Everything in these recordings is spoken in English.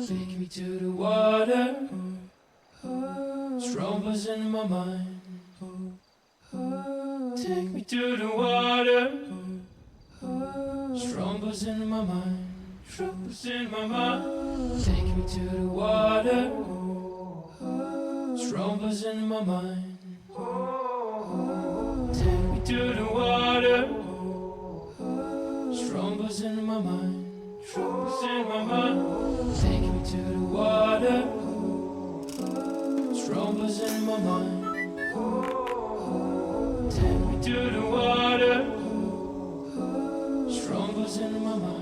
Take me to the water. Strong buzz in my mind. Take me to the water. Strong buzz in my mind. Strong buzz in my mind. Take me to the water. Strong buzz in my mind. Take me to the water. Strong buzz in my mind. Strong buzz in my mind. Take me to the water. Strong buzz in my mind. Take me to the water. Strong buzz in my mind.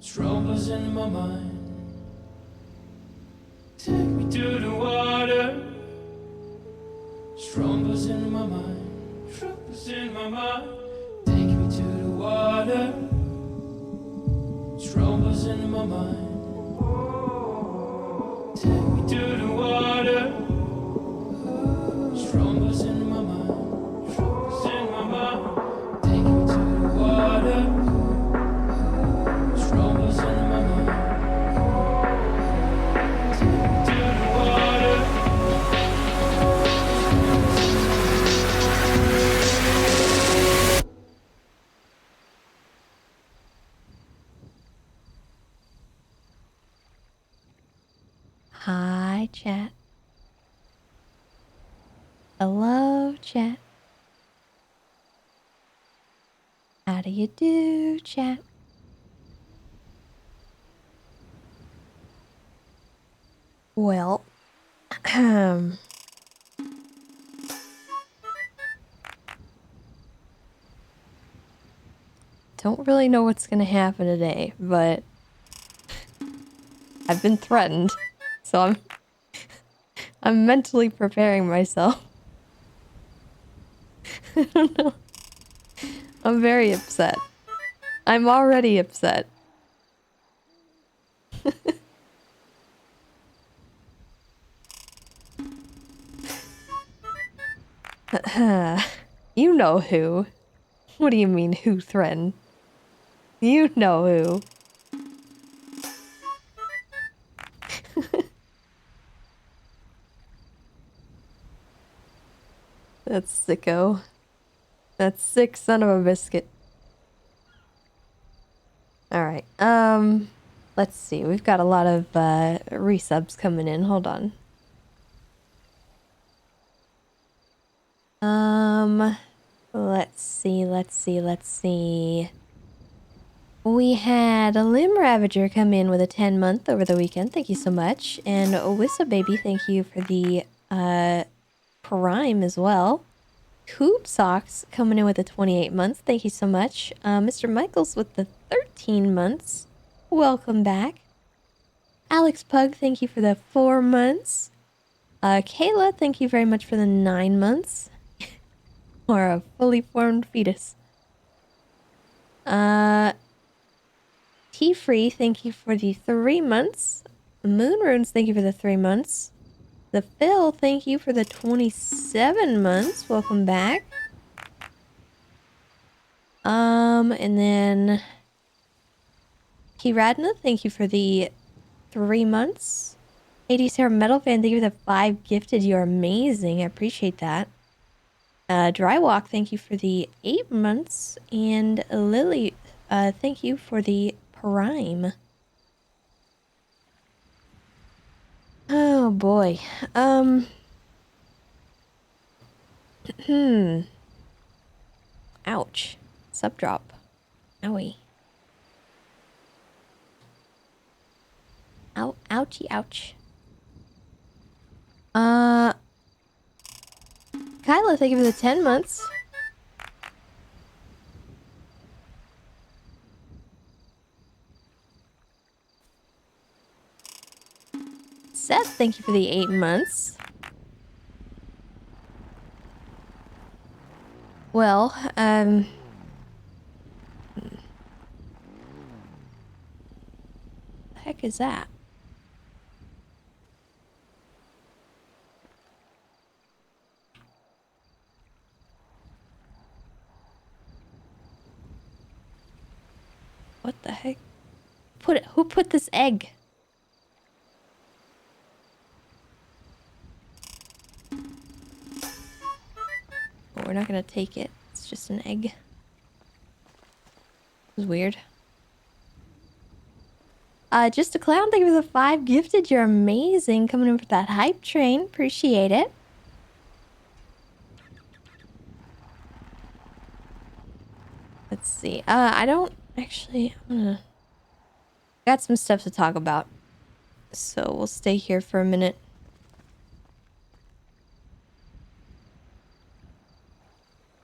Strong buzz in my mind. Take me to the water. Strong buzz in my mind. Strong buzz in my mind. Take me to the water. Strong buzz in my mind. Take me to the water. Strong buzz in my mind. Strong buzz in my mind. Take me to the water. Strong buzz in my mind. Take me to the water. Hi, chat. Hello, chat. How do you do, chat? Well, don't really know what's gonna happen today, but I've been threatened, so I'm mentally preparing myself. I don't know. I'm very upset. I'm already upset. You know who. What do you mean, who threatened? You know who. That's sicko. That sick son of a biscuit. Alright, let's see. We've got a lot of resubs coming in. Hold on. Let's see. We had a Limb Ravager come in with a 10-month over the weekend. Thank you so much. And Wissa Baby, thank you for the Prime as well. Hoop Socks coming in with the 28 months. Thank you so much. Mr. Michaels with the 13 months. Welcome back. Alex Pug, thank you for the 4 months. Kayla, thank you very much for the 9 months. Or a fully formed fetus. T-Free, thank you for the 3 months. Moon Runes, thank you for the 3 months. The Phil, thank you for the 27 months. Welcome back. And then Kiradna, thank you for the 3 months. 80 Sarah Metal Fan, thank you for the 5 gifted. You're amazing. I appreciate that. Drywalk, thank you for the 8 months. And Lily, thank you for the Prime. Oh boy. Ouch. Sub drop. Owie. Ow, ouchie, ouch. Kyla, thank you for the 10 months. Seth, thank you for the 8 months. Well, the heck is that? What the heck? Who put this egg? Oh, we're not gonna take it. It's just an egg. This is weird. Just a clown, thank you for the 5 gifted. You're amazing. Coming in for that hype train. Appreciate it. Let's see. I don't actually. Got some stuff to talk about. So we'll stay here for a minute.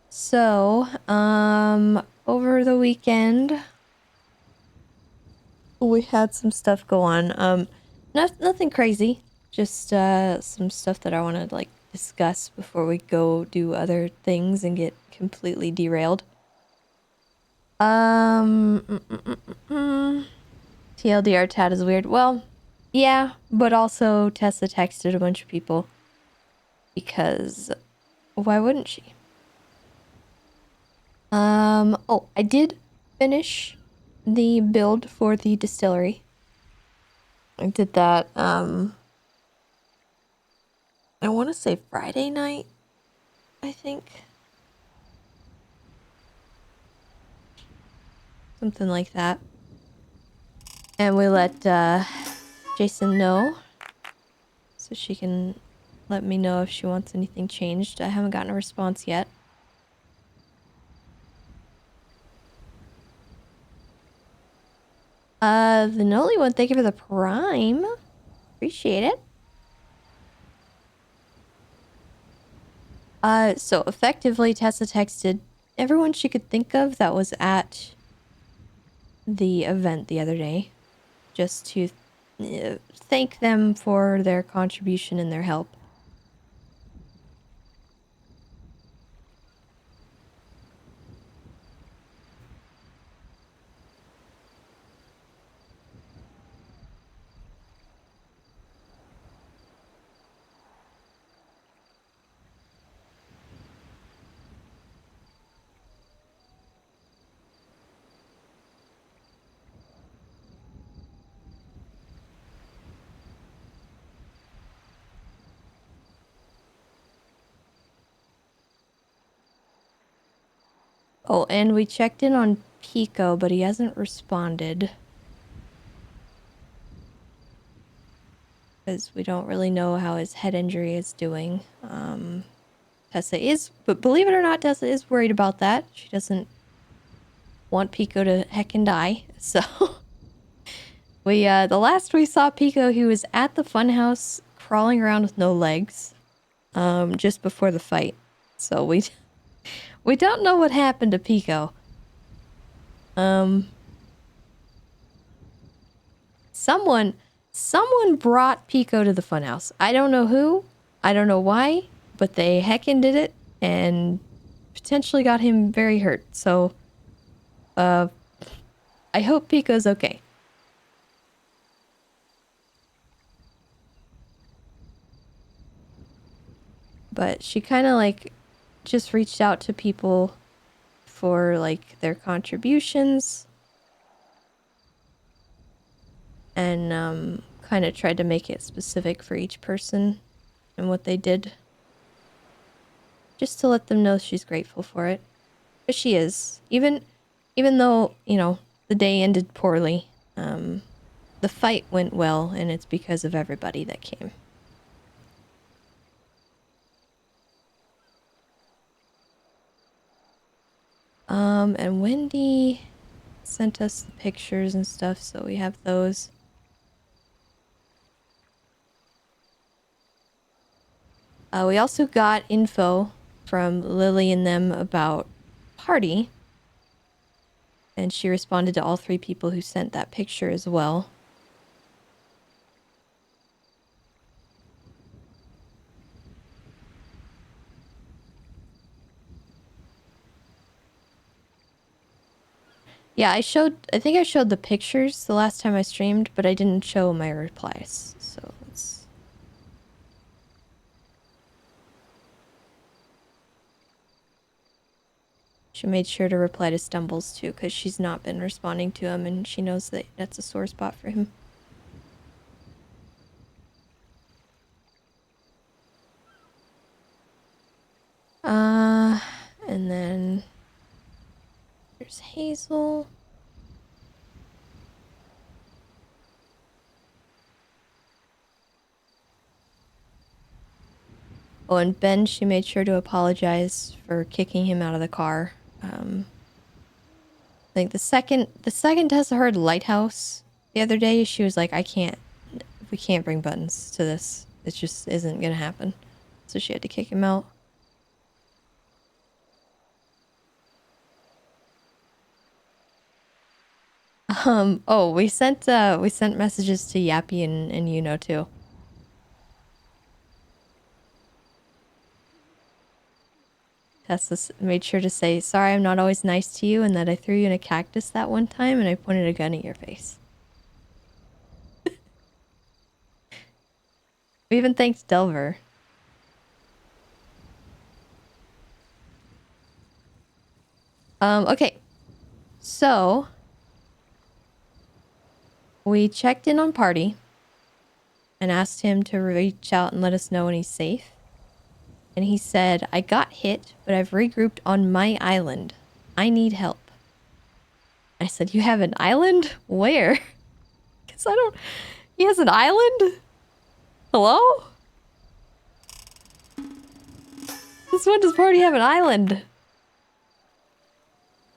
So, over the weekend, we had some stuff go on. Nothing crazy. Just, some stuff that I want to, like, discuss before we go do other things and get completely derailed. TLDR Tad is weird. Well, yeah, but also Tessa texted a bunch of people. Because why wouldn't she? Oh, I did finish the build for the distillery. I did that, I want to say Friday night, I think. Something like that. And we let, Jason know. So she can let me know if she wants anything changed. I haven't gotten a response yet. The Noli one, thank you for the prime. Appreciate it. So effectively, Tessa texted everyone she could think of that was at the event the other day, just to thank them for their contribution and their help. Oh, and we checked in on Pico, but he hasn't responded. Because we don't really know how his head injury is doing. Tessa is, but believe it or not, Tessa is worried about that. She doesn't want Pico to heckin' die. So, the last we saw Pico, he was at the funhouse, crawling around with no legs, just before the fight. So we don't know what happened to Pico. Someone brought Pico to the funhouse. I don't know who, I don't know why, but they heckin' did it and potentially got him very hurt. So, I hope Pico's okay. But she kind of like just reached out to people for like their contributions and kind of tried to make it specific for each person and what they did, just to let them know she's grateful for it. But she is, even though, you know, the day ended poorly, the fight went well, and it's because of everybody that came. And Wendy, sent us the pictures and stuff, so we have those. We also got info from Lily and them about party. And she responded to all 3 people who sent that picture as well. Yeah, I think I showed the pictures the last time I streamed, but I didn't show my replies. So let's... She made sure to reply to Stumbles too, because she's not been responding to him, and she knows that that's a sore spot for him. And then there's Hazel. Oh, and Ben, she made sure to apologize for kicking him out of the car. I think the second Tessa heard Lighthouse the other day, she was like, we can't bring Buttons to this. It just isn't gonna happen. So she had to kick him out. Oh, we sent messages to Yappy and Yuno too. Tessa made sure to say, sorry I'm not always nice to you and that I threw you in a cactus that one time and I pointed a gun at your face. We even thanked Delver. Okay. So we checked in on Party and asked him to reach out and let us know when he's safe. And he said, I got hit, but I've regrouped on my island. I need help. I said, you have an island? Where? Because I don't... He has an island? Hello? Since when does Party have an island?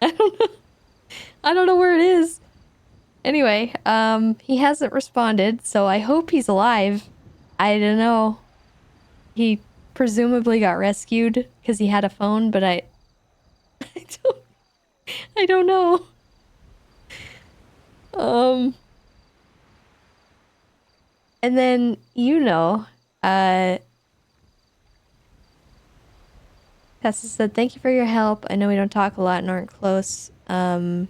I don't know. I don't know where it is. Anyway, he hasn't responded, so I hope he's alive. I don't know. He presumably got rescued because he had a phone, but I don't know. And then, Tessa said, thank you for your help. I know we don't talk a lot and aren't close, but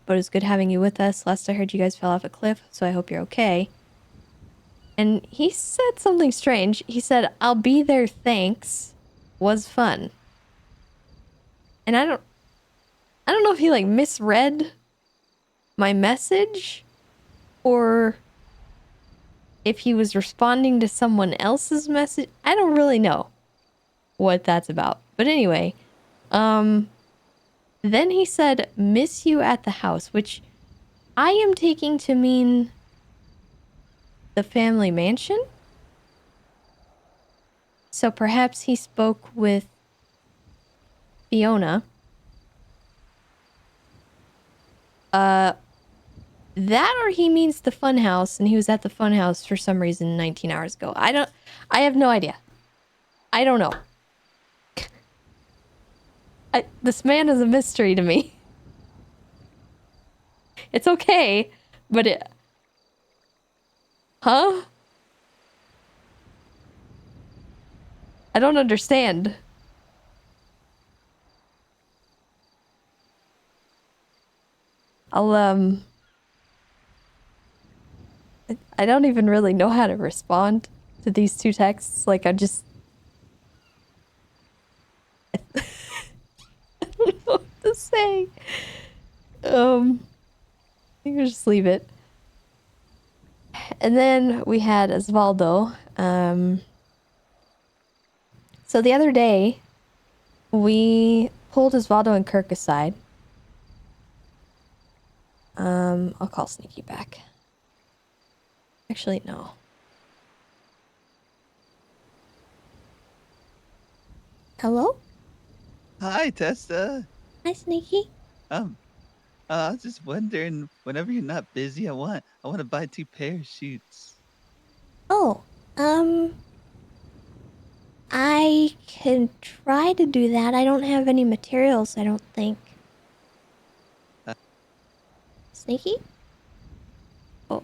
it's good having you with us. Last I heard, you guys fell off a cliff, so I hope you're okay. And he said something strange. He said, I'll be there, thanks. Was fun. And I don't know if he, like, misread my message or if he was responding to someone else's message. I don't really know what that's about. But anyway, then he said, miss you at the house, which I am taking to mean the family mansion. So perhaps he spoke with Fiona. That or he means the fun house and he was at the fun house for some reason 19 hours ago. I have no idea. I don't know. This man is a mystery to me. It's okay, but it... Huh? I don't understand. I don't even really know how to respond to these 2 texts. Like, I just... I don't know what to say. I think we'll just leave it. And then we had Osvaldo. So the other day, we pulled Osvaldo and Kirk aside. I'll call Sneaky back. Actually, no. Hello? Hi, Tessa. Hi, Sneaky. I'm I was just wondering, whenever you're not busy, I want to buy 2 parachutes. Oh, I can try to do that. I don't have any materials, I don't think. Uh, Sneaky? Oh.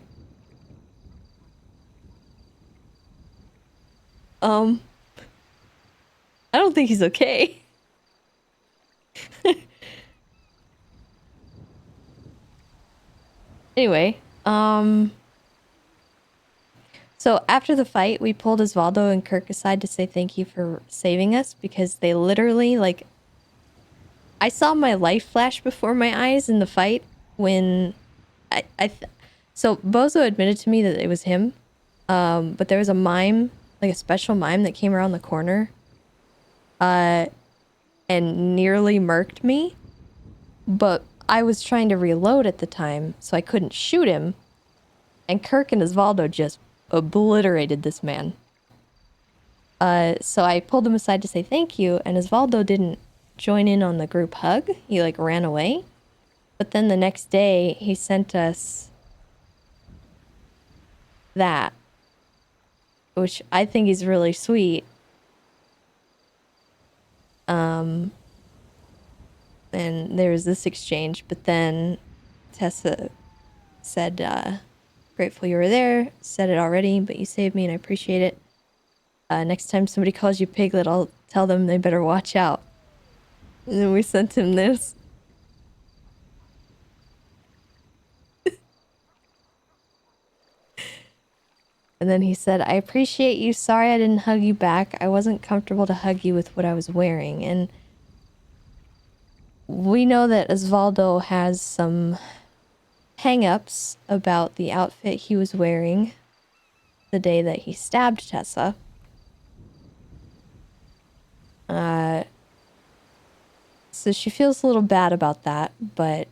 Um, I don't think he's okay. Anyway, so after the fight, we pulled Osvaldo and Kirk aside to say thank you for saving us because they literally, like, I saw my life flash before my eyes in the fight when so Bozo admitted to me that it was him. But there was a mime, like a special mime that came around the corner, and nearly murked me. But I was trying to reload at the time, so I couldn't shoot him. And Kirk and Osvaldo just obliterated this man. So I pulled him aside to say thank you, and Osvaldo didn't join in on the group hug. He like ran away. But then the next day, he sent us that, which I think is really sweet. And there was this exchange, but then Tessa said, grateful you were there, said it already, but you saved me and I appreciate it. Next time somebody calls you Piglet, I'll tell them they better watch out. And then we sent him this. And then he said, I appreciate you. Sorry I didn't hug you back. I wasn't comfortable to hug you with what I was wearing. And we know that Osvaldo has some hang-ups about the outfit he was wearing the day that he stabbed Tessa. So she feels a little bad about that, but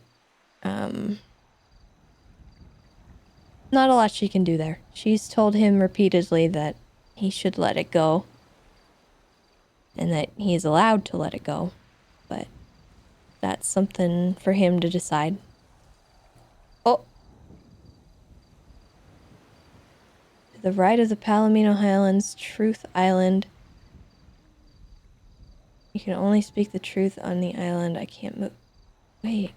not a lot she can do there. She's told him repeatedly that he should let it go and that he's allowed to let it go, but that's something for him to decide. Oh! To the right of the Palomino Highlands, Truth Island. You can only speak the truth on the island. I can't move. Wait.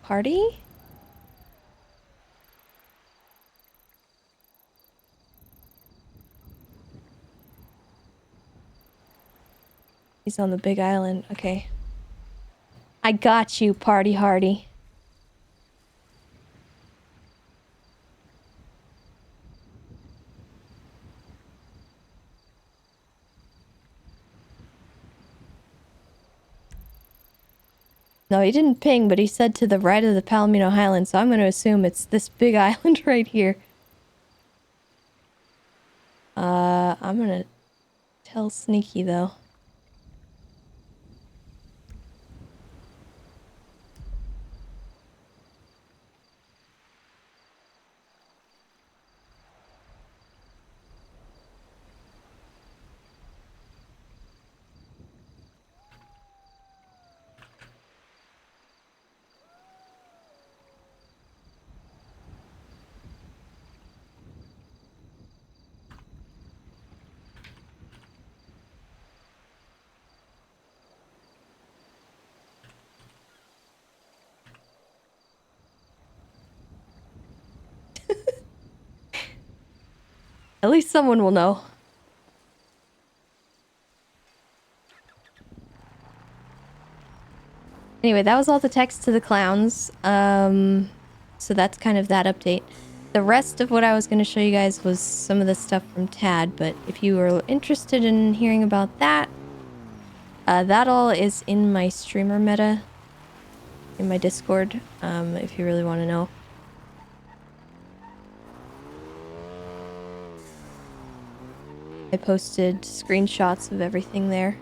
Party? He's on the big island. Okay. I got you, Party Hardy. No, he didn't ping, but he said to the right of the Palomino Highlands, so I'm going to assume it's this big island right here. I'm going to tell Sneaky, though. At least someone will know. Anyway, that was all the text to the clowns. So that's kind of that update. The rest of what I was going to show you guys was some of the stuff from Tad, but if you were interested in hearing about that, that all is in my streamer meta, in my Discord, if you really want to know. I posted screenshots of everything there.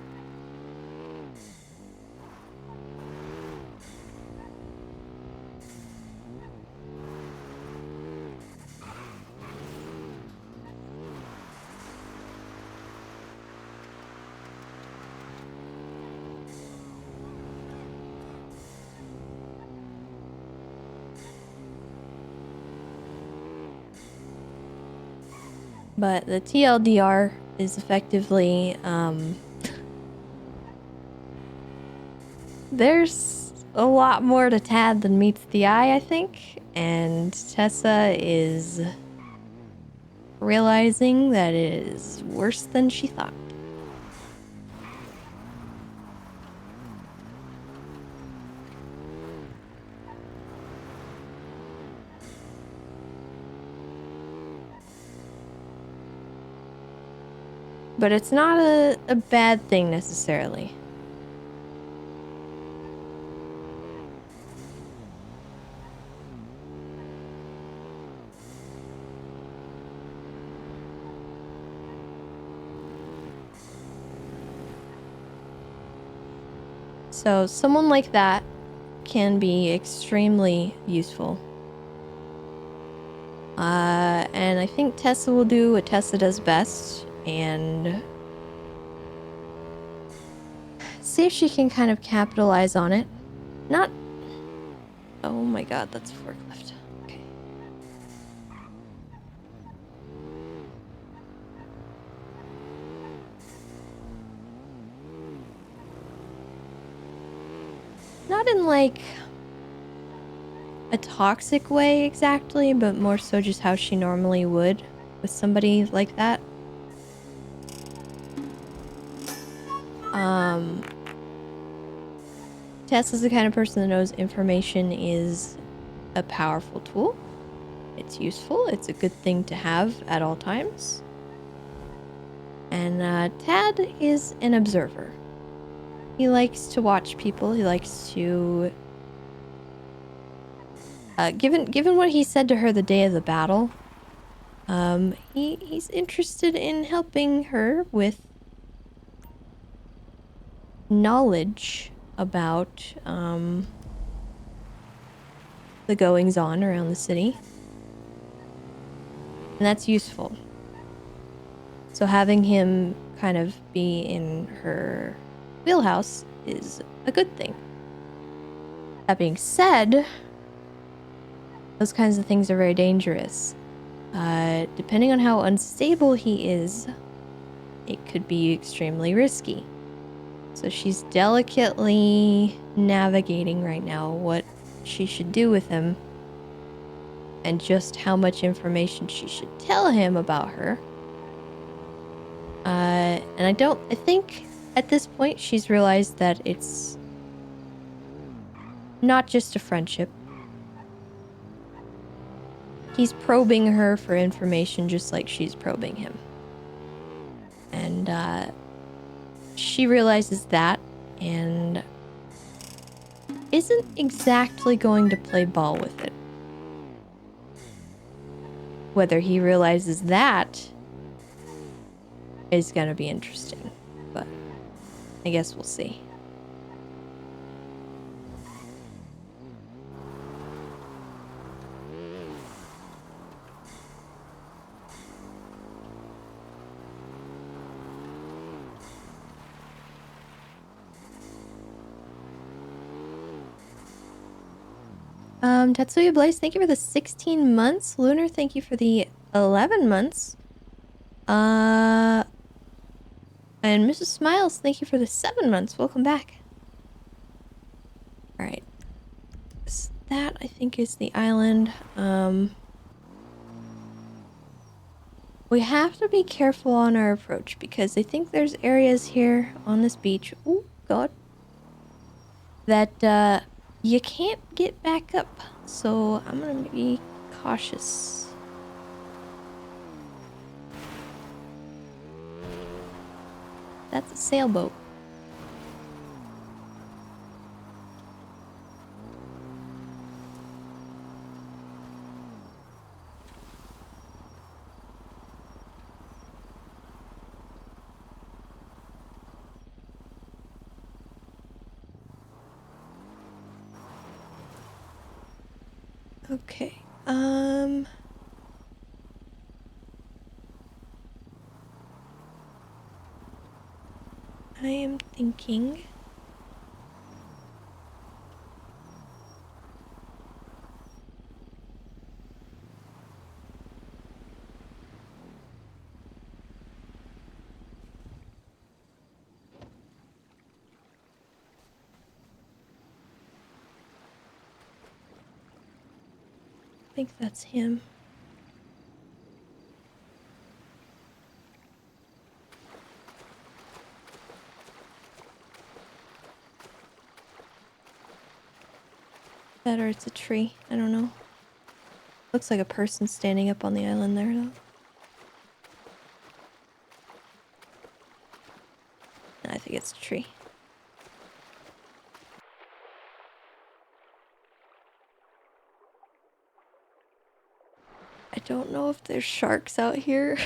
But the TLDR is effectively, there's a lot more to Tad than meets the eye, I think. And Tessa is realizing that it is worse than she thought. But it's not a bad thing necessarily. So someone like that can be extremely useful. And I think Tessa will do what Tessa does best and see if she can kind of capitalize on it. Not... Oh my god, that's a forklift. Okay. Not in like a toxic way exactly, but more so just how she normally would with somebody like that. Tess is the kind of person that knows information is a powerful tool. It's useful. It's a good thing to have at all times. And Tad is an observer. He likes to watch people. He likes to... given what he said to her the day of the battle, he's interested in helping her with knowledge about the goings-on around the city. And that's useful. So having him kind of be in her wheelhouse is a good thing. That being said, those kinds of things are very dangerous. Depending on how unstable he is, it could be extremely risky. So she's delicately navigating right now what she should do with him and just how much information she should tell him about her. And I think at this point she's realized that it's not just a friendship. He's probing her for information just like she's probing him. And she realizes that and isn't exactly going to play ball with it. Whether he realizes that is going to be interesting, but I guess we'll see. Tetsuya Blaze, thank you for the 16 months. Lunar, thank you for the 11 months. And Mrs. Smiles, thank you for the 7 months. Welcome back. Alright. That, I think, is the island. We have to be careful on our approach because I think there's areas here on this beach. Oh, God. That, you can't get back up. So I'm gonna be cautious. That's a sailboat. Okay. I am thinking... think that's him. That or it's a tree. I don't know. Looks like a person standing up on the island there, though. I think it's a tree. I don't know if there's sharks out here.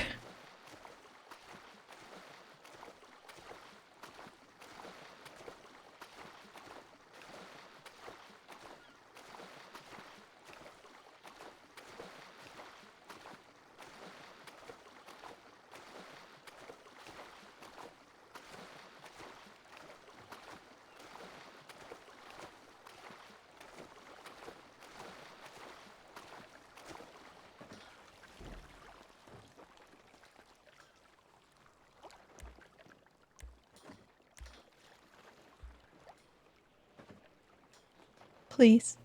Please.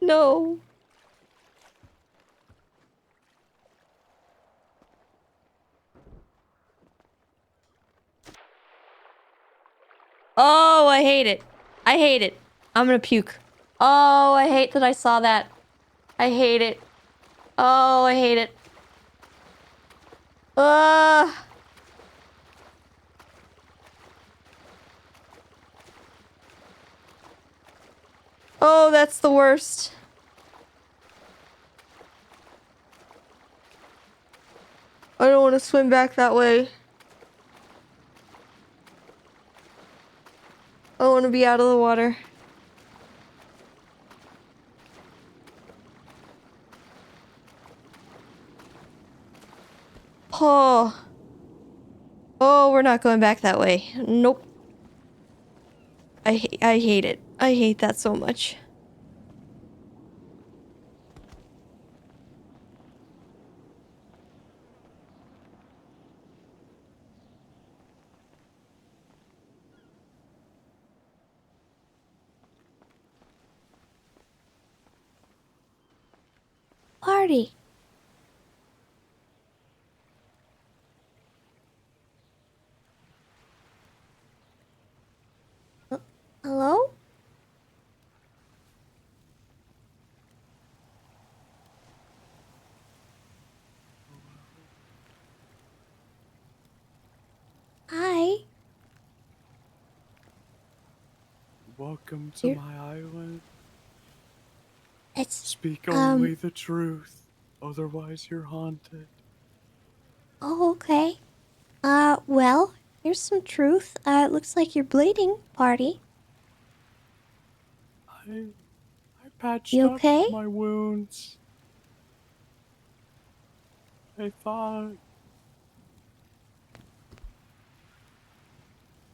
No. Oh, I hate it. I hate it. I'm gonna puke. Oh, I hate that I saw that. I hate it. Oh, I hate it. Ugh. Oh, that's the worst. I don't want to swim back that way. I want to be out of the water. Oh. Oh, we're not going back that way. Nope. I hate it. I hate that so much. Party. Hello? Hi. Welcome to my island. It's Speak only the truth, otherwise you're haunted. Oh, okay. Well, here's some truth. It looks like you're bleeding, Party. I patched You up okay? my wounds. I thought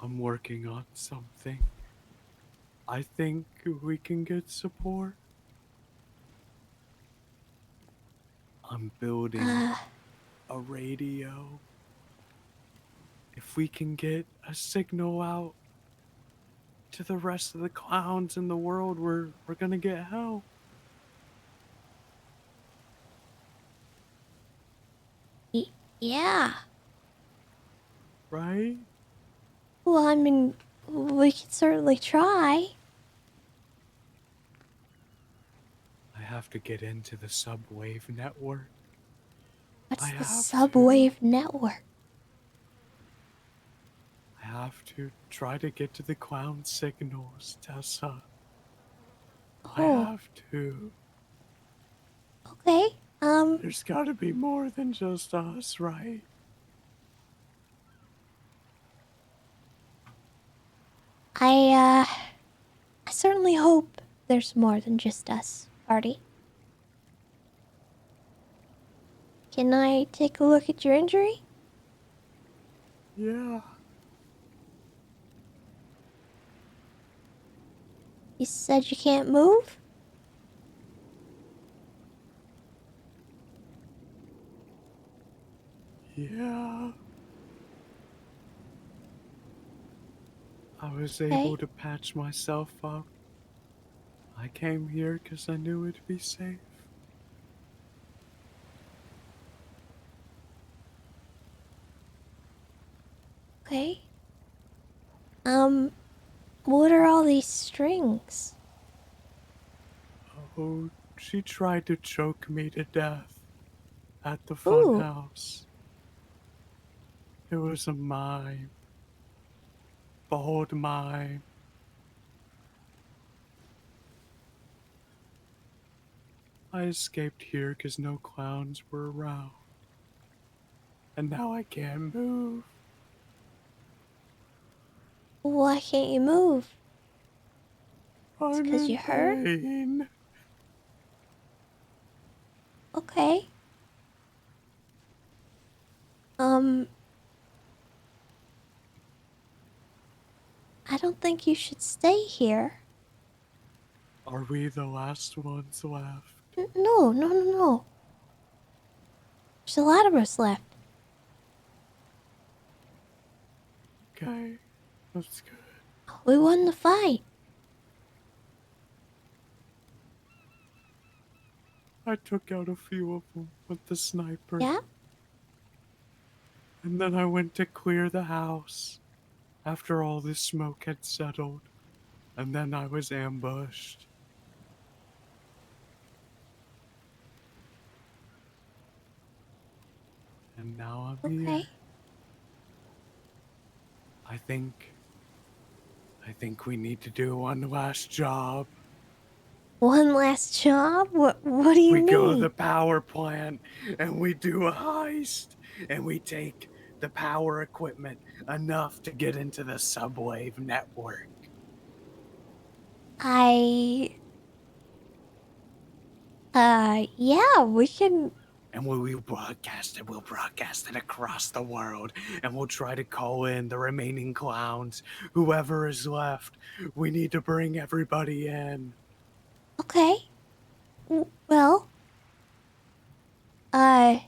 I'm working on something. I think we can get support. I'm building a radio. If we can get a signal out to the rest of the clowns in the world, we're gonna get help. Yeah. Right? Well, I mean, we could certainly try. I have to get into the subwave network. What's I the have subwave network? I have to try to get to the clown signals, Tessa. I Oh, have to. okay. There's gotta be more than just us, right? I certainly hope there's more than just us, Party. Can I take a look at your injury? Yeah. You said you can't move? Yeah. I was able Okay. to patch myself up. I came here because I knew it'd be safe. Okay. What are all these strings? Oh, she tried to choke me to death at the Ooh. funhouse. It was a mime. Bold mime. I escaped here because no clowns were around. And now I can't move. Why can't you move? It's I'm 'cause in you hurt? pain. Okay. I don't think you should stay here. Are we the last ones left? No, no, no, no. There's a lot of us left. Okay, that's good. We won the fight. I took out a few of them with the sniper. Yeah? And then I went to clear the house after all this smoke had settled. And then I was ambushed. And now I'm Okay. here. I think we need to do one last job. One last job? What do you We go to mean? the power plant and we do a heist and we take the power equipment enough to get into the subwave network. Yeah, we can. And we'll broadcast it across the world, and we'll try to call in the remaining clowns, whoever is left. We need to bring everybody in. Okay. Well, uh,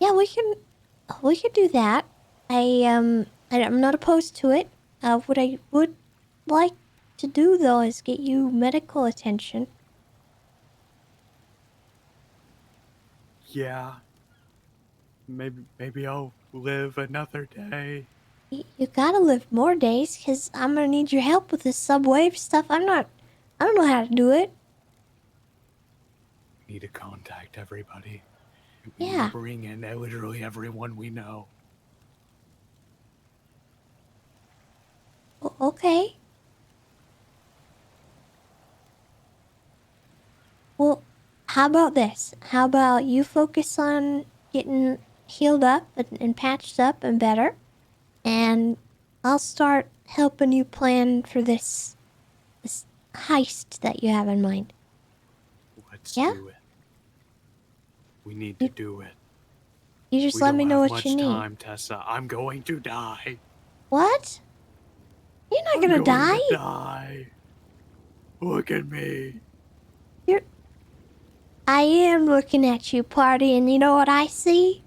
yeah, we could do that. I'm not opposed to it. What I would like to do though is get you medical attention. Yeah, maybe I'll live another day. You gotta live more days, cause I'm gonna need your help with this subwave stuff. I don't know how to do it. We need to contact everybody. We need to Yeah. bring in literally everyone we know. Okay. Well, how about this? How about you focus on getting healed up and patched up and better, and I'll start helping you plan for this heist that you have in mind. Let's Yeah? do it. We need to You, do it. you just We let me don't know have what you much need. time, Tessa. I'm going to die. What? You're not I'm gonna going die. to die. Look at me. You're. I am looking at you, party, and you know what I see?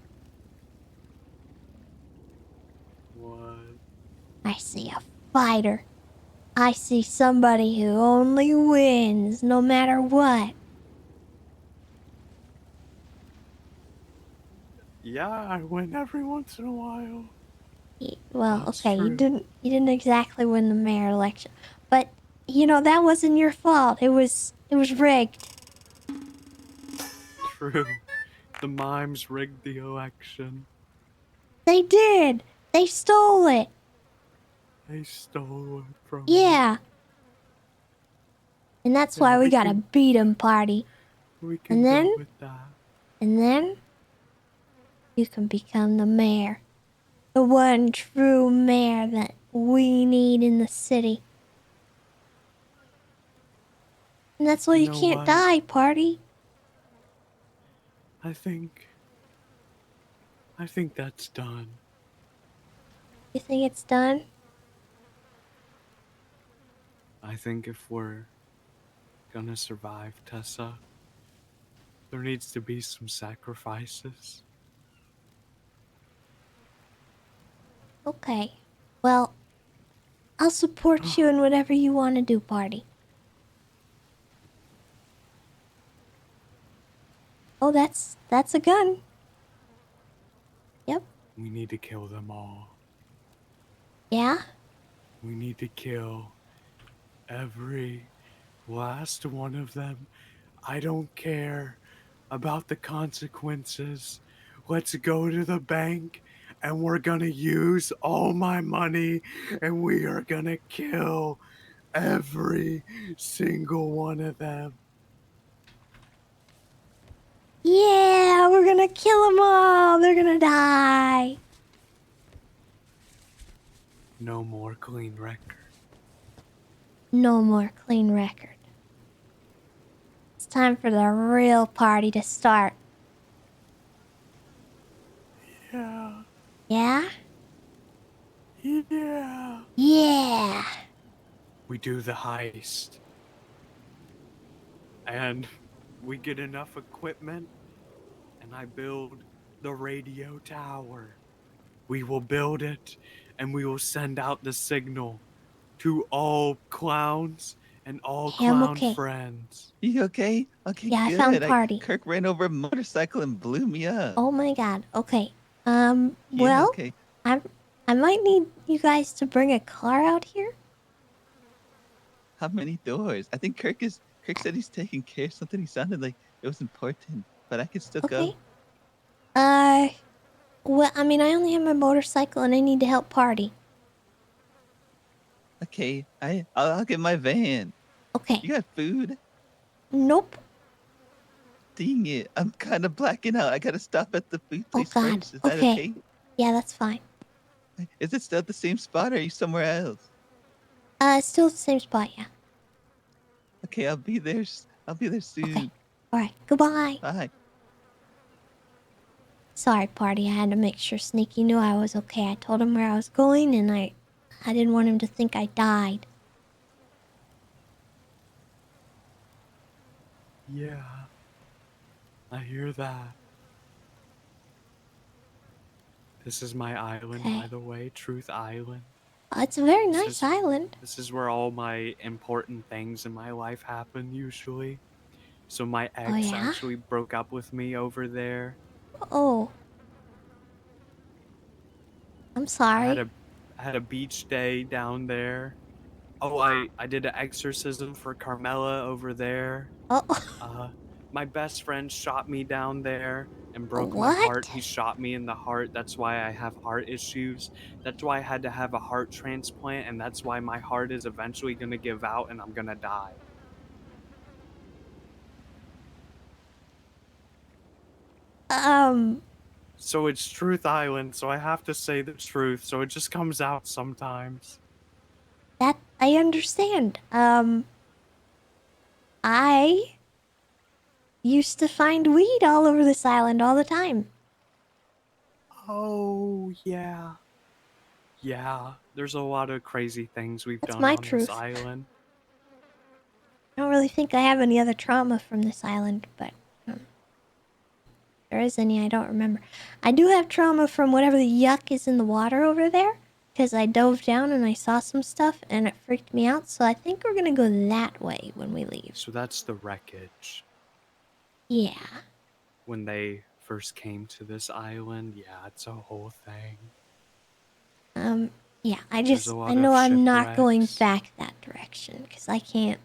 What? I see a fighter. I see somebody who only wins no matter what. Yeah, I win every once in a while. Well, That's okay, true. you didn't exactly win the mayor election, but you know that wasn't your fault. It was rigged. True. The mimes rigged the election. They did. They stole it. They stole it from me. Yeah, and that's why And we gotta beat 'em, party. we can And go then with that. you can become the mayor, the one true mayor that we need in the city. And that's why You you know can't what? die, party. I think that's done. You think it's done? I think if we're gonna survive, Tessa, there needs to be some sacrifices. Okay. Well, I'll support you in whatever you want to do, party. Oh, that's a gun. Yep. We need to kill them all. Yeah? We need to kill every last one of them. I don't care about the consequences. Let's go to the bank and we're gonna use all my money and we are gonna kill every single one of them. Yeah, we're gonna kill them all. They're gonna die. No more clean record. No more clean record. It's time for the real party to start. Yeah. Yeah? Yeah. Yeah. We do the heist. And we get enough equipment and I build the radio tower. We will build it and we will send out the signal to all clowns and all Hey, I'm clown okay. friends. You okay? Okay, Yeah, I found good. party. Kirk ran over a motorcycle and blew me up. Oh my god. Okay. Yeah, Well, okay. I might need you guys to bring a car out here. How many doors? I think Kirk said he's taking care of something. He sounded like it was important, but I could still go. Okay. Well, I mean, I only have my motorcycle and I need to help party. Okay, I'll get my van. Okay. You got food? Nope. Dang it. I'm kind of blacking out. I gotta stop at the food Oh place god. first. Is that Okay. okay? Yeah, that's fine. Is it still at the same spot or are you somewhere else? It's still the same spot, yeah. Okay, I'll be there. I'll be there Okay. soon. Alright. Goodbye. Bye. Sorry, party. I had to make sure Sneaky knew I was okay. I told him where I was going and I didn't want him to think I died. Yeah, I hear that. This is my island, Okay. by the way, Truth Island. It's a very This nice is- island. This is where all my important things in my life happen, usually. So my ex yeah? actually broke up with me over there. Oh. I'm I sorry. had a beach day down there. Oh, I did an exorcism for Carmela over there. Oh. My best friend shot me down there and broke my What? heart. He shot me in the heart. That's why I have heart issues. That's why I had to have a heart transplant, and that's why my heart is eventually gonna give out and I'm gonna die. So it's Truth Island, so I have to say the truth, so it just comes out sometimes. That I understand. I used to find weed all over this island all the time. Oh, yeah. Yeah, there's a lot of crazy things we've That's done my on this truth. island. I don't really think I have any other trauma from this island, but if there is any, I don't remember. I do have trauma from whatever the yuck is in the water over there, because I dove down and I saw some stuff and it freaked me out, so I think we're gonna go that way when we leave. So that's the wreckage. Yeah. When they first came to this island, yeah, it's a whole thing. Yeah, I There's a lot know of I'm not going shipwrecks. back that direction, because I can't.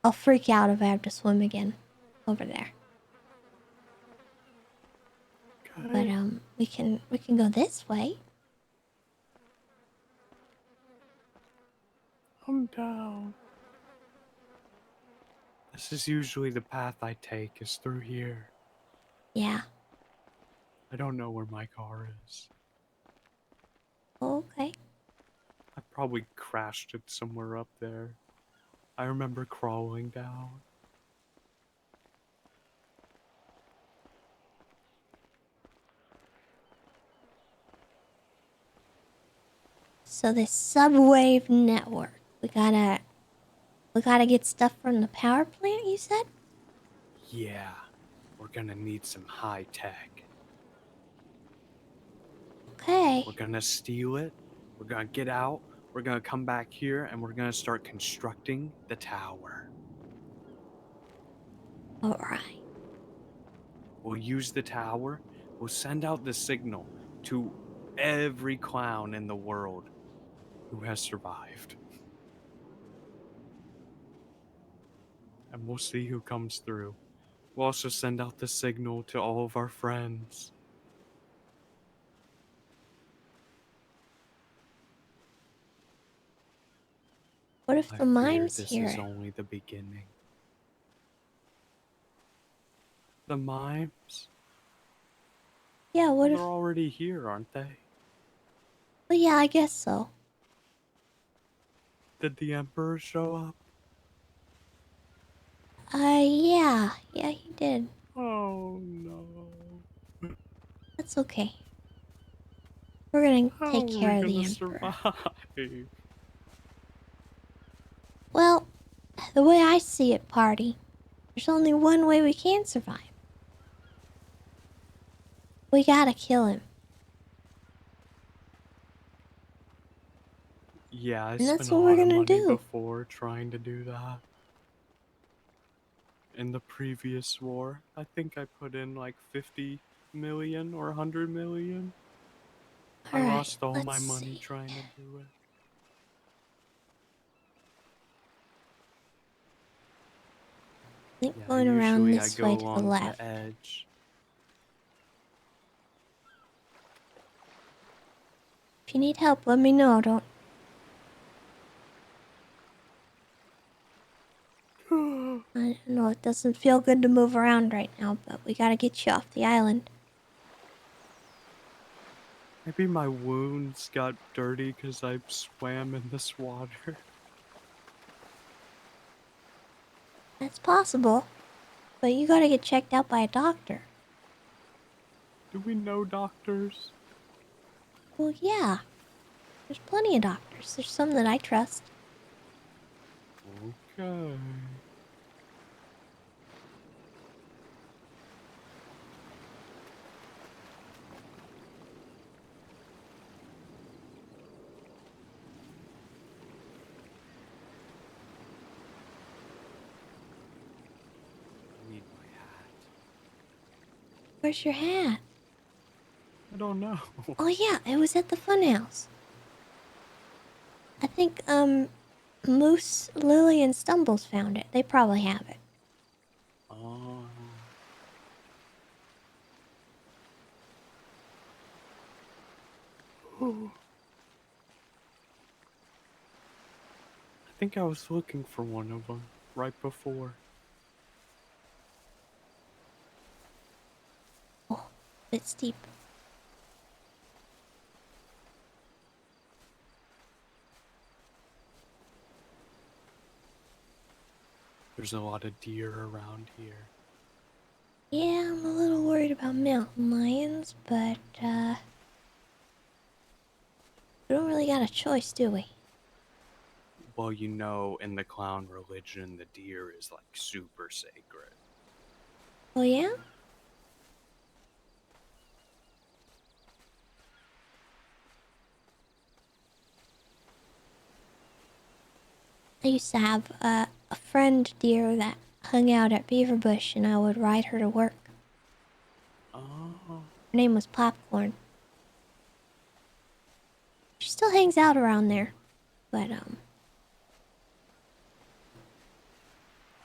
I'll freak out if I have to swim again over there. But we can go this way. I'm down. This is usually the path I take, is through here. Yeah. I don't know where my car is. Okay. I probably crashed it somewhere up there. I remember crawling down. So this subwave network, we gotta get stuff from the power plant. You said? Yeah, we're gonna need some high tech. Okay. We're gonna steal it. We're gonna get out. We're gonna come back here and we're gonna start constructing the tower. All right. We'll use the tower. We'll send out the signal to every clown in the world who has survived. And we'll see who comes through. We'll also send out the signal to all of our friends. What if I the fear mimes this hear is it? only the beginning. The mimes? Yeah, what They're if... already here, aren't they? Well, yeah, I guess so. Did the Emperor show up? Yeah. Yeah, he did. Oh no. That's okay. We're gonna How take are care we of the gonna Emperor. survive? Well, the way I see it, Party, there's only one way we can survive. We gotta kill him. Yeah, I And that's spent a what we're lot of gonna money do. before trying to do that. In the previous war, I think I put in like 50 million or 100 million. I Alright, lost all let's my money see. trying to do it. I think Yeah, going around usually I this way go to the along left. the edge. If you need help, let me know. Don't... I know it doesn't feel good to move around right now, but we gotta get you off the island. Maybe my wounds got dirty because I swam in this water. That's possible. But you gotta get checked out by a doctor. Do we know doctors? Well, yeah. There's plenty of doctors. There's some that I trust. Okay. I need my hat. Where's your hat? I don't know. Oh, yeah, it was at the funhouse. I think, Moose, Lily, and Stumbles found it. They probably have it. Oh. I think I was looking for one of them right before. Oh, bit steep. There's a lot of deer around here. Yeah, I'm a little worried about mountain lions, but, we don't really got a choice, do we? Well, you know, in the clown religion, the deer is like super sacred. Oh, yeah? I used to have a friend deer that hung out at Beaverbush, and I would ride her to work. Oh. Her name was Popcorn. She still hangs out around there, but I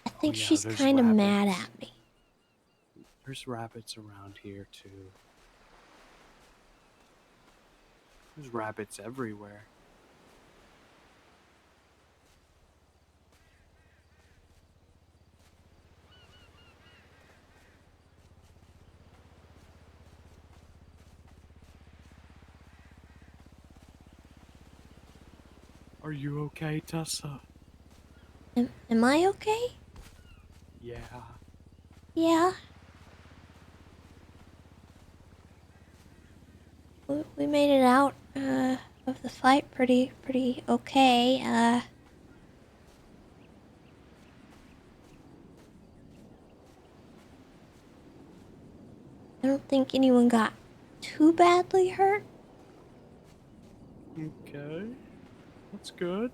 Oh think yeah, she's there's kind of mad rabbits. at me. There's rabbits around here too. There's rabbits everywhere. Are you okay, Tessa? Am I okay? Yeah. Yeah. We made it out of the fight pretty okay. I don't think anyone got too badly hurt. Okay. That's good.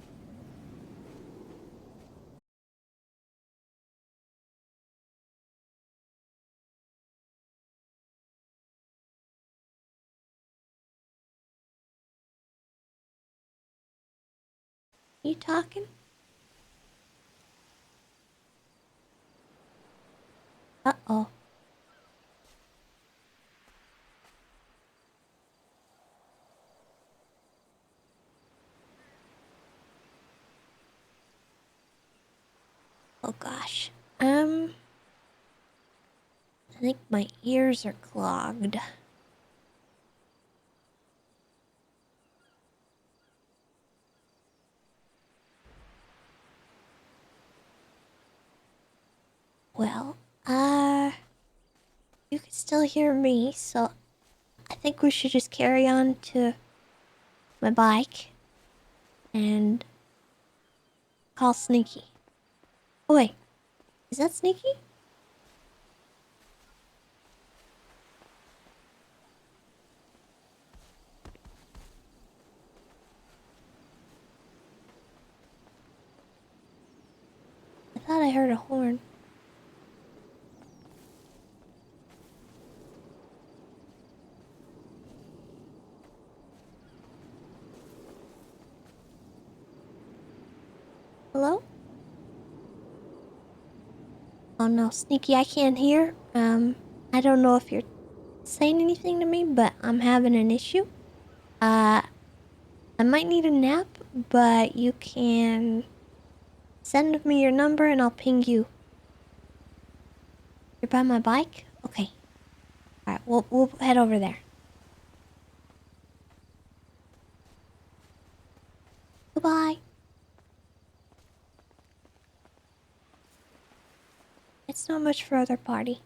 You talking? Uh-oh. Oh gosh. I think my ears are clogged. Well, you can still hear me, so I think we should just carry on to my bike and call Sneaky. Oh wait, is that Sneaky? I thought I heard a horn. Hello? Oh no, Sneaky, I can't hear. I don't know if you're saying anything to me, but I'm having an issue. I might need a nap, but you can send me your number and I'll ping you. You're by my bike? Okay. Alright, we'll head over there. Goodbye. It's not much further, party.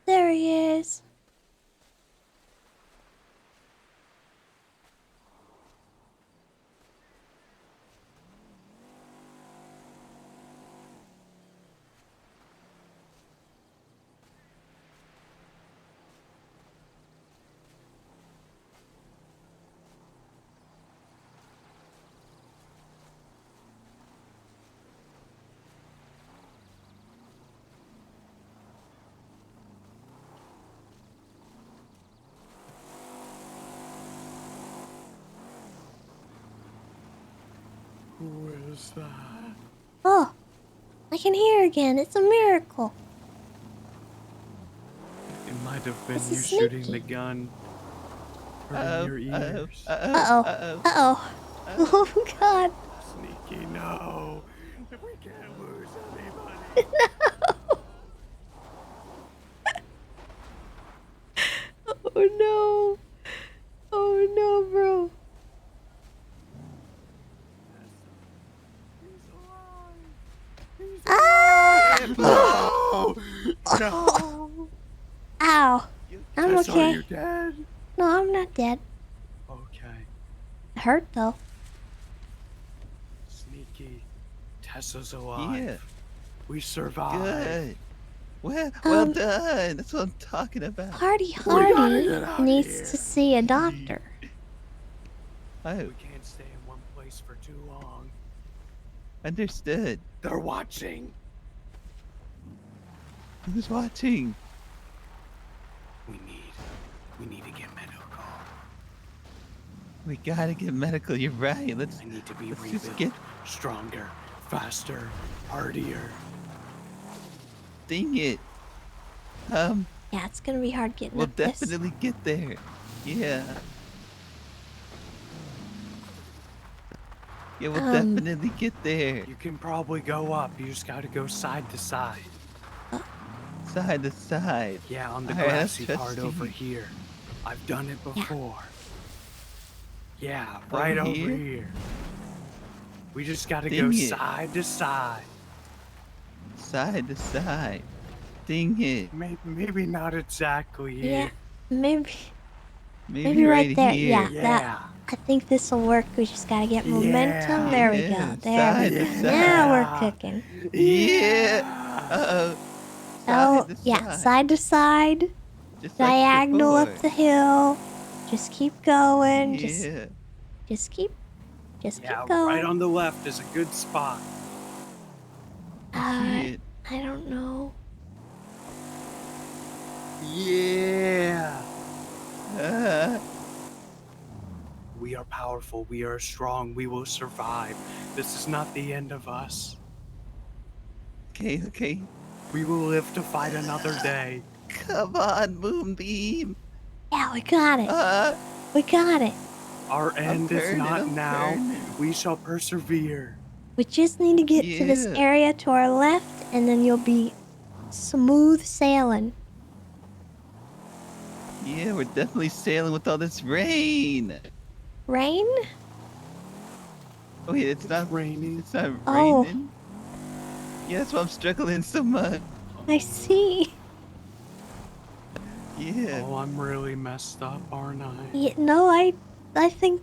There he is. Who is that? Oh, I can hear again. It's a miracle. It might have been This you is shooting the Sneaky. gun. Hurting your ears. Uh-oh. Uh-oh. Oh, God. Sneaky, no. We can't lose anybody. Oh, no. Oh, no, bro. He's Ah! alive. No! No! Ow. I'm Tess, are okay. you dead? No, I'm not dead. Okay. It hurt, though. Sneaky. Tessa's alive. Yeah. We survived. Good. Well Um, done. That's what I'm talking about. Party We gotta Hardy get out needs here. to see a doctor. Oh, We can't stay in one place for too long. understood. They're watching. Who's watching? We need to get medical. We gotta get medical. You're right. I need to be let's rebuilt just get. stronger, faster, hardier. Dang it. Yeah, it's gonna be hard getting We'll up this. definitely get there. Yeah. Yeah, we'll definitely get there. You can probably go up. You just gotta go side to side. Side to side. Yeah, on the All right, grassy let's part trust over you. here. I've done it Yeah. before. Yeah, right over here? here. We just gotta Dang go it. side to side. Side to side. Dang it. Maybe not exactly Yeah, here. maybe Maybe right right there. here. Yeah, that. I think this will work. We just gotta get momentum. Yeah. There we go. Yeah, There we side go. to Now we're side. cooking. Yeah. Uh-oh. Oh, Side to yeah, side. side to side, Just like diagonal up before. the hill. Just keep going. Yeah. Just keep Yeah, going. right on the left is a good spot. See it. I don't know. Yeah. Uh, We are powerful. We are strong. We will survive. This is not the end of us. okay. We will live to fight another day. Come on, Moonbeam. Yeah, we got it. Uh, We got it. Our end is not I'm now. turning. We shall persevere. We just need to get to this Yeah. area to our left, and then you'll be smooth sailing. Yeah, we're definitely sailing with all this rain. Rain? Oh, wait, it's not raining. It's not Oh. raining. Yeah, that's why I'm struggling so much. I see. Yeah. Oh, I'm really messed up, aren't I? Yeah, no, I think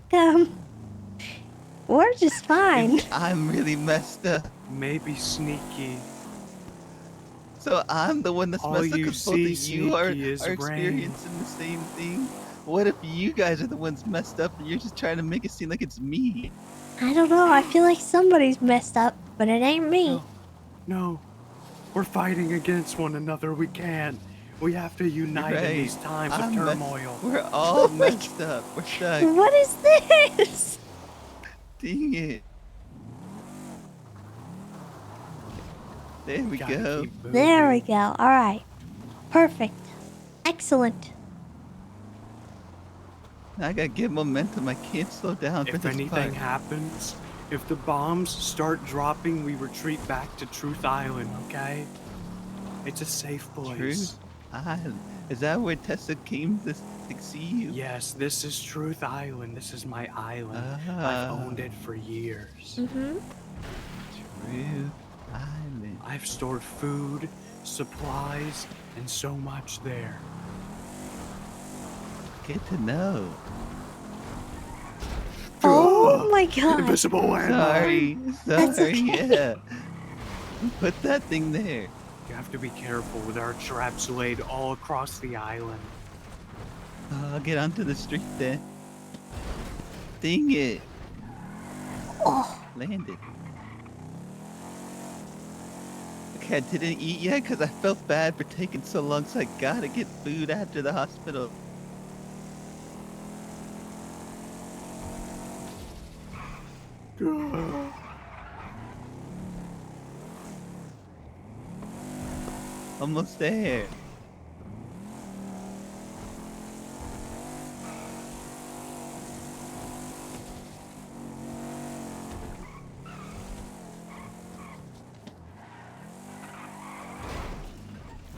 we're just fine. I'm really messed up. Maybe sneaky. So I'm the one that's All messed up you because both of see, you are Sneaky, is rain. experiencing the same thing. What if you guys are the ones messed up and you're just trying to make it seem like it's me? I don't know. I feel like somebody's messed up, but it ain't me. No. We're fighting against one another. We can't. We have to unite in these times of turmoil. We're all messed up. We're stuck. What is this? Dang it. There we Gotta go. keep moving. There we go. All right. Perfect. Excellent. Now I gotta get momentum. I can't slow down for If this anything part. happens, if the bombs start dropping, we retreat back to Truth Island, okay? It's a safe place. Truth Island. Is that where Tessa came to see you? Yes, this is Truth Island. This is my island. Ah. I've owned it for years. Mm-hmm. Truth Island. I've stored food, supplies, and so much there. Good to know. Oh my god. Invisible landmine. That's Sorry, okay. yeah. Put that thing there. You have to be careful with our traps laid all across the island. I'll get onto the street then. Dang it. Oh, Landed. Okay, I didn't eat yet because I felt bad for taking so long, so I gotta get food after the hospital. Almost there.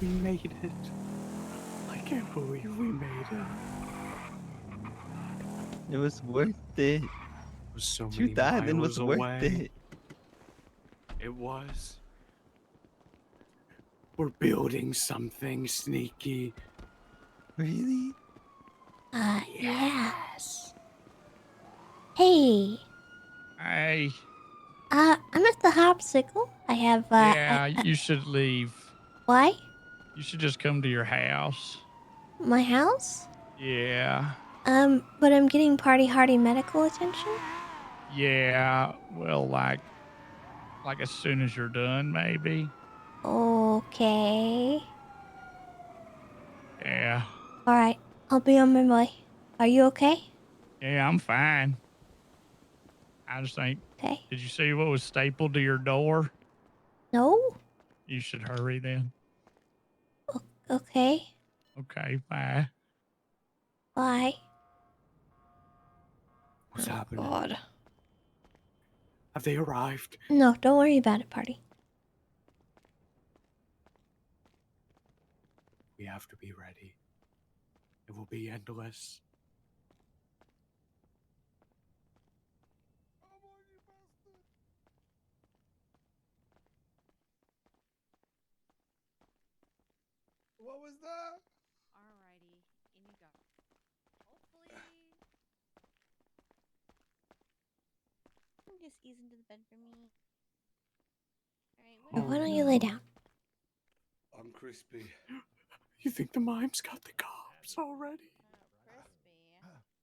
We made it. I can't believe we made it. It was worth it. It was so many Truth Island miles was worth away. it. It was. We're building something sneaky. Really? yeah. Yes. Hey. Hey, I'm at the Hopsicle. I have, yeah, you should leave. why? You should just come to your house. My house? Yeah, But I'm getting party hardy medical attention? yeah. Well, like as soon as you're done, maybe. Okay. Yeah, Alright, I'll be on my way. Are you okay? yeah. I'm fine. I just ain't Okay. Did you see what was stapled to your door? No? You should hurry then. Okay. Okay, bye. Bye. What's Oh, happening? God. Have they arrived? No, don't worry about it, party. We have to be ready. It will be endless. What was that? Alrighty, in you go. Hopefully. Just ease into the bed for me. Alright, Why don't you lay down? I'm crispy. You think the mimes got the cops already? crispy.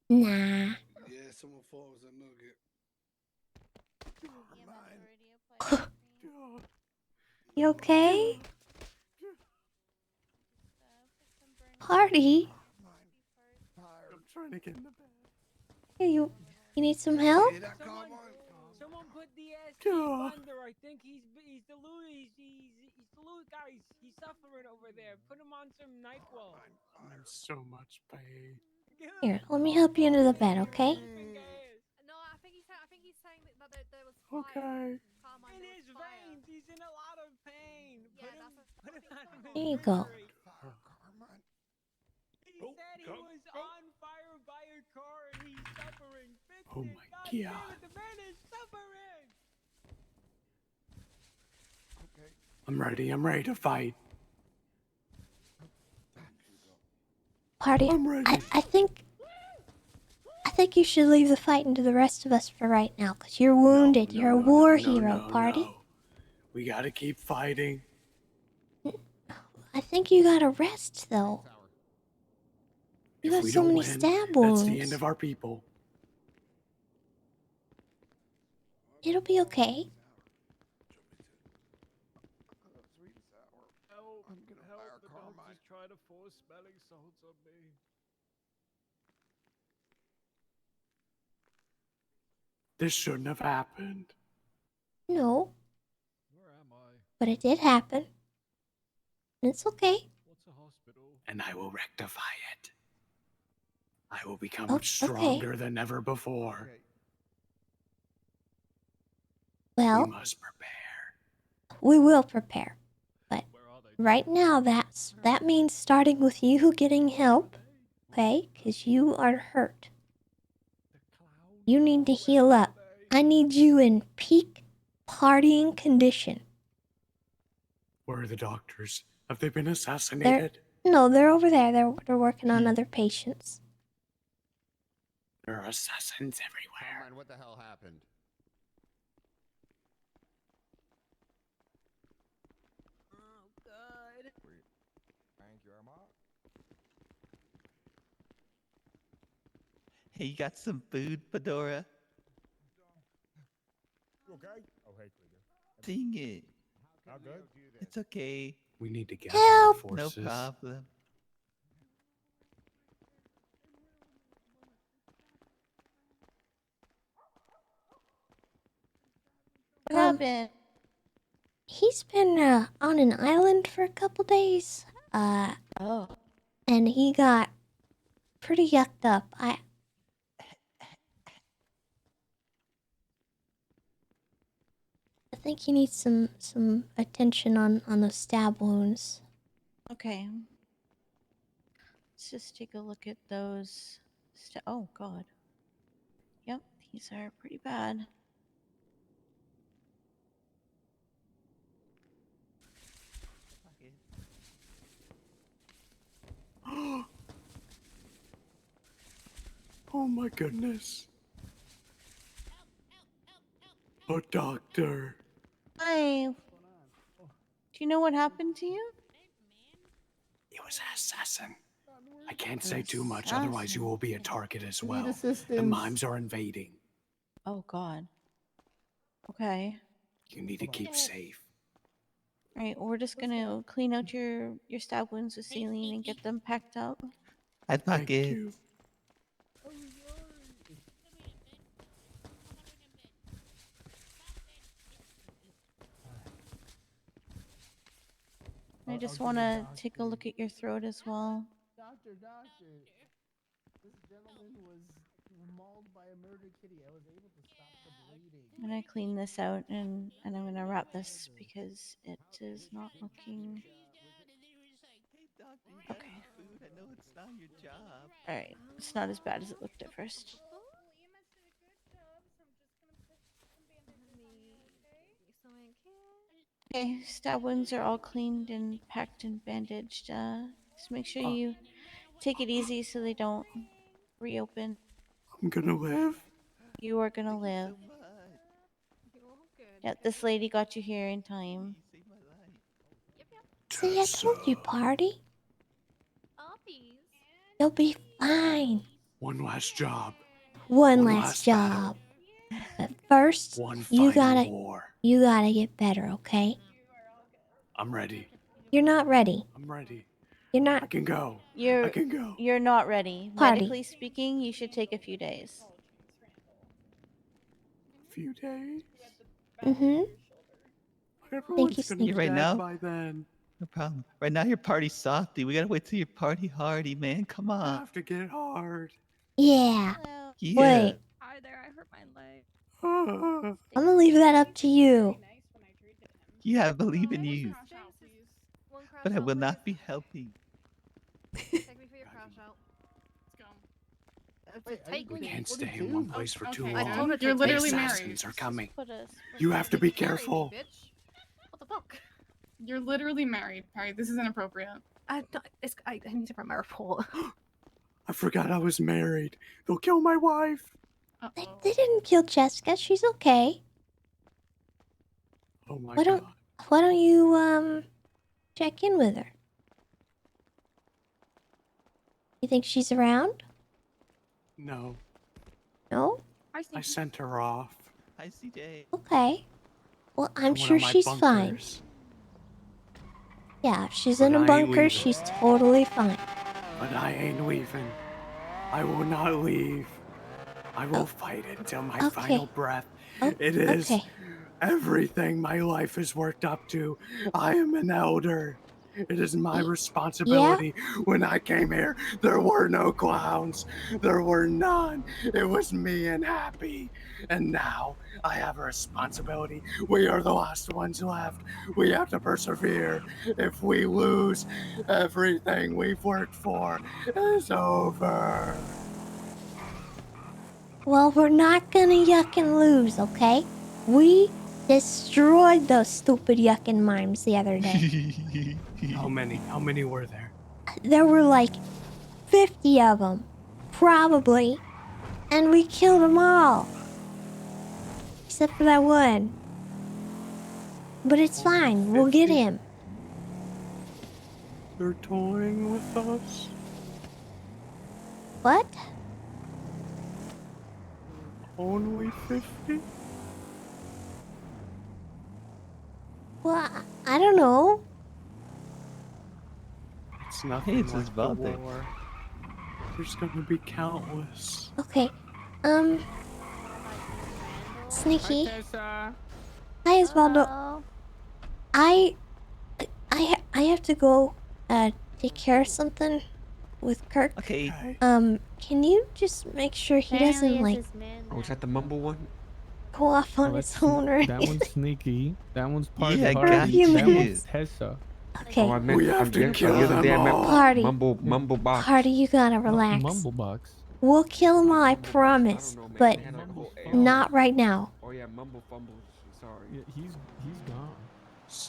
Nah. Yeah, someone thought it was a nugget. You okay? Party? I'm trying to get in the bed. Hey, you need some help? Hear that, Carbine? Someone put the God. under. I think he's the Louis. He's the Louis guys. He's suffering over there. Put him on some NyQuil. I'm in so much pain. Here, let me help you into the bed, okay? No, I think he's saying that there was fire. Okay. Carmine, In there was his fire. veins, he's in a lot of pain. Yeah, Put him on There you go. Carmine. He said he was on fire by a car and he's suffering. Fix Oh it. my God damn God. it, the man is suffering. Okay. I'm ready to fight. Party, I'm ready. I think you should leave the fighting to the rest of us for right now, because you're wounded. You're a war hero, Party. No. We gotta keep fighting. I think you gotta rest, though. You If got we so don't many win, stab wounds. that's the end of our people. It'll be okay. Sweet and sour. Help, I'm gonna fire the Carmine. dog just tried to force smelling salts on me. This shouldn't have happened. No, Where am I? but it did happen. And it's okay. What's a hospital? And I will rectify it. I will become Oh, okay. stronger than ever before. Okay. Well, We must prepare. we will prepare. But Where are they? right now, that means starting with you getting help, okay? Because you are hurt. The clown. You need to heal up. I need you in peak partying condition. Where are the doctors? Have they been assassinated? No, they're over there. They're working on other patients. There are assassins everywhere. Carmine, what the hell happened? Oh, God. Frank, your mark? Hey, you got some food, Fedora? You okay? Oh, hey, Krieger. Dang it. How good? It's okay. We need to gather Help! our No forces. problem. What happened? He's been on an island for a couple days. Oh. And he got pretty yucked up. I think he needs some attention on those stab wounds. Okay. Let's just take a look at those. Oh, God. Yep, these are pretty bad. Oh my goodness. A doctor. Hi. Do you know what happened to you? It was an assassin. I can't say too much, otherwise you will be a target as well. The assistance. mimes are invading. Oh, God. Okay. You need to keep safe. All right, we're just gonna clean out your stab wounds with saline and get them packed up. I'd Thank pocket. you. I just want to take a look at your throat as well. Doctor, this gentleman was mauled by a murder kitty. I was able to stop the bleeding. I'm gonna clean this out and I'm gonna wrap this because it is not looking. Hey, doctor, you got Okay. any food? I know it's not your job. All right, it's not as bad as it looked at first. Okay, stab wounds are all cleaned and packed and bandaged. Just make sure you take it easy so they don't reopen. I'm gonna live. You are gonna Thank live. you so much. Yeah, this lady got you here in time. You saved my life. See, I told you, party. Uppies. You'll be fine. One last job. One One last last job. But first, One you final gotta war. get better, okay? I'm ready. You're not ready. I'm ready. You're I not. can go. I You're can go. you're not ready. Party. Medically speaking, you should take a few days. Few days. Mm-hmm. Everyone's you, gonna Sneaky. be Right dead now? by then. No problem. Right now, your party's softy. We gotta wait till your party hardy, man. Come I on. have to get hard. Yeah. Hello. Yeah. Wait. Hi there, I hurt my leg. Ah. I'm gonna leave that up to you. Yeah, I believe in you. One crash But I out, will not please. be helping. Take me for your crash out. Take We me. can't What do stay you in do? one place for too I long. told her to You're take literally me. married. Assassins are coming. Put us. You have to be Marry me, careful. bitch. What the fuck? You're literally married, Perry. This is inappropriate. I need to run my report. I forgot I was married. They'll kill my wife. They didn't kill Jessica. She's okay. Oh my Why don't god. Why don't you check in with her? You think she's around? No, No? I sent her off. Hi, CJ. Okay. Well, I'm to one sure of my she's fine. bunkers. Yeah, if she's But in a I ain't bunker, leaving. she's totally fine. But I ain't leaving. I will not leave. I will fight until my okay. final breath. Oh, It is okay. everything my life has worked up to. I am an elder. It is my responsibility. When I came here, there were no clowns. There were none. It was me and Happy. And now I have a responsibility. We are the last ones left. We have to persevere. If we lose, everything we've worked for is over. Well, we're not gonna yuck and lose, okay? We destroyed those stupid yucking mimes the other day. How many? How many were there? There were like 50 of them, probably, and we killed them all. Except for that one. But it's fine, we'll get him. They're toying with us? What? Only 50? Well, I don't know. It's nothing Hey, it's like his the birthday. war. There's gonna be countless. Okay, Sneaky. Tessa. Hi, Osvaldo. I have to go, take care of something with Kirk. Okay. Can you just make sure he doesn't, like, Oh, is that the mumble one? go off on his own or That anything? one's Sneaky. That one's part Yeah, of got Party. you. That one's Tessa. Okay. Oh, I meant, We have to kill the other them day I meant all. Party. mumble box. Party, you gotta relax. Mumblebox. We'll kill them all, I promise. I don't know, man. But They had like a whole AI. not right now. Oh yeah, mumble fumbles. Sorry. Yeah, he's gone.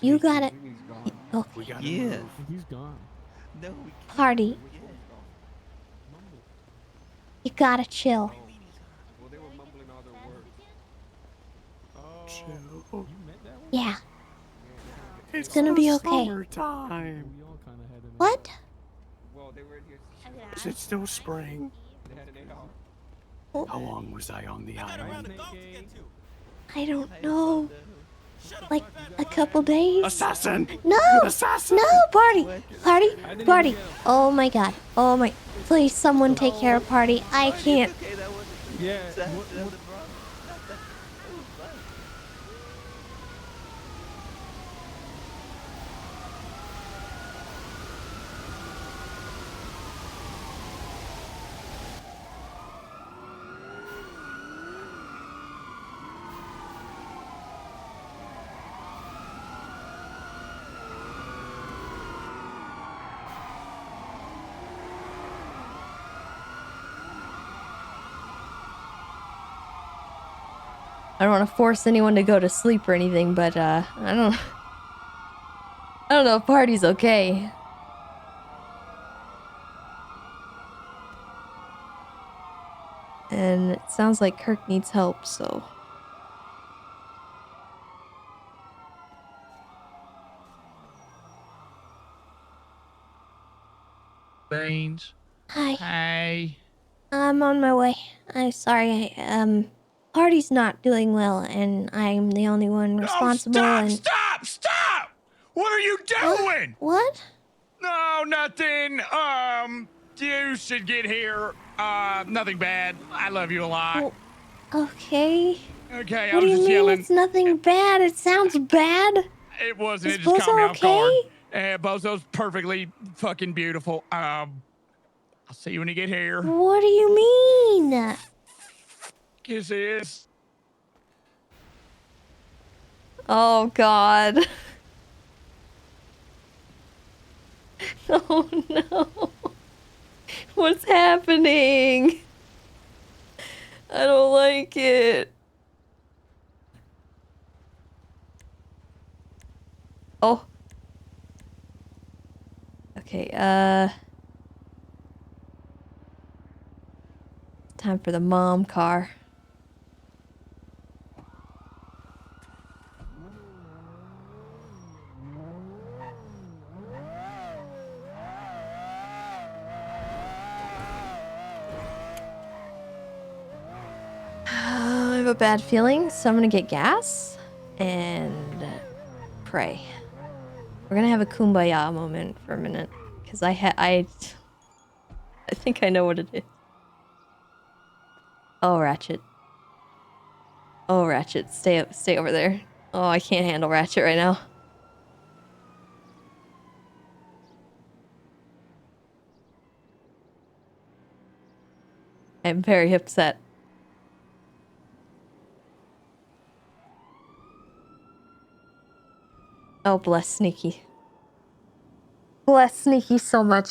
You Sneaky. gotta. I think he's gone. We Okay. gotta Yeah. move. He's gone. No, we can't. Party, you gotta chill. Well, they were mumbling all their words. Chill. You met that one? Yeah. It's gonna be okay. Summertime. We all kind of had him. What? Well, they were in here. Is it still spring? They had an AI. How long was I on the island? I don't know. Like a couple days? Assassin! No! Assassin! No! Party! Party! didn't Party! even get him. Oh my god. Oh my. Please, someone take care of Party. I can't. Okay, that wasn't Yeah. that what- was the problem. That was fun. I don't want to force anyone to go to sleep or anything, but I don't know if party's okay. And it sounds like Kirk needs help, so. Beans. Hi. Hey. I'm on my way. I'm sorry. Party's not doing well, and I'm the only one responsible. Oh, and stop! What are you doing? What? No, nothing. You should get here. Nothing bad. I love you a lot. Okay. Okay, I What do was you just mean yelling. it's nothing bad? It sounds bad. It wasn't. Is It just caught me Bozo off guard. okay? Bozo's perfectly fucking beautiful. I'll see you when you get here. What do you mean? Kisses. Oh God. Oh no. What's happening? I don't like it. Oh. Okay, time for the mom car. I have a bad feeling, so I'm gonna get gas and pray. We're gonna have a kumbaya moment for a minute, because I think I know what it is. Oh, Ratchet. Oh, Ratchet, stay over there. Oh, I can't handle Ratchet right now. I'm very upset. Oh, bless Sneaky. Bless Sneaky so much.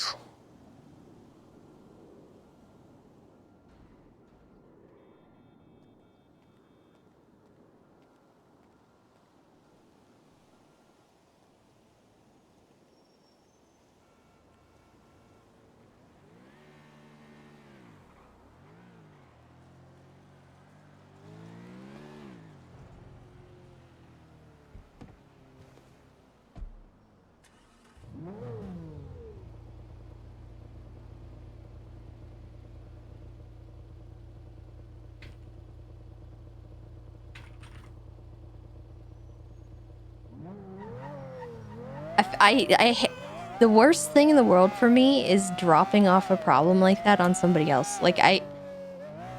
The worst thing in the world for me is dropping off a problem like that on somebody else. Like, I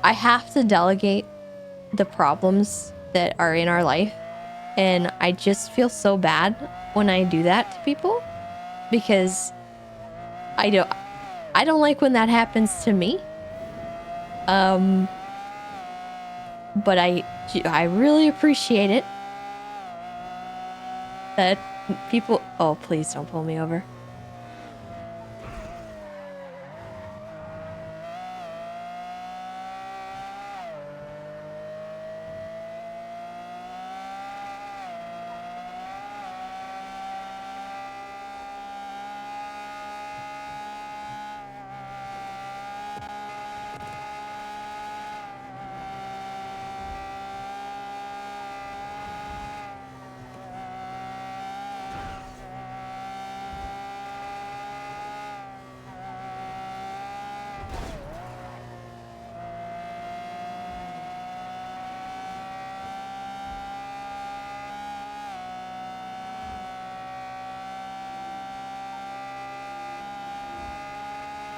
have to delegate the problems that are in our life, and I just feel so bad when I do that to people, because I don't like when that happens to me. But I really appreciate it that people. Oh, please don't pull me over.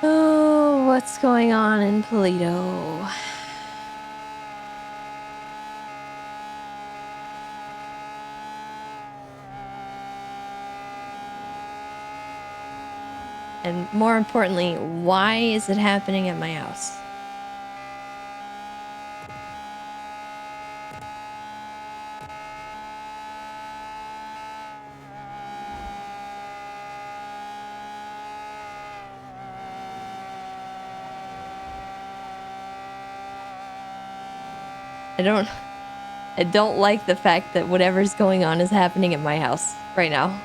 Oh, what's going on in Toledo? And more importantly, why is it happening at my house? I don't like the fact that whatever's going on is happening at my house right now.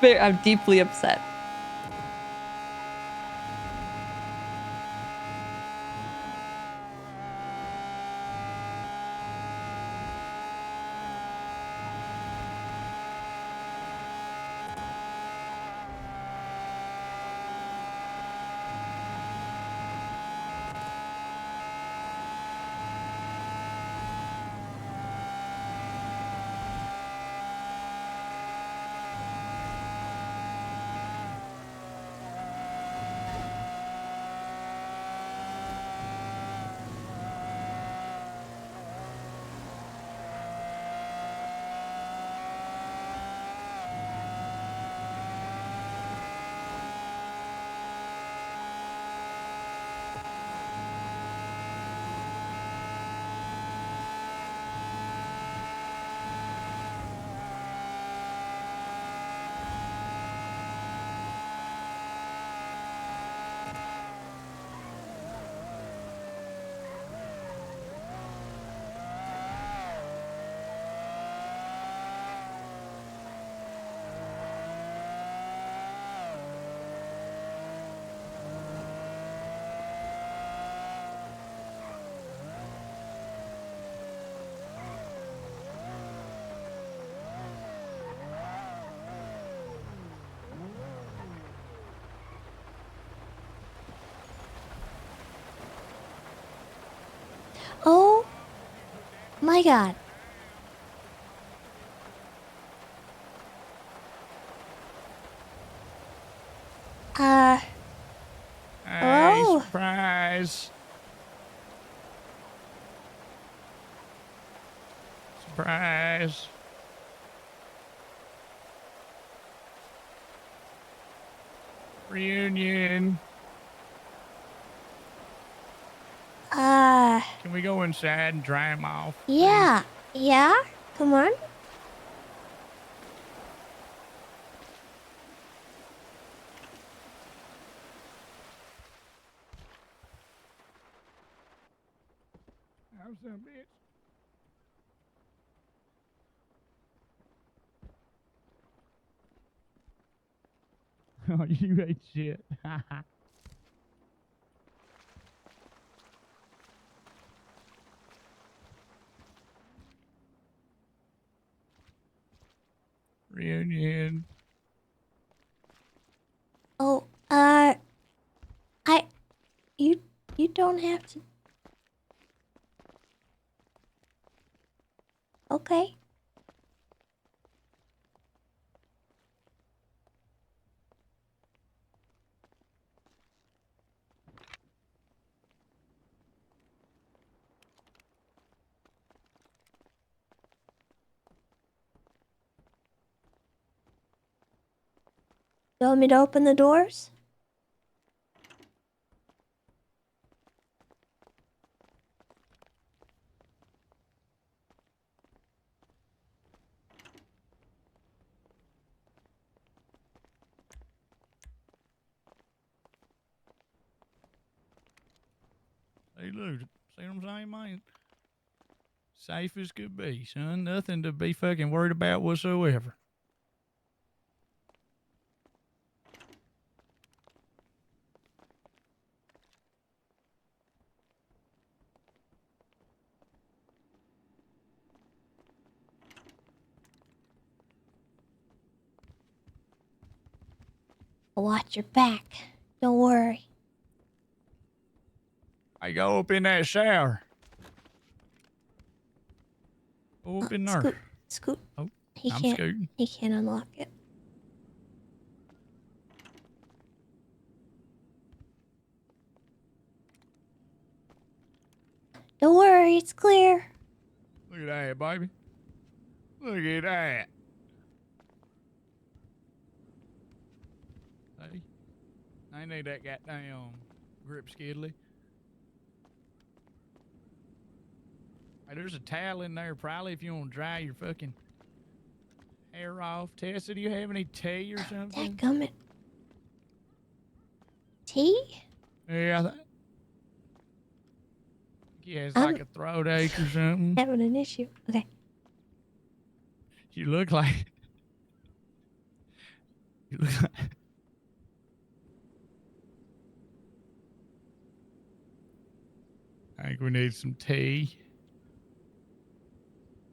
I'm deeply upset. Oh my god. Hey, Hello? surprise. Surprise. Reunion. Can we go inside and dry him off? Yeah. Yeah? Come on. How's that, bitch? Oh, you ain't shit. Reunion. Oh, you don't have to. Okay. You want me to open the doors? Hey, look, see what I'm saying, man? Safe as could be, son. Nothing to be fucking worried about whatsoever. Watch your back. Don't worry. I go up in that shower. Go up in there. Scoot. Scoot. Oh, He I'm can't. scooting. He can't unlock it. Don't worry, it's clear. Look at that, baby. Look at that. Hey, I need that goddamn grip skiddly. Hey, there's a towel in there probably if you want to dry your fucking hair off. Tessa, do you have any tea or something? Dadgummit. Tea? Yeah, he has like a throat ache or something. Having an issue. Okay. You look like. You look like. I think we need some tea.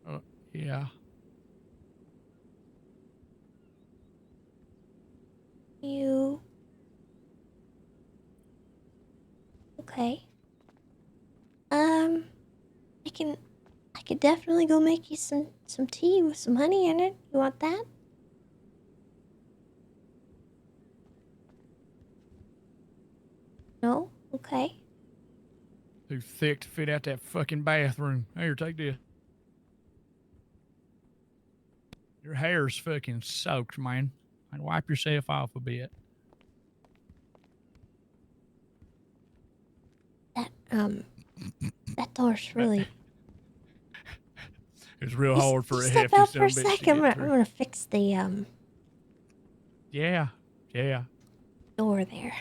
Oh, yeah. You. Okay. I could definitely go make you some tea with some honey in it. You want that? No? Okay. Too thick to fit out that fucking bathroom. Here, take this. Your hair's fucking soaked, man. And wipe yourself off a bit. That door's really... It's real Just- hard for just a step hefty out son for a of a bitch to second. get I'm through. gonna fix the, Yeah. door there.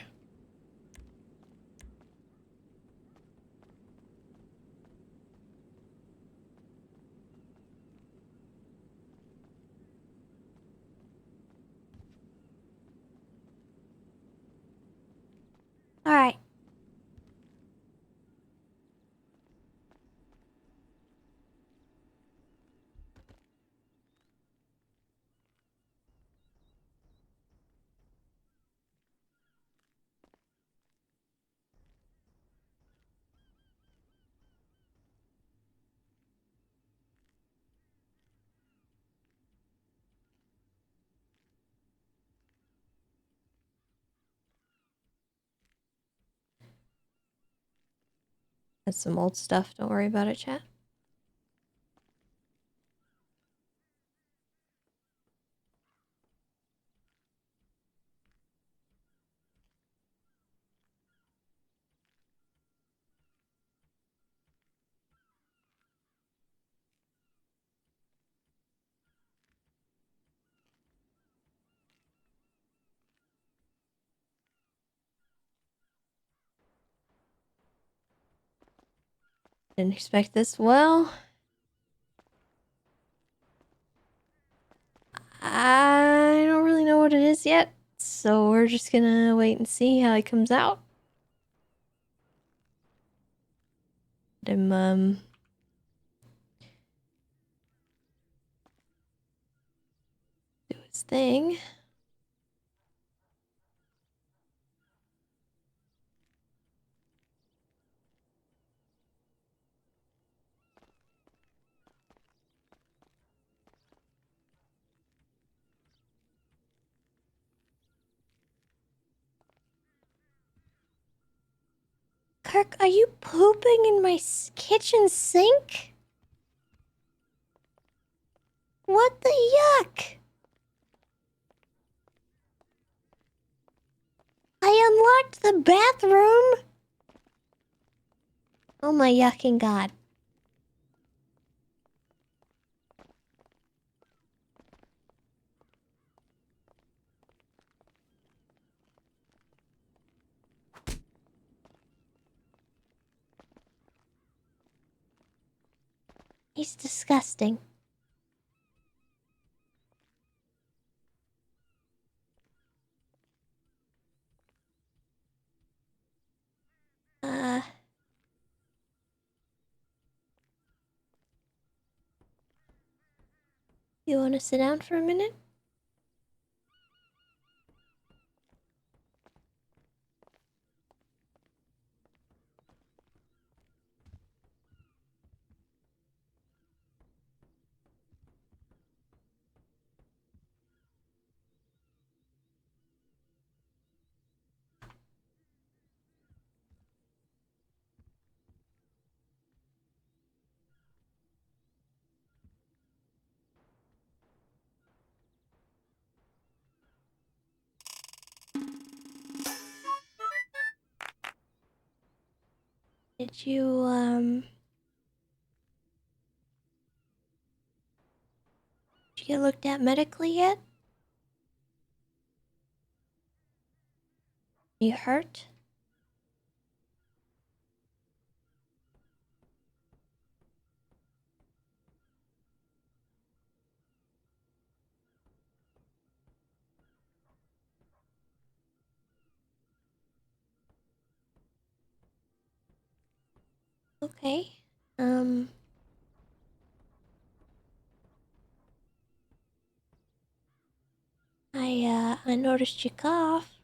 Alright. That's some old stuff. Don't worry about it, chat. Didn't expect this. Well, I don't really know what it is yet, so we're just gonna wait and see how it comes out. Let him, do his thing. Kirk, are you pooping in my kitchen sink? What the yuck? I unlocked the bathroom. Oh my yucking god. He's disgusting. You want to sit down for a minute? Did you get looked at medically yet? You hurt? Okay. I noticed you cough.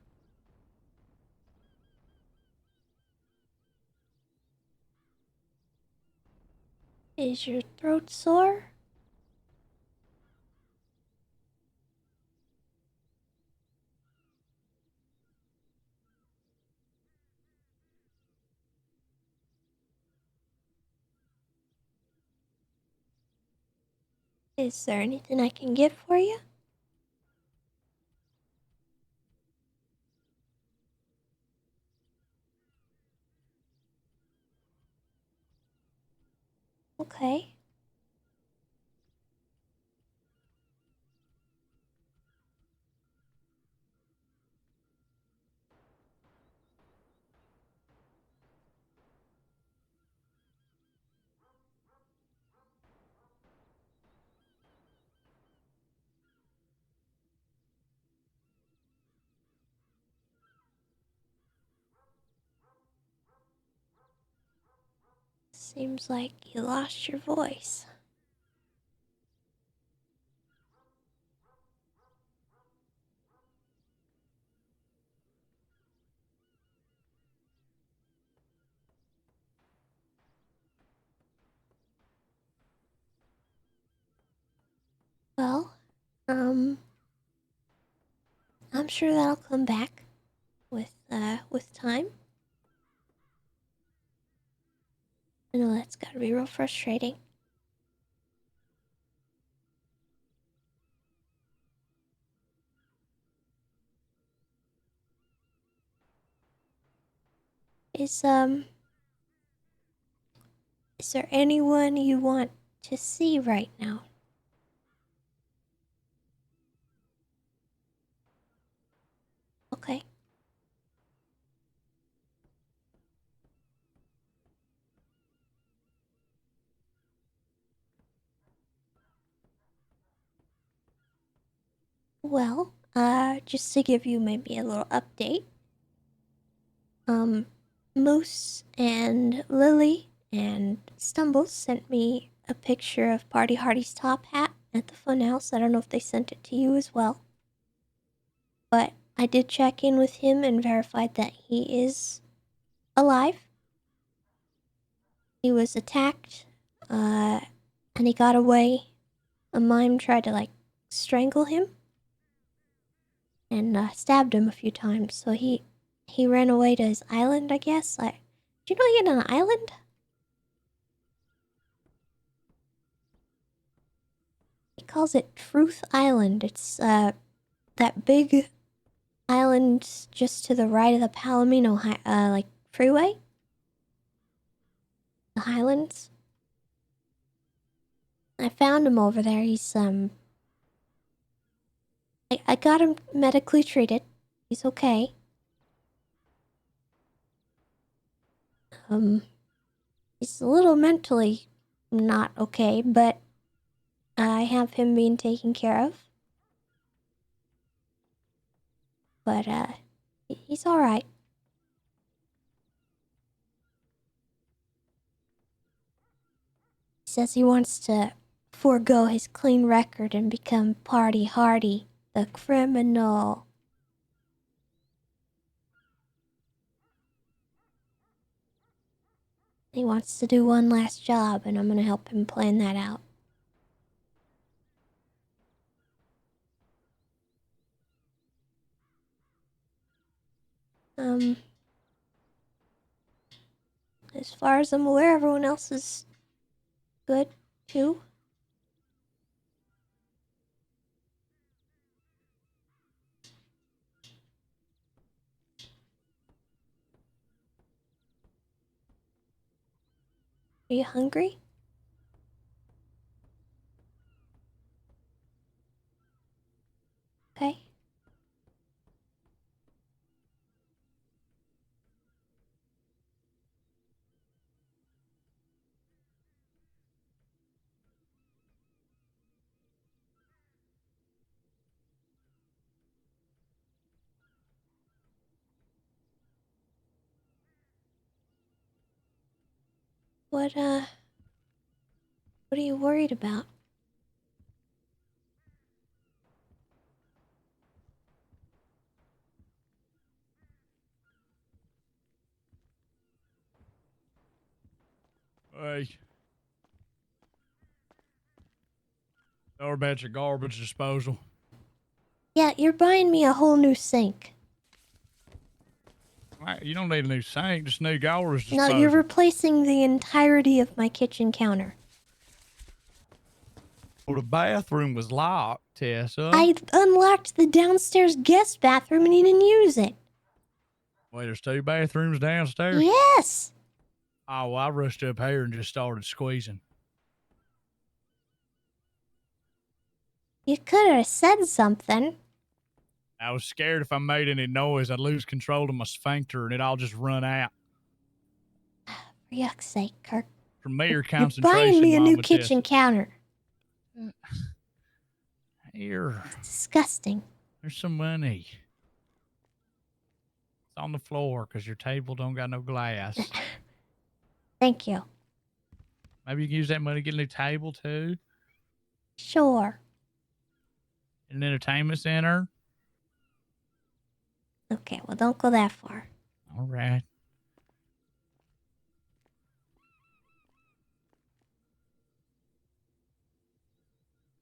Is your throat sore? Is there anything I can get for you? Okay. Seems like you lost your voice. Well, I'm sure that'll come back with time. I know that's gotta be real frustrating. Is there anyone you want to see right now? Okay. Well, just to give you maybe a little update. Moose and Lily and Stumbles sent me a picture of Party Hardy's top hat at the funhouse. I don't know if they sent it to you as well. But I did check in with him and verified that he is alive. He was attacked, and he got away. A mime tried to, strangle him and stabbed him a few times, so he ran away to his island, I guess. Do you know he had an island? He calls it Truth Island. It's, that big island just to the right of the Palomino, freeway? The Highlands? I found him over there. He's, I got him medically treated. He's okay. He's a little mentally not okay, but I have him being taken care of. But, he's alright. He says he wants to forego his clean record and become Party Hardy, the criminal. He wants to do one last job, and I'm gonna help him plan that out. As far as I'm aware, everyone else is good, too. Are you hungry? Okay. What are you worried about? Hey. Or about your garbage disposal. Yeah, you're buying me a whole new sink. Right, you don't need a new sink, just new garbage No, disposal. you're replacing the entirety of my kitchen counter. Well, the bathroom was locked, Tessa. I unlocked the downstairs guest bathroom and you didn't use it. Wait, there's 2 bathrooms downstairs? Yes! Oh, well, I rushed up here and just started squeezing. You could have said something. I was scared if I made any noise, I'd lose control of my sphincter and it'd all just run out. For yuck's sake, Kirk. From mere You're concentration, buying me a new Mama kitchen Tessa. counter. Here, It's disgusting. there's some money. It's on the floor because your table don't got no glass. Thank you. Maybe you can use that money to get a new table too. Sure. An entertainment center. Okay, well, don't go that far. All right.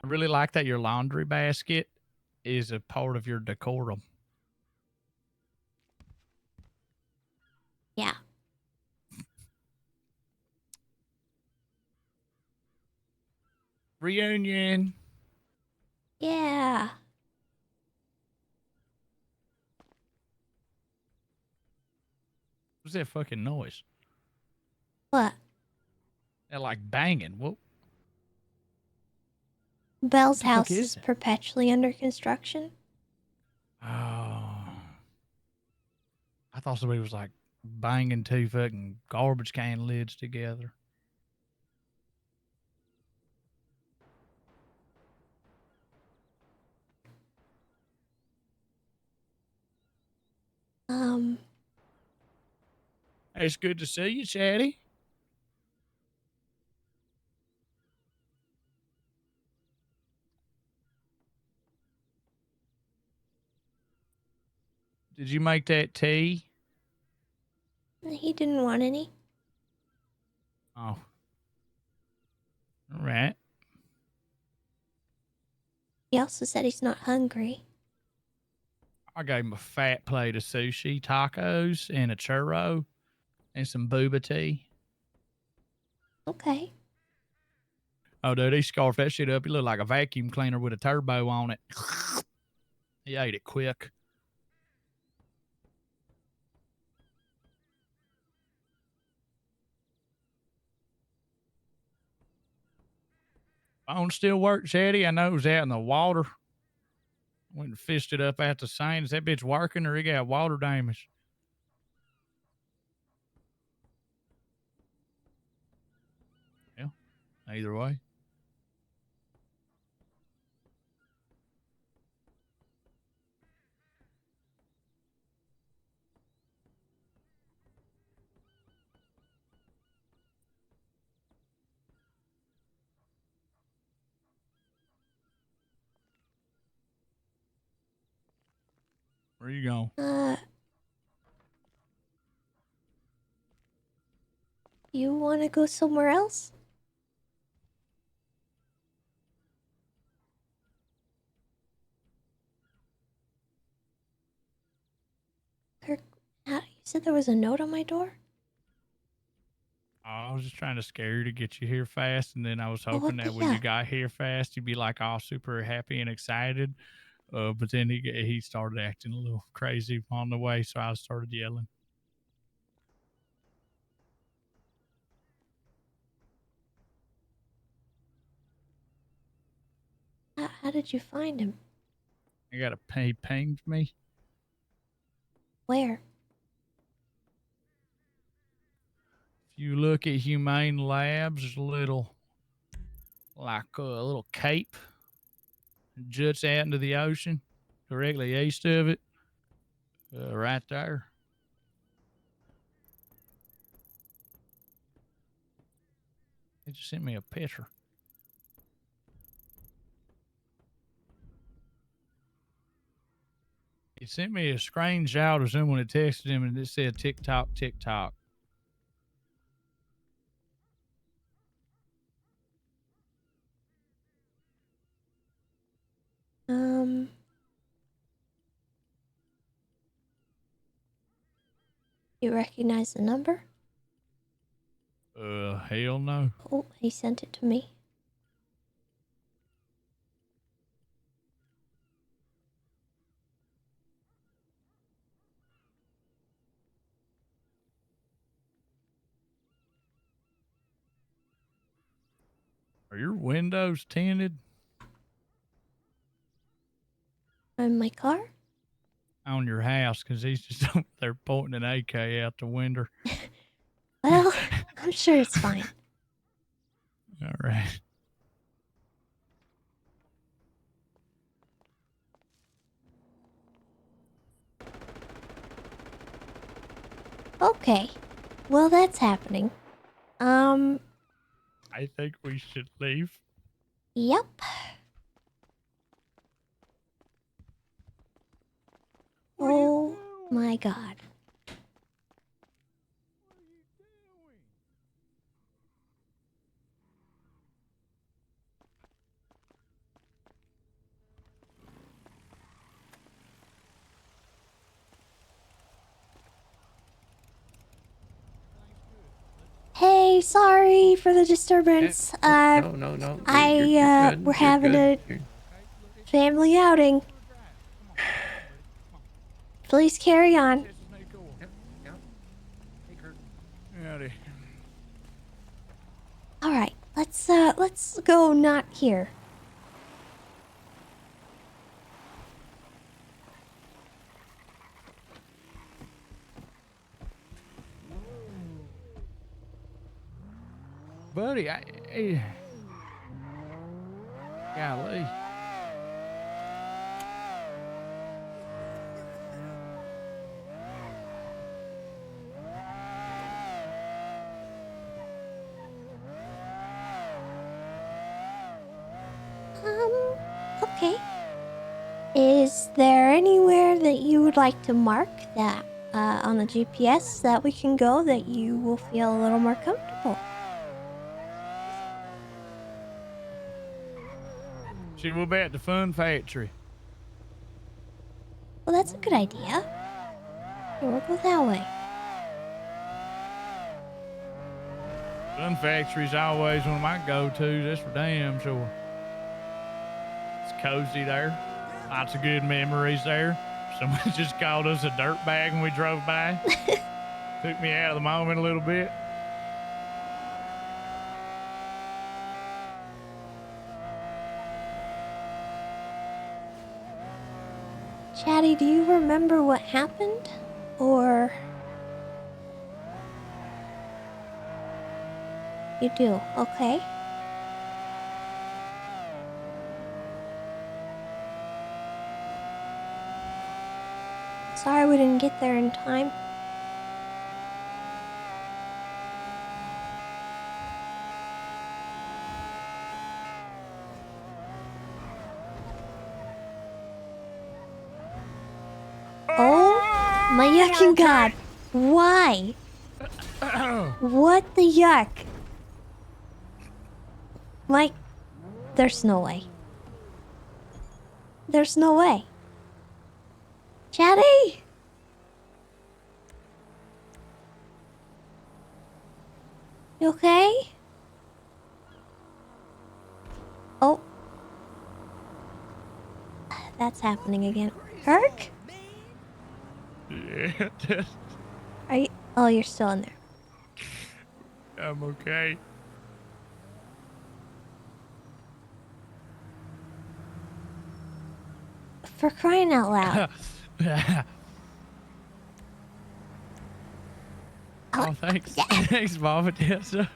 I really like that your laundry basket is a part of your decorum. Yeah. Reunion. Yeah. What's that fucking noise? What? That like banging. What? Belle's the fuck house is is it? perpetually under construction. Oh. I thought somebody was like banging 2 fucking garbage can lids together. It's good to see you, Chatty. Did you make that tea? He didn't want any. Oh. All right. He also said he's not hungry. I gave him a fat plate of sushi, tacos, and a churro, and some booba tea. Okay. Oh, dude, he scarfed that shit up. He looked like a vacuum cleaner with a turbo on it. He ate it quick. Phone still work, Chatty? I know it was out in the water. Went and fished it up at the sand. Is that bitch working or he got water damage? Yeah, either way. Where you going? You want to go somewhere else? Kirk, you said there was a note on my door? Oh, I was just trying to scare you to get you here fast, and then I was hoping that the when you yuck? got here fast, you'd be like all super happy and excited. But then he started acting a little crazy on the way, so I started yelling. How did you find him? I got he pinged me. Where? If you look at Humane Labs, there's a little cape juts out into the ocean, directly east of it, right there. They just sent me a picture. He sent me a screenshot of someone that texted him and it said TikTok, TikTok. You recognize the number? Hell no. Oh, he sent it to me. Are your windows tinted? In my car? On your house, because he's just up there pointing an AK out the window. Well, I'm sure it's fine. All right. Okay. Well, that's happening. I think we should leave. Yep. Oh my god. Hey, sorry for the disturbance. No. We're having a family outing. Please carry on. Howdy. All right, let's go not here. Buddy, golly. Okay. Is there anywhere that you would like to mark that on the GPS that we can go that you will feel a little more comfortable? See, we'll be at the Fun Factory. Well, that's a good idea. Okay, we'll go that way. Fun Factory's always one of my go-tos. That's for damn sure. It's cozy there. Lots of good memories there. Someone just called us a dirtbag when we drove by. Took me out of the moment a little bit. Chatty, do you remember what happened? Or... You do, okay. Sorry we didn't get there in time. Oh my yucking god! Why? What the yuck? Mike, there's no way. There's no way. Chatty! You okay? Oh. That's happening again. Kirk? Yeah, Are you... Oh, you're still in there. I'm okay. For crying out loud. Oh, thanks. Thanks, Mama Tessa.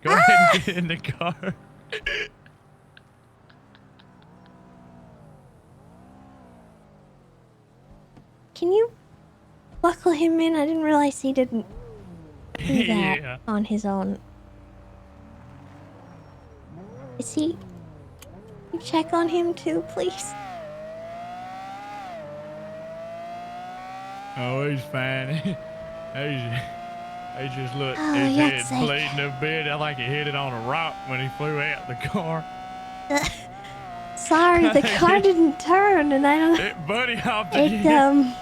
Go ahead and get in the car. Can you buckle him in? I didn't realize he didn't do that Yeah. on his own. Is he? You check on him too, please. Oh, he's fine. He just looked, Oh, his yuck's head sake. bleeding a bit. I like he hit it on a rock when he flew out the car. Sorry, the car didn't turn, and I don't. It buddy hopped It again.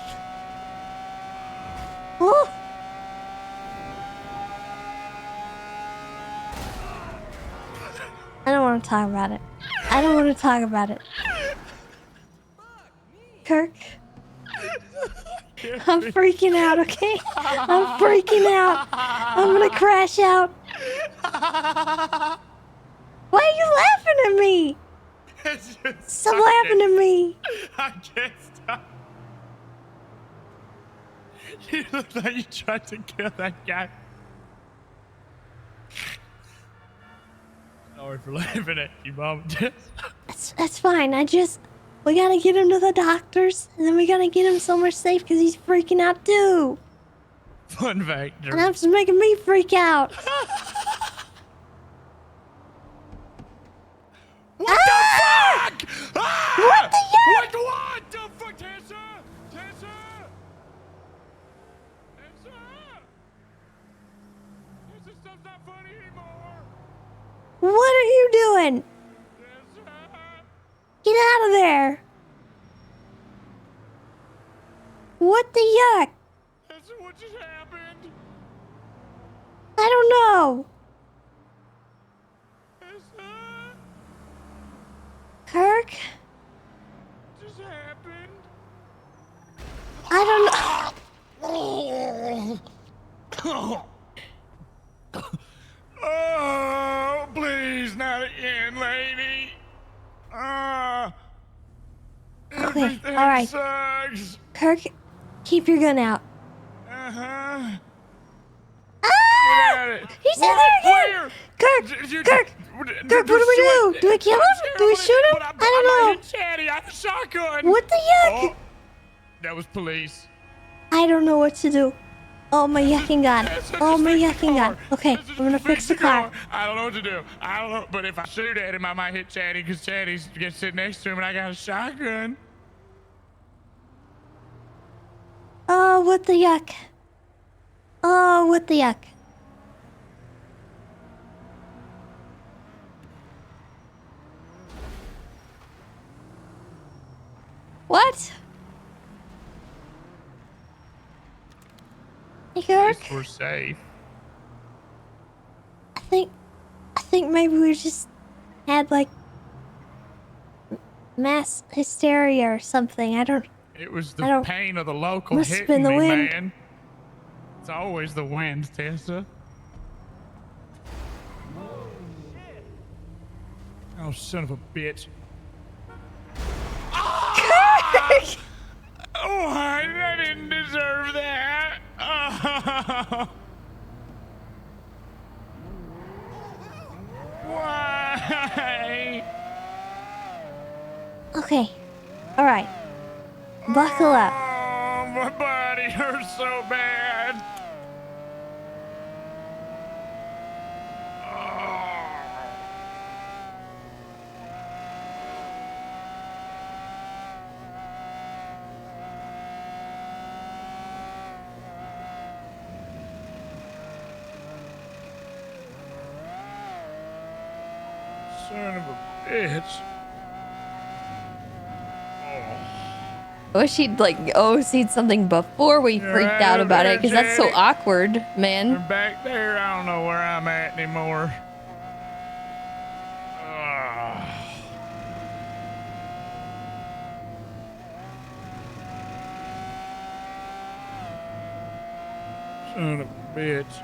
Oh. I don't want to talk about it. I don't want to talk about it. Kirk. I'm freaking out, okay? I'm freaking out. I'm gonna crash out. Why are you laughing at me? Stop laughing at me. I can't stop. You look like you tried to kill that guy. Sorry for laughing at you, Mom. That's fine. We gotta get him to the doctors, and then we gotta get him somewhere safe because he's freaking out too. Fun fact. And that's making me freak out. What the fuck? Ah! What the yuck? What the fuck, Tessa? Tessa! This stuff's not funny anymore. What are you doing? Get out of there. What the yuck? Tessa, what just happened? I don't know. Kirk? What just happened? I don't know. Oh, please, not again, lady. Okay, Everything alright. sucks. Kirk, keep your gun out. Uh-huh. Ah! He's in there again! Kirk! Kirk, what do we do? Do we kill him? Do we shoot him? I don't know. Chatty, I have a shotgun. What the yuck? Oh, that was police. I don't know what to do. Oh, my yucking gun. Oh, my yucking gun. Okay, I'm gonna fix the car. I don't know what to do. I don't know, but if I shoot at him, I might hit Chatty because Chatty's gonna sit next to him and I got a shotgun. Oh, what the yuck. Oh, what the yuck. What? Hey, Kirk? At least we're safe. I think maybe we just had like mass hysteria or something. I don't. It was the pain of the local Must have hitting been the me, wind. man. It's always the wind, Tessa. Oh, son of a bitch. Kirk! Oh, I didn't deserve that. Oh. Why? Okay. All right. Buckle up. Oh, my body hurts so bad. Son of a bitch. I wish he'd like OC'd something before we freaked out about it, because that's so awkward, man. I'm back there. I don't know where I'm at anymore. Son of a bitch.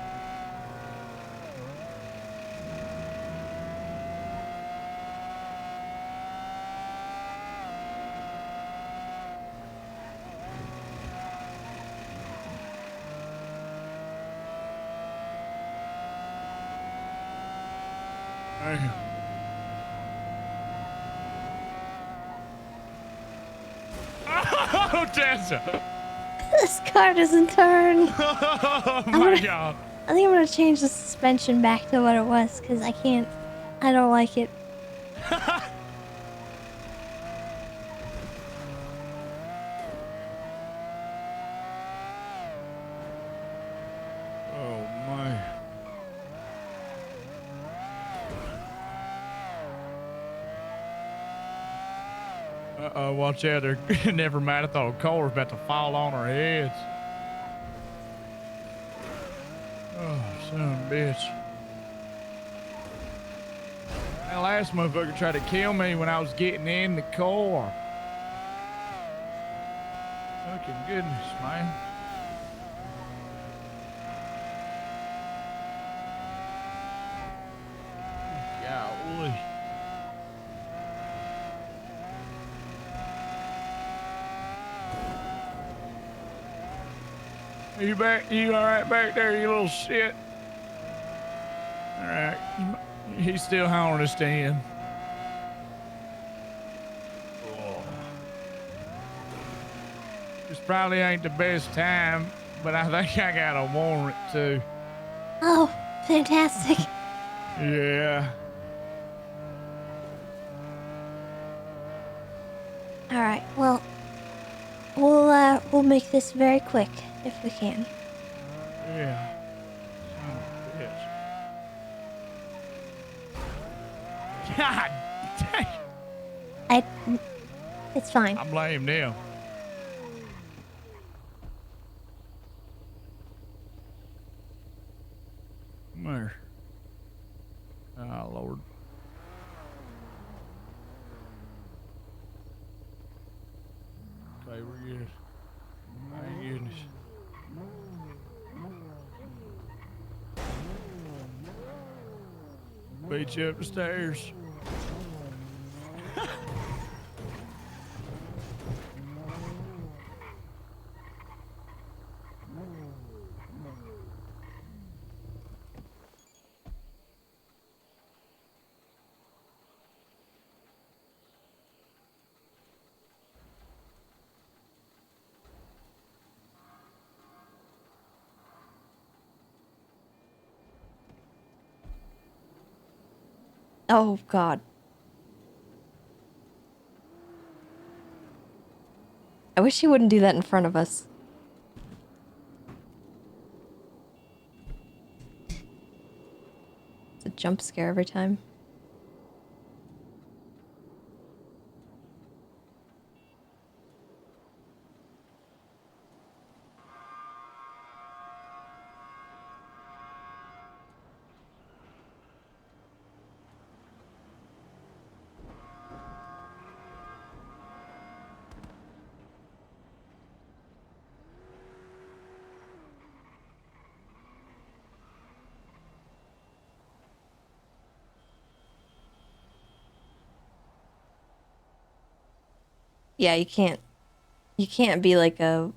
Oh, Tessa! This car doesn't turn. Oh my god. I think I'm gonna change the suspension back to what it was, because I don't like it. Oh my. Uh-oh, watch out. They're never mind. I thought a car was about to fall on our heads. Oh, son of a bitch. That last motherfucker tried to kill me when I was getting in the car. Fucking goodness, man. Golly. You back? You all right back there, you little shit? All right. He's still hollering to stand. Oh. This probably ain't the best time, but I think I got a warrant too. Oh, fantastic. Yeah. All right. Well, we'll make this very quick if we can. Yeah. Son of a bitch. God dang. It's fine. I blame them. Come here. Oh, Lord. Okay, we're good. Thank goodness. Beat you up the stairs. Oh, God. I wish he wouldn't do that in front of us. It's a jump scare every time. Yeah, you can't be like a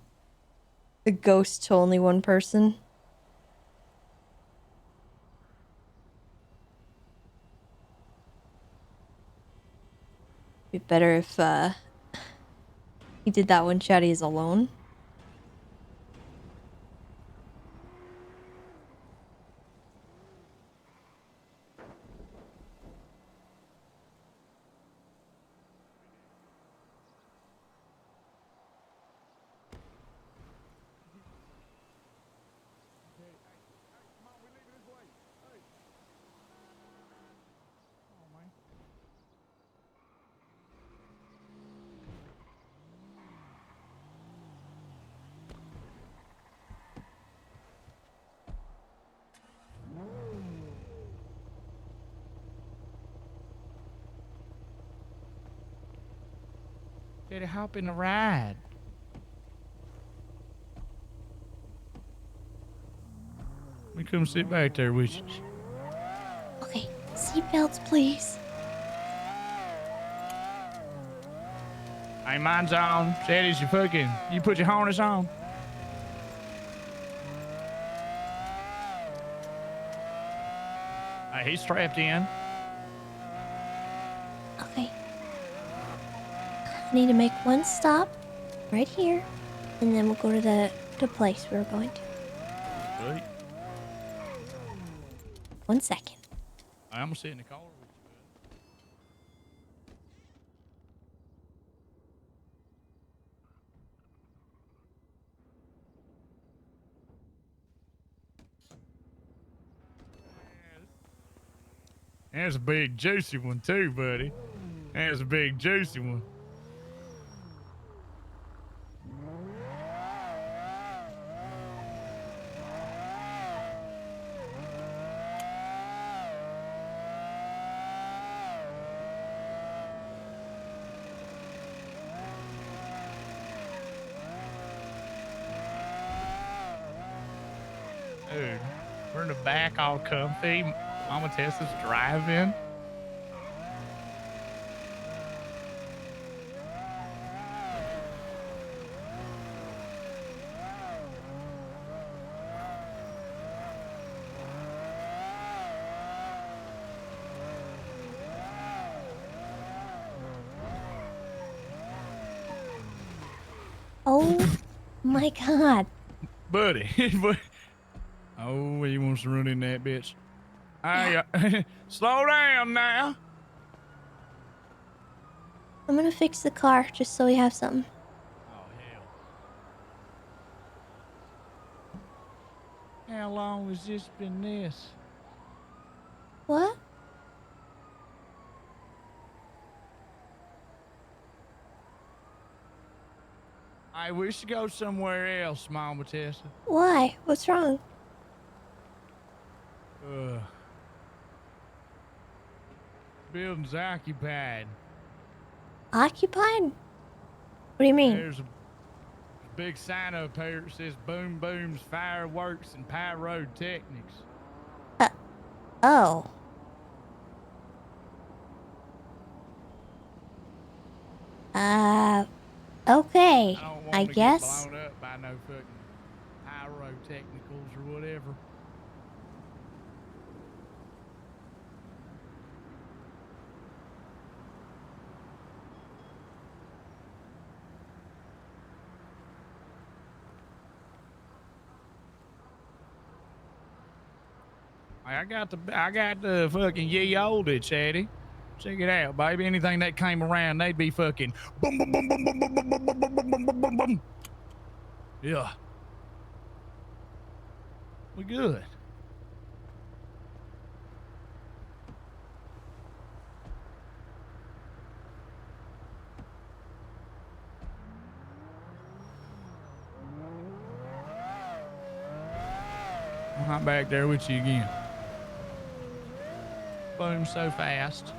ghost to only one person. Be better if he did that when Chatty's alone. Daddy, hop in the ride. Let me come sit back there with you. Okay, seatbelts, please. Hey, mine's on. Daddy's you put your harness on. Hey, he's strapped in. Okay. I need to make one stop right here, and then we'll go to the place we were going to. Sweet. 1 second. I'm gonna sit in the car with you, bud. There's a big juicy one too, buddy. There's a big juicy one. Dude, we're in the back all comfy. Mama Tessa's driving. Oh my god. Buddy. Oh, he wants to run in that bitch. Hey, slow down now. I'm gonna fix the car just so we have something. Oh, hell. How long has this been this? What? Hey, we should go somewhere else, Mama Tessa. Why? What's wrong? Building's occupied. Occupied? What do you mean? There's a big sign up here that says Boom Booms Fireworks and Pyrotechnics. Oh. Okay. I don't want I to guess. get blown up by no fucking pyrotechnicals or whatever. I got the fucking ye olde, Chatty. Check it out, baby. Anything that came around, they'd be fucking boom, boom, boom, boom, boom, boom, boom, boom, boom, boom, boom, boom, boom, boom. Yeah. We good. I'm not back there with you again. Boom so fast.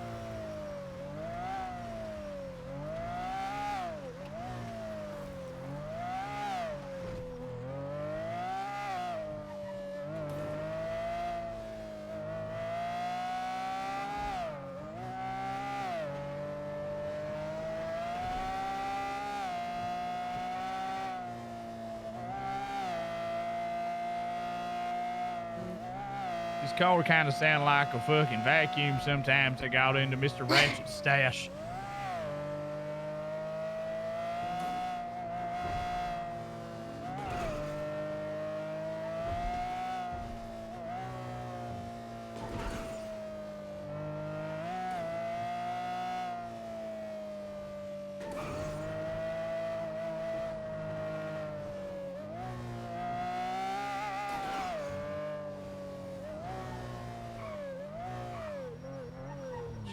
His car kind of sound like a fucking vacuum sometimes that got into Mr. Ratchet's stash.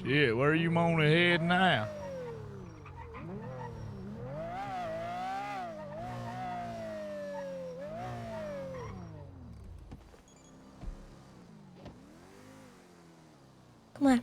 Shit, where you want to head now? Come on.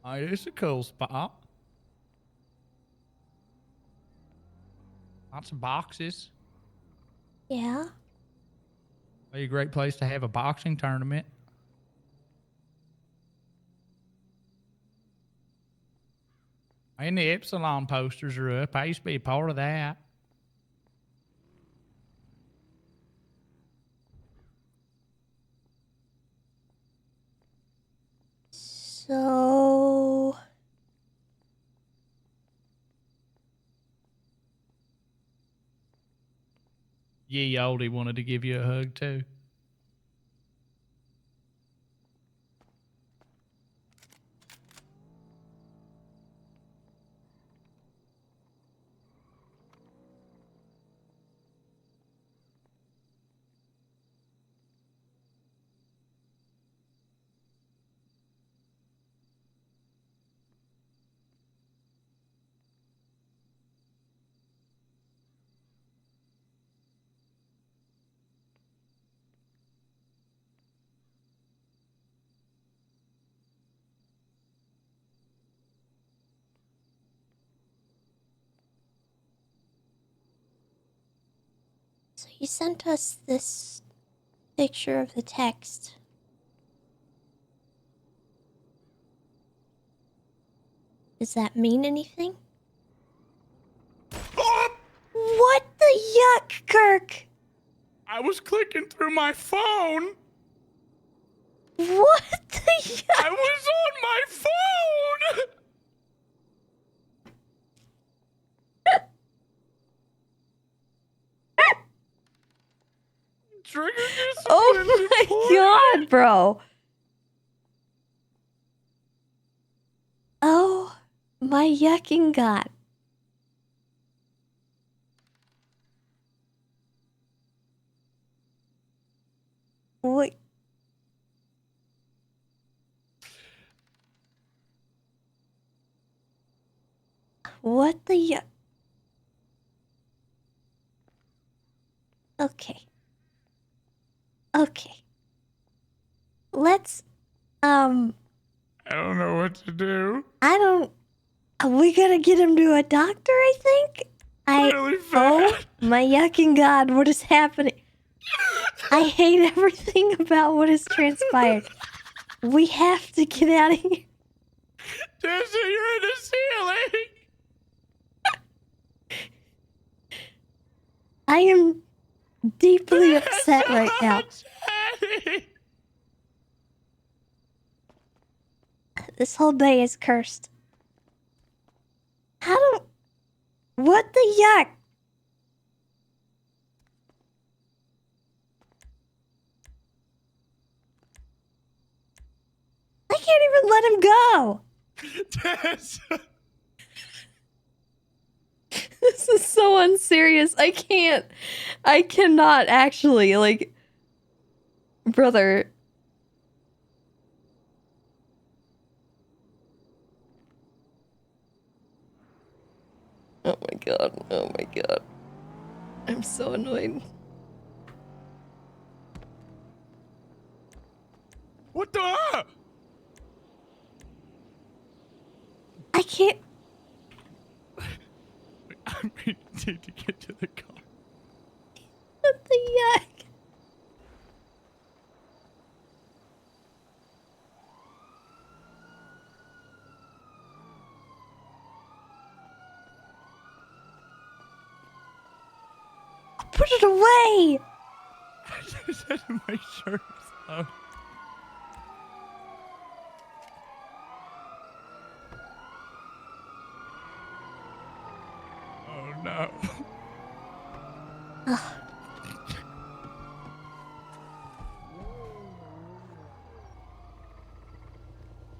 Oh, it's a cool spot. Lots of boxes. Yeah. Be a great place to have a boxing tournament. And the Epsilon posters are up. I used to be a part of that. Ye Oldie wanted to give you a hug too. So you sent us this picture of the text. Does that mean anything? What the yuck, Kirk? I was clicking through my phone. What the yuck? I was on my phone. Trigger discipline. Oh my god, bro. Oh my yucking god. What? What the yuck? Okay. Okay. Let's, I don't know what to do. I don't, we gotta get him to a doctor, I think? Really oh bad. my yucking god, what is happening? I hate everything about what has transpired. We have to get out of here. Tessa, you're in the ceiling. I am deeply upset right now. Daddy. This whole day is cursed. How do... What the yuck? I can't even let him go. Tessa. This is so unserious. I cannot actually, like... Brother... Oh my god, oh my god. I'm so annoyed. What the? I can't... I need to get to the car. What the yuck? Put it away! I just had to make sure it's low. Oh no.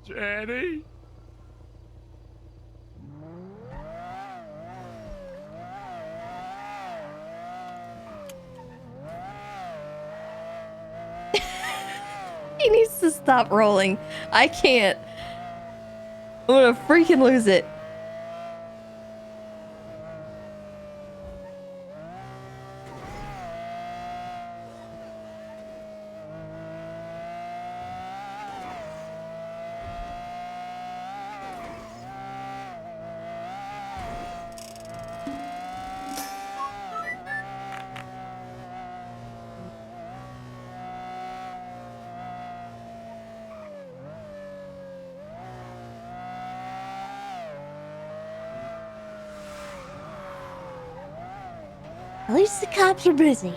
Jenny? He needs to stop rolling. I can't. I'm gonna freaking lose it. At least the cops are busy.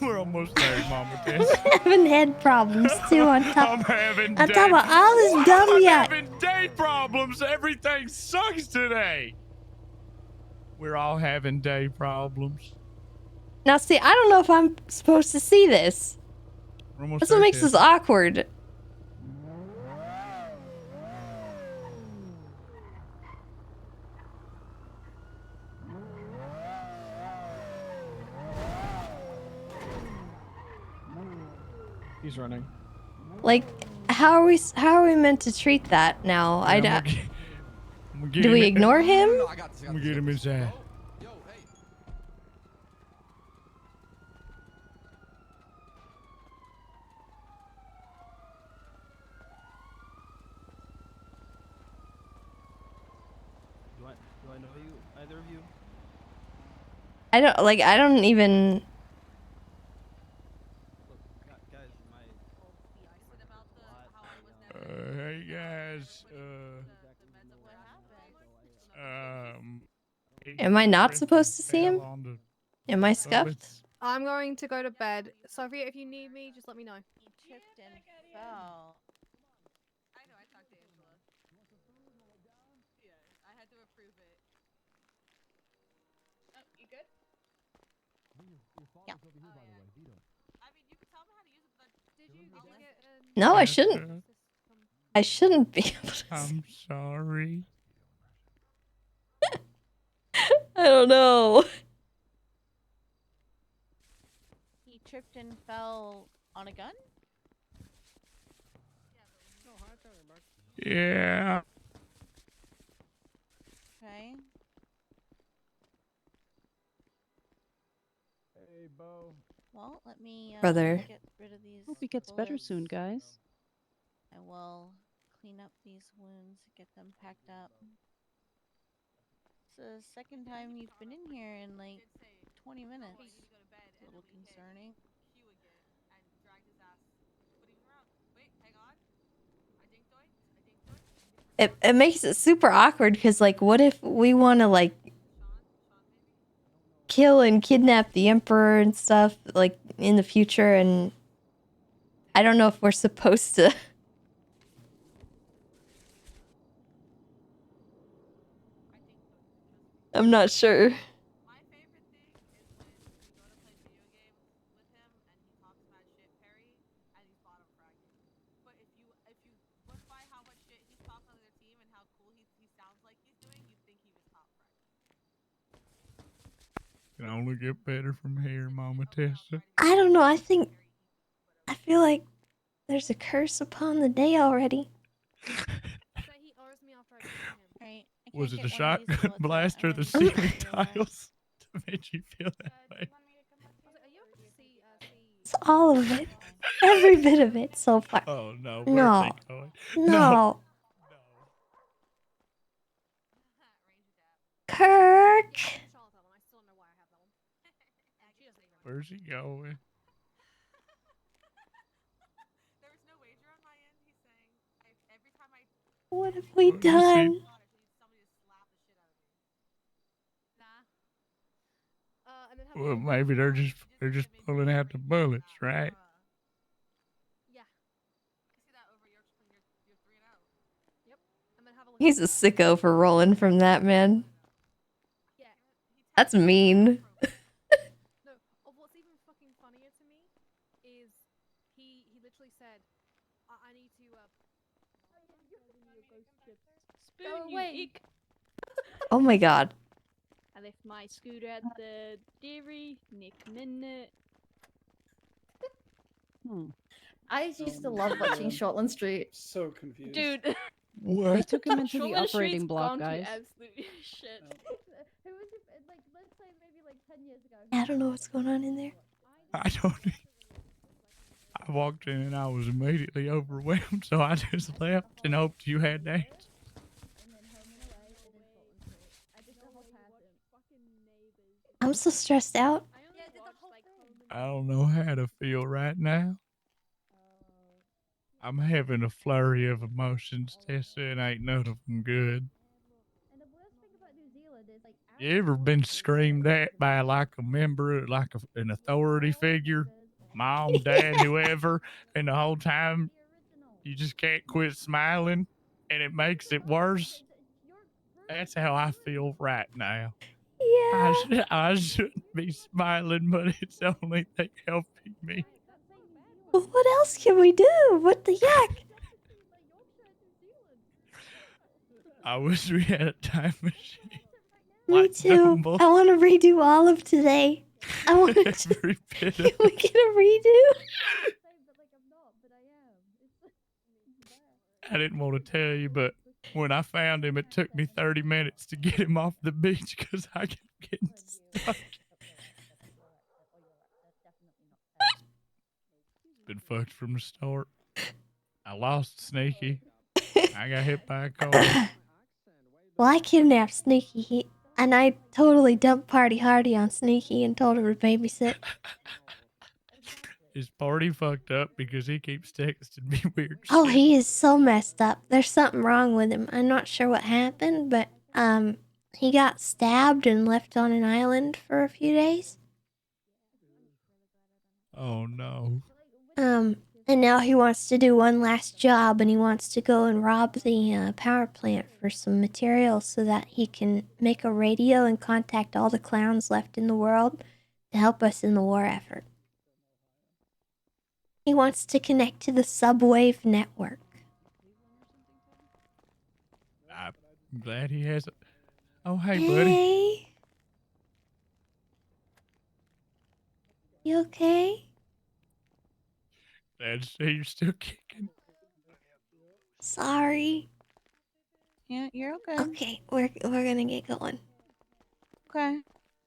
We're almost there, Mama Tessa. Having head problems too on top. I'm having On day. top of all this dumb I'm yacht. having day problems. Everything sucks today. We're all having day problems. Now, see, I don't know if I'm supposed to see this. We're almost That's what there, makes this Tessa. awkward. He's running. Like, how are we meant to treat that now? Yeah, I I'm don't. gonna get Do him we in- ignore him? I'm gonna get him inside. Do I know you? Either of you? I don't even. Guys, Hey guys. Am I not supposed to see him? Fell onto Am I scuffed? toilets. I'm going to go to bed. Sophia, if you need me, just let me know. He tripped and fell. I know, I talked to Angela. Yeah, I had to approve it. Oh, you good? Yeah. I mean, you can tell me how to use it, but did you get an... No, I Yes, shouldn't. I shouldn't be able to. I'm sorry. I don't know. He tripped and fell on a gun? Yeah. Okay. Hey, Bo. Well, let me Brother. get rid of these. Hope he gets better bullets. soon, guys. I will clean up these wounds, get them packed up. It's the second time you've been in here in like 20 minutes. It's a little concerning. It makes it super awkward because, like, what if we want to, like, kill and kidnap the Emperor and stuff, like, in the future, and I don't know if we're supposed to. I'm not sure. Can only get better from here, Mama Tessa. I don't know. I feel like there's a curse upon the day already. Right. Was it the shotgun blast or the ceiling tiles that made you feel that way? It's all of it. Every bit of it so far. Oh no, where No. are they going? No. Kirk. Where's he going? What have we What is he- done? Well, maybe they're just pulling out the bullets, right? He's a sicko for rolling from that, man. That's mean. No, what's even fucking funnier to me is he literally said, I need to Spoon, go away. Oh my god. I left my scooter at the dairy. Nick minute. I used to love watching Shortland Street. So confused. Dude. What? They took him into the Shortland operating Street's block, gone to guys. absolute shit. Who was your, like, let's say maybe like 10 years ago. I don't know what's going on in there. I don't. I walked in and I was immediately overwhelmed, so I just left and hoped you had that. I'm so stressed out. I don't know how to feel right now. I'm having a flurry of emotions, Tessa, and ain't none of them good. And the worst thing about New Zealand is like You ever been screamed at by like a member, like an authority figure, mom, dad, whoever, and the whole time you just can't quit smiling and it makes it worse? That's how I feel right now. Yeah. I shouldn't be smiling, but it's the only thing helping me. Well, what else can we do? What the yuck? I wish we had a time machine. Me Like too. Dumbo. I want to redo all of today. I want to. Every bit Can of we it. get a redo? I didn't want to tell you, but when I found him, it took me 30 minutes to get him off the beach because I kept getting stuck. Been fucked from the start. I lost Sneaky. I got hit by a car. Well, I kidnapped Sneaky, and I totally dumped Party Hardy on Sneaky and told him to babysit. His party fucked up because he keeps texting me weird Oh, shit. he is so messed up. There's something wrong with him. I'm not sure what happened, but he got stabbed and left on an island for a few days. Oh no. And now he wants to do one last job, and he wants to go and rob the power plant for some materials so that he can make a radio and contact all the clowns left in the world to help us in the war effort. He wants to connect to the subwave network. I'm glad he has it. Oh, hey, Hey. buddy. You okay? Glad to see you're still kicking. Sorry. Yeah, you're okay. Okay, we're gonna get going. Okay.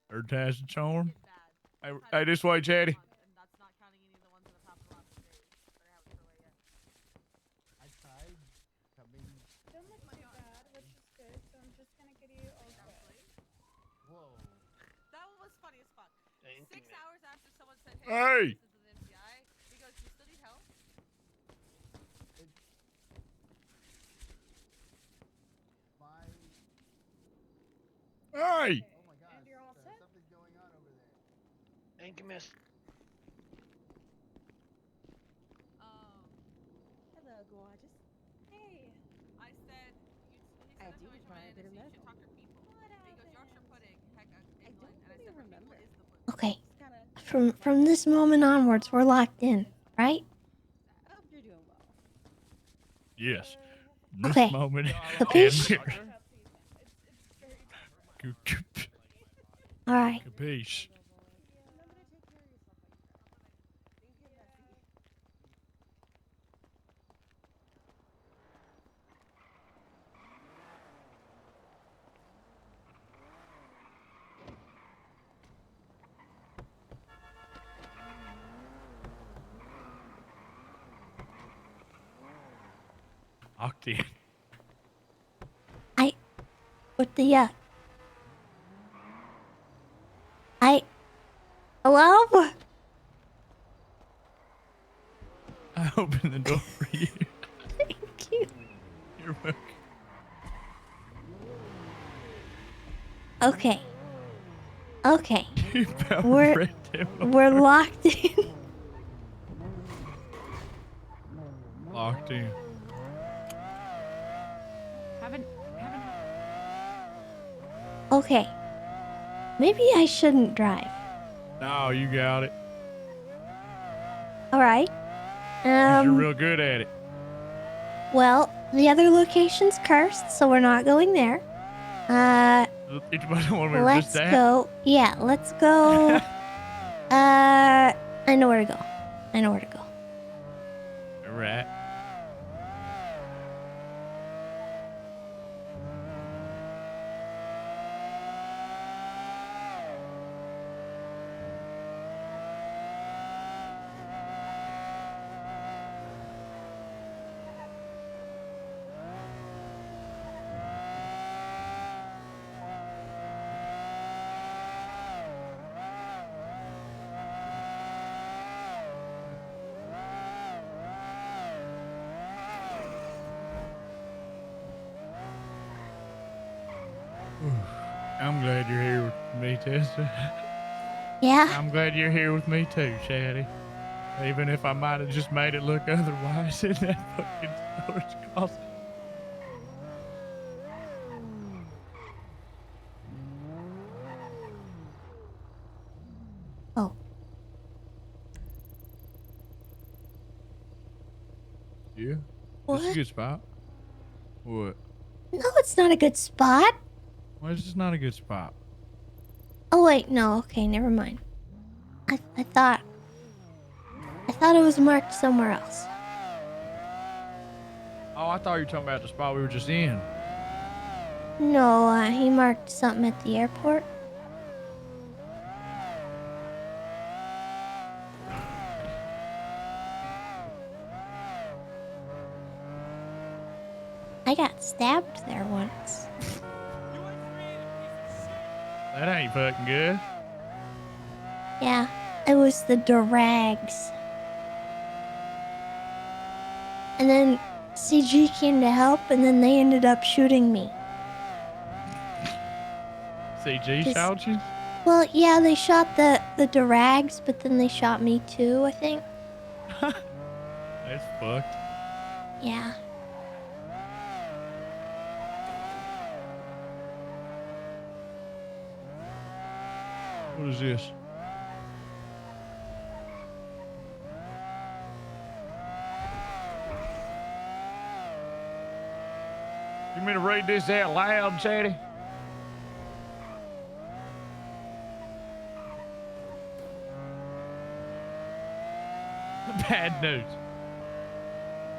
Third time's a charm. Hey, this way, Chatty. I tried coming. Don't look too bad, which is good. So I'm just gonna get you all good. Whoa. That one was funny as fuck. 6 hours after someone said, Hey! this is an MCI, he goes, you still need help? Hey! Oh my god. And you're all set? Something's going on over there. Thank you, miss. Hello, gorgeous. Hey. I said, he said that's why you should talk to people. He goes, Yorkshire pudding, heck, England. And I said, for people is the pudding. Okay. From this moment onwards, we're locked in, right? I hope you're doing well. Yes. Okay. This moment. Capiche? All right. Capiche. Locked in. What the Hello? I opened the door for you. Thank you. You're welcome. Okay. Okay. You found We're Red Devil. we're locked in. Locked in. Haven't. Okay. Maybe I shouldn't drive. No, you got it. All right. 'Cause you're real good at it. Well, the other location's cursed, so we're not going there. Each one we were Let's just at. go. Yeah, let's go. I know where to go. Right. I'm glad you're here with me, Tessa. Yeah? I'm glad you're here with me too, Chatty. Even if I might have just made it look otherwise in that fucking storage closet. Oh. Yeah. What? This is a good spot. What? No, it's not a good spot. Well, it's just not a good spot. Oh, wait, no. Okay, never mind. I thought it was marked somewhere else. Oh, I thought you were talking about the spot we were just in. No, he marked something at the airport. I got stabbed there once. That ain't fucking good. Yeah, it was the Durags. And then CG came to help, and then they ended up shooting me. CG shot you? Well, yeah, they shot the Durags, but then they shot me too, I think. That's fucked. Yeah. What is this? You mean to read this out loud, Chatty? Bad news.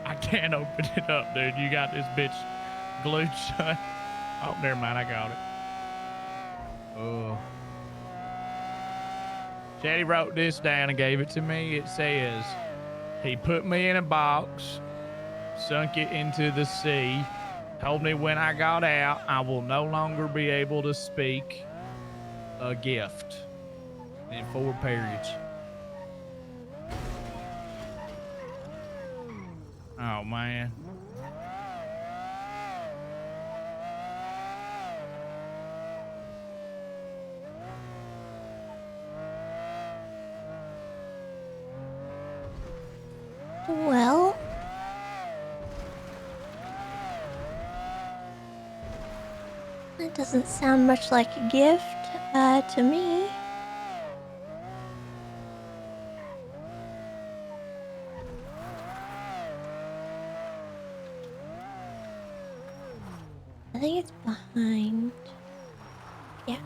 I can't open it up, dude. You got this bitch glued shut. Oh, never mind. I got it. Oh. Chatty wrote this down and gave it to me. It says, he put me in a box, sunk it into the sea, told me when I got out, I will no longer be able to speak. A gift. In 4 periods. Oh, man. Well, that doesn't sound much like a gift, to me. I think it's behind. Yeah.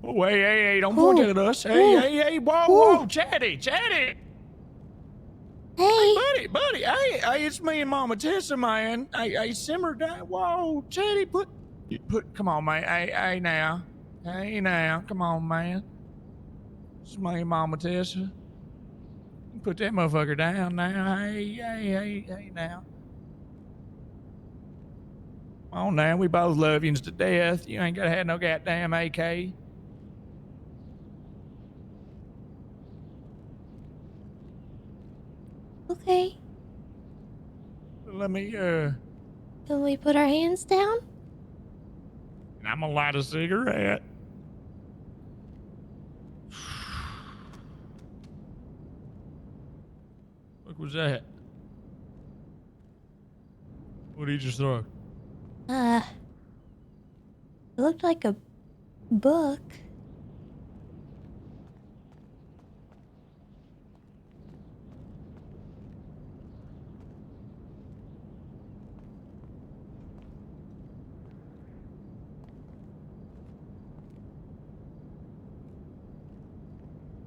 Oh, hey, don't point that at us. Hey, whoa, Chatty. Hey, buddy, hey, it's me and Mama Tessa, man. Hey, simmer down. Whoa, Chatty, come on, man. Hey, now, come on, man. It's me and Mama Tessa. Put that motherfucker down now. Hey, now. Come on now, we both love you to death. You ain't gotta have no goddamn AK. Okay. Let me Can we put our hands down? And I'm gonna light a cigarette. What was that? What did you just throw? It looked like a book.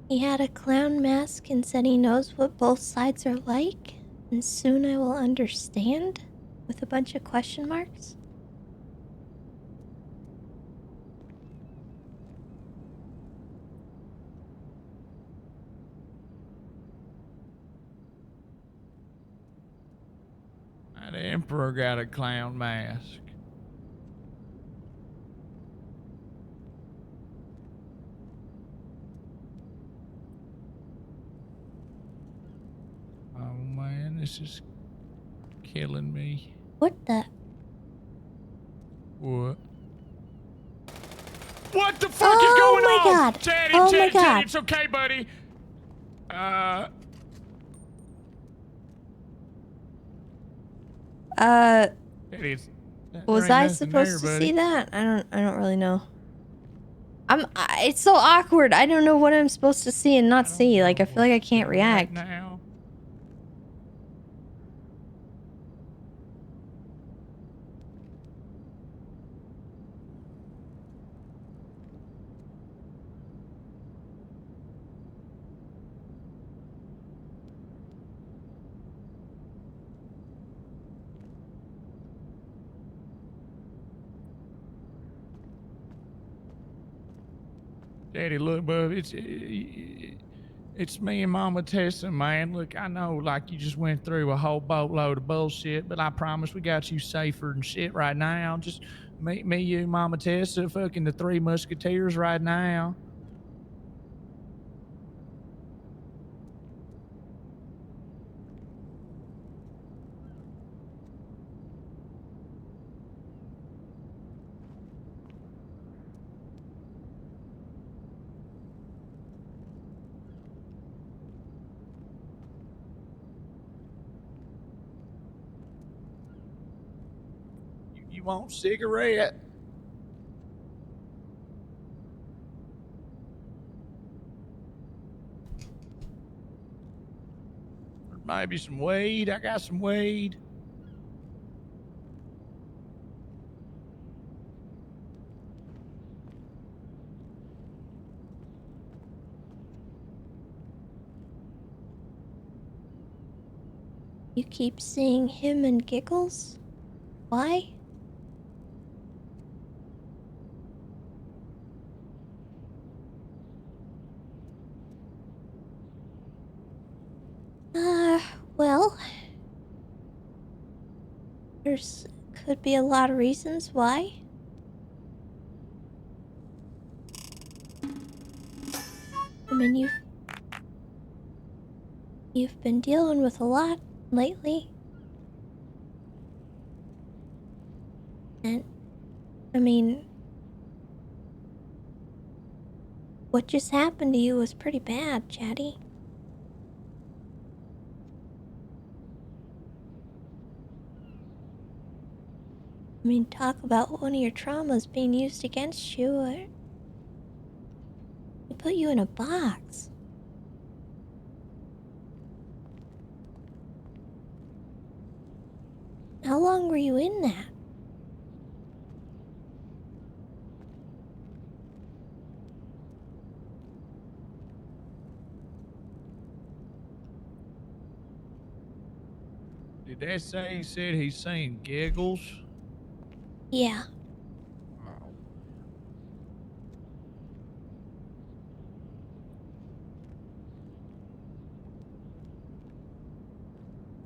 He had a clown mask and said he knows what both sides are like, and soon I will understand, with a bunch of question marks. That emperor got a clown mask. Oh man, this is killing me. What the? What? What the fuck is going my on? God. Teddy, Oh my Teddy, God. Teddy, it's okay, buddy. Teddy, Was I supposed to see that? I don't really know. It's so awkward. I don't know what I'm supposed to see and not see. Like, I feel like I can't react. Right now. Daddy, look, bub, it's me and Mama Tessa, man. Look, I know, like, you just went through a whole boatload of bullshit, but I promise we got you safer and shit right now. Just me, you, Mama Tessa, fucking the Three Musketeers right now. You want cigarette? Or maybe some weed? I got some weed. You keep seeing him and giggles? Why? Well, could be a lot of reasons why. I mean, you've been dealing with a lot lately. And, I mean, what just happened to you was pretty bad, Chatty. I mean, talk about one of your traumas being used against you. They put you in a box. How long were you in that? Did that say he said he's seen giggles? Yeah.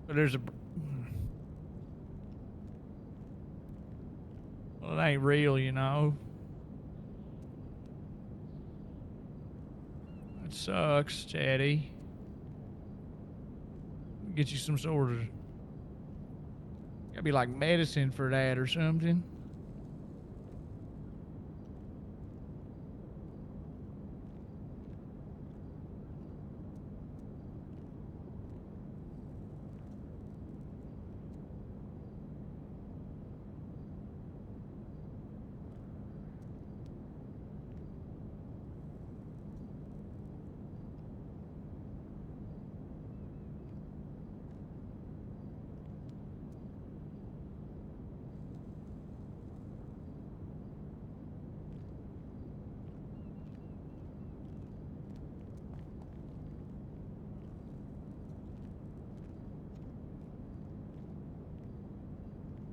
But there's a... Well, it ain't real, you know. It sucks, Chatty. Get you some sort of... Gotta be like medicine for that or something.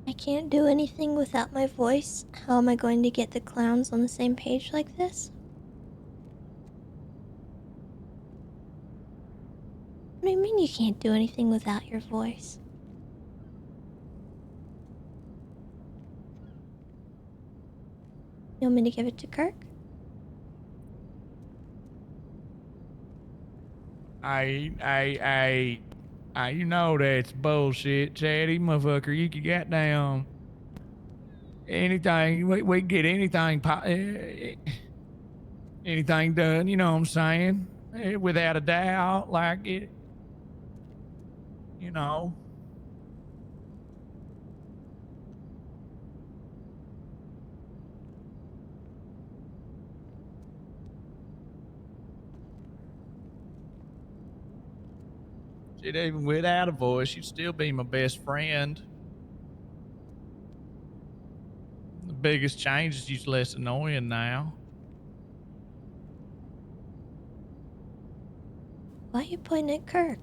I can't do anything without my voice. How am I going to get the clowns on the same page like this? What do you mean you can't do anything without your voice? You want me to give it to Kirk? You know that's bullshit, Chatty, motherfucker. You can get down anything. We can get anything, anything done. You know what I'm saying? Without a doubt, like it. You know. Shit, even without a voice, you'd still be my best friend. The biggest change is you're less annoying now. Why are you pointing at Kirk?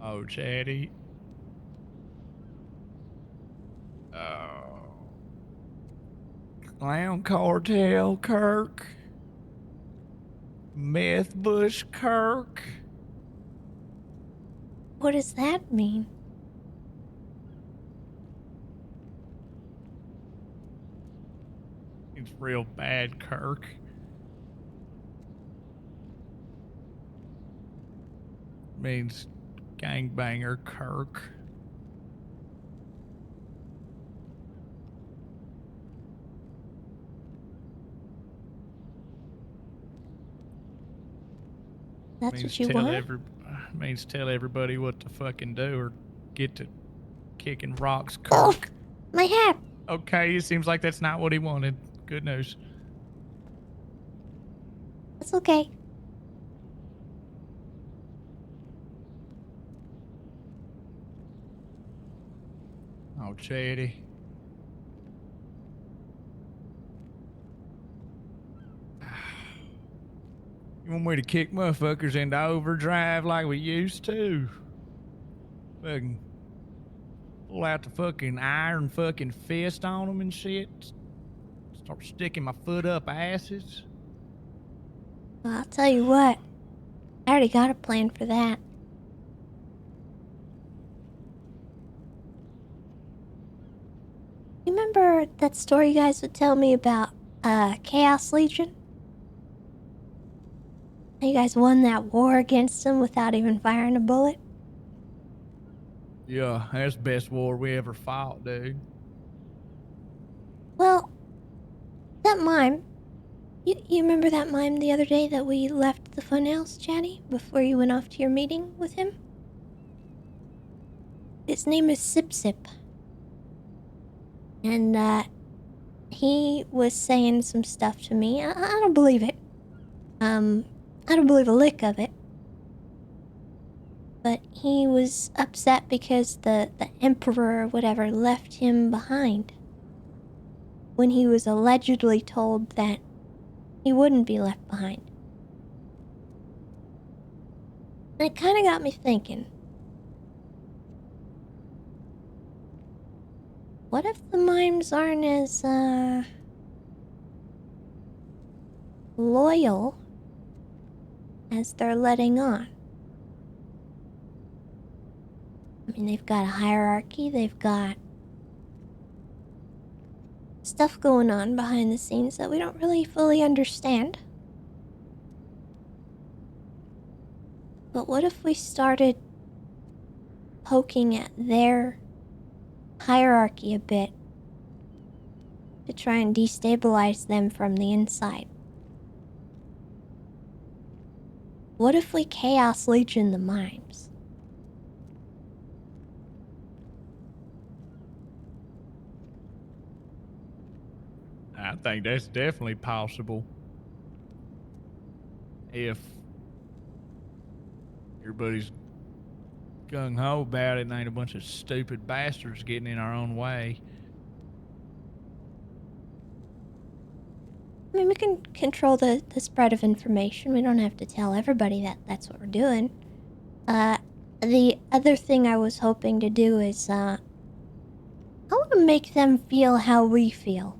Oh, Chatty. Oh. Clown Cartel Kirk. Meth Bush Kirk. What does that mean? It's real bad, Kirk. Means gangbanger Kirk. That's means what you want? Means tell everybody what to fucking do or get to kicking rocks, Kirk. Oh, my hat! Okay, it seems like that's not what he wanted. Good news. That's okay. Oh, Chatty. You want me to kick motherfuckers into overdrive like we used to? Fucking pull out the fucking iron fucking fist on them and shit. Start sticking my foot up asses. Well, I'll tell you what. I already got a plan for that. You remember that story you guys would tell me about, Chaos Legion? How you guys won that war against them without even firing a bullet? Yeah, that's the best war we ever fought, dude. Well, that mime. You remember that mime the other day that we left the funhouse, Chatty, before you went off to your meeting with him? His name is Sip Sip. And, he was saying some stuff to me. I don't believe it. I don't believe a lick of it. But he was upset because the emperor or whatever left him behind. When he was allegedly told that he wouldn't be left behind. And it kind of got me thinking. What if the mimes aren't as, loyal as they're letting on? I mean, they've got a hierarchy, they've got stuff going on behind the scenes that we don't really fully understand. But what if we started poking at their hierarchy a bit to try and destabilize them from the inside? What if we Chaos Legion the mimes? I think that's definitely possible. If everybody's gung ho about it and ain't a bunch of stupid bastards getting in our own way. I mean, we can control the spread of information. We don't have to tell everybody that that's what we're doing. The other thing I was hoping to do is, I want to make them feel how we feel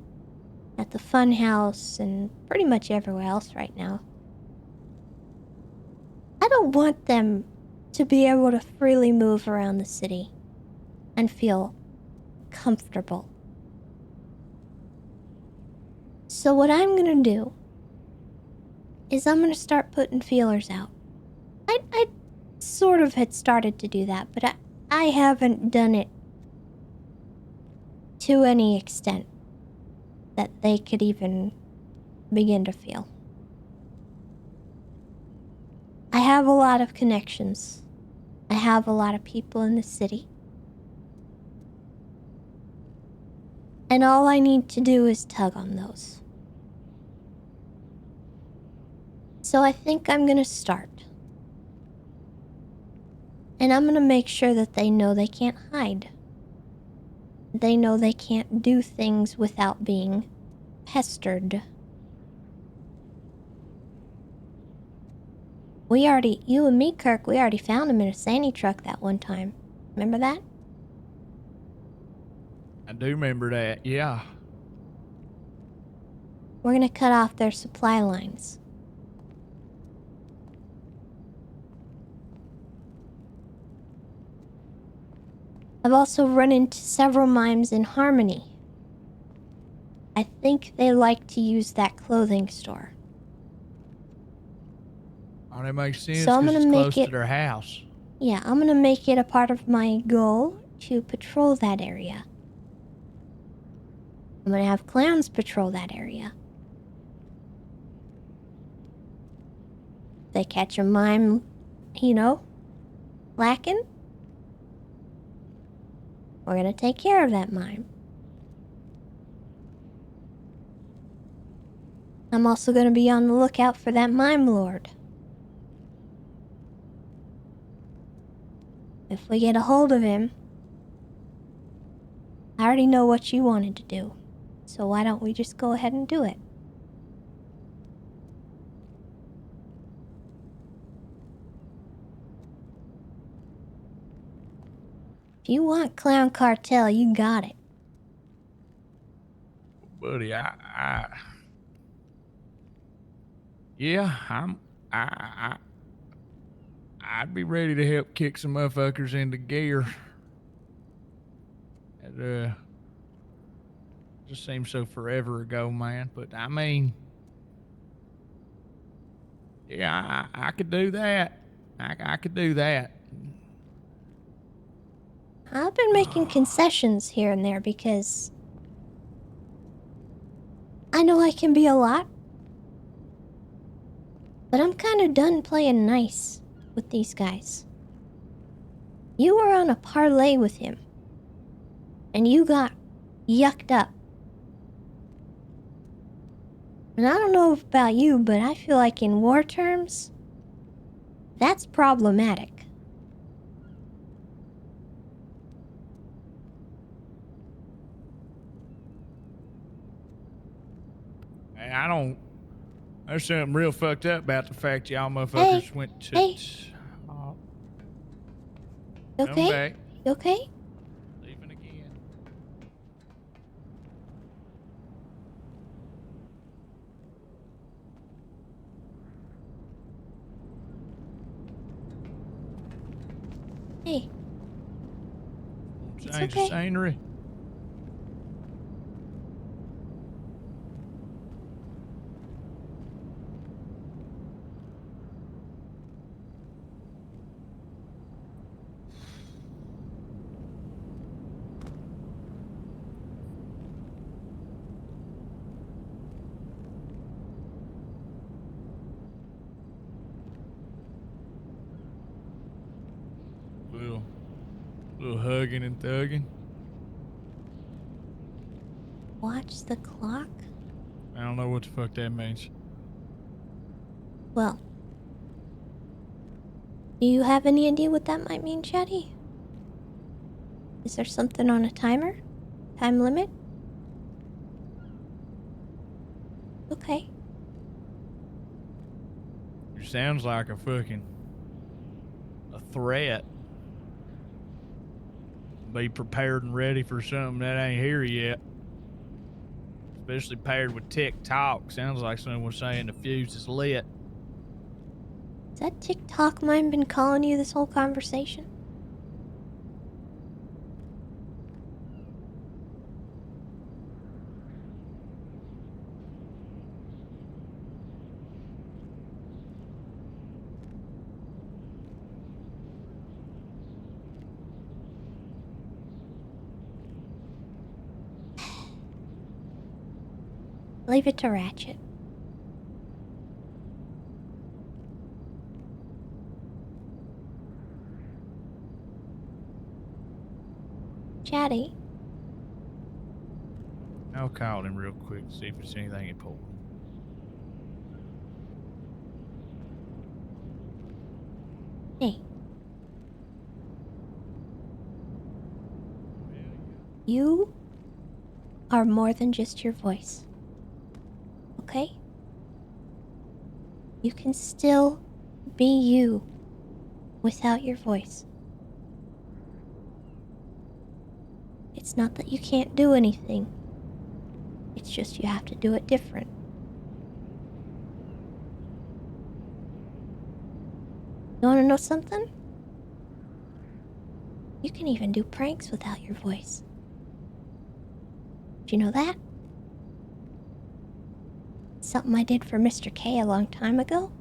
at the fun house and pretty much everywhere else right now. I don't want them to be able to freely move around the city and feel comfortable. So what I'm gonna do is I'm gonna start putting feelers out. I sort of had started to do that, but I haven't done it to any extent that they could even begin to feel. I have a lot of connections. I have a lot of people in the city. And all I need to do is tug on those. So I think I'm gonna start. And I'm gonna make sure that they know they can't hide. They know they can't do things without being pestered. You and me, Kirk, we already found him in a Sandy truck that one time. Remember that? I do remember that, yeah. We're gonna cut off their supply lines. I've also run into several mimes in Harmony. I think they like to use that clothing store. Oh, that makes sense So I'm because gonna it's make close it- to their house. Yeah, I'm gonna make it a part of my goal to patrol that area. I'm gonna have clowns patrol that area. They catch a mime, lacking, we're gonna take care of that mime. I'm also gonna be on the lookout for that mime lord. If we get a hold of him, I already know what you wanted to do. So why don't we just go ahead and do it? If you want Clown Cartel, you got it. Buddy, I'd be ready to help kick some motherfuckers into gear. It just seems so forever ago, man. But I mean, yeah, I could do that. I could do that. I've been making concessions here and there because I know I can be a lot, but I'm kind of done playing nice with these guys. You were on a parlay with him, and you got yucked up. And I don't know about you, but I feel like in war terms, that's problematic. There's something real fucked up about the fact y'all motherfuckers went to. You Come okay? back. You okay? Leaving again. Hey. It's Change okay. the scenery. hugging and thugging. Watch the clock? I don't know what the fuck that means. Well, do you have any idea what that might mean, Chatty? Is there something on a timer? Time limit? Okay. It sounds like a threat. Be prepared and ready for something that ain't here yet. Especially paired with TikTok. Sounds like someone was saying the fuse is lit. Has that TikTok mine been calling you this whole conversation? Leave it to Ratchet. Chatty. I'll call him real quick, see if it's anything important. Hey. You are more than just your voice. Okay? You can still be you without your voice. It's not that you can't do anything. It's just you have to do it different. You wanna know something? You can even do pranks without your voice. Did you know that? Something I did for Mr. K a long time ago.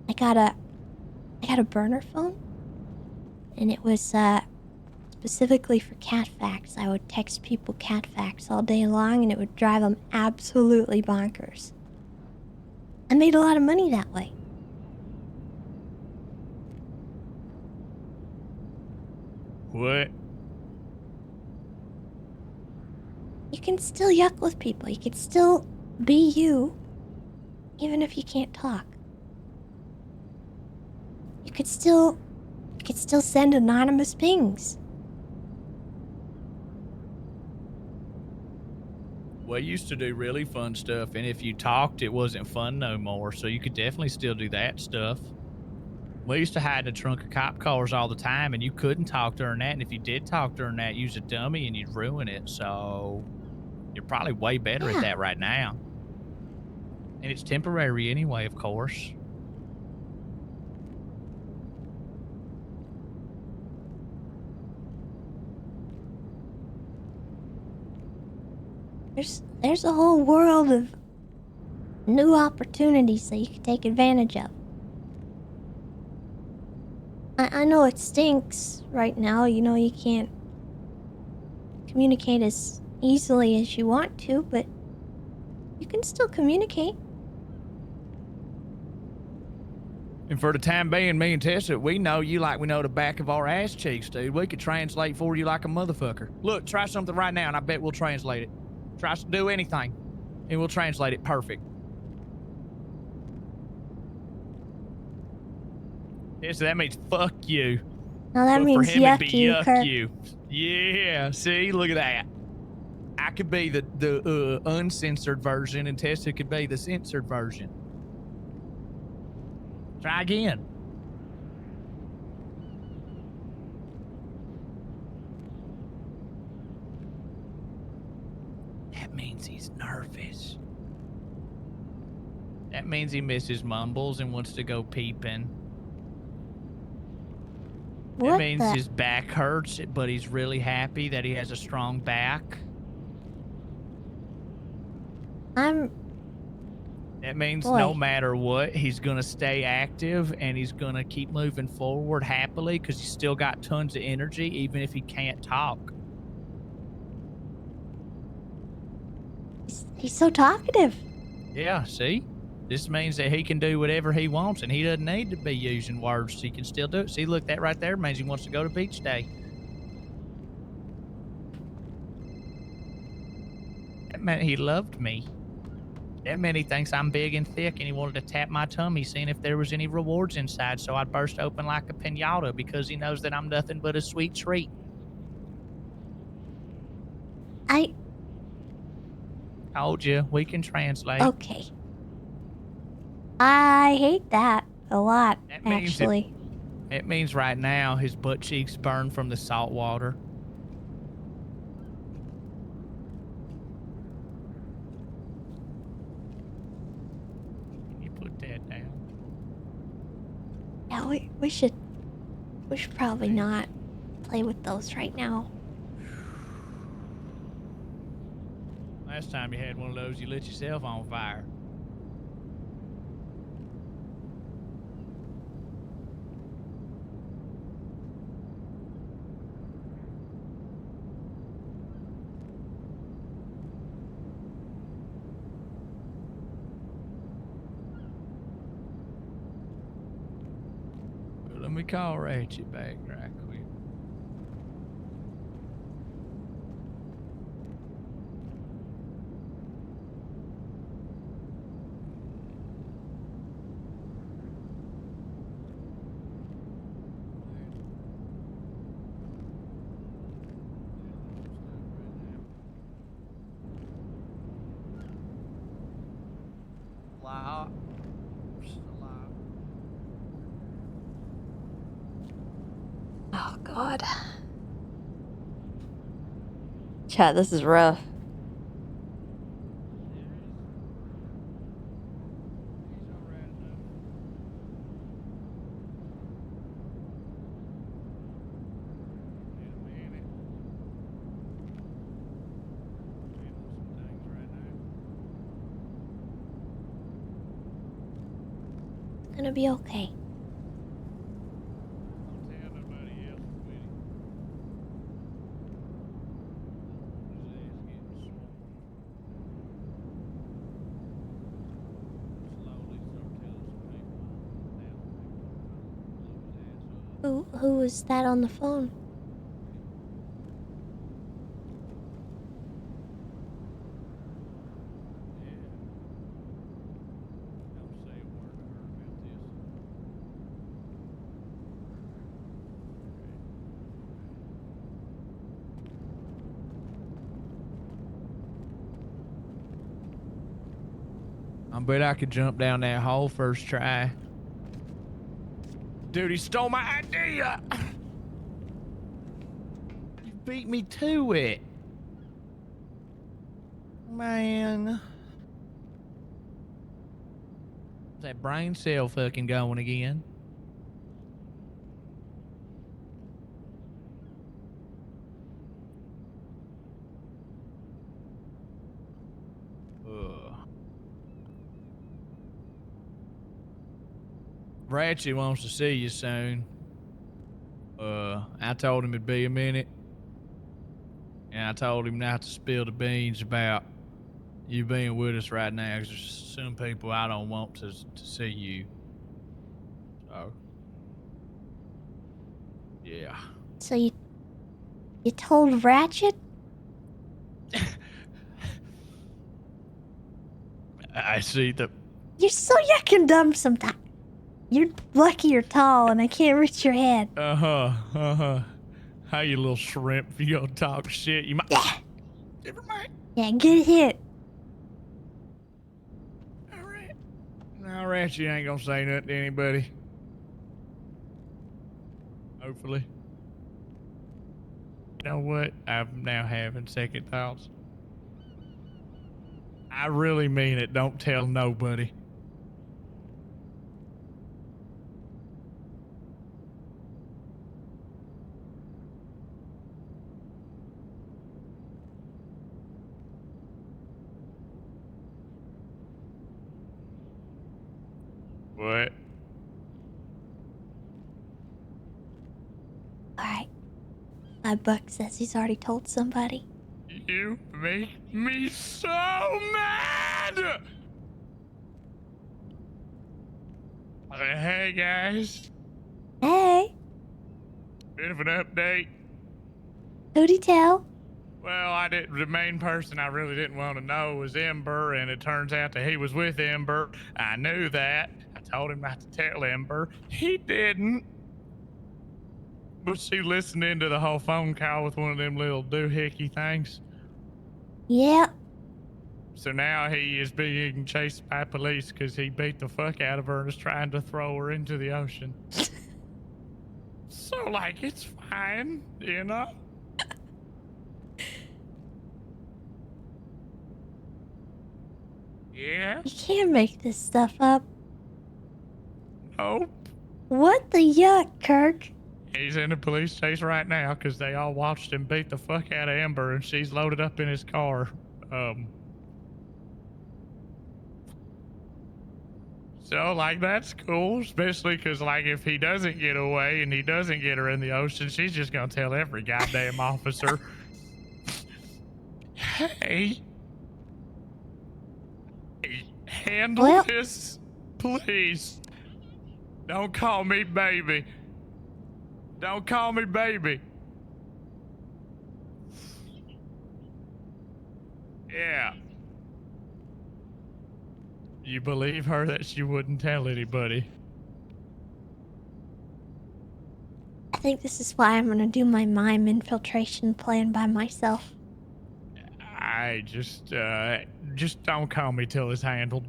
I got a burner phone, and it was specifically for cat facts. I would text people cat facts all day long, and it would drive them absolutely bonkers. I made a lot of money that way. What? You can still yuck with people. You can still be you, even if you can't talk. You could still send anonymous pings. We used to do really fun stuff, and if you talked, it wasn't fun no more, so you could definitely still do that stuff. We used to hide in the trunk of cop cars all the time, and you couldn't talk during that, and if you did talk during that, use a dummy and you'd ruin it, so you're probably way better at that right now. And it's temporary anyway, of course. There's a whole world of new opportunities that you can take advantage of. I know it stinks right now, you know, you can't communicate as easily as you want to, but you can still communicate. And for the time being, me and Tessa, we know you like we know the back of our ass cheeks, dude. We could translate for you like a motherfucker. Look, try something right now, and I bet we'll translate it. Try to do anything, and we'll translate it perfect. Yeah, so that means fuck you. Now that But means for him, it'd be yuck you, yuck Kirk. you. Yeah, see, look at that. I could be the uncensored version, and Tessa could be the censored version. Try again. That means he's nervous. That means he misses mumbles and wants to go peeping. That What means the- his back hurts, but he's really happy that he has a strong back. That means Boy. no matter what, he's going to stay active and he's going to keep moving forward happily because he's still got tons of energy, even if he can't talk. He's so talkative. Yeah, see? This means that he can do whatever he wants, and he doesn't need to be using words. He can still do it. See, look, that right there means he wants to go to beach day. That meant he loved me. That meant he thinks I'm big and thick, and he wanted to tap my tummy, seeing if there was any rewards inside, so I'd burst open like a piñata because he knows that I'm nothing but a sweet treat. Told you, we can translate. Okay. I hate that a lot, That means actually. It means right now his butt cheeks burn from the salt water. Can you put that down? Yeah, we should probably not play with those right now. Last time you had one of those, you lit yourself on fire. Let me call Ratchet back right quick. Wow. Oh, God. Chat, this is rough. It's gonna be okay. Who was that on the phone? I bet I could jump down that hole first try. Dude, he stole my idea! You beat me to it. Man. Is that brain cell fucking going again? Ugh. Ratchet wants to see you soon. I told him it'd be a minute. And I told him not to spill the beans about you being with us right now, because there's some people I don't want to see you. So, yeah. So you told Ratchet? I see the... You're so yucking dumb sometimes. You're lucky you're tall and I can't reach your head. How you little shrimp, if you gonna talk shit, you might... Yeah. Never mind. Yeah, good hit. Alright. No, Ratchet ain't gonna say nothing to anybody. Hopefully. You know what? I'm now having second thoughts. I really mean it. Don't tell nobody. What? Alright. $5 says he's already told somebody. You make me so mad! Hey guys, Hey, bit of an update. who'd tell? Well, the main person I really didn't want to know was Ember, and it turns out that he was with Ember. I knew that. I told him not to tell Ember. He didn't. But she listened into the whole phone call with one of them little doohickey things. Yeah. So now he is being chased by police because he beat the fuck out of her and is trying to throw her into the ocean. So, like, it's fine, you know? Yeah? You can't make this stuff up. Nope. What the yuck, Kirk? He's in a police chase right now because they all watched him beat the fuck out of Ember and she's loaded up in his car. So, like, that's cool, especially because, like, if he doesn't get away and he doesn't get her in the ocean, she's just gonna tell every goddamn officer, hey, handle this, please. Don't call me baby. Don't call me baby. Yeah. You believe her that she wouldn't tell anybody? I think this is why I'm gonna do my mime infiltration plan by myself. I just don't call me till it's handled.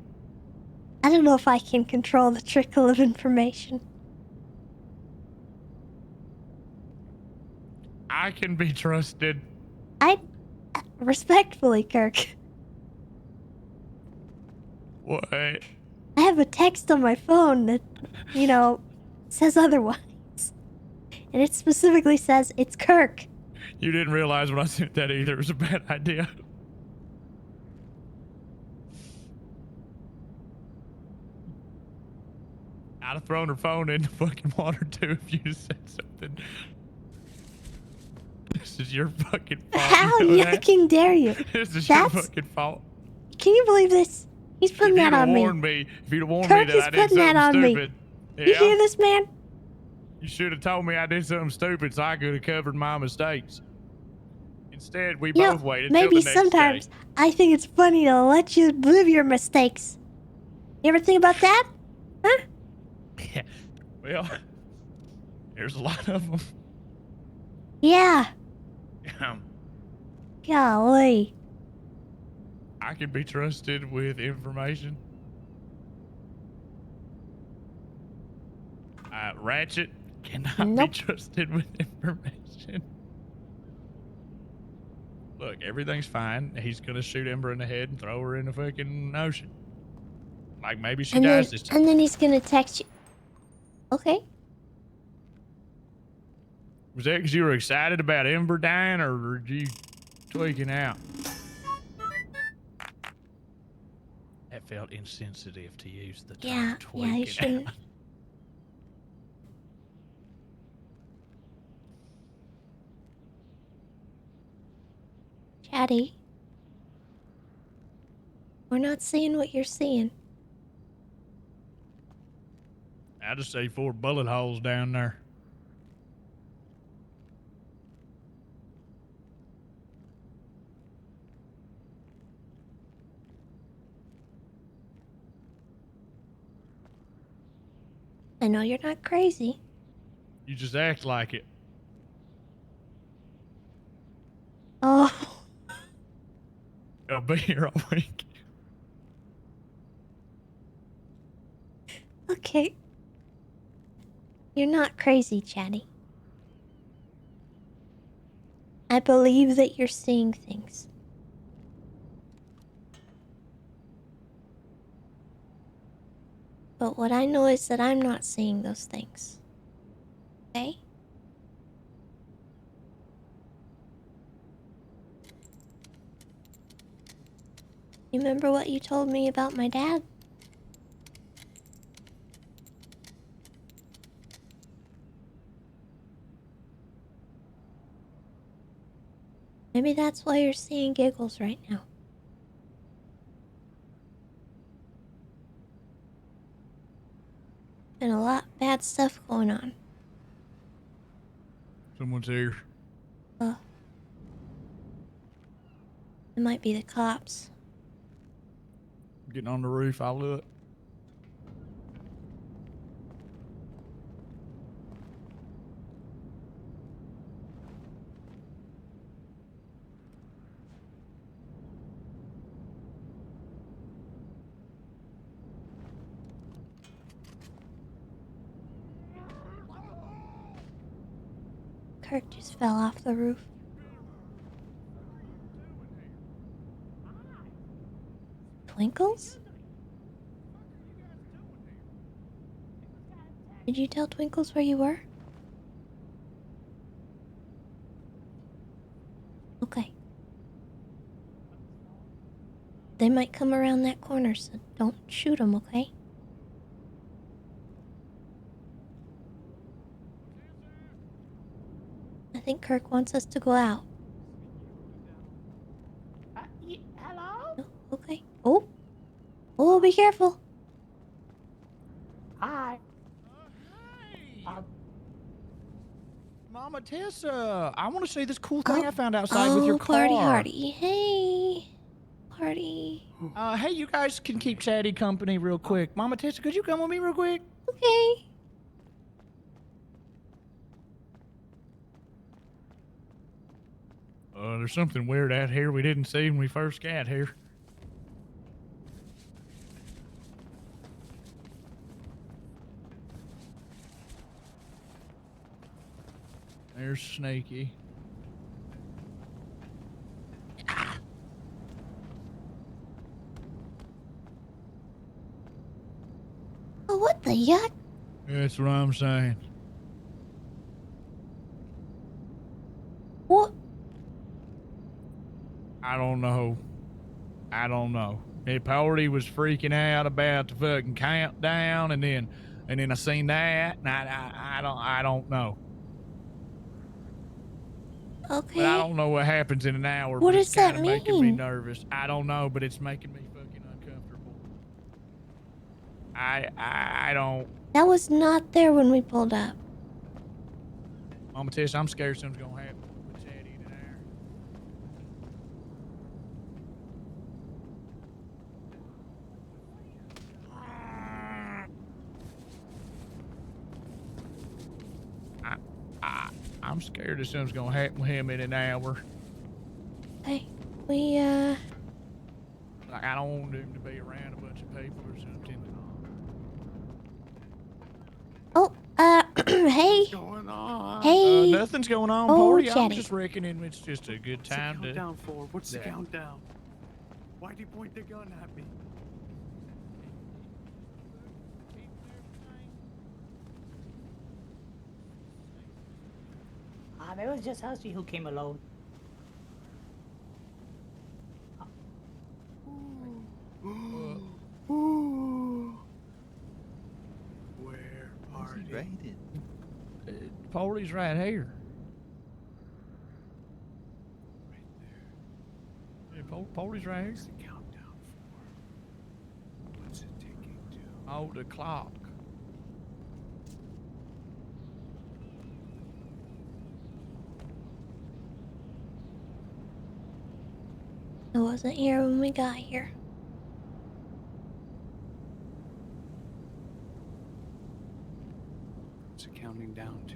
I don't know if I can control the trickle of information. I can be trusted. Respectfully, Kirk. What? I have a text on my phone that, says otherwise. And it specifically says it's Kirk. You didn't realize when I sent that either. It was a bad idea. I'd have thrown her phone in the fucking water too if you said something. This is your fucking fault. How yucking dare you? This is your fucking fault. Can you believe this? He's putting that on me. If you'd have warned Kirk me that is I did putting that something on stupid. me. You hear this, man? You should have told me I did something stupid so I could have covered my mistakes. Instead, we both waited till maybe the next sometimes day. I think it's funny to let you live your mistakes. You ever think about that? Huh? Yeah. Well, there's a lot of them. Yeah. Golly. I can be trusted with information. Ratchet cannot be trusted with information. Look, everything's fine. He's gonna shoot Ember in the head and throw her in the fucking ocean. Like maybe she dies this time. And then he's gonna text you. Okay. Was that because you were excited about Ember dying, or were you tweaking out? That felt insensitive to use the term tweaking you shouldn't. out. Chatty. We're not seeing what you're seeing. I just see 4 bullet holes down there. I know you're not crazy. You just act like it. Oh. I'll be here all week. Okay. You're not crazy, Chatty. I believe that you're seeing things. But what I know is that I'm not seeing those things. Okay? You remember what you told me about my dad? Maybe that's why you're seeing giggles right now. been a lot of bad stuff going on. Someone's here. It might be the cops. Getting on the roof, I'll look. Kirk just fell off the roof. Twinkles? Did you tell Twinkles where you were? Okay. They might come around that corner, so don't shoot them, okay? I think Kirk wants us to go out. Hello? Oh, okay. Oh! Oh, be careful! Hi. Mama Tessa, I want to see this cool thing I found outside with your car. Party hardy. Hey! Party. Hey, you guys can keep Chatty company real quick. Mama Tessa, could you come with me real quick? Okay. There's something weird out here we didn't see when we first got here. There's Snaky. Oh, what the yuck? That's what I'm saying. What? I don't know. Hey, Party was freaking out about the fucking countdown, and then I seen that, and I don't know. Okay. But I don't know what happens in an hour. What but does it's that kinda making me mean? nervous. I don't know, but it's making me fucking uncomfortable. I don't. That was not there when we pulled up. Mama Tess, I'm scared something's gonna happen with Chatty in an hour. I'm scared that something's gonna happen with him in an hour. Hey, we, Like, I don't want him to be around a bunch of people or something. Oh, hey. What's going on? Hey. Nothing's going on, Oh, Party. I'm Chatty. just reckoning it's just a good time What's the to. countdown for? What's the that. countdown? Why'd you point the gun at me? It was just us who came alone. Where Where's are he you? riding? Party's right here. Yeah, Party's right here. What's the countdown for? What's it ticking to? Oh, the clock. It wasn't here when we got here. What's it counting down to?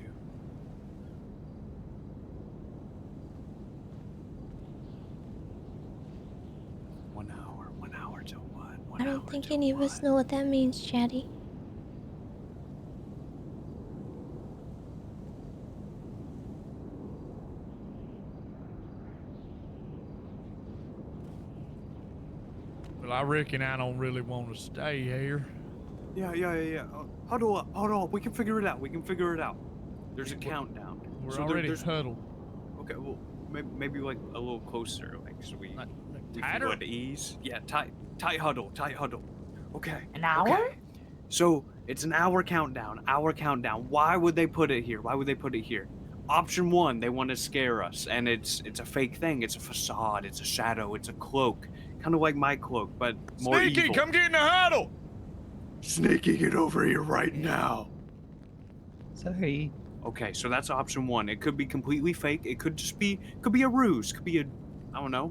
One hour to what? I don't think any of us know what that means, Chatty. Well, I reckon I don't really want to stay here. Yeah. Huddle up. We can figure it out. There's a countdown. We're So already there's huddled. Okay, well, maybe like a little closer, like so we tighter? feel at ease. Yeah, tight huddle. Okay. An hour? Okay. So it's an hour countdown. Why would they put it here? Option 1, they want to scare us, and it's a fake thing. It's a facade. It's a shadow. It's a cloak, kind of like my cloak, but more Sneaky, evil. come get in the huddle. Sneaking it over here right now. Sorry. Okay, so that's option one. It could be completely fake. It could just be, could be a ruse. Could be a, I don't know,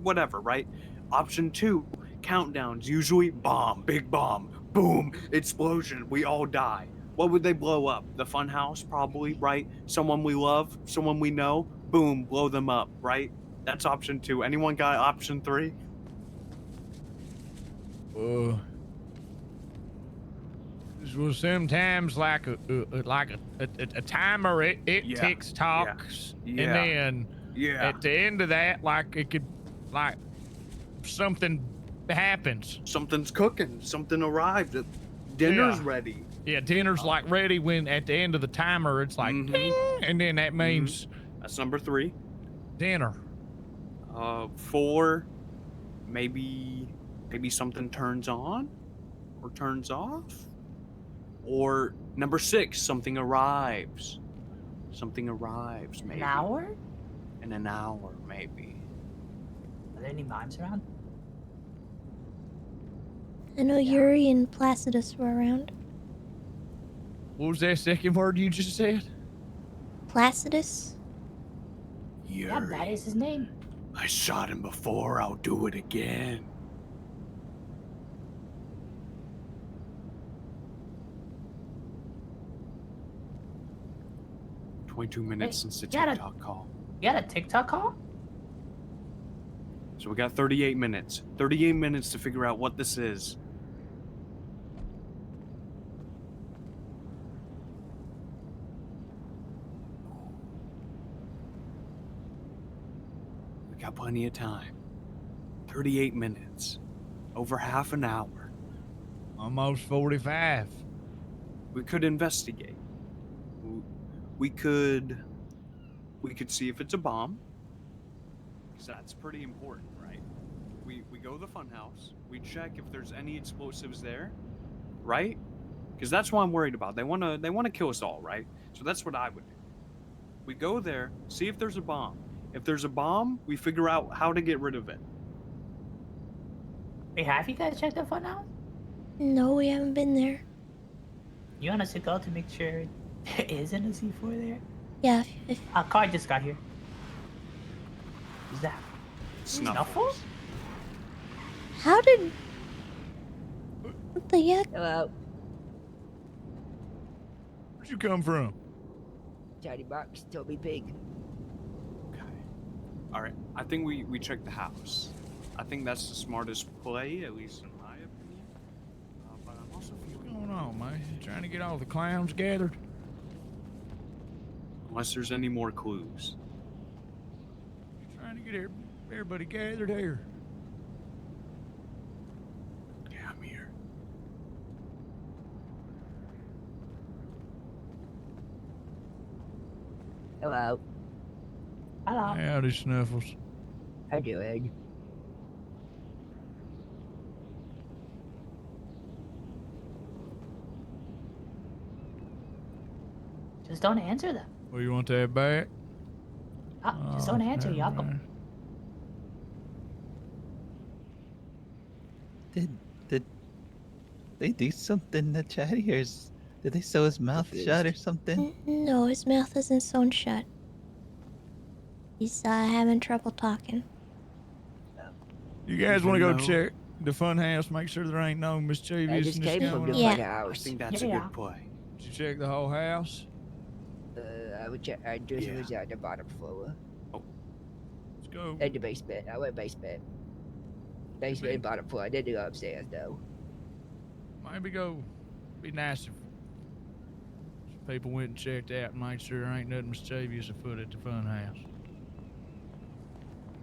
whatever, right? Option two, countdowns. Usually bomb, big bomb, boom, explosion. We all die. What would they blow up? The fun house, probably, right? Someone we love, someone we know, boom, blow them up, right? That's option two. Anyone got option three? Well, sometimes like a timer, it Yeah. ticks talks, Yeah. and then Yeah. at the end of that, like it could, like something happens. Something's cooking. Something arrived. Dinner's Yeah. ready. Yeah, dinner's like ready when at the end of the timer it's like, "Ding," and then that means that's number three. Dinner. 4, maybe something turns on or turns off. Or number 6, something arrives. Something arrives, maybe. An hour? In an hour, maybe. Are there any mimes around? I know Yuri and Placidus were around. What was that second word you just said? Placidus? Yeah, that is his name. I shot him before, I'll do it again. "22 minutes since the you got a- TikTok call. You got a TikTok call? So we got 38 minutes. 38 minutes to figure out what this is. We got plenty of time. 38 minutes. Over half an hour. Almost 45. We could investigate. We could see if it's a bomb. Because that's pretty important, right? We go to the funhouse. We check if there's any explosives there, right? Because that's what I'm worried about. They wanna kill us all, right? So that's what I would do. We go there, see if there's a bomb. If there's a bomb, we figure out how to get rid of it. Wait, have you guys checked the fun house? No, we haven't been there. You want us to go to make sure there isn't a C4 there? Yeah. A car just got here. Who's that? Snuffles. How did... What the heck? Hello. Where'd you come from? Tiny Box, Toby Pig. All right, I think we check the house. I think that's the smartest play, at least in my opinion. But I'm also What's going on, man? You trying to get all the clowns gathered? Unless there's any more clues. Trying to get everybody gathered here. Yeah, I'm here. Hello. Hello. Howdy, Snuffles. How you doing? Just don't answer them. Well, you want that back? Just don't answer, never Jakob. mind. Did they do something to Chatty, or did they sew his mouth shut or something? No, his mouth isn't sewn shut. He's having trouble talking. You guys want to go check the fun house, make sure there ain't no mischievousness just came from going the on? fun house. I think that's a good play. Did you check the whole house? I would check. I just was at the bottom floor. Let's go. And the basement. I went basement. Basement and bottom floor. I didn't go upstairs though. Maybe go. Be nice if people went and checked out and made sure there ain't nothing mischievous afoot at the fun house.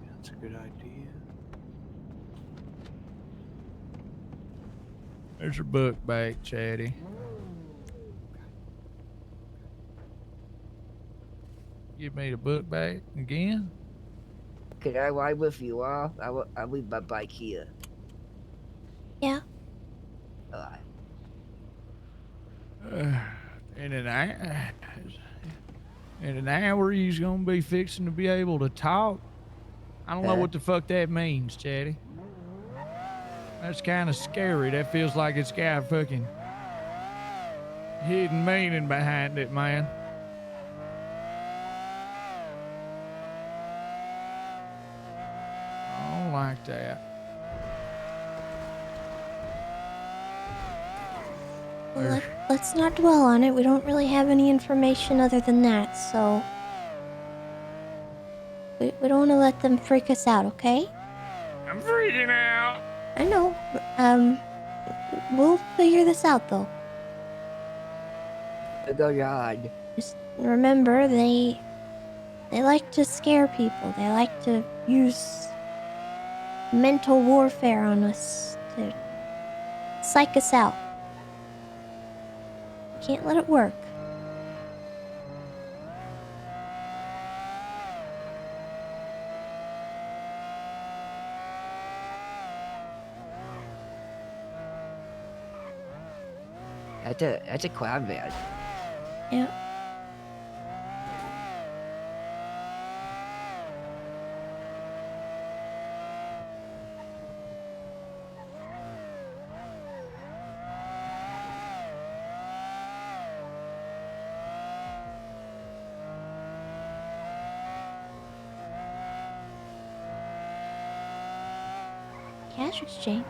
That's a good idea. There's your book back, Chatty. Give me the book back again? Can I ride with you all? I'll leave my bike here. Yeah. Alright. In an hour, he's gonna be fixing to be able to talk. I don't know what the fuck that means, Chatty. That's kind of scary. That feels like it's got a fucking hidden meaning behind it, man. I don't like that. Well, let's not dwell on it. We don't really have any information other than that, so... We don't want to let them freak us out, okay? I'm freaking out. I know. We'll figure this out, though. Go on. Just remember, they like to scare people. They like to use mental warfare on us to psych us out. Can't let it work. That's a clown van. Yeah. Cash exchange.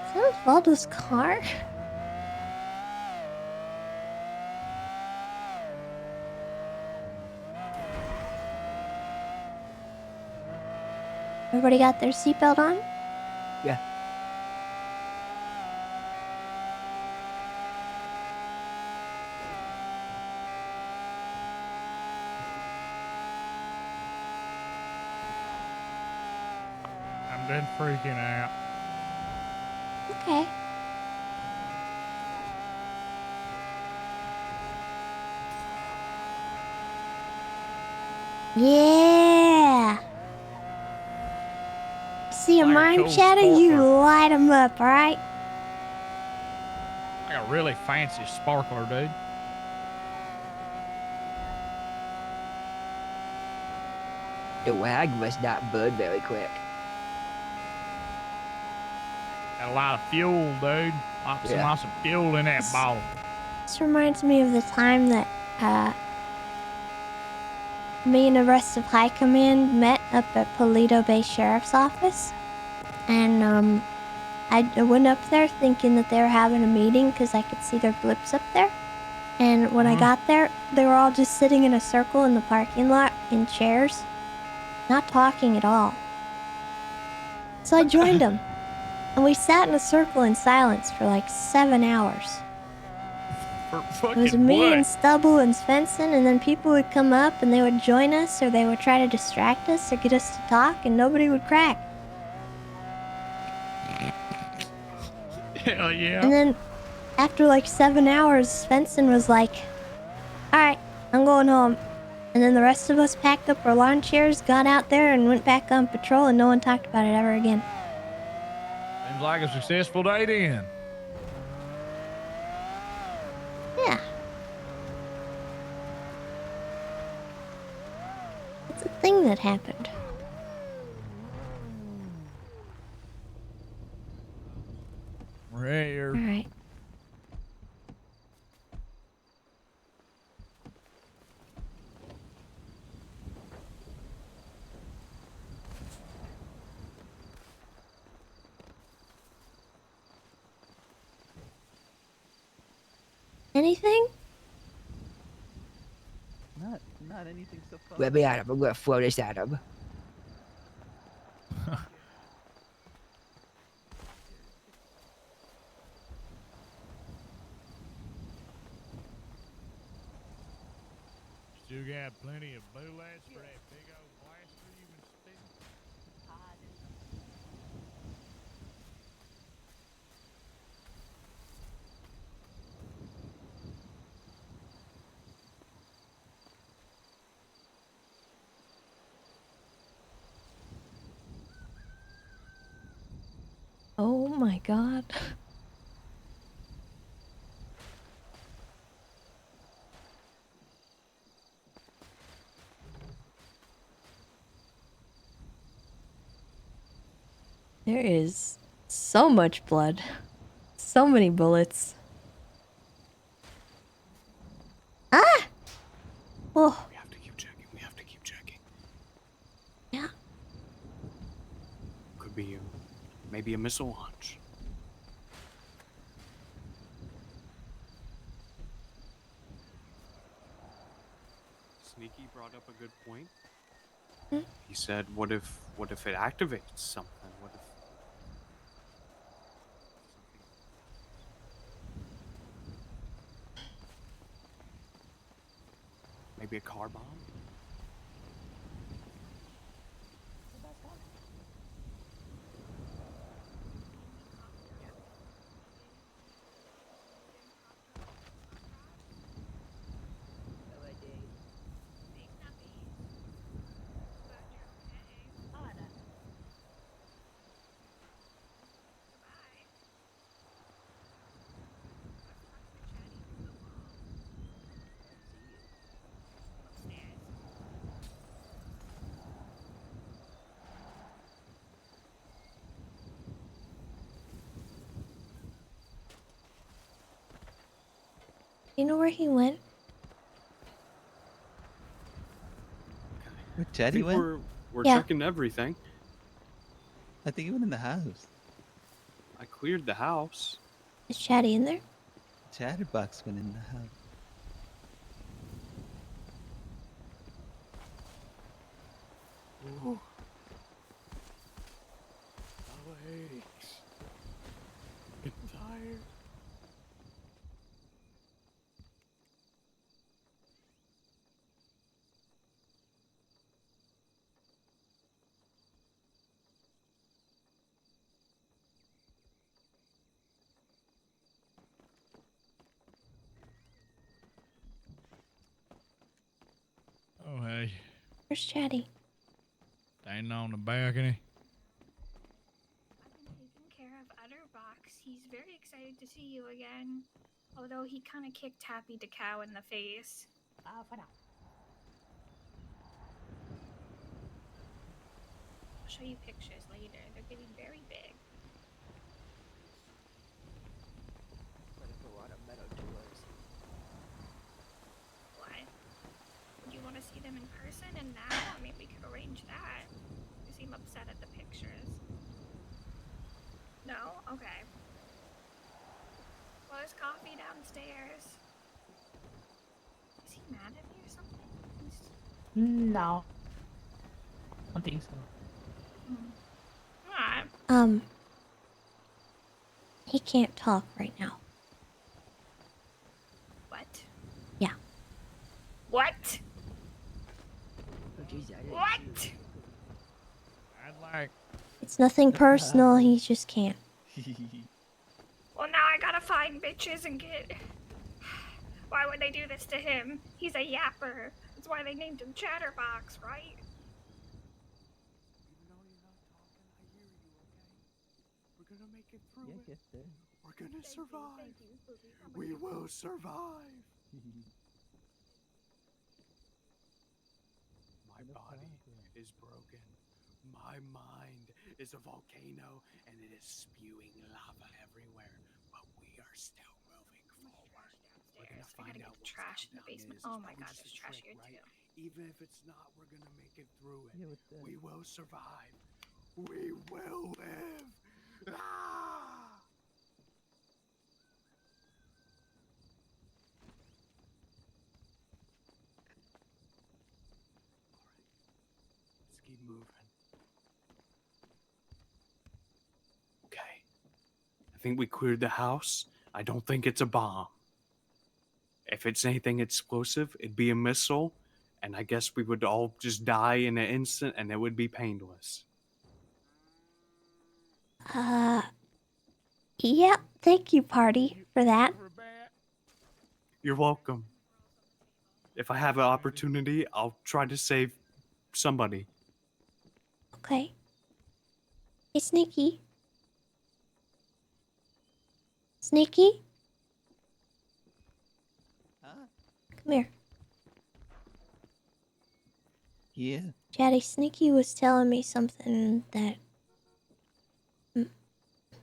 Is that Osvaldo's car? Everybody got their seatbelt on? Yeah. I've been freaking out. Okay. Yeah! See a Like a mime cool chatter, you sparkler. light 'em up, alright? Like a really fancy sparkler, dude. The wag must not burn very quick. Got a lot of fuel, dude. Lots of fuel in that bottle. This reminds me of the time that, me and the rest of High Command met up at Polito Bay Sheriff's Office. And, I went up there thinking that they were having a meeting because I could see their blips up there. And when I got there, they were all just sitting in a circle in the parking lot in chairs, not talking at all. So I joined them. And we sat in a circle in silence for like 7 hours. It was me and Stubble and Svensson, and then people would come up and they would join us, or they would try to distract us or get us to talk, and nobody would crack. Hell yeah. And then after like 7 hours, Svensson was like, alright, I'm going home. And then the rest of us packed up our lawn chairs, got out there, and went back on patrol, and no one talked about it ever again. Seems like a successful day then. Yeah. It's a thing that happened. Rare. Alright. Anything? Not anything so far. Let me at him. I'm gonna throw this at him. Still got plenty of bullets for that big old blaster you've been spitting? Oh my god. There is so much blood. So many bullets. Ah! Oh. We have to keep checking. We have to keep checking. Yeah. Could be maybe a missile launch. Sneaky brought up a good point. He said, "What if it activates something? What if?" Maybe a car bomb? You know where he went? Where I Chatty think went? we're Yeah. checking everything. I think he went in the house. I cleared the house. Is Chatty in there? Chatterbox went in the house. Ooh. My legs. Getting tired. Oh, hey. Where's Chatty? Standing on the balcony. Taking care of Utterbox. He's very excited to see you again. Although he kind of kicked Happy the cow in the face. For now. I'll show you pictures later. They're getting very big. But if a lot of metal doors. What? Would you want to see them in person and now? I mean, we could arrange that. You seem upset at the pictures. No? Okay. Well, there's coffee downstairs. Is he mad at me or something? No. I don't think so. Alright. He can't talk right now. What? Yeah. What? Oh, geez, I didn't What? see I'd like. It's nothing personal, he just can't. Well, now I gotta find bitches and get... Why would they do this to him? He's a yapper. That's why they named him Chatterbox, right? We're gonna make it through Yeah, it. get there. We're gonna survive. We will survive. My body is broken. My mind is a volcano and it is spewing lava everywhere. But we are still moving forward. We're gonna I find gotta get out the what's trash in down the basement. there. Oh my It's god, probably there's just a trash trick, here right? too. Even if it's not, we're gonna make it through it. Yeah, with the... We will survive. We will live. Ah! Let's keep moving. Okay. I think we cleared the house. I don't think it's a bomb. If it's anything explosive, it'd be a missile, and I guess we would all just die in an instant, and it would be painless. Yeah, thank you, party, for that. You're welcome. If I have an opportunity, I'll try to save somebody. Okay. Hey, Sneaky. Sneaky? Huh? Come here. Yeah. Chatty, Sneaky was telling me something that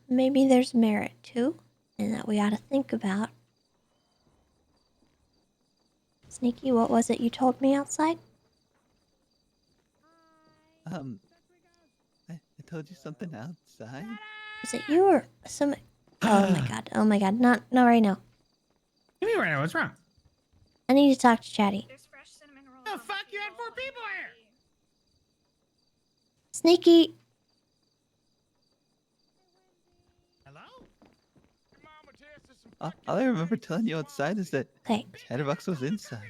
maybe there's merit to, and that we ought to think about. Sneaky, what was it you told me outside? I told you something outside. Was it you or some? Oh my god! Oh my god! Not right now. Give me right now. What's wrong? I need to talk to Chatty. There's fresh cinnamon rolls. The fuck? You had 4 people here. Sneaky. Hello? All I remember telling you outside is that Okay. Chatterbox was inside.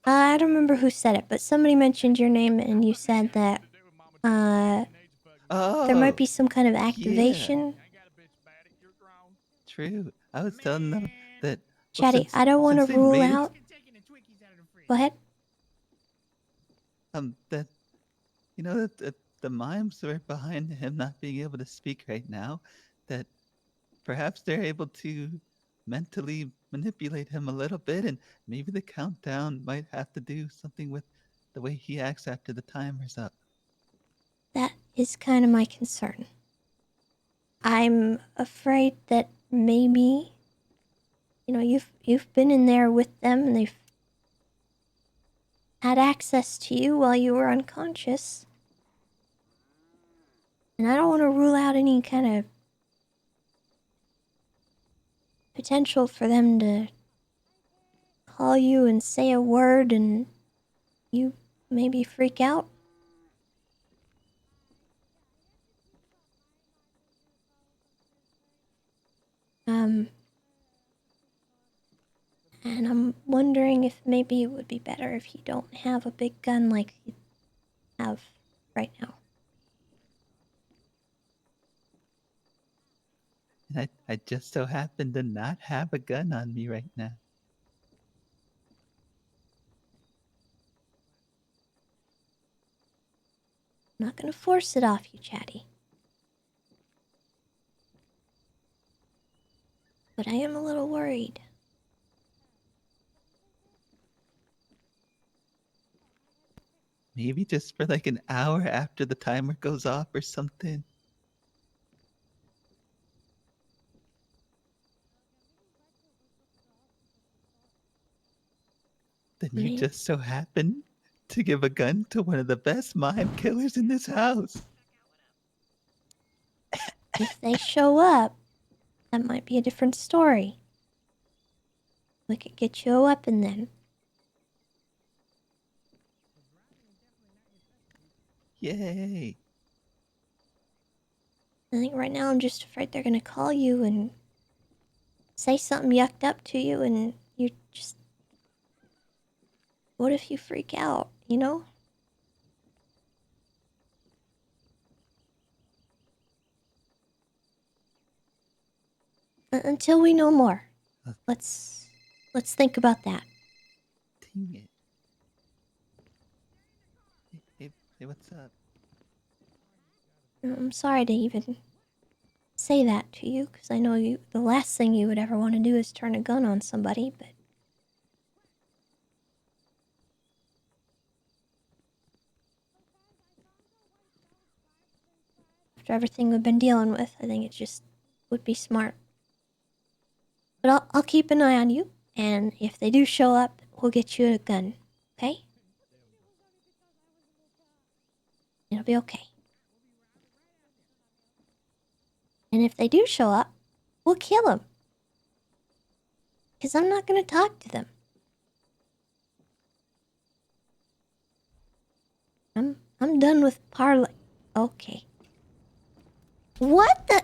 I don't remember who said it, but somebody mentioned your name, and you said that there might be some kind of activation. True. I was telling them that. Chatty, I don't want to rule out. Go ahead. That you know that the mimes are behind him not being able to speak right now. That perhaps they're able to mentally manipulate him a little bit, and maybe the countdown might have to do something with the way he acts after the timer's up. That is kind of my concern. I'm afraid that maybe, you've been in there with them and they've had access to you while you were unconscious. And I don't want to rule out any kind of potential for them to call you and say a word and you maybe freak out. And I'm wondering if maybe it would be better if you don't have a big gun like you have right now. And I just so happen to not have a gun on me right now. I'm not gonna force it off you, Chatty. But I am a little worried. Maybe just for like an hour after the timer goes off or something. Then you just so happen to give a gun to one of the best mime killers in this house. If they show up, that might be a different story. We could get you a weapon then. Yay. I think right now I'm just afraid they're gonna call you and say something yucked up to you and you just... What if you freak out, you know? Until we know more. Let's think about that. Dang it. Hey, what's up? I'm sorry to even say that to you, because I know the last thing you would ever want to do is turn a gun on somebody, but... After everything we've been dealing with, I think it just would be smart. But I'll keep an eye on you, and if they do show up, we'll get you a gun, okay? It'll be okay. And if they do show up, we'll kill them. Because I'm not going to talk to them. I'm done with parley. Okay. What the...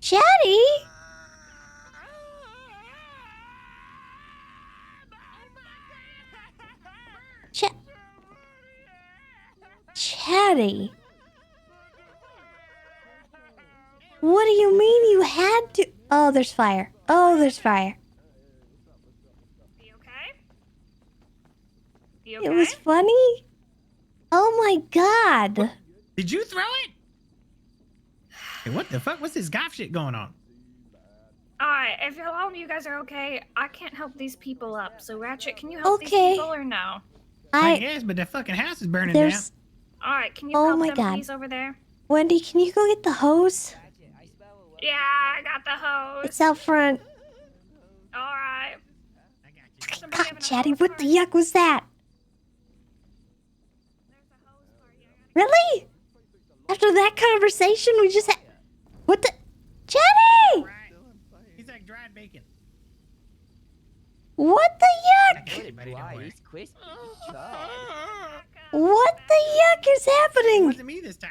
Chatty? Chatty? What do you mean you had to... Oh, there's fire. Oh, there's fire. You okay? You It okay? was funny? Oh my god. Did you throw it? Hey, what the fuck? What's this goth shit going on? Alright, if all of you guys are okay, I can't help these people up. So Ratchet, can you help these Okay. people or no? I guess, but the fucking house is burning down. There's. Alright, can you Oh help my them God. please over there? Wendy, can you go get the hose? Yeah, I got the hose. It's out front. Alright. God, Chatty, what the yuck was that? Really? After that conversation, we just had. What the. Chatty! He's like dried bacon. What the yuck? He's crispy. What the yuck is It happening? wasn't me this time.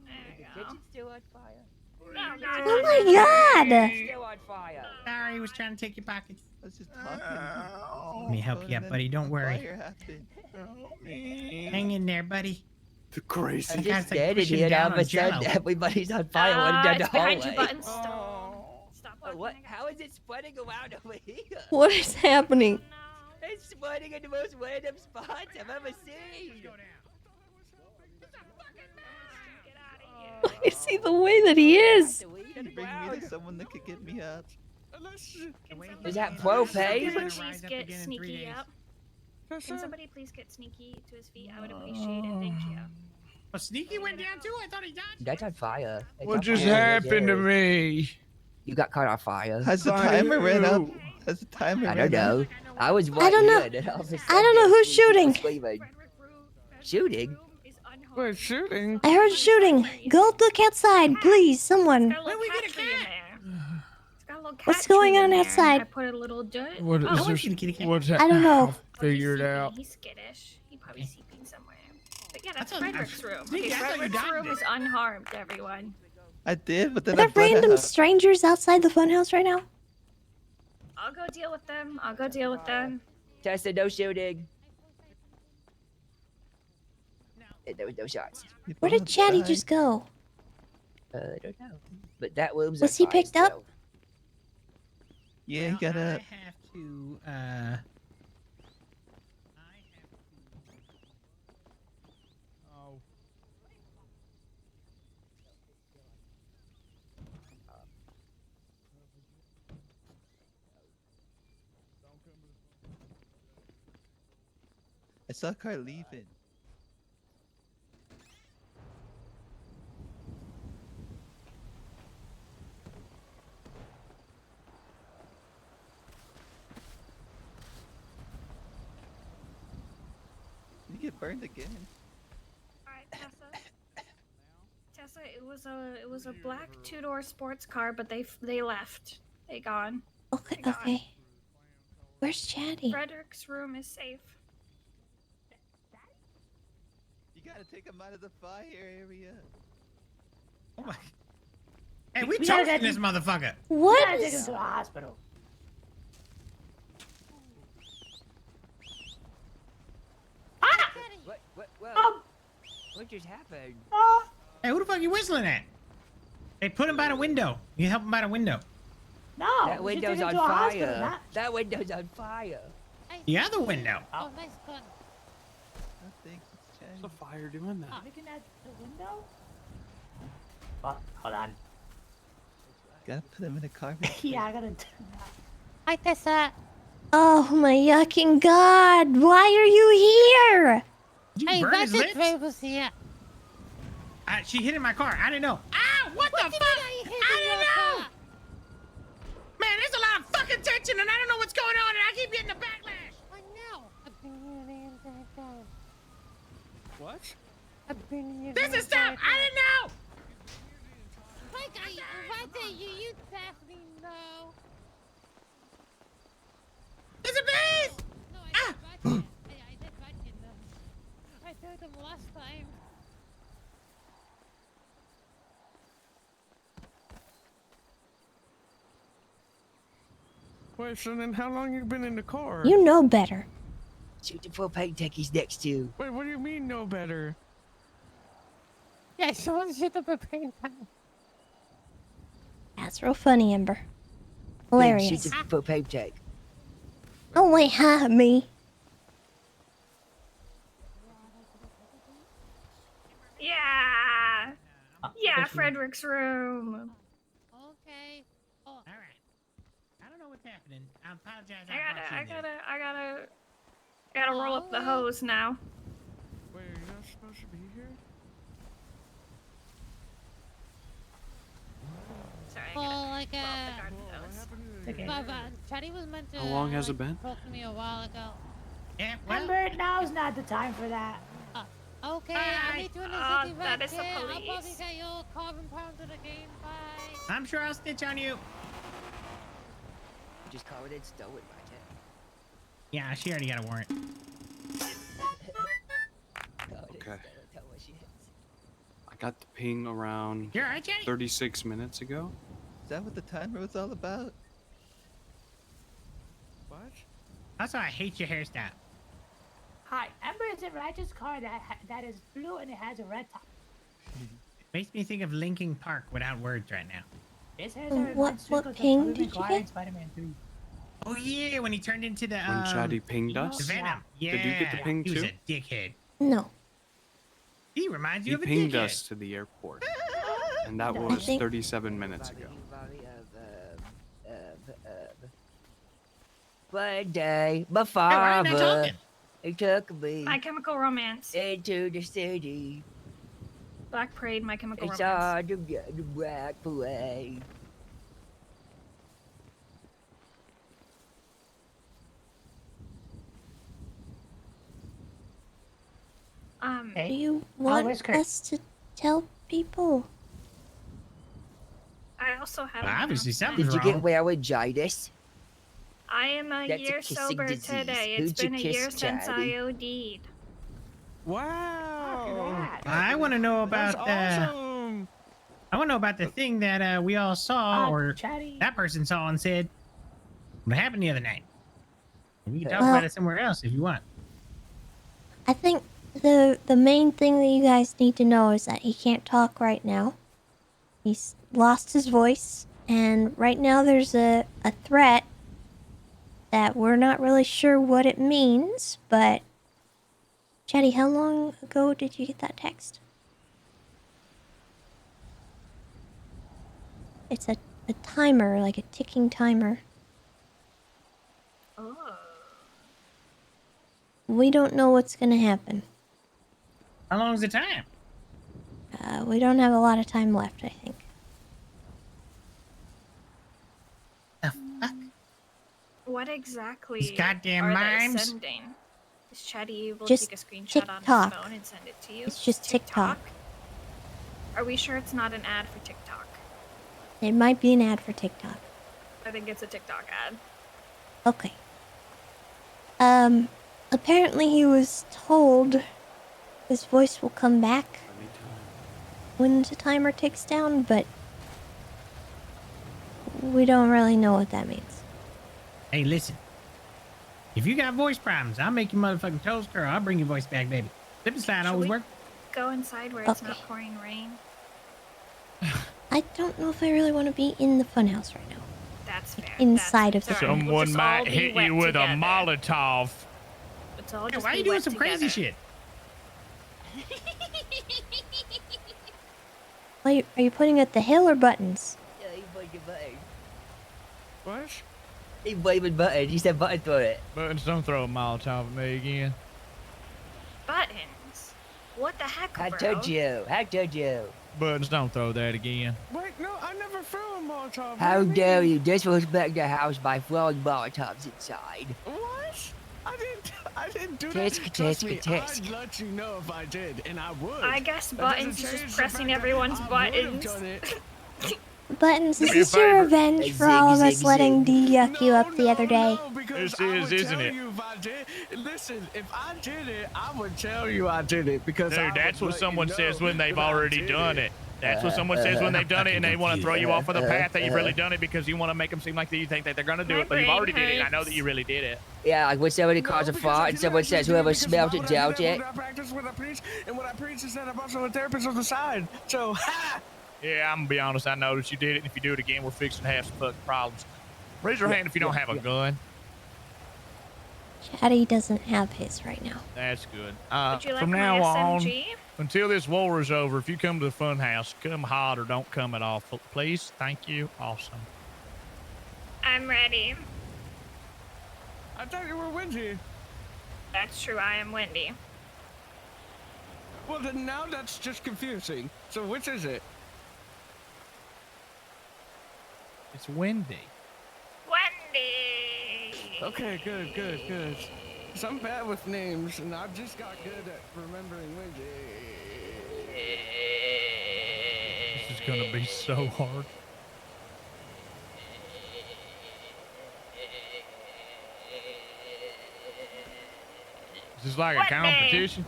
The kitchen's still on fire. Oh my God! Still on fire. Sorry, he was trying to take your pockets. I was just talking. Let me help you up, buddy. Don't worry. Fire happened. Hang in there, buddy. The crazy. I'm Guy's, just like, standing pushing here and all down of a on sudden Jell-O. everybody's on fire running down the It's behind hallway. you, Button. Stop walking. What? How is it spreading around over here? What is happening? It's spreading in the most random spots I've ever seen. I see the way that he is. Can you bring me to someone that could get me up? Is that propane? Can somebody please get sneaky up? Can somebody please get sneaky to his feet? I would appreciate it. Thank you. Oh, Sneaky went down too? I thought he died. That's on fire. It's What on just fire. happened to me? You got caught on fire. Has the timer ran up? Has the timer I ran don't know. up? I was I don't know. right here, and all of a I don't sudden know who's people shooting. screaming. Shooting? What shooting? I heard shooting. Go look outside, please, someone. When we get a cat. What's going on I outside? put a little dirt. What Oh, is this? What's I don't know. I'll figure it out. He's skittish. He probably sleeping somewhere. But yeah, that's I thought- Frederick's room. Sneaky, Okay, I thought you Frederick's died room there. is unharmed, everyone. I did, but Are then I there bled random out. strangers outside the funhouse right now? I'll go deal with them. I'll go deal with them. Tessa, no shooting. There was no shots. Where did Chatty just go? I don't know. But that room's Was on he fire picked up? still. Yeah, he got I up. have to, Oh. I saw a car leaving. Did you get burned again? Alright, Tessa. Tessa, it was a black two-door sports car, but they left. They gone. Okay, okay. Where's Chatty? Frederick's room is safe. You gotta take him out of the fire area. Oh my. Hey, we gotta toasting get this motherfucker. What? We gotta take him to the hospital. What just happened? Hey, who the fuck you whistling at? Hey, put him by the window. You help him by the window. No, That we should window's take him on to a hospital, fire. not- That window's on fire. The other window. Oh, nice gun. I think it's What's the fire doing that? We can add the window. What? Hold on. Gotta put him in a car. Yeah, I gotta do that. Hi, Tessa. Oh my yucking god! Why are you here? You burn his lips? was here. She hit in my car. I didn't know. Ah, what the fuck? I didn't know. Man, there's a lot of fucking tension, and I don't know what's going on, and I keep getting a backlash. I know. I've been here the entire time. What? I've been here. This is stuff. I didn't know. Like right there, you definitely know. There's a bees. No, I did back in them. I told them last time. Wait, so then how long you been in the car? You know better. Shoot the propane tank he's next to. Wait, what do you mean no better? Yeah, someone shoot the propane tank. That's real funny, Ember. Shoot Hilarious. the propane tank. Oh wait, ha, me. Yeah. Yeah, clerk's room. Okay. Oh. All right. I don't know what's happening. I apologize. I gotta roll up the hose now. Wait, you're not supposed to be here? Sorry, I Well, gotta like, roll up the garden hose. Okay. Chatty was meant to. How long has it been? Talk to me a while ago. Yeah, Amber, now's not the time for that. Okay, I'll meet you in the city that back is the here. I'll probably police. get you a carbon pound to the game. Bye. I'm sure I'll stitch on you. Just covered it, stolen by Jet. Yeah, she already got a warrant. Okay. I got the ping around You're right, Jenny? 36 minutes ago. Is that what the timer was all about? What? Also, I hate your hairstyle. Hi, Amber is a righteous car that is blue and it has a red top. Makes me think of Linkin Park without words right now. This has What ping did you get? Spider-Man 3. Oh yeah, when he turned into the When Chatty pinged us? the Venom. Yeah. Did you get the ping He was too? a dickhead. No. He reminds He you of a pinged dickhead. us to the airport. And that was 37 minutes ago. One day, my why are you not father, talking? he took me My Chemical Romance. into the city. Black Parade, My Chemical It's Romance. hard to get the black away. Do you want us to tell people? I also have. Well, obviously an something's Did you wrong. get laryngitis? I am a That's a year kissing sober disease. today. Who'd It's you been a kiss, year since Chatty? I OD'd. Wow. I want to know about That's awesome. I want to know about the thing that we all saw, or Chatty. that person saw and said, what happened the other night. We can talk Well- about it somewhere else if you want. I think the main thing that you guys need to know is that he can't talk right now. He's lost his voice, and right now there's a threat that we're not really sure what it means, but Chatty, how long ago did you get that text? It's a timer, like a ticking timer. Oh. We don't know what's gonna happen. How long is the time? We don't have a lot of time left, I think. What exactly These goddamn are mimes. they sending? Is Chatty able to Just take a screenshot TikTok. on his phone and send it to you? It's just TikTok. Are we sure it's not an ad for TikTok? It might be an ad for TikTok. I think it's a TikTok ad. Okay. Apparently he was told his voice will come back when the timer ticks down, but we don't really know what that means. Hey, listen. If you got voice problems, I'll make you motherfucking toast, or I'll bring your voice back, baby. Slip and slide Should always we work. Go inside where it's Okay. not pouring rain. I don't know if I really want to be in the funhouse right now. That's fair. Inside of the That's all right. We'll Someone just all might be hit wet you with together. a Molotov. Let's all Hey, just why are be you doing wet some crazy together. shit? Are you putting at the hill or buttons? Yeah, he waved button. What? He waved button. He said button for it. Buttons, don't throw a Molotov at me again. Buttons? What the heck, bro? I told you. I told you. Buttons, don't throw that again. Wait, no, I never threw a Molotov. How dare you disrespect the house by throwing Molotovs inside? What? I didn't do Tisk, that. Trust tisk, me, tisk. I'd let you know if I did, and I would. I guess That Buttons doesn't is change just the pressing fact that everyone's I would've buttons. done it. Buttons, Do is me a this your favor. revenge for all of us letting D yuck you up the other day? Because This I is, would isn't tell it? you if I did. Listen, if I did it, I would tell you I did it because I Dude, that's would what let someone you says know when they've that I already did done it. That's what someone says when they've done it, and they want to throw you off of the path that you've really done it because you want to make them seem like you think that they're gonna do My it, but you've brain already did it. And I know hurts. that you really did it. Yeah, like when somebody calls a fart and someone says whoever smelled it dealt it. When I practice, when I preach, and when I preach is that I'm also a therapist on the side. So, ha! Yeah, I'm gonna be honest. I noticed you did it. And if you do it again, we're fixing to have some fucking problems. Raise your hand if you don't have a gun. Chatty doesn't have his right now. That's good. Would you like From my now on, SMG? until this war is over, if you come to the fun house, come hot or don't come at all. Please. Thank you. Awesome. I'm ready. I thought you were Wendy. That's true, I am Wendy. Well, then now that's just confusing. So which is it? It's Wendy. Wendy! Okay, good. So I'm bad with names, and I've just got good at remembering Wendy. This is gonna be so hard. Is this like a competition?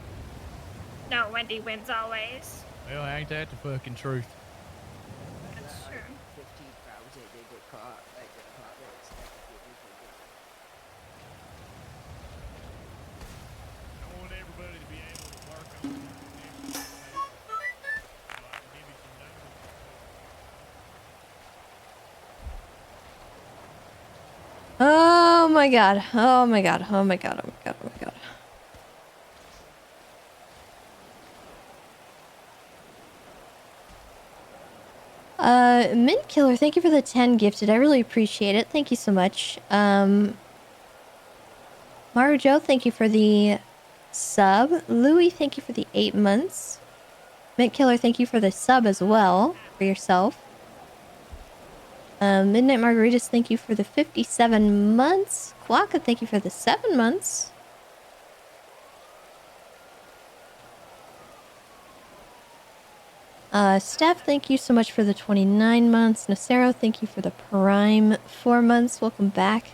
No, Wendy wins always. Well, ain't that the fucking truth? That's true. 15,000 in the car, like the apartments. I want everybody to be able to work on it. Oh my god. Oh my god. Oh my god. Oh my god. Oh my god. Mint Killer, thank you for the 10 gifted. I really appreciate it. Thank you so much. Maru Joe, thank you for the sub. Louie, thank you for the 8 months. Mint Killer, thank you for the sub as well for yourself. Midnight Margaritas, thank you for the 57 months. Kwaka, thank you for the 7 months. Steph, thank you so much for the 29 months. Nacero, thank you for the Prime 4 months. Welcome back.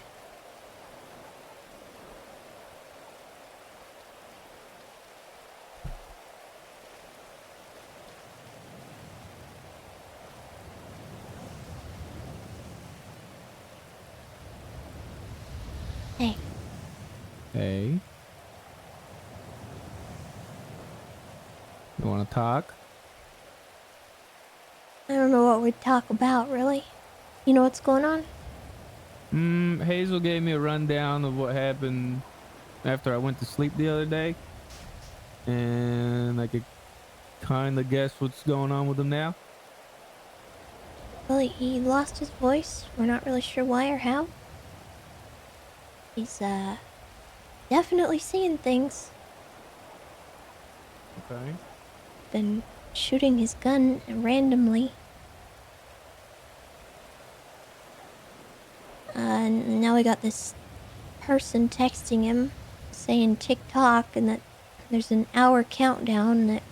Hey. Hey. You want to talk? I don't know what we'd talk about, really. You know what's going on? Hazel gave me a rundown of what happened after I went to sleep the other day. And I could kind of guess what's going on with him now. Well, he lost his voice. We're not really sure why or how. He's, definitely seeing things. Okay. Been shooting his gun randomly. And now we got this person texting him saying TikTok and that there's an hour countdown and that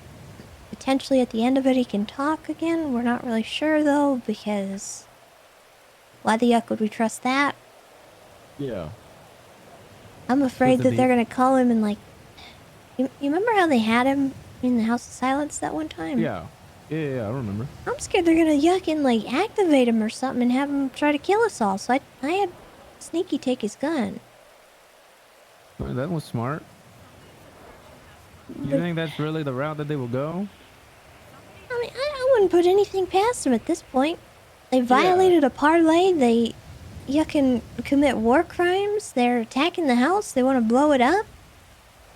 potentially at the end of it he can talk again. We're not really sure though, because why the yuck would we trust that? Yeah. I'm afraid that they're gonna call him and like... You remember how they had him in the House of Silence that one time? Yeah, I remember. I'm scared they're gonna yuck and like activate him or something and have him try to kill us all. So I had Sneaky take his gun. Well, that was smart. You think that's really the route that they will go? I mean, I wouldn't put anything past them at this point. They violated a parlay. They yucking commit war crimes. They're attacking the house. They want to blow it up.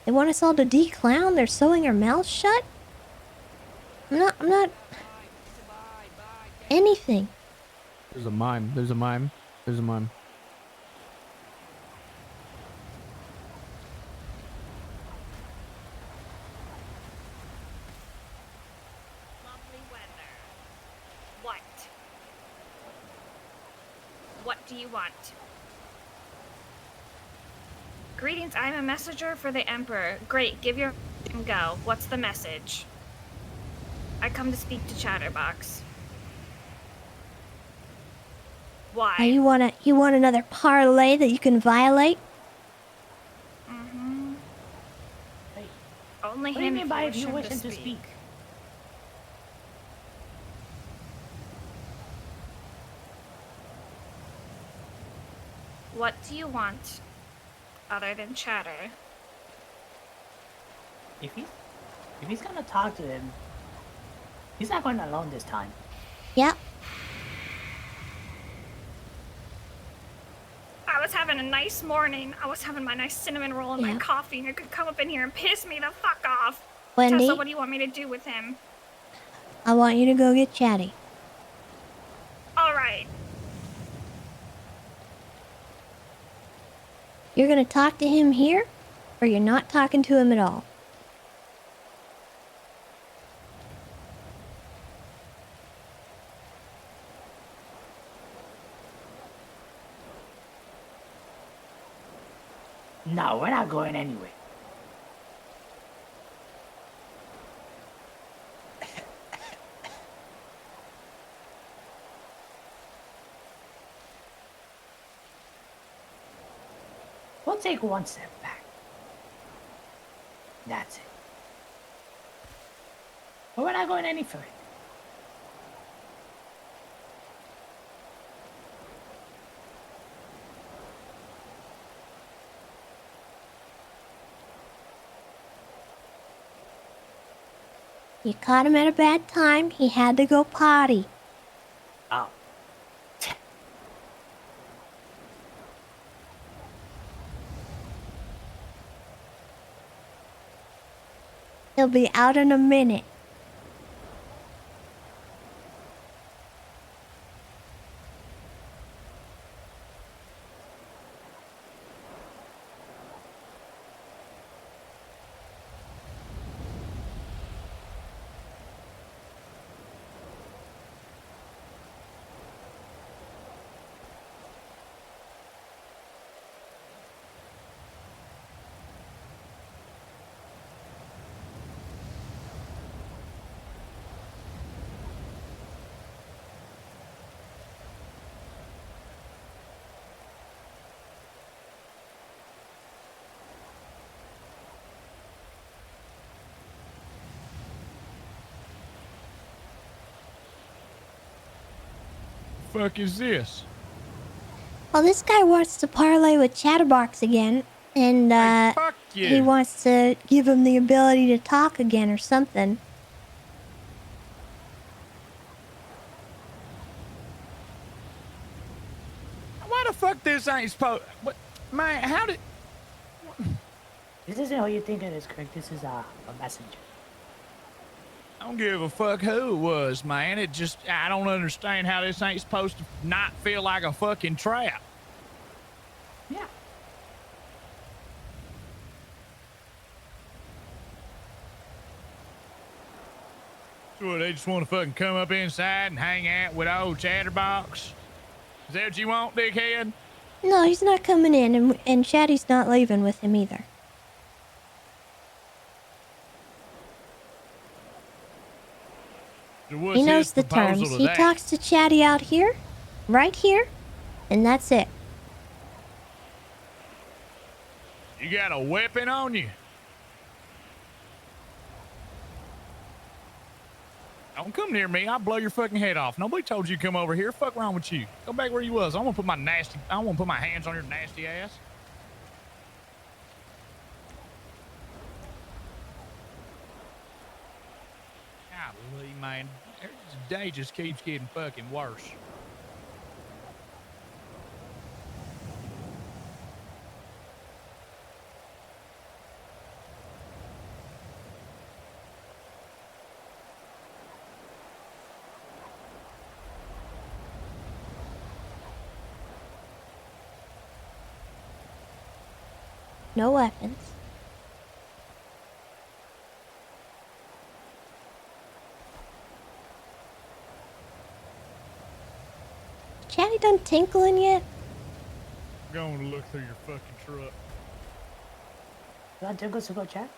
They want us all to de-clown. They're sewing our mouths shut. I'm not... anything. There's a mime. There's a mime. There's a mime. Lovely weather. What? What do you want? Greetings, I'm a messenger for the Emperor. Great, give your go. What's the message? I come to speak to Chatterbox. Why? Oh, you want another parlay that you can violate? Mm-hmm. Only What do you him mean by if if you wish wish him to speak? What do you want other than chatter? If he's gonna talk to him, he's not going alone this time. Yeah. I was having a nice morning. I was having my nice cinnamon roll and my coffee, and you could come up in here and piss me the fuck off. Wendy, Tessa, what do you want me to do with him? I want you to go get Chatty. All right. You're gonna talk to him here, or you're not talking to him at all. No, we're not going anywhere. We'll take one step back. That's it. But we're not going any further. You caught him at a bad time. He had to go potty. Oh. He'll be out in a minute. Fuck is this? Well, this guy wants to parlay with Chatterbox again, and fuck you. he wants to give him the ability to talk again or something. Why the fuck this ain't supposed? What, man? How did? This isn't how you think it is, Craig. This is a messenger. I don't give a fuck who it was, man. It just, I don't understand how this ain't supposed to not feel like a fucking trap. Yeah. So they just want to fucking come up inside and hang out with old Chatterbox? Is that what you want, dickhead? No, he's not coming in, and Chatty's not leaving with him either. So what's He knows his the proposal terms. to He that? talks to Chatty out here, right here, and that's it. You got a weapon on you? Don't come near me. I'll blow your fucking head off. Nobody told you to come over here. Fuck wrong with you? Go back where you was. I want to put my hands on your nasty ass. Golly, man. The day just keeps getting fucking worse. No weapons. Chatty done tinkling yet? I'm going to look through your fucking truck. You want Tinkles to go check?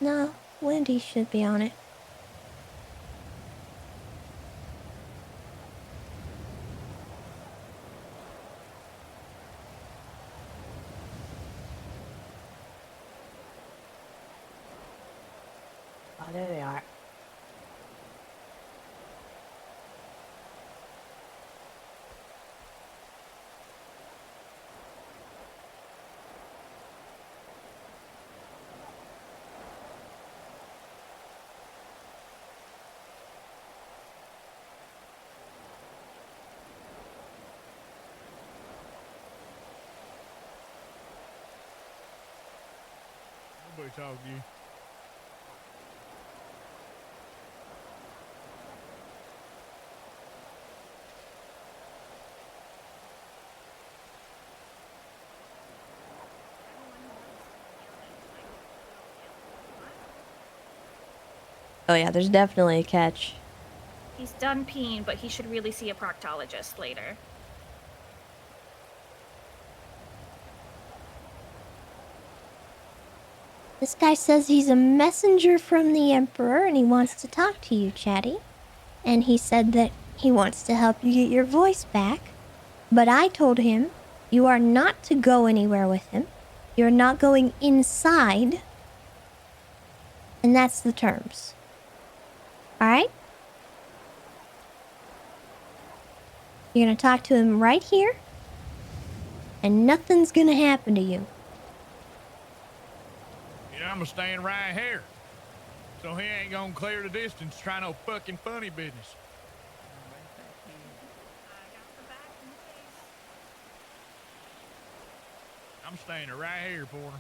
No, Wendy should be on it. Oh, there they are. Nobody talking to you. Oh yeah, there's definitely a catch. He's done peeing, but he should really see a proctologist later. This guy says he's a messenger from the Emperor and he wants to talk to you, Chatty. And he said that he wants to help you get your voice back. But I told him you are not to go anywhere with him. You're not going inside. And that's the terms. Alright? You're gonna talk to him right here. And nothing's gonna happen to you. You know, I'm gonna stand right here. So he ain't gonna clear the distance trying no fucking funny business. I'm standing right here, Porter.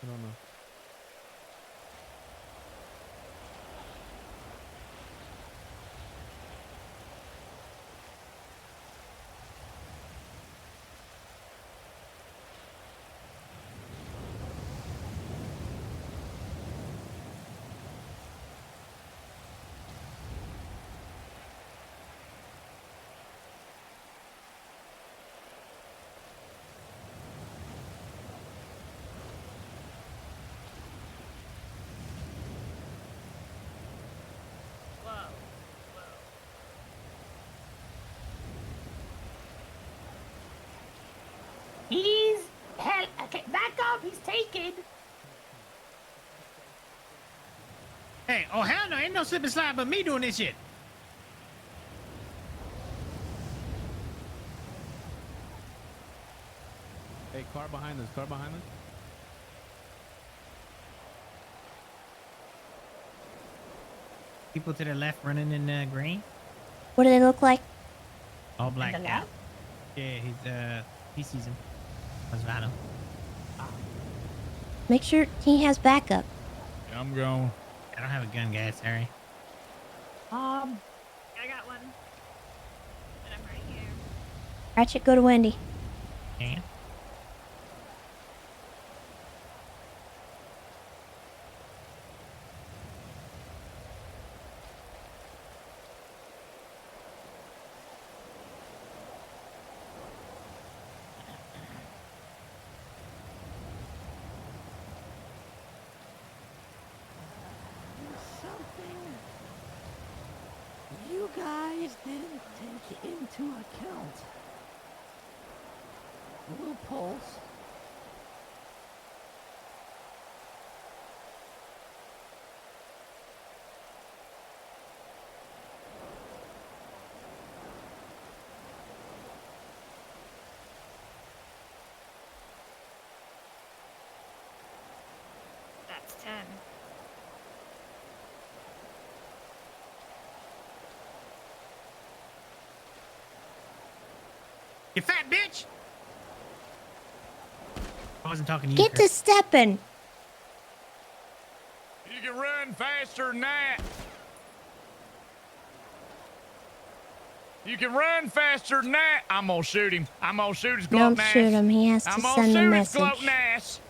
I don't know. He's hell. Okay, back up. He's taken. Hey, oh hell no, ain't no slip and slide but me doing this shit. Hey, car behind us. Car behind us. People to the left running in green. What do they look like? All black. And the Yeah. left? Yeah, he sees him. Osvaldo. Make sure he has backup. I'm going. I don't have a gun, guys. Sorry. I got one. And I'm right here. Ratchet, go to Wendy. Yeah. Something you guys didn't take into account. Loopholes. That's 10. You fat bitch! I wasn't talking to you. Get to stepping. You can run faster than that. You can run faster than that. I'm gonna shoot him. I'm gonna shoot his gloating Don't ass. shoot him. He has to I'm gonna send a shoot his message. gloating ass.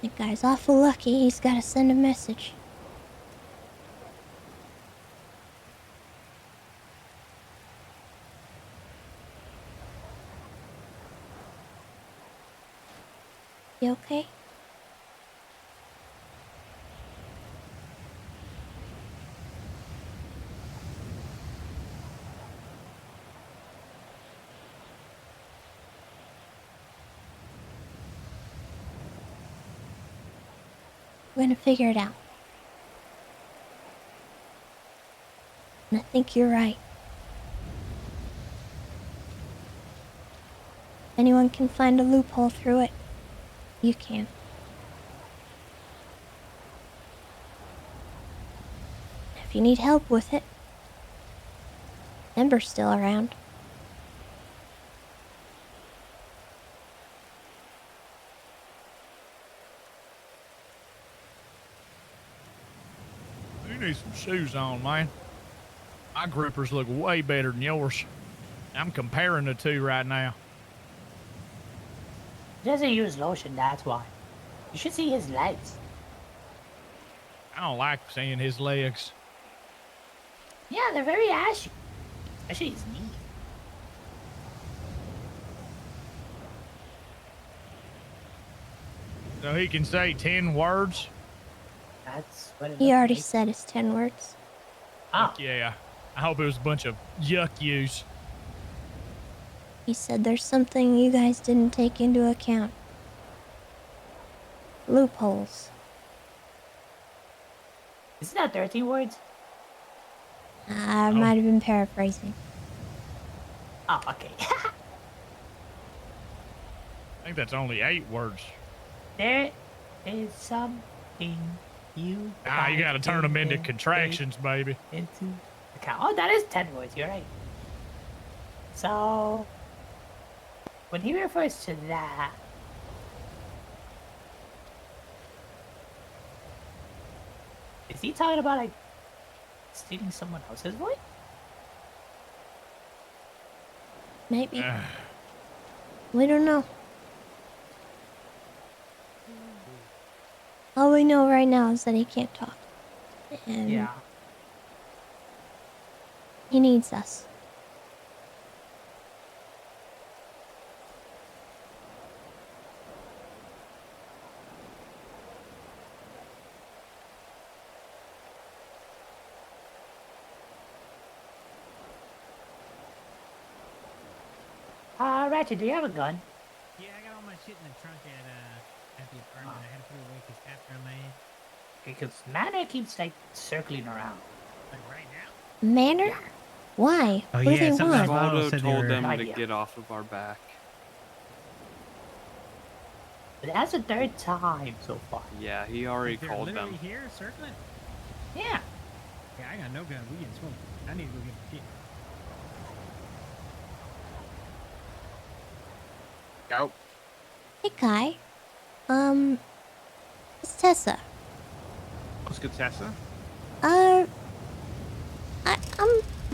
That guy's awful lucky. He's got to send a message. You okay? We're gonna figure it out. And I think you're right. If anyone can find a loophole through it, you can. If you need help with it, Ember's still around. You need some shoes on, man. My grippers look way better than yours. I'm comparing the two right now. He doesn't use lotion, that's why. You should see his legs. I don't like seeing his legs. Yeah, they're very ashy. Especially his knee. So he can say 10 words? That's what it He looks already like. said his 10 words. Fuck yeah. I hope it was a bunch of yuck yous. He said there's something you guys didn't take into account. Loopholes. Isn't that 13 words? I might have been paraphrasing. Oh, okay. I think that's only 8 words. There is something you You gotta turn them into contractions, baby. Into account. Oh, that is 10 words, you're right. So, when he refers to that, is he talking about, like, stealing someone else's voice? Maybe. We don't know. All we know right now is that he can't talk. And Yeah. he needs us. Ratchet, do you have a gun? Yeah, I got all my shit in the trunk at the apartment. I had to put it away because after I landed. Because Manor keeps, like, circling around. Like right now? Manor? Why? Oh What do yeah, they something want? Valdo told them to idea. get off of our back. But that's the third time so far. Yeah, he already Like they're called literally them. here circling? Yeah. Yeah, I got no gun. We can swim. I need to go get my shit. Go. Hey, Kai. It's Tessa. What's good, Tessa? I'm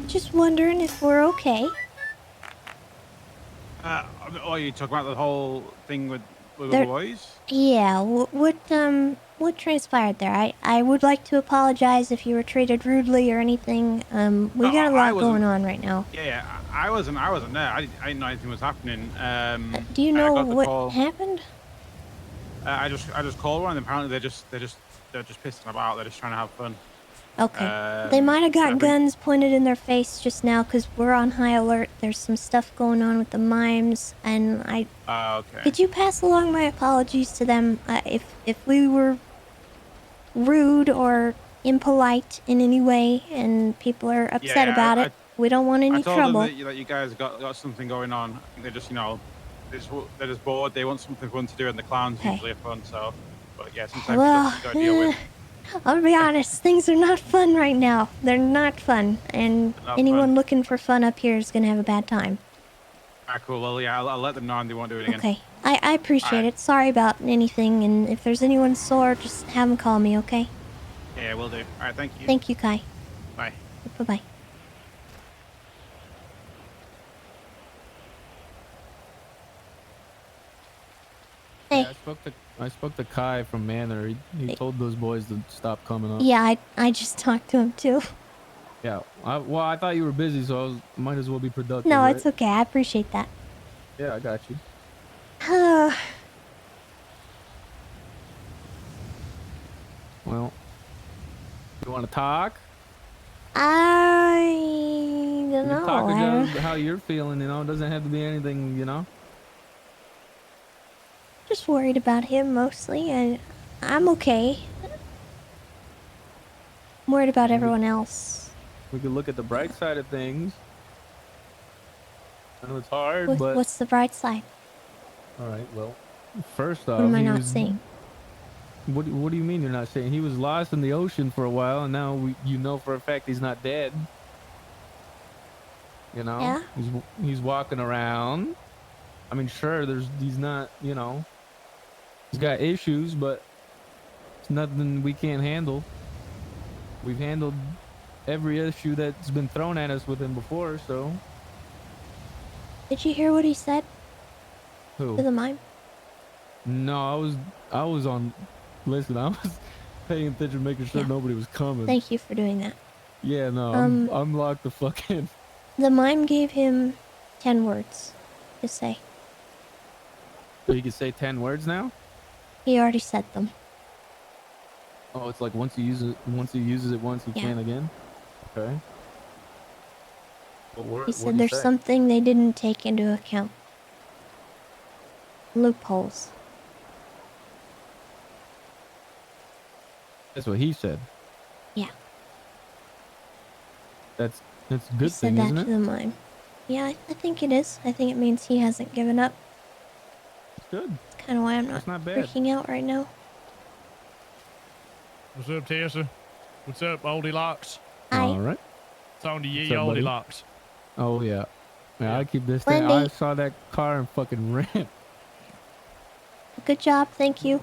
just wondering if we're okay. Oh, you talk about the whole thing with the There- boys? Yeah, what transpired there? I would like to apologize if you were treated rudely or anything. We No, got a I lot wasn't- going on right now. Yeah, I wasn't there. I didn't know anything was happening. Do you I know got the what call. happened? I just called one, and apparently they're just pissing about. They're just trying to have fun. Okay. They might have got I think- guns pointed in their face just now because we're on high alert. There's some stuff going on with the mimes, and okay. Could you pass along my apologies to them if we were rude or impolite in any way, and people are upset Yeah, about it? We don't want I any told trouble. them that you guys got something going on. I think they're just they're just bored. They want something fun to do, and the clowns Okay. usually are fun. So, but yeah, sometimes Well, you got to deal with. I'll be honest, things are not fun right now. They're not fun, and Not anyone fun. looking for fun up here is gonna have a bad time. Alright, cool. Well, yeah, I'll let them know, and they won't do it again. Okay, I appreciate it. Sorry about anything, and if there's anyone sore, just have them call me, okay? Yeah, we'll do. All right, thank you. Thank you, Kai. Bye. Bye-bye. Hey. Yeah, I spoke to Kai from Manor. He told those boys to stop coming up. Yeah, I just talked to him too. Yeah. Well, I thought you were busy, so might as well be productive, No, right? it's okay. I appreciate that. Yeah, I got you. Well, you want to talk? I don't We can know. talk I don't- about how you're feeling. You know, it doesn't have to be anything. You know. Just worried about him mostly, and I'm okay. I'm worried about everyone else. We could look at the bright side of things. I know it's hard, but What's the bright side? all right. Well, first What off, am I he not was. saying? What do you mean you're not saying? He was lost in the ocean for a while, and now you know for a fact he's not dead. You know, Yeah. He's walking around. I mean, sure, he's not. You know, he's got issues, but it's nothing we can't handle. We've handled every issue that's been thrown at us with him before, so. Did you hear what he said? Who? To the mime? No, I was on. Listen, I was paying attention, making sure nobody was coming. Thank you for doing that. Yeah, no, I'm locked the fuck in. The mime gave him 10 words to say. So he can say 10 words now? He already said them. Oh, it's like once he uses it once, he can't again? Okay. He said there's something they didn't take into account. Loopholes. That's what he said. Yeah. That's a He good said thing, that isn't to it? the mime. Yeah, I think it is. I think it means he hasn't given up. It's good. That's kind of why I'm not, That's not bad. freaking out right now. What's up, Tessa? What's up, Oldie Locks? All right. It's on to What's ye up, Oldie buddy? Locks. Oh, yeah. Yeah, I keep this thing. Wendy. I saw that car and fucking ran. Good job, thank you.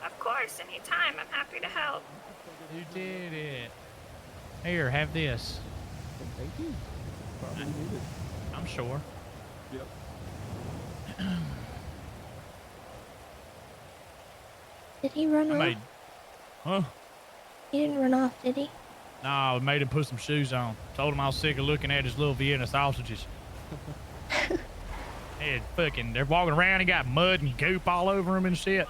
Of course, anytime. I'm happy to help. You did it. Here, have this. Thank you. Probably need it. I'm sure. Yep. Did he run off? Huh? He didn't run off, did he? Nah, I made him put some shoes on. Told him I was sick of looking at his little Vienna sausages. They're walking around, he got mud and goop all over him and shit.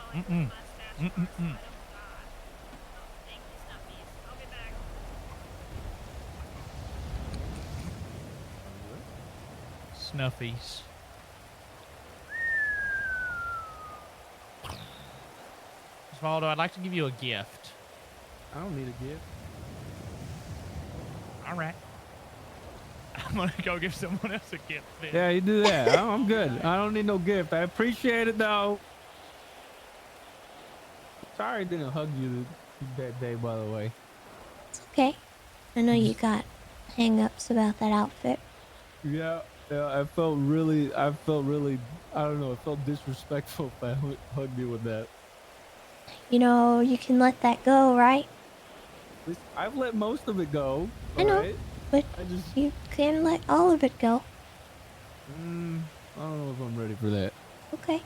Snuffies. Osvaldo, I'd like to give you a gift. I don't need a gift. All right. I'm gonna go give someone else a gift then. Yeah, you do that. I'm good. I don't need no gift. I appreciate it, though. Sorry I didn't hug you that day, by the way. It's okay. I know you got hang-ups about that outfit. Yeah, I felt really, I don't know, it felt disrespectful if I hugged you with that. You know, you can let that go, right? I've let most of it go. I know, alright? but you can let all of it go. I don't know if I'm ready for that. Okay.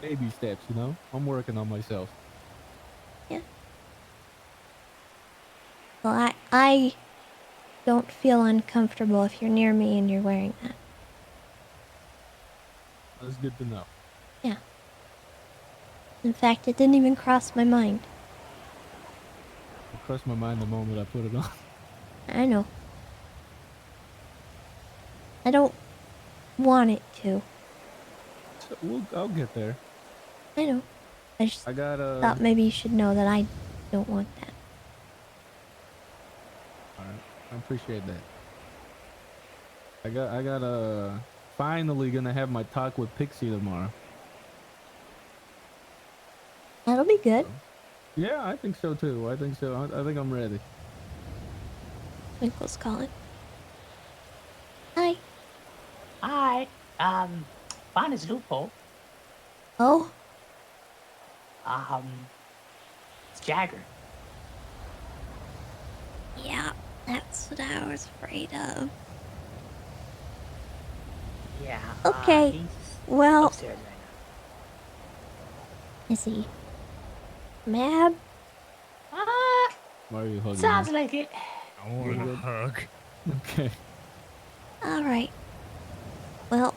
Baby steps, you know? I'm working on myself. Yeah. Well, I don't feel uncomfortable if you're near me and you're wearing that. That's good to know. Yeah. In fact, it didn't even cross my mind. It crossed my mind the moment I put it on. I know. I don't want it to. I'll get there. I know. I just I gotta... thought maybe you should know that I don't want that. Alright, I appreciate that. I gotta... Finally gonna have my talk with Pixie tomorrow. That'll be good. Yeah, I think so too. I think so. I think I'm ready. Twinkle's calling. Hi. Hi. Find his loophole. Oh? It's Jagger. Yeah, that's what I was afraid of. Yeah. Okay. He's Well, upstairs right Is he mad? Why are you hugging Sounds me? like it. I want a hug. Okay. All right. Well,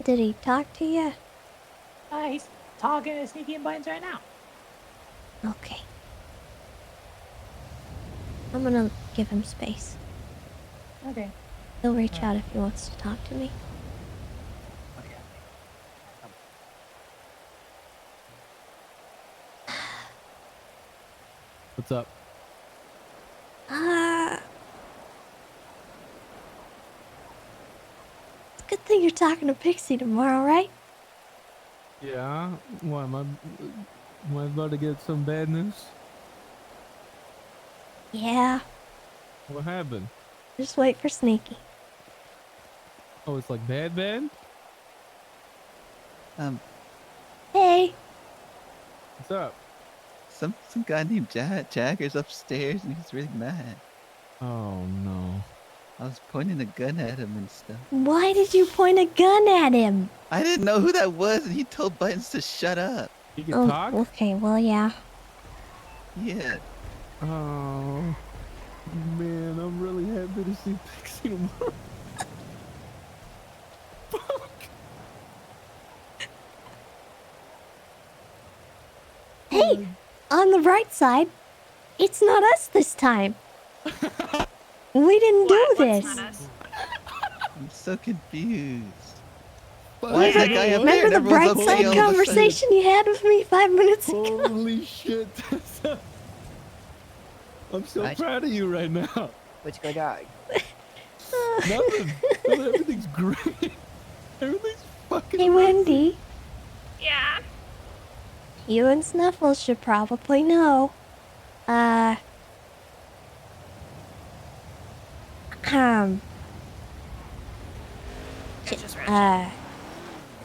did he talk to you? He's talking to Sneaky and Buttons right now. Okay. I'm gonna give him space. Okay. He'll reach out if he wants to talk to me. What's up? It's a good thing you're talking to Pixie tomorrow, right? Yeah. Why am I about to get some bad news? Yeah. What happened? Just wait for Sneaky. Oh, it's like bad? Hey. What's up? Some guy named Jagger's upstairs and he's really mad. Oh no. I was pointing a gun at him and stuff. Why did you point a gun at him? I didn't know who that was and he told Buttons to shut up. He can Oh, talk? okay, well, yeah. Yeah. Oh man, I'm really happy to see Pixie tomorrow. Hey, on the bright side, it's not us this time. We didn't do this. I'm so confused. Yeah, Why is that guy up there? remember and the bright everyone's okay side all of a sudden? conversation you had with me 5 minutes ago? Holy shit, Tessa. I'm so proud of you right now. What's going on? Nothing. Everything's great. Everything's fucking Hey, Wendy. Yeah. You and Snuffles should probably know.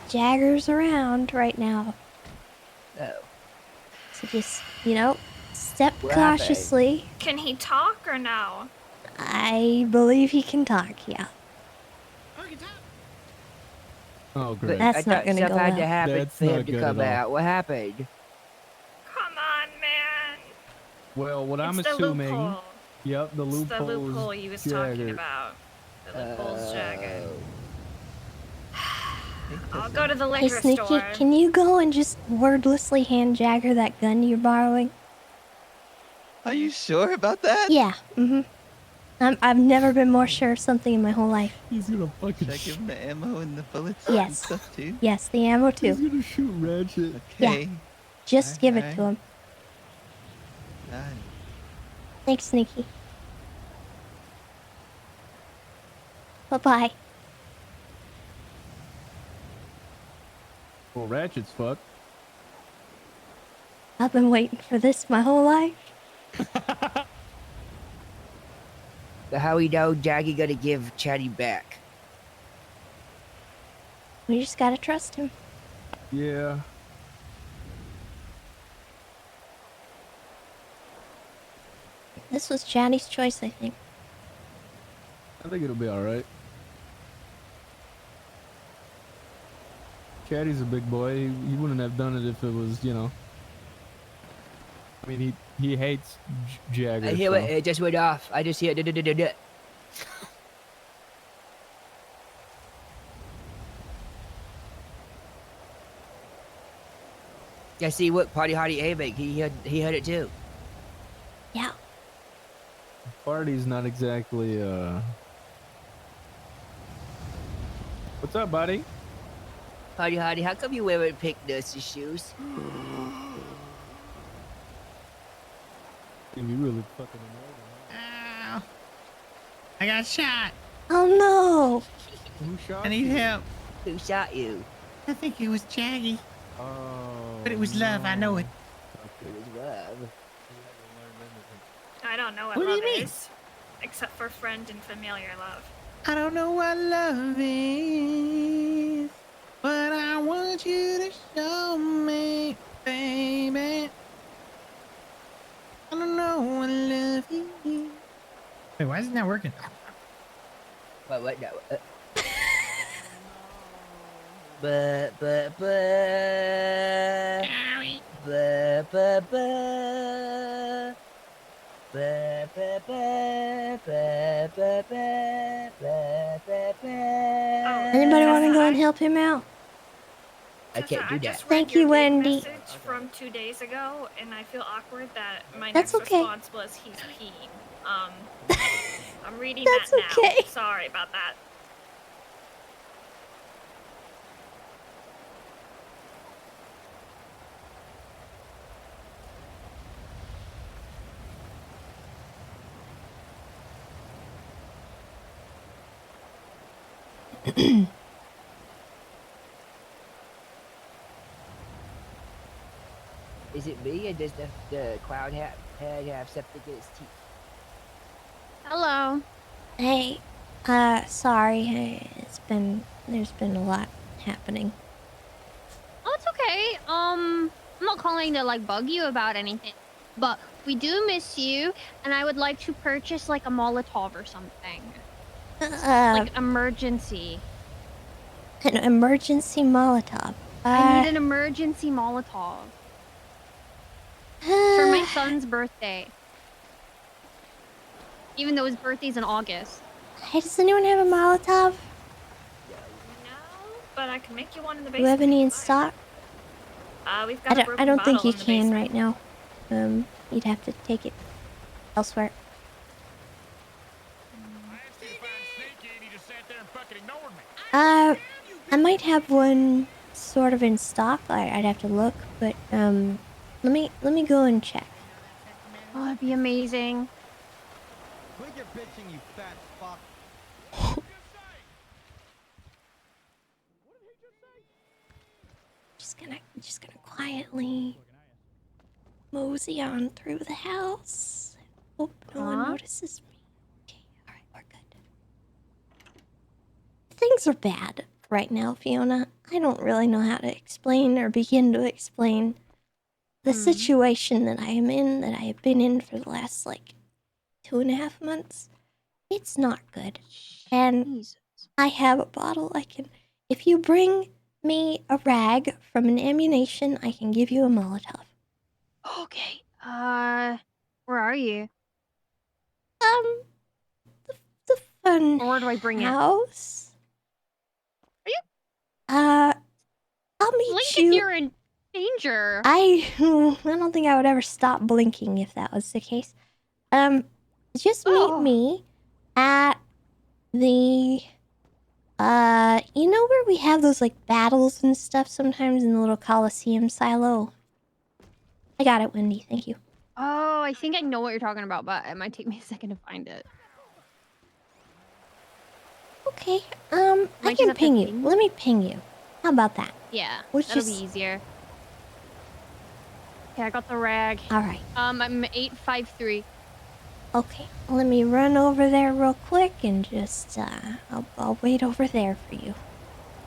Jagger's around right now. Oh. So just, step What happened? cautiously. Can he talk or no? I believe he can talk, yeah. Oh, But great. That's I not thought gonna stuff go had well. to happen That's for him not to good come at all. out. What happened? Come on, man. Well, what I'm It's the assuming. loophole. Yep, the It's loophole. the loophole he was talking about. The loophole's Jagger. I'll go to the Hey, liquor Sneaky, store. can you go and just wordlessly hand Jagger that gun you're borrowing? Are you sure about that? Yeah, I've never been more sure of something in my whole life. He's gonna fucking Should I give him the ammo and the bullets and Yes. stuff too? Yes, the ammo too. He's gonna shoot Ratchet. Okay. Just give it to him. Got it. Thanks, Sneaky. Bye-bye. Well, Ratchet's fucked. I've been waiting for this my whole life. But how we know Jaggy gonna give Chatty back? We just gotta trust him. Yeah. This was Chatty's choice, I think. I think it'll be alright. Chatty's a big boy. He wouldn't have done it if it was, I mean, he hates Jagger. I hear so. it just went off. I just hear it. Yeah, see what Party Hardy Avik, he heard it too. Yeah. Party's not exactly, What's up, buddy? Party Hardy, how come you wearing pink nurse's shoes? You really fucking Ow. I got shot. Oh no! Who shot I need help. Who shot you? I think it was Jaggy. Oh. But it was love, I know it. It was love. I don't know what What do you love mean? is. Except for friend and familiar love. I don't know what love is, but I want you to show me, baby. I don't know what love is. Wait, why is it not working? What, no. But. But. Anybody want to go and help him out? I can't do that. Just read Thank your you, gig Wendy. message from 2 days ago, and I feel awkward that my That's next okay. response was he's peeing. I'm reading That's that now. okay. Sorry about that. Is it me, or does the clown head have something in his teeth? Hello. Hey, sorry. There's been a lot happening. Oh, it's okay. I'm not calling to like bug you about anything, but we do miss you, and I would like to purchase like a Molotov or something. Like emergency. An emergency Molotov. I need an emergency Molotov. For my son's birthday. Even though his birthday's in August. Hey, does anyone have a Molotov? No, but I can make you one in the Do you have basement. any in stock? We've got a broken I don't think bottle you in the can basement. right now. You'd have to take it elsewhere. I might have one sort of in stock. I'd have to look, but let me go and check. Oh, that'd be amazing. Quit your bitching, you fat fuck. Just gonna quietly mosey on through the house. Hope no one notices me. Okay, alright, we're good. Things are bad right now, Fiona. I don't really know how to explain or begin to explain the situation that I am in, that I have been in for the last, 2.5 months. It's not good. And I have a bottle I can... If you bring me a rag from an ammunition, I can give you a Molotov. Okay. Where are you? The fun Or where do I bring house. Are you? I'll meet Blink you. if you're in danger. I don't think I would ever stop blinking if that was the case. Just meet me at the, you know where we have those, battles and stuff sometimes in the little Coliseum silo? I got it, Wendy. Thank you. Oh, I think I know what you're talking about, but it might take me a second to find it. Okay, I can ping you. Let me ping you. How about that? Yeah, We'll that'll just- be easier. Okay, I got the rag. Alright. I'm 853. Okay, let me run over there real quick and just, I'll wait over there for you.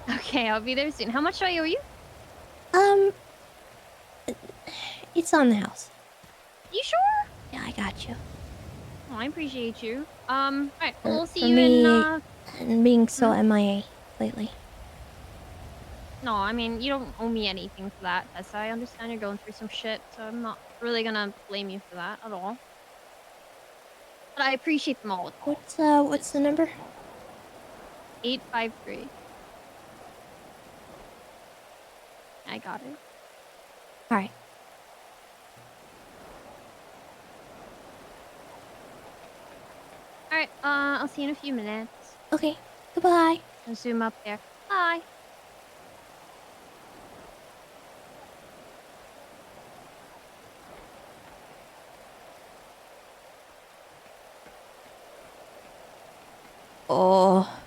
Okay, I'll be there soon. How much do I owe you? It's on the house. You sure? Yeah, I got you. Oh, I appreciate you. Alright, we'll see For you me, in, and being so MIA lately. No, I mean, you don't owe me anything for that, Tessa. I understand you're going through some shit, so I'm not really gonna blame you for that at all. But I appreciate them all. What's the number? 853. I got it. Alright. Alright, I'll see you in a few minutes. Okay, goodbye. I'll zoom up there. Bye. Oh.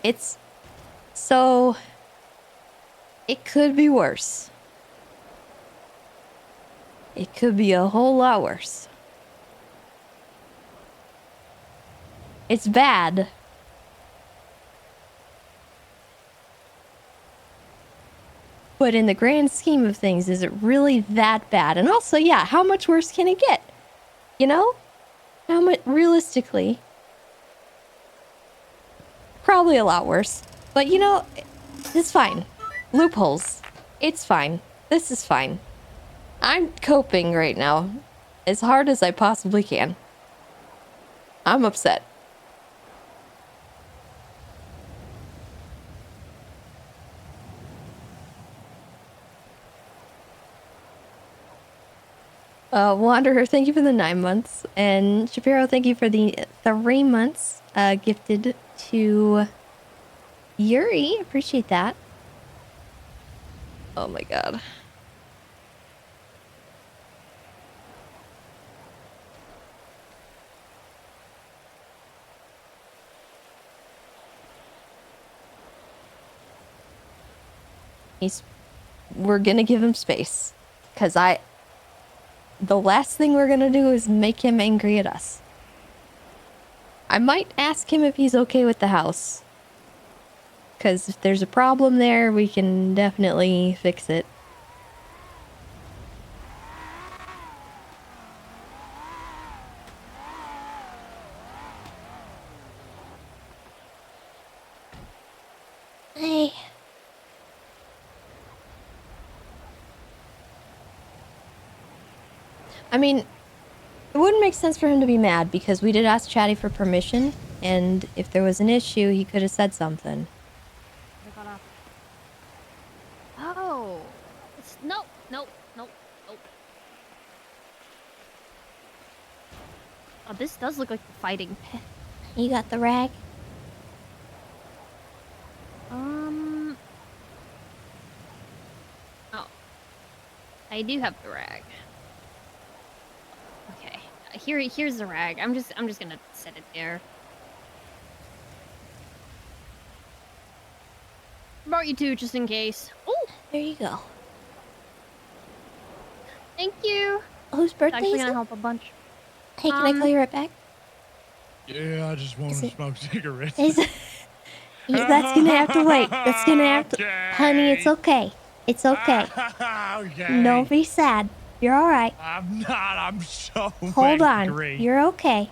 It's so... It could be worse. It could be a whole lot worse. It's bad. But in the grand scheme of things, is it really that bad? And also, yeah, how much worse can it get? You know? How much, realistically? Probably a lot worse. But you know, it's fine. Loopholes. It's fine. This is fine. I'm coping right now as hard as I possibly can. I'm upset. Wanderer, thank you for the 9 months. And Shapiro, thank you for the 3 months gifted to Yuri. Appreciate that. Oh my god. We're gonna give him space. Because the last thing we're gonna do is make him angry at us. I might ask him if he's okay with the house. Because if there's a problem there, we can definitely fix it. Hey. I mean, it wouldn't make sense for him to be mad because we did ask Chatty for permission, and if there was an issue, he could have said something. Oh. It's, nope, nope, nope, nope. Oh, this does look like the fighting pit. You got the rag? Oh. I do have the rag. Okay. Here's the rag. I'm just gonna set it there. Brought you two just in case. Oh, there you go. Thank you. Whose birthday Actually is gonna it? help a bunch. Hey, can I call you right back? Yeah, I just want to smoke cigarettes. Yeah, that's gonna have to wait. That's gonna have to... Honey, it's okay. It's okay. Okay. Don't be sad. You're alright. I'm not. I'm so Hold angry. on. You're okay.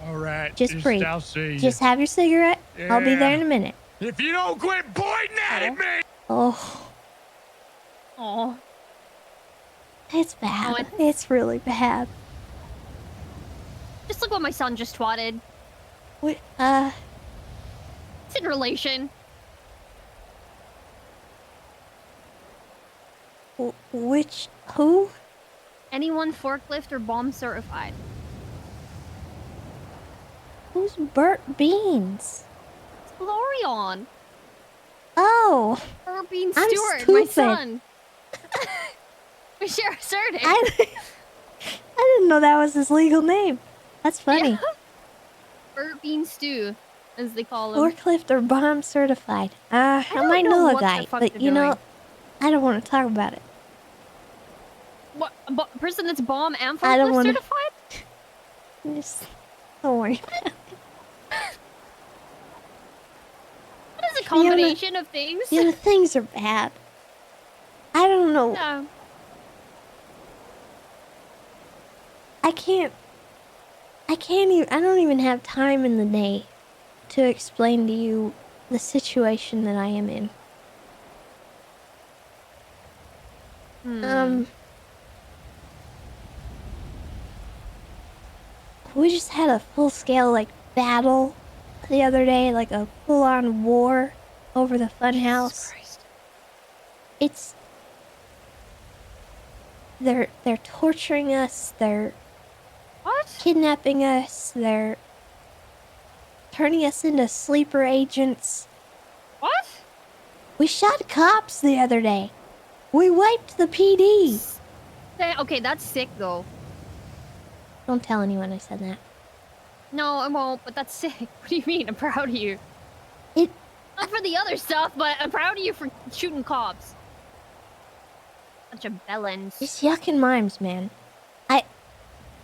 All right. Just breathe. I'll see you. Just have your cigarette. I'll be there in a minute. If you don't quit pointing at me. Oh. Oh. It's bad. It's really bad. Just look what my son just twatted. What? It's in relation. Which? Who? Anyone forklift or bomb certified. Who's Burt Beans? It's Glorion. Oh. Burt Beans I'm Stewart, my stupid. son. We share a surname. I didn't know that was his legal name. That's funny. Yeah. Burt Bean Stew, as they call him. Forklift or bomb certified. I might know a guy, but you know, I don't want to talk about it. What? A person that's bomb and I don't forklift wanna- certified? Just don't worry. What is a combination of things? Yeah, the things are bad. I don't know. No. I can't even, I don't even have time in the day to explain to you the situation that I am in. We just had a full-scale, like, battle the other day, like a full-on war over the funhouse. It's... They're torturing us, they're... What? Kidnapping us, they're... turning us into sleeper agents. What? We shot cops the other day. We wiped the PD. Okay, that's sick, though. Don't tell anyone I said that. No, I won't, but that's sick. What do you mean? I'm proud of you. It... Not for the other stuff, but I'm proud of you for shooting cops. Bunch of bellends. It's yuck and mimes, man.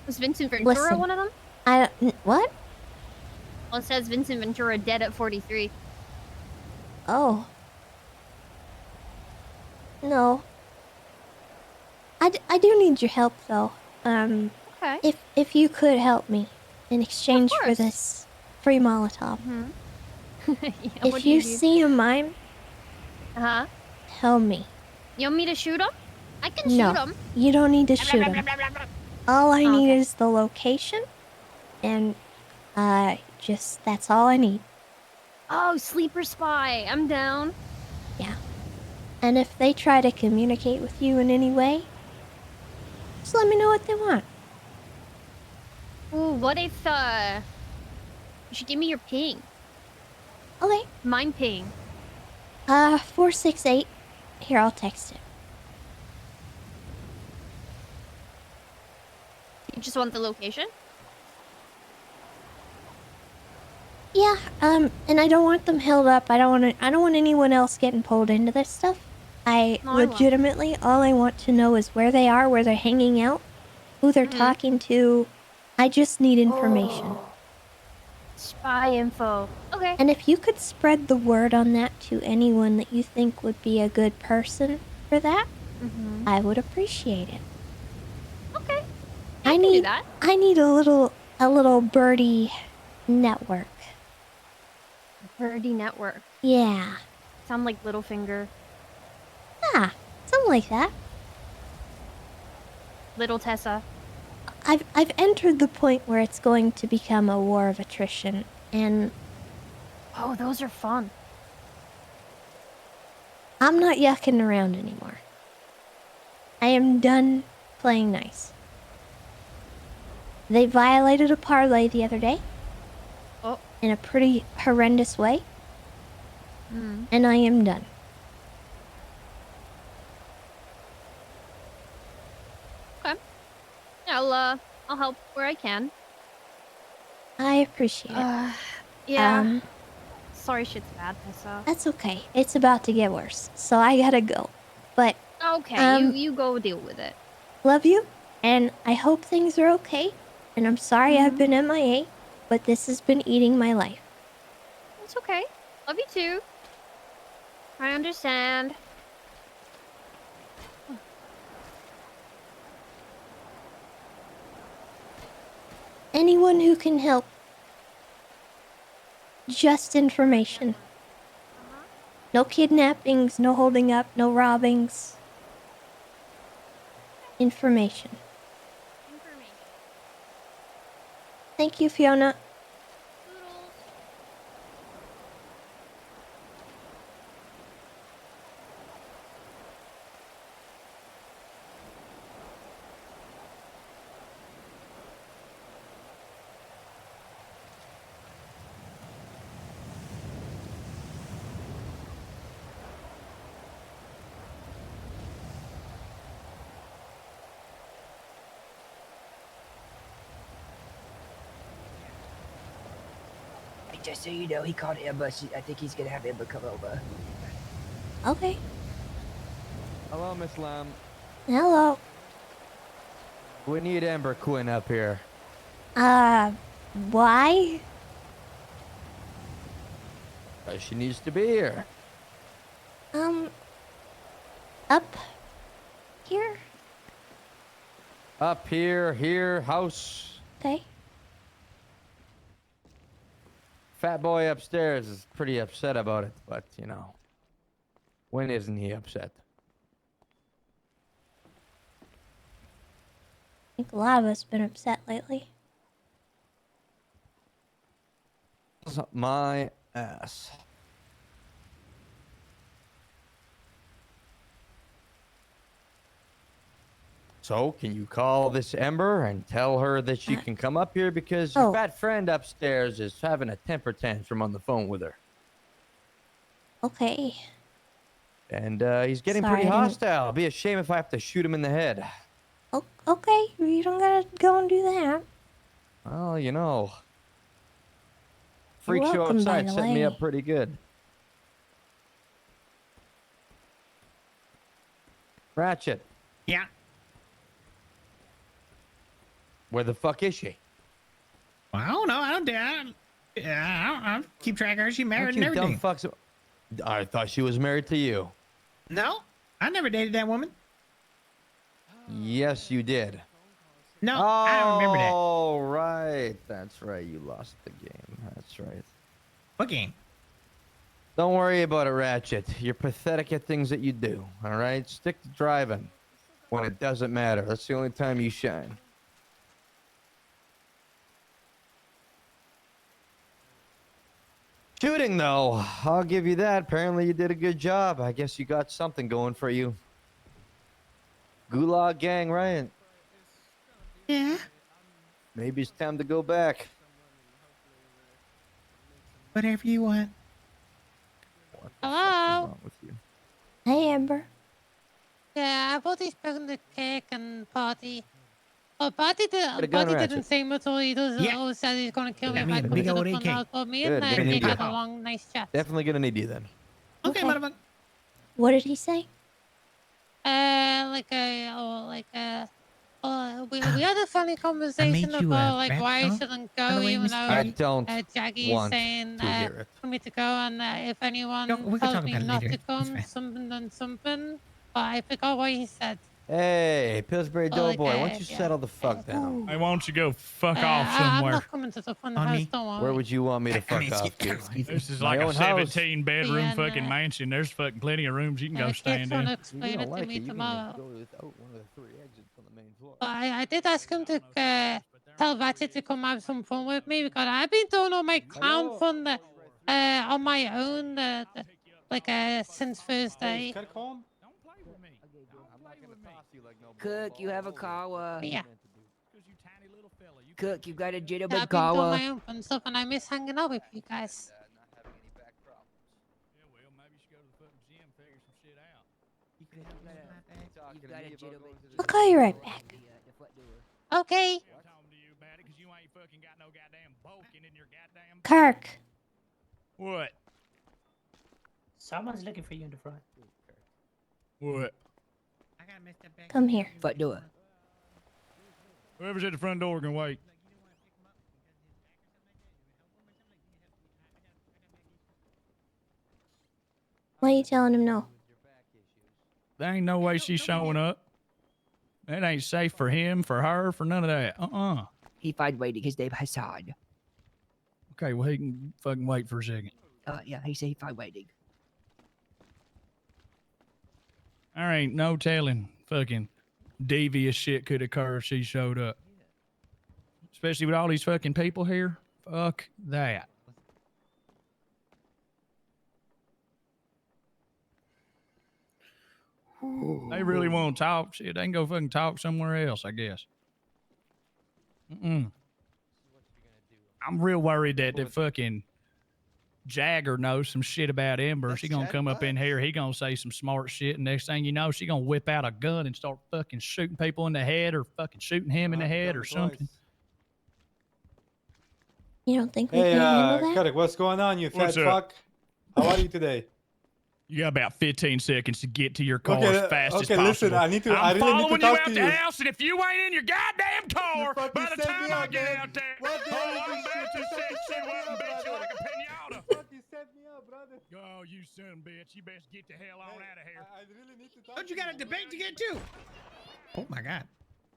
Was Vincent Ventura Listen, one of them? What? Well, it says Vincent Ventura dead at 43. Oh. No. I do need your help, though. Okay. If you could help me in exchange for course. this free Molotov. Yeah, what If do you do? see a mime, Uh-huh. tell me. You want me to shoot him? I can shoot No, him. you don't need to shoot him. All I need is the location, and just that's all I need. Oh, sleeper spy. I'm down. Yeah. And if they try to communicate with you in any way, just let me know what they want. Ooh, what if you should give me your ping? Okay. Mine ping. 468. Here, I'll text it. You just want the location? Yeah, and I don't want them held up. I don't want anyone else getting pulled into this stuff. No, I won't. Legitimately, all I want to know is where they are, where they're hanging out, who they're talking to. I just need information. Spy info. Okay. And if you could spread the word on that to anyone that you think would be a good person for that, I would appreciate it. Okay. I can do that. need a little birdie network. Birdie network. Yeah. Sound like Littlefinger. Yeah, something like that. Little Tessa. I've entered the point where it's going to become a war of attrition, and Oh, those are fun. I'm not yucking around anymore. I am done playing nice. They violated a parlay the other day. Oh. In a pretty horrendous way. Hmm. And I am done. Okay. Yeah, I'll help where I can. I appreciate it. Yeah. Sorry shit's bad, Tessa. That's okay. It's about to get worse, so I gotta go. But Okay, you go deal with it. love you, and I hope things are okay. And I'm sorry I've been MIA, but this has been eating my life. It's okay. Love you too. I understand. Anyone who can help. Just information. No kidnappings, no holding up, no robbings. Information. Thank you, Fiona. Hey, just so you know, he called Emma. I think he's gonna have Emma come over. Okay. Hello, Miss Lamb. Hello. We need Amber Quinn up here. Why? She needs to be here. Up here? Up here, house. Okay. Fat boy upstairs is pretty upset about it, but you know, when isn't he upset? I think a lot of us been upset lately. My ass. So, can you call this Ember and tell her that she can come up here because your fat friend upstairs is having a temper tantrum on the phone with her. Okay. And he's getting Sorry, pretty I didn't- hostile. It'll be a shame if I have to shoot him in the head. Okay, you don't gotta go and do that. Well, you know. You're Freak show welcome, by outside the set me way. up pretty good. Ratchet. Yeah. Where the fuck is she? Well, I don't know. I don't keep track of her. She married Aren't and you dumb everything. fucks? I thought she was married to you. No, I never dated that woman. Yes, you did. No, I don't remember that. Oh, right. That's right. You lost the game. That's right. What game? Don't worry about it, Ratchet. You're pathetic at things that you do, all right? Stick to driving when it doesn't matter. That's the only time you shine. Shooting, though, I'll give you that. Apparently you did a good job. I guess you got something going for you. Gulag Gang, right? Yeah. Maybe it's time to go back. Whatever you want. Hello. With you? Hey, Amber. Yeah, I've already spoken to Cake and Party. Oh, Party, Got a gun, didn't Ratchet. say much. All he does is always said he's going to kill me if I come to the front house. But me Good, and gonna need Cake had you. a long, nice chat. Definitely gonna need you then. Okay, motherfucker. What did he say? We had a funny conversation you about a like rap why I song, shouldn't by go, the way, even Mr. though I don't Jaggy's want saying to hear it. for me to go, and if anyone we can tells talk me about it not later. to come, something then something. But I forgot what he said. Hey, Pillsbury Oh, like, Doughboy, why don't you yeah. settle the fuck down? Hey, why don't you go fuck off I'm somewhere? not coming to the front On house. me? Don't worry. Where would you want me to fuck off to? This is My like a own house. 17-bedroom Yeah, fucking nah. mansion. There's fucking plenty of rooms you can go Cake's stand trying in. to explain it to me tomorrow. Go without one of the 3 exits on the main floor. But I did ask him to tell Ratchet to come have some fun with me because I've been doing all my clown fun on my own since Thursday. Cook, you have a kawa. Yeah. Cook, you got a Yeah, jitterbug I've been doing kawa. my own fun stuff and I miss hanging out with you guys. I'll call you right back. Okay. Kirk. What? Someone's looking for you in the front. What? Come here. What door? Whoever's at the front door can wait. Why are you telling him no? There ain't no way she's showing up. That ain't safe for him, for her, for none of that. He find waiting. His name Hassan. Okay, well, he can fucking wait for a second. Yeah, he said he find waiting. There ain't no telling fucking devious shit could occur if she showed up. Especially with all these fucking people here. Fuck that. They really want to talk shit. They can go fucking talk somewhere else, I guess. I'm real worried that the fucking Jagger knows some shit about Ember. She gonna come up in here. He gonna say some smart shit. And next thing you know, she gonna whip out a gun and start fucking shooting people in the head or fucking shooting him in the head or something. You don't think we Hey, can handle that? Karek, what's going on, you fat What's up? fuck? How are you today? You got about 15 seconds to get to your car Okay, as fast as okay, possible. listen, I I'm really need to following talk you out to the you. house, and if you ain't in your goddamn car by the set time me I up, get man. out there, What the hell is I'm this about to shit? set you set me up and up, beat you brother. like a pinata. Fuck, you set me up, brother. Oh, you son of a bitch. You best get the hell on out of here. I really need to talk Don't you got a debate to get to? Oh my god.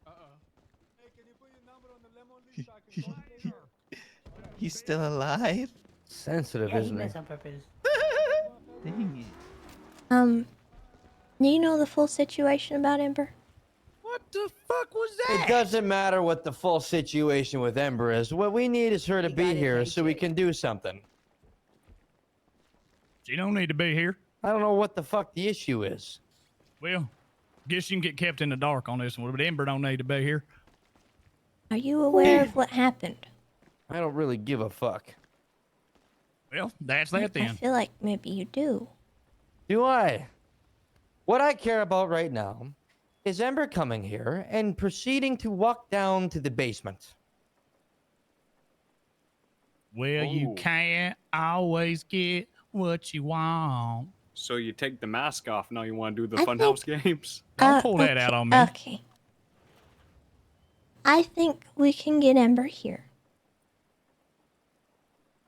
Hey, can you put your number on the lemon list so I can call you later? He's still alive? Sensitive, Yeah, he isn't he? messed on purpose. Dang it. Do you know the full situation about Ember? What the fuck was that? It doesn't matter what the full situation with Ember is. What we need is her to be here so we can do something. She don't need to be here. I don't know what the fuck the issue is. Well, guess you can get kept in the dark on this one, but Ember don't need to be here. Are you aware of what happened? I don't really give a fuck. Well, that's that I then. feel like maybe you do. Do I? What I care about right now is Ember coming here and proceeding to walk down to the basement. Well, you can't always get what you want. So you take the mask off now you want to do the I funhouse games? Don't pull that out on me. Okay. I think we can get Ember here.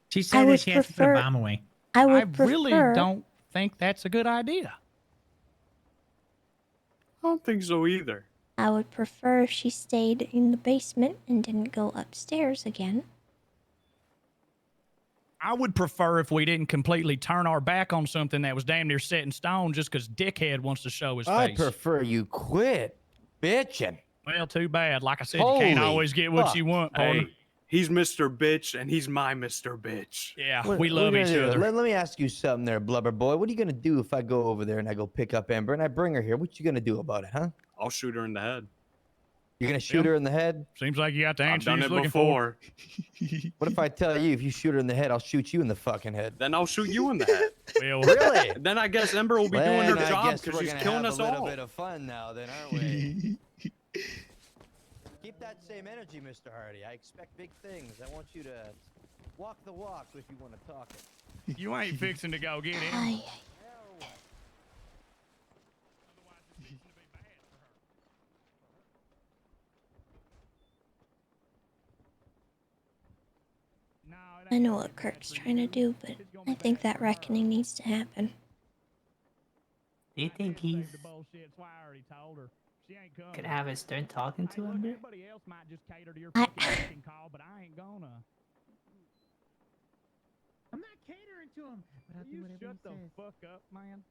She said that she has to put a bomb away. I would I really prefer- don't think that's a good idea. I don't think so either. I would prefer if she stayed in the basement and didn't go upstairs again. I would prefer if we didn't completely turn our back on something that was damn near set in stone just because Dickhead wants to show his I face. prefer you quit bitching. Well, too bad. Like I said, you can't always get what you want, partner. Hey, he's Mr. Bitch, and he's my Mr. Bitch. Yeah, What- we what are love you each gonna do? other. Let me ask you something there, Blubber Boy. What are you going to do if I go over there and I go pick up Ember and I bring her here? What you going to do about it, huh? I'll shoot her in the head. You're going to shoot her in the head? Seems like you got the I've answer done you're it looking before. What if I tell you if you shoot her in the head, I'll shoot you in the fucking head? Then I'll shoot you in the head. Well, really? Then I guess Ember will be doing her Then I job guess because we're she's gonna killing have us a little all. bit of fun now, then, aren't we? Keep that same energy, Mr. Hardy. I expect big things. I want you to walk the walk if you want to talk it. You ain't fixing to go get him. I know what Kirk's trying to do, but I think that reckoning needs to happen. Do you think he's could have a stern talking to him there? I'm not catering to him, but I'll do whatever he says. Fuck up, man.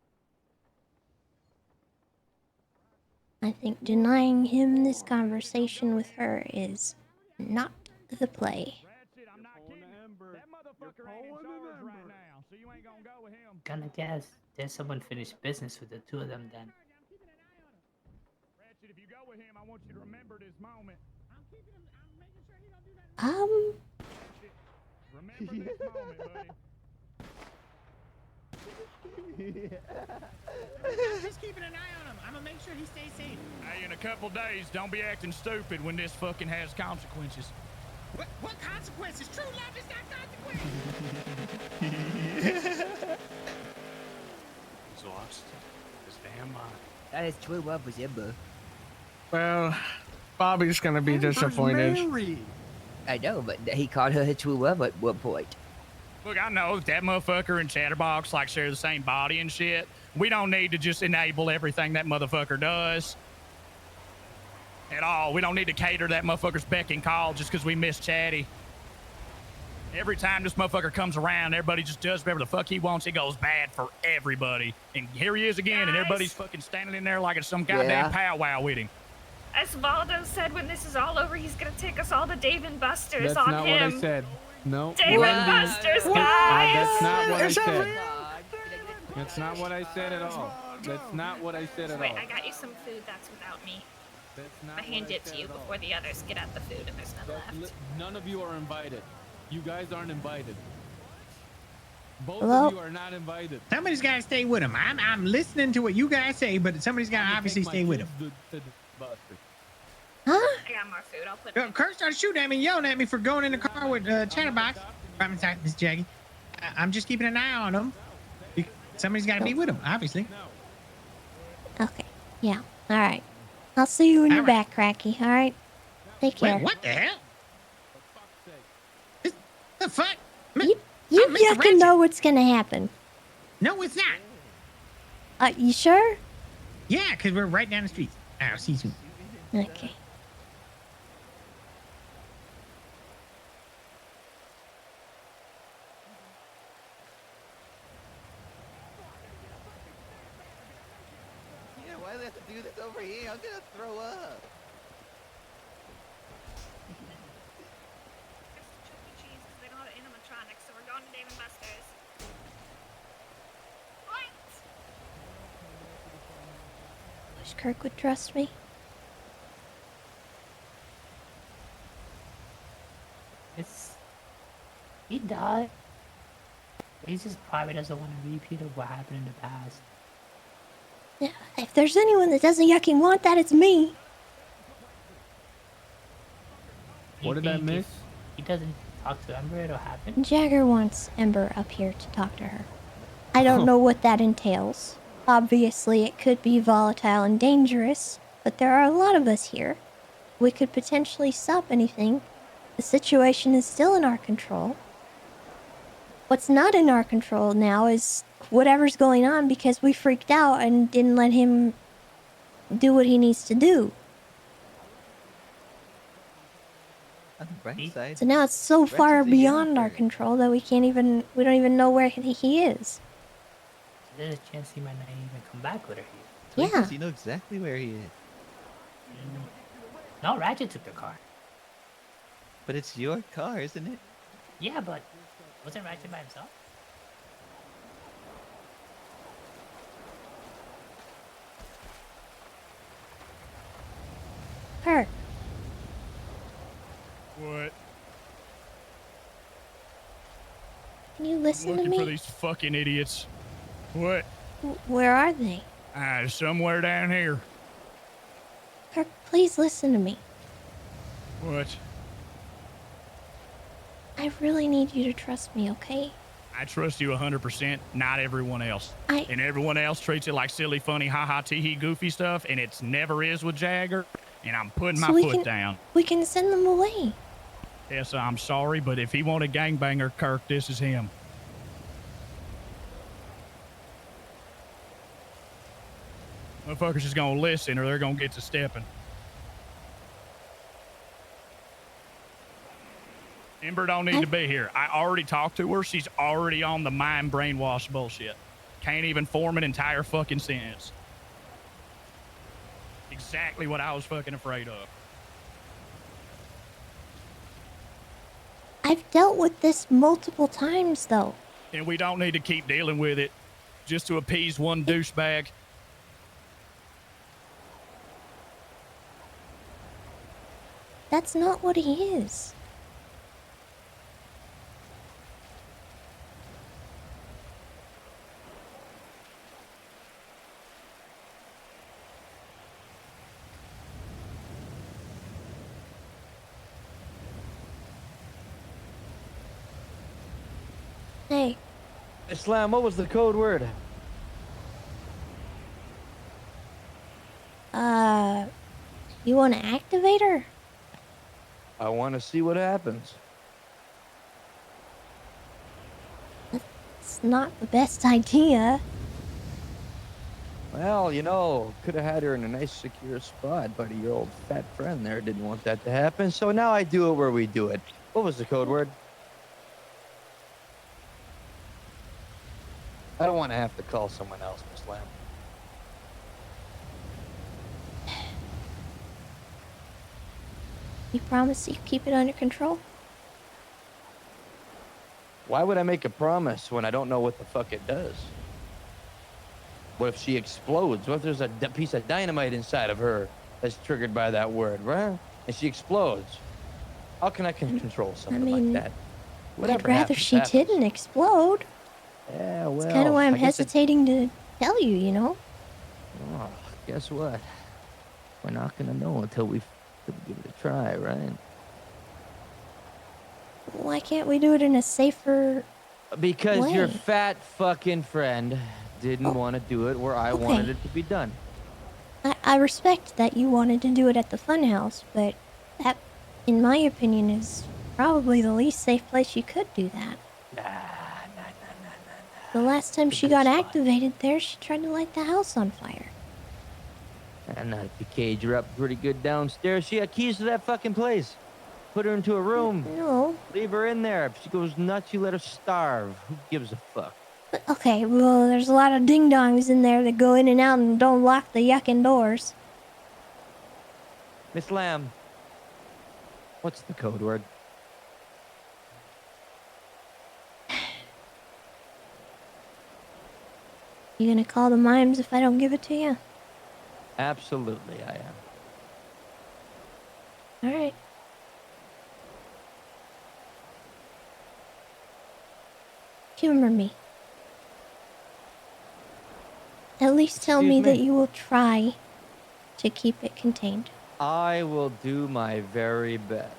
I think denying him this conversation with her is not the play. Gonna guess there's someone finished business with the two of them then. If you go with him, I want you to remember this moment. Remember this moment, buddy. I'm just keeping an eye on him. I'm gonna make sure he stays safe. Hey, in a couple days, don't be acting stupid when this fucking has consequences. What consequences? True love is not consequences. He's lost his damn mind. That is true love was Ember. Well, Bobby's gonna be disappointed. I know, but he called her his true love at one point. Look, I know that motherfucker and Chatterbox like share the same body and shit. We don't need to just enable everything that motherfucker does. At all. We don't need to cater that motherfucker's beck and call just because we miss Chatty. Every time this motherfucker comes around, everybody just does whatever the fuck he wants. It goes bad for everybody. And here he is again, and everybody's fucking standing in there like it's some goddamn powwow with him. As Valdo said, when this is all over, he's gonna take us all to Dave and Buster's That's on not him. what I said. No. Dave and Buster's, guys! That's not what I said. That's not what I said at all. That's not what I said at Wait, all. I got you some food that's without me. That's not I hand what it said to you at all. before the others get at the food and there's none left. None of you are invited. You guys aren't invited. Both Hello? of you are not invited. Somebody's gotta stay with him. I'm listening to what you guys say, but somebody's gotta obviously stay with him. Huh? I got more food. I'll put it in. Kurt started shooting at me, yelling at me for going in the car with Chatterbox. I'm sorry, Miss Jackie. I'm just keeping an eye on him. Somebody's got to be with him, obviously. Okay. Yeah. All right. I'll see you when you're back, Cracky. All right. Take care. Wait, what the hell? The fuck? You Mr. can Ratchet. know what's gonna happen. No, it's not. You sure? Yeah, because we're right down the street. I'll see you soon. Okay. Yeah, why do they have to do this over here? I'm gonna throw up. They don't have animatronics, so we're going to Dave and Buster's. What? Wish Kirk would trust me. He died. He just probably doesn't want a repeat of what happened in the past. Yeah, if there's anyone that doesn't yucking want that, it's me. What did I miss? He doesn't talk to Ember, it'll happen. Jagger wants Ember up here to talk to her. I don't know what that entails. Obviously, it could be volatile and dangerous, but there are a lot of us here. We could potentially stop anything. The situation is still in our control. What's not in our control now is whatever's going on because we freaked out and didn't let him do what he needs to do. On the bright side. So now it's so far Ratchet's a beyond our yapper. control that we don't even know where he is. So there's a chance he might not even come back with her here. Twinkles, you know exactly where he is. No, Ratchet took the car. But it's your car, isn't it? Yeah, but wasn't Ratchet by himself? Kirk. What? Can you listen to Looking for me? these fucking idiots. What? Where are they? Somewhere down here. Kirk, please listen to me. What? I really need you to trust me, okay? I trust you 100%, not everyone else. And everyone else treats it like silly, funny, ha-ha, tee-hee, goofy stuff, and it's never is with Jagger, and I'm putting my foot down. We can send them away. Tessa, I'm sorry, but if he wanted gangbanger Kirk, this is him. Motherfuckers is gonna listen or they're gonna get to stepping. Ember don't need to be here. I already talked to her. She's already on the mind brainwash bullshit. Can't even form an entire fucking sentence. Exactly what I was fucking afraid of. I've dealt with this multiple times, though. And we don't need to keep dealing with it just to appease one douchebag. That's not what he is. Hey. Miss Lamb, what was the code word? You want to activate her? I want to see what happens. It's not the best idea. Well, you know, could have had her in a nice secure spot, but your old fat friend there didn't want that to happen, so now I do it where we do it. What was the code word? I don't want to have to call someone else, Miss Lamb. You promise you keep it under control? Why would I make a promise when I don't know what the fuck it does? What if she explodes? What if there's a piece of dynamite inside of her that's triggered by that word, right? And she explodes. How can I control something like that? I'd rather she didn't explode. Yeah, well, That's kind of why I'm I guess hesitating to tell you, you know? Oh, guess what? We're not gonna know until we give it a try, right? Why can't we do it in a safer Because way? your fat fucking friend didn't want to do it where I wanted it to be done. I respect that you wanted to do it at the funhouse, but that, in my opinion, is probably the least safe place you could do that. The last time she got activated there, she tried to light the house on fire. And if you cage her up pretty good downstairs, she got keys to that fucking place. Put her into a room. No. Leave her in there. If she goes nuts, you let her starve. Who gives a fuck? Okay, well, there's a lot of ding-dongs in there that go in and out and don't lock the yucking doors. Miss Lamb, what's the code word? You gonna call the mimes if I don't give it to you? Absolutely, I am. Alright. Humor me. At least tell me that you will try to keep it contained. I will do my very best.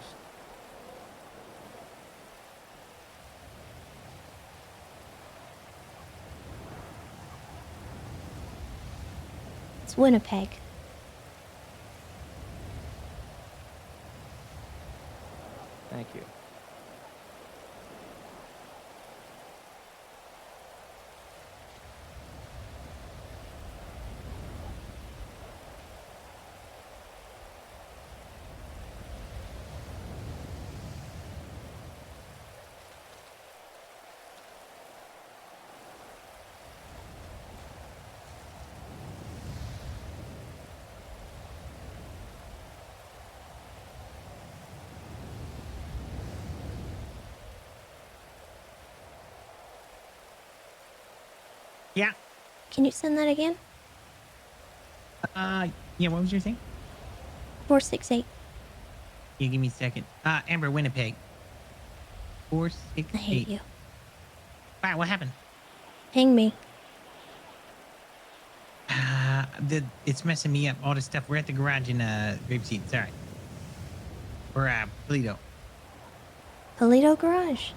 It's Winnipeg. Thank you. Yeah. Can you send that again? Yeah, what was your thing? 468. Yeah, give me a second. Amber, Winnipeg. 468. I hate you. Wow, what happened? Hang me. It's messing me up. All this stuff. We're at the garage in Grapeseed. It's all right. We're Polito. Polito Garage.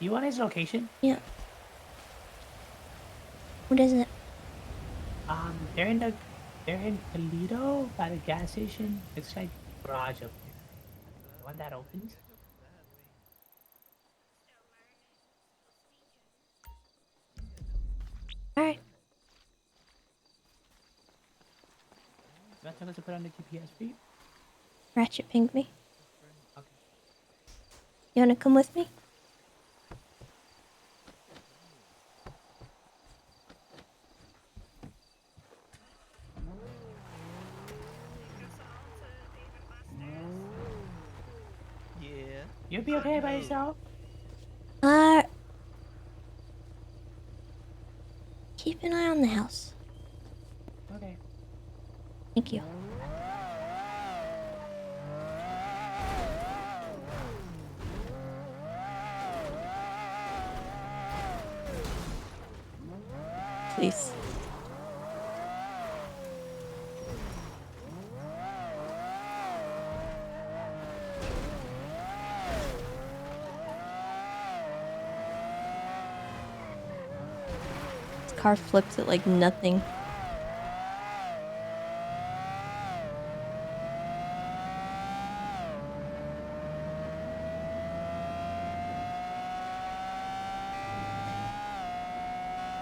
You want his location? Yeah. What is it? They're in Toledo by the gas station. It's like garage up there. The one that opens. Alright. You want us to put on the GPS for you? Ratchet pinged me. Okay. You wanna come with me? Yeah. You'll be okay by yourself. Keep an eye on the house. Okay. Thank you. Please. This car flips it like nothing.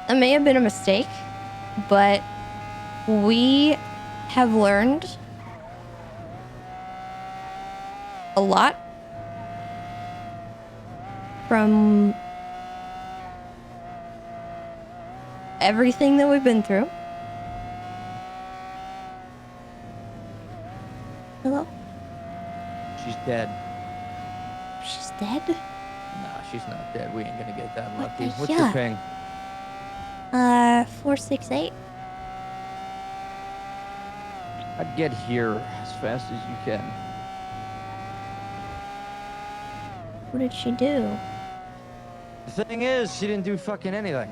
It may have been a mistake, but we have learned a lot from everything that we've been through. Hello? She's dead. She's dead? Nah, she's not dead. We ain't gonna get that What lucky. the What's your yuck? ping? 468. I'd get here as fast as you can. What did she do? The thing is, she didn't do fucking anything.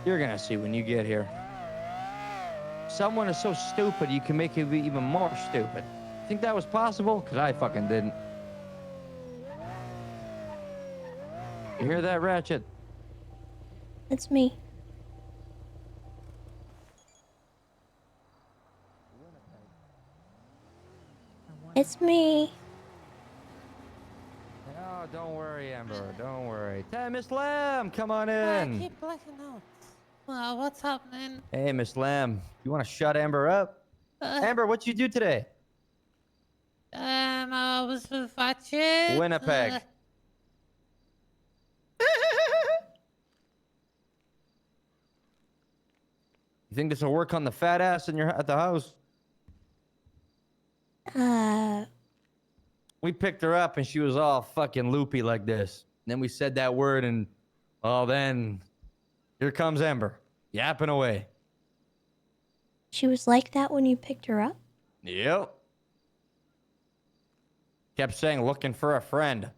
You're gonna see when you get here. Someone is so stupid, you can make it be even more stupid. Think that was possible? Because I fucking didn't. You hear that, Ratchet? It's me. It's me. Oh, don't worry, Amber. Don't worry. Hey, Miss Lamb, come on I in. keep blacking out. What's happening? Hey, Miss Lamb, you want to shut Amber up? Amber, what'd you do today? I was with Ratchet. Winnipeg. You think this will work on the fat ass in at the house? We picked her up and she was all fucking loopy like this. And then we said that word and, oh, then here comes Amber, yapping away. She was like that when you picked her up? Yep. Kept saying, looking for a friend.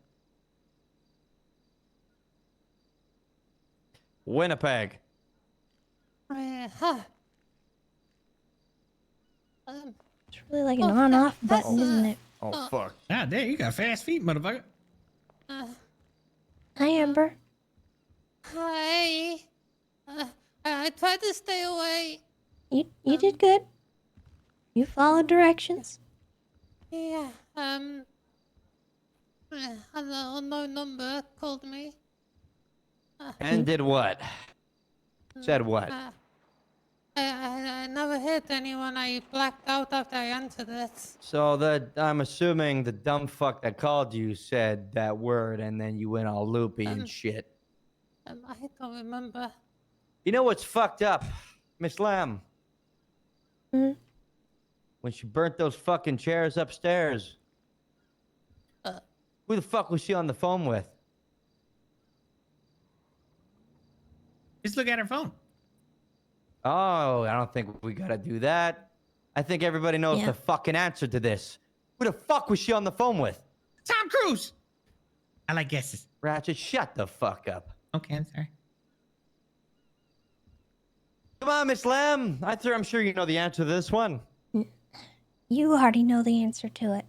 Winnipeg. It's really like an on-off button, isn't it? Oh, fuck. Ah, there, you got fast feet, motherfucker. Hi, Amber. Hi. I tried to stay away. You did good. You followed directions. Yeah, an unknown number called me. And did what? Said what? I never hit anyone. I blacked out after I answered it. So I'm assuming the dumb fuck that called you said that word and then you went all loopy and shit. I don't remember. You know what's fucked up, Miss Lamb? when she burnt those fucking chairs upstairs. Who the fuck was she on the phone with? Just look at her phone. Oh, I don't think we gotta do that. I think everybody knows the fucking answer to this. Who the fuck was she on the phone with? Tom Cruise. I like guesses. Ratchet, shut the fuck up. Okay, I'm sorry. Come on, Miss Lamb. I'm sure you know the answer to this one. You already know the answer to it.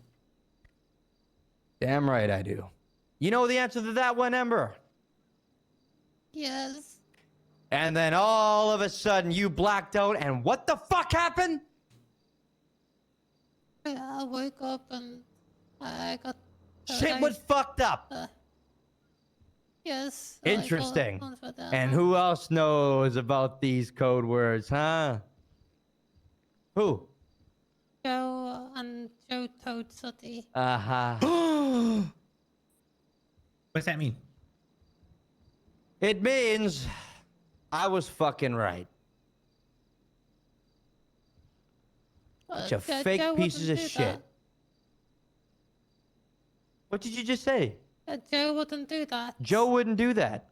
Damn right I do. You know the answer to that one, Ember? Yes. And then all of a sudden you blacked out, and what the fuck happened? I woke up and I got... Shit was fucked up. Yes. Interesting. And who else knows about these code words, huh? Who? Joe and Joe Toad Sooty. Uh-huh. What's that mean? It means I was fucking right. Bunch of fake Joe pieces of wouldn't do shit. that. What did you just say? Joe wouldn't do that. Joe wouldn't do that.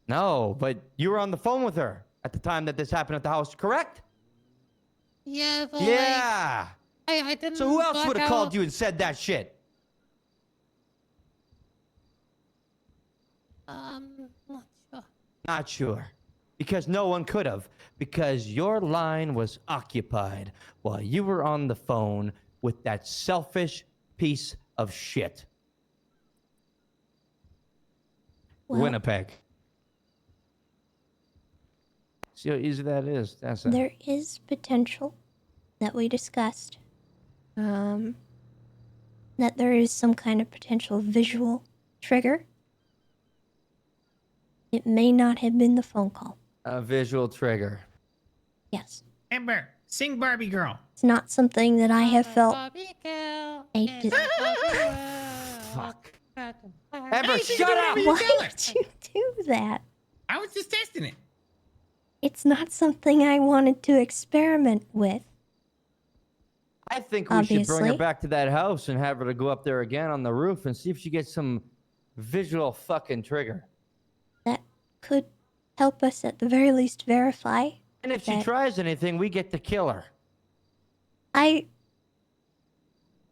No, but you were on the phone with her at the time that this happened at the house, correct? Yeah, but Yeah. I didn't. So who else black would have out. called you and said that shit? Not sure. Not sure. Because no one could have. Because your line was occupied while you were on the phone with that selfish piece of shit. Well- Winnipeg. See how easy that is? That's a... There is potential that we discussed. That there is some kind of potential visual trigger. It may not have been the phone call. A visual trigger. Yes. Ember, sing Barbie Girl. It's not something that I have felt Barbie girl. a Fuck. Ember, Ember, shut up! Why did you do that? I was just testing it. It's not something I wanted to experiment with. I think we should bring her Obviously. back to that house and have her to go up there again on the roof and see if she gets some visual fucking trigger. That could help us at the very least verify. And if she that tries anything, we get to kill her.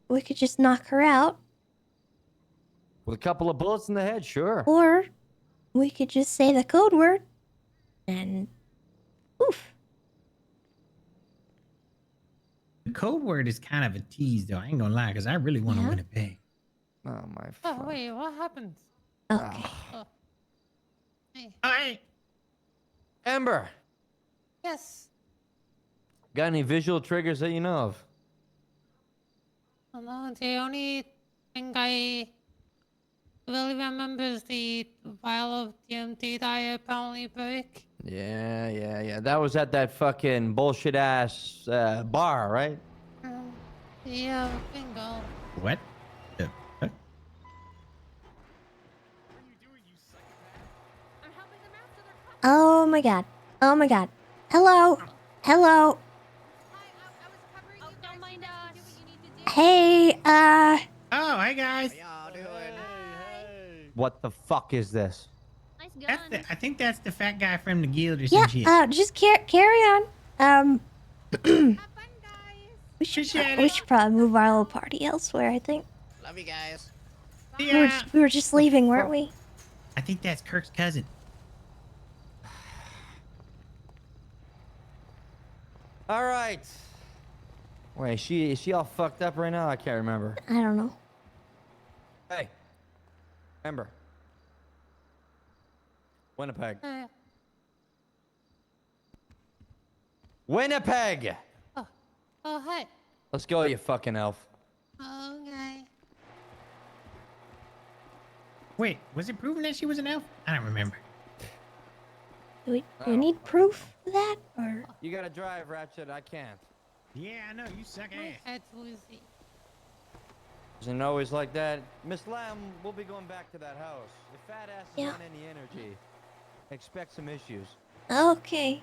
we could just knock her out, With a couple of bullets in the head, sure. or we could just say the code word and oof. The code word is kind of a tease, though. I ain't gonna lie, because I really want to win a pig. Oh, my Oh, wait, what happened? Okay. Oh. Hey. All right. Ember, Yes. got any visual triggers that you know of? Oh, no, the only thing I really remember is the vial of DMT that I apparently broke. Yeah. That was at that fucking bullshit ass bar, right? Yeah, bingo. What? The fuck? Oh my god. Oh my god. Hello. Hello. Don't mind us. Hey, Oh, hey guys. What the fuck is this? Nice That's gun. I think that's the fat guy from the guild or some yeah, shit. just carry on. We should Appreciate we it. should probably move our little party elsewhere, I think. Love you guys. Yeah. We were just leaving, weren't we? I think that's Kirk's cousin. All right. Wait, is she all fucked up right now? I can't remember. I don't know. Hey, Ember. Winnipeg. Winnipeg! Oh, hey. Let's go, you fucking elf. Okay. Wait, was it proven that she was an elf? I don't remember. Do we need proof of that, or? You gotta drive, Ratchet. I can't. Yeah, I know. You suck My ass. head's woozy. Isn't it always like that? Miss Lamb, we'll be going back to that house. If fat ass is Yeah. on any energy, expect some issues. Okay.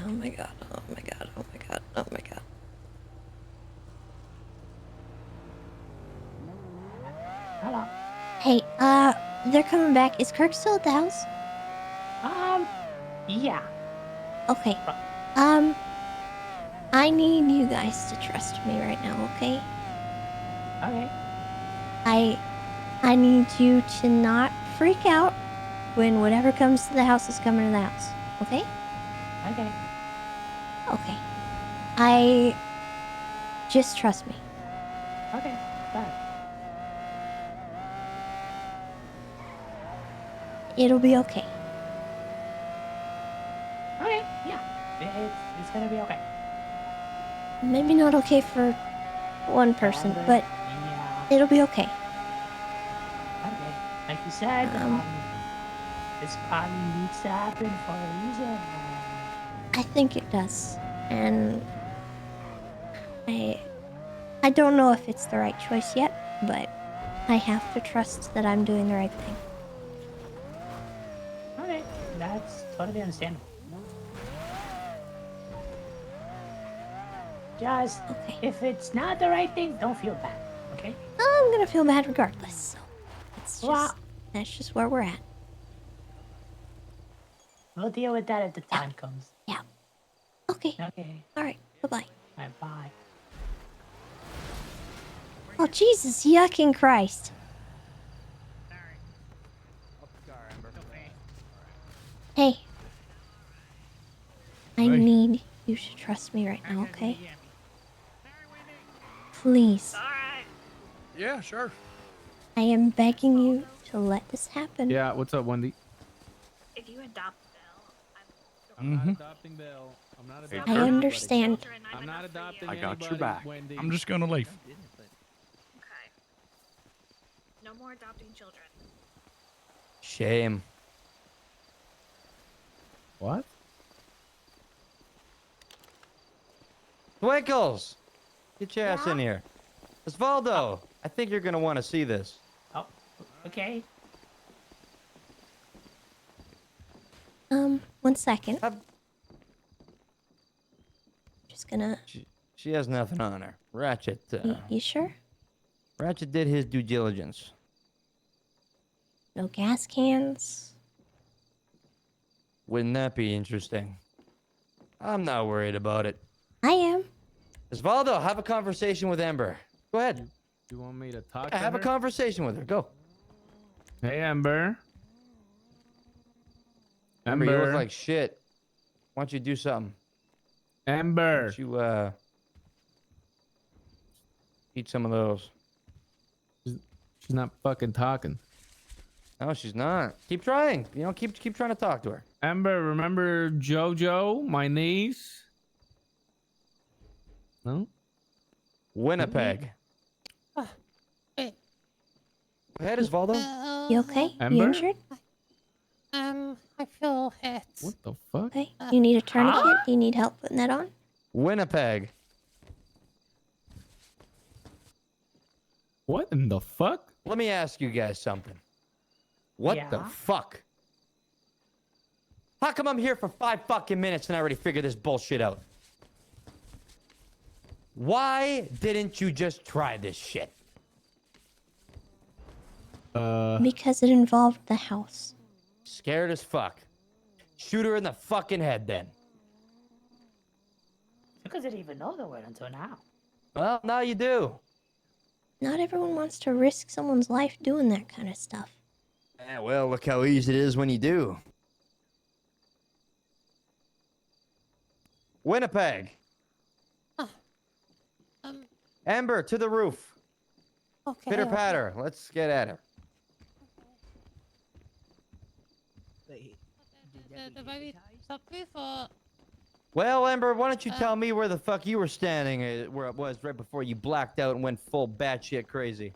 Oh my god, oh my god, oh my god, oh my god. Hello. Hey, they're coming back. Is Kirk still at the house? Yeah. Okay. I need you guys to trust me right now, okay? Okay. I need you to not freak out when whatever comes to the house is coming to the house, okay? Okay. Okay. I just trust me. Okay. Got it. It'll be okay. Okay. Yeah. It's gonna be okay. Maybe not okay for one person, Amber, but yeah. it'll be okay. Okay. Like you said, this probably needs to happen for a reason. I think it does. And I don't know if it's the right choice yet, but I have to trust that I'm doing the right thing. Okay. That's totally understandable. Just, if it's not the right thing, don't feel bad, okay? I'm gonna feel bad regardless, so it's just, that's just where we're at. We'll deal with that if the time comes. Yeah. Okay. Okay. Alright, bye-bye. Alright, bye. Oh, Jesus, yucking Christ. Hey. I need you to trust me right now, okay? Please. Yeah, sure. I am begging you to let this happen. Yeah, what's up, Wendy? If you adopt I'm not adopting Belle. I'm not Hey, adopting I Kirk. understand. I'm not adopting I got your anybody, back. Wendy. I'm just gonna leave. Okay. No more adopting children. Shame. What? Twinkles! Get your ass in here. Osvaldo, I think you're gonna want to see this. Oh, okay. 1 second. Just gonna... She has nothing on her. Ratchet, You sure? Ratchet did his due diligence. No gas cans? Wouldn't that be interesting? I'm not worried about it. I am. Osvaldo, have a conversation with Ember. Go ahead. You want me to talk Yeah, to have her? a conversation with her. Go. Hey, Ember. Ember, you look Ember. like shit. Why don't you do something? Ember. Why don't you, eat some of those. She's not fucking talking. No, she's not. Keep trying. You know, keep trying to talk to her. Ember, remember JoJo, my niece? No? Winnipeg. Hey. Go ahead, Osvaldo. You okay? You Ember? injured? I feel hit. What the fuck? Okay. You need a tourniquet? Do you need help putting that on? Winnipeg. What in the fuck? Let me ask you guys something. What the Yeah? fuck? How come I'm here for 5 fucking minutes and I already figured this bullshit out? Why didn't you just try this shit? Because it involved the house. Scared as fuck. Shoot her in the fucking head then. Because I didn't even know the word until now. Well, now you do. Not everyone wants to risk someone's life doing that kind of stuff. Yeah, well, look how easy it is when you do. Winnipeg. Ember, to the roof. Okay. Pitter patter. Let's get at her. The baby stop before. Well, Ember, why don't you tell me where the fuck you were standing, where it was right before you blacked out and went full batshit crazy?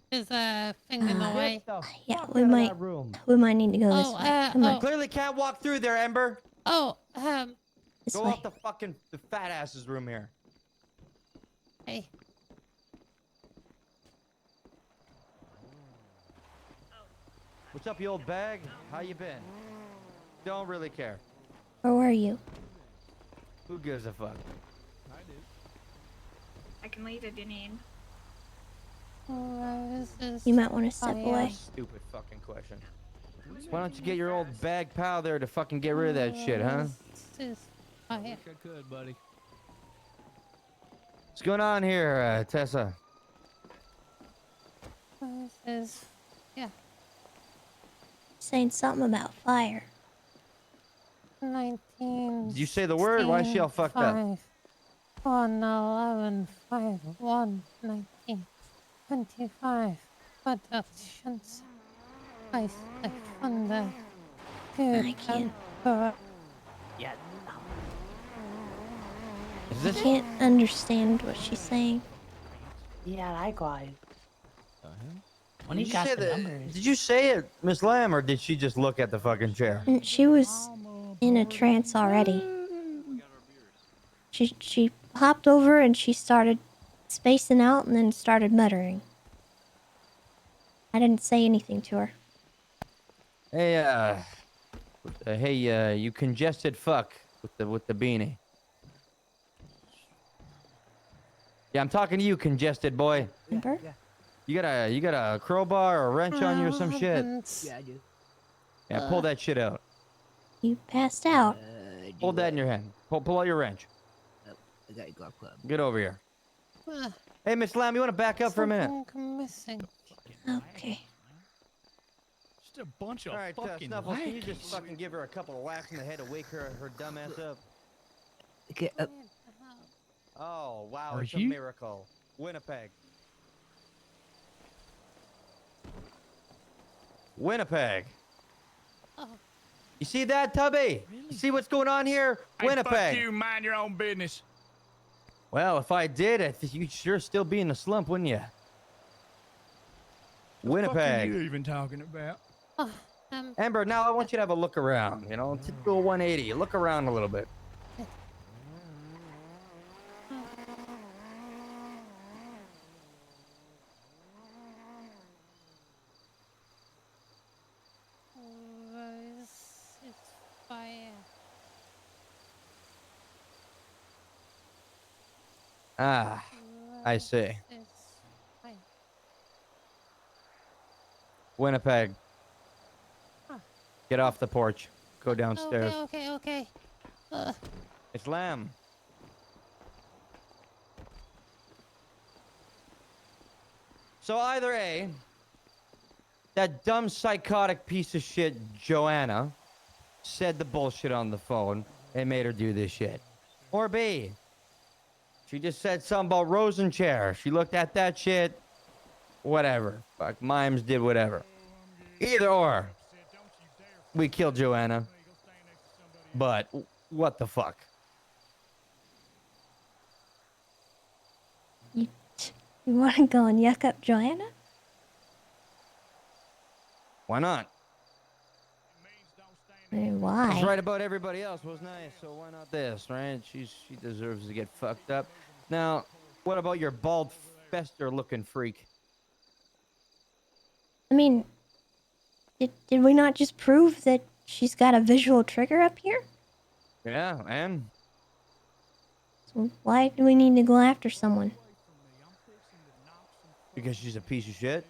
There's a thing in the way. Yeah, we might need to go this way. Come on. Clearly can't walk through there, Ember. Oh, This Go way. out the fat ass's room here. hey. What's up, you old bag? How you been? Don't really care. Where were you? Who gives a fuck? I can leave if you need. You might want to step away. Stupid fucking question. Why don't you get your old bag pal there to fucking get rid of that shit, huh? This is fire. I could, buddy. What's going on here, Tessa? This is, yeah. Saying something about fire. 19. Did you say the word? Why is she all fucked up? 1, 11, 5, 1, 19, 25. Productions. I found that. I can't. Yeah. I can't understand what she's saying. Yeah, likewise. When Did he you got say the that- numbers. Did you say it, Miss Lamb, or did she just look at the fucking chair? She was in a trance already. She hopped over and she started spacing out and then started muttering. I didn't say anything to her. Hey, hey, you congested fuck with the beanie. Yeah, I'm talking to you, congested boy. Ember? You got a crowbar or a wrench on you or some shit? Yeah, I do. Yeah, pull that shit out. You passed out. Hold that in your hand. Pull out your wrench. I got a golf club. Get over here. Hey, Miss Lamb, you want to back up for a minute? Missing. Okay. Just a bunch of All right, fucking Snuffles, can you just lackeys. fucking give her a couple of whacks in the head to wake her dumb ass up? Okay, Oh, wow, Are it's a you? miracle. Winnipeg. Winnipeg. Oh. You see that, Tubby? You see what's going on here? Hey, Winnipeg. fuck you, mind your own business. Well, if I did, I think you'd sure still be in a slump, wouldn't you? What are Winnipeg. you even talking about? Oh, Amber, now I want you to have a look around, you know, do a 180. Look around a little bit. It's fire. Ah, I see. It's fire. Winnipeg. Huh. Get off the porch. Go downstairs. Okay. It's Lamb. So either A, that dumb psychotic piece of shit Joanna said the bullshit on the phone and made her do this shit. Or B, she just said something about Rosenchair. She looked at that shit. Whatever. Fuck, Mimes did whatever. Either or. We killed Joanna. But what the fuck? You want to go and yuck up Joanna? Why not? I mean, I was why? right about everybody else was nice, so why not this, right? She deserves to get fucked up. Now, what about your bald fester-looking freak? I mean, did we not just prove that she's got a visual trigger up here? Yeah, and? So why do we need to go after someone? Because she's a piece of shit?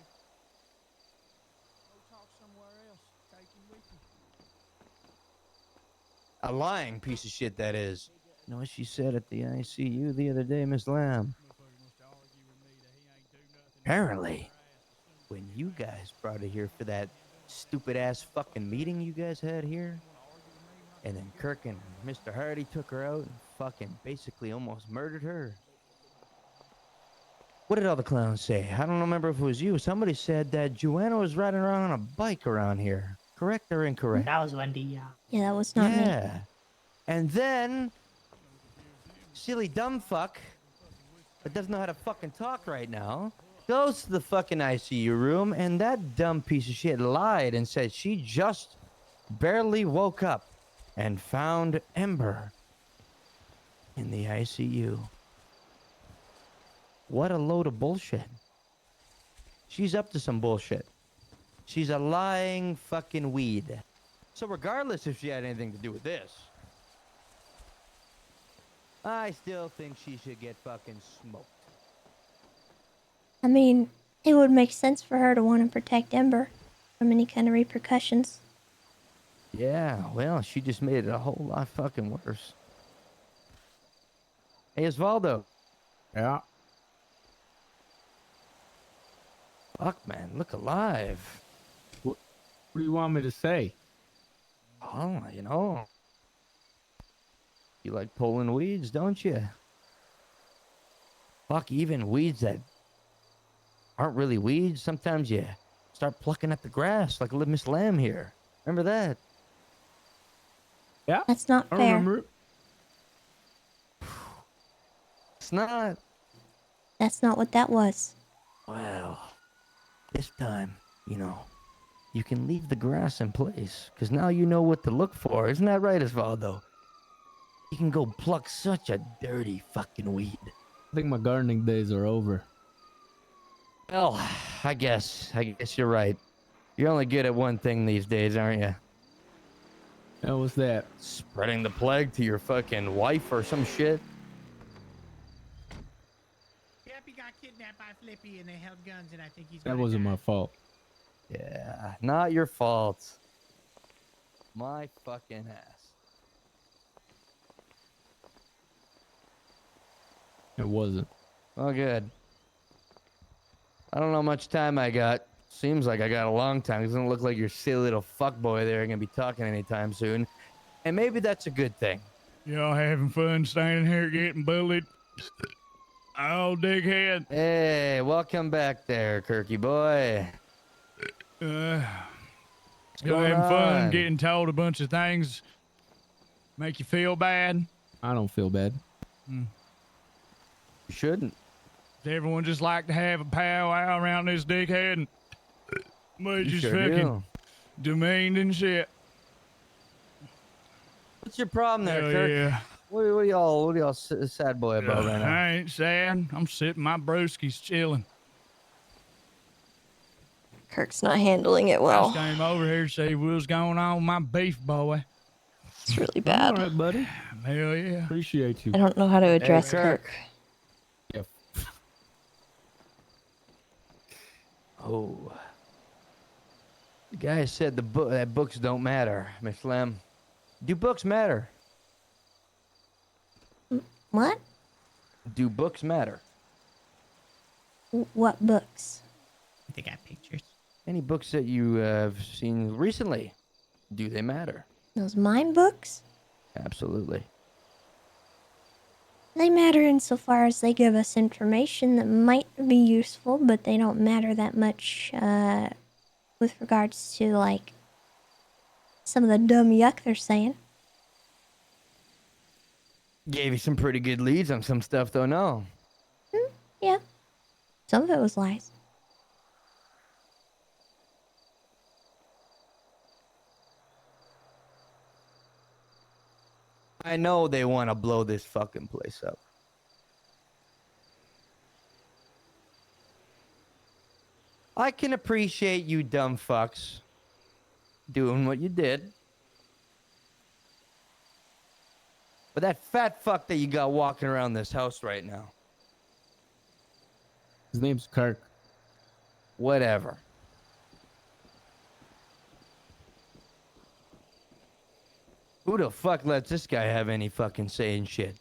A lying piece of shit, that is. You know what she said at the ICU the other day, Miss Lamb? Apparently, when you guys brought her here for that stupid-ass fucking meeting you guys had here, and then Kirk and Mr. Hardy took her out and fucking basically almost murdered her. What did all the clowns say? I don't remember if it was you. Somebody said that Joanna was riding around on a bike around here. Correct or incorrect? That was Wendy, yeah. Yeah, that was not me. Yeah. And then, silly dumb fuck that doesn't know how to fucking talk right now goes to the fucking ICU room, and that dumb piece of shit lied and said she just barely woke up and found Ember in the ICU. What a load of bullshit. She's up to some bullshit. She's a lying fucking weed. So regardless if she had anything to do with this, I still think she should get fucking smoked. I mean, it would make sense for her to want to protect Ember from any kind of repercussions. Yeah, well, she just made it a whole lot fucking worse. Hey, Osvaldo. Yeah. Fuck, man, look alive. What do you want me to say? Oh, you know. You like pulling weeds, don't you? Fuck, even weeds that aren't really weeds. Sometimes you start plucking at the grass, like Miss Lamb here. Remember that? Yeah. That's not I fair. remember it. It's not. That's not what that was. Well, this time, you know, you can leave the grass in place, because now you know what to look for. Isn't that right, Osvaldo? You can go pluck such a dirty fucking weed. I think my gardening days are over. Well, I guess you're right. You're only good at one thing these days, aren't you? Yeah, what's that? Spreading the plague to your fucking wife or some shit. Yep, he got kidnapped by Flippy and they held guns and I think he's That wasn't my fault. Yeah, not your fault. My fucking ass. It wasn't. Well, good. I don't know how much time I got. Seems like I got a long time. It doesn't look like your silly little fuckboy there gonna be talking anytime soon. And maybe that's a good thing. Y'all having fun standing here getting bullied? Oh, dickhead. Hey, welcome back there, Kirky boy. Y'all going having fun on? getting told a bunch of things make you feel bad? I don't feel bad. You shouldn't. Does everyone just like to have a powwow around this dickhead? And we You just sure fucking do. demeaned and shit. What's your problem there, Hell Kirk? yeah. What are y'all sad boy about right now? I ain't sad. I'm sipping my brewskis chilling. Kirk's not handling it I well. just came over here to see what's going on with my beef boy. It's really bad. All right, buddy. Hell yeah. Appreciate you. I don't know how to address Kirk. Yep. Oh. The guy said that books don't matter, Miss Lamb. Do books matter? What? Do books matter? What books? They got pictures. Any books that you have seen recently, do they matter? Those mime books? Absolutely. They matter insofar as they give us information that might be useful, but they don't matter that much with regards to, like, some of the dumb yuck they're saying. Gave you some pretty good leads on some stuff, though, no? Yeah. Some of it was lies. I know they want to blow this fucking place up. I can appreciate you dumb fucks doing what you did. But that fat fuck that you got walking around this house right now. His name's Kirk. Whatever. Who the fuck lets this guy have any fucking say in shit?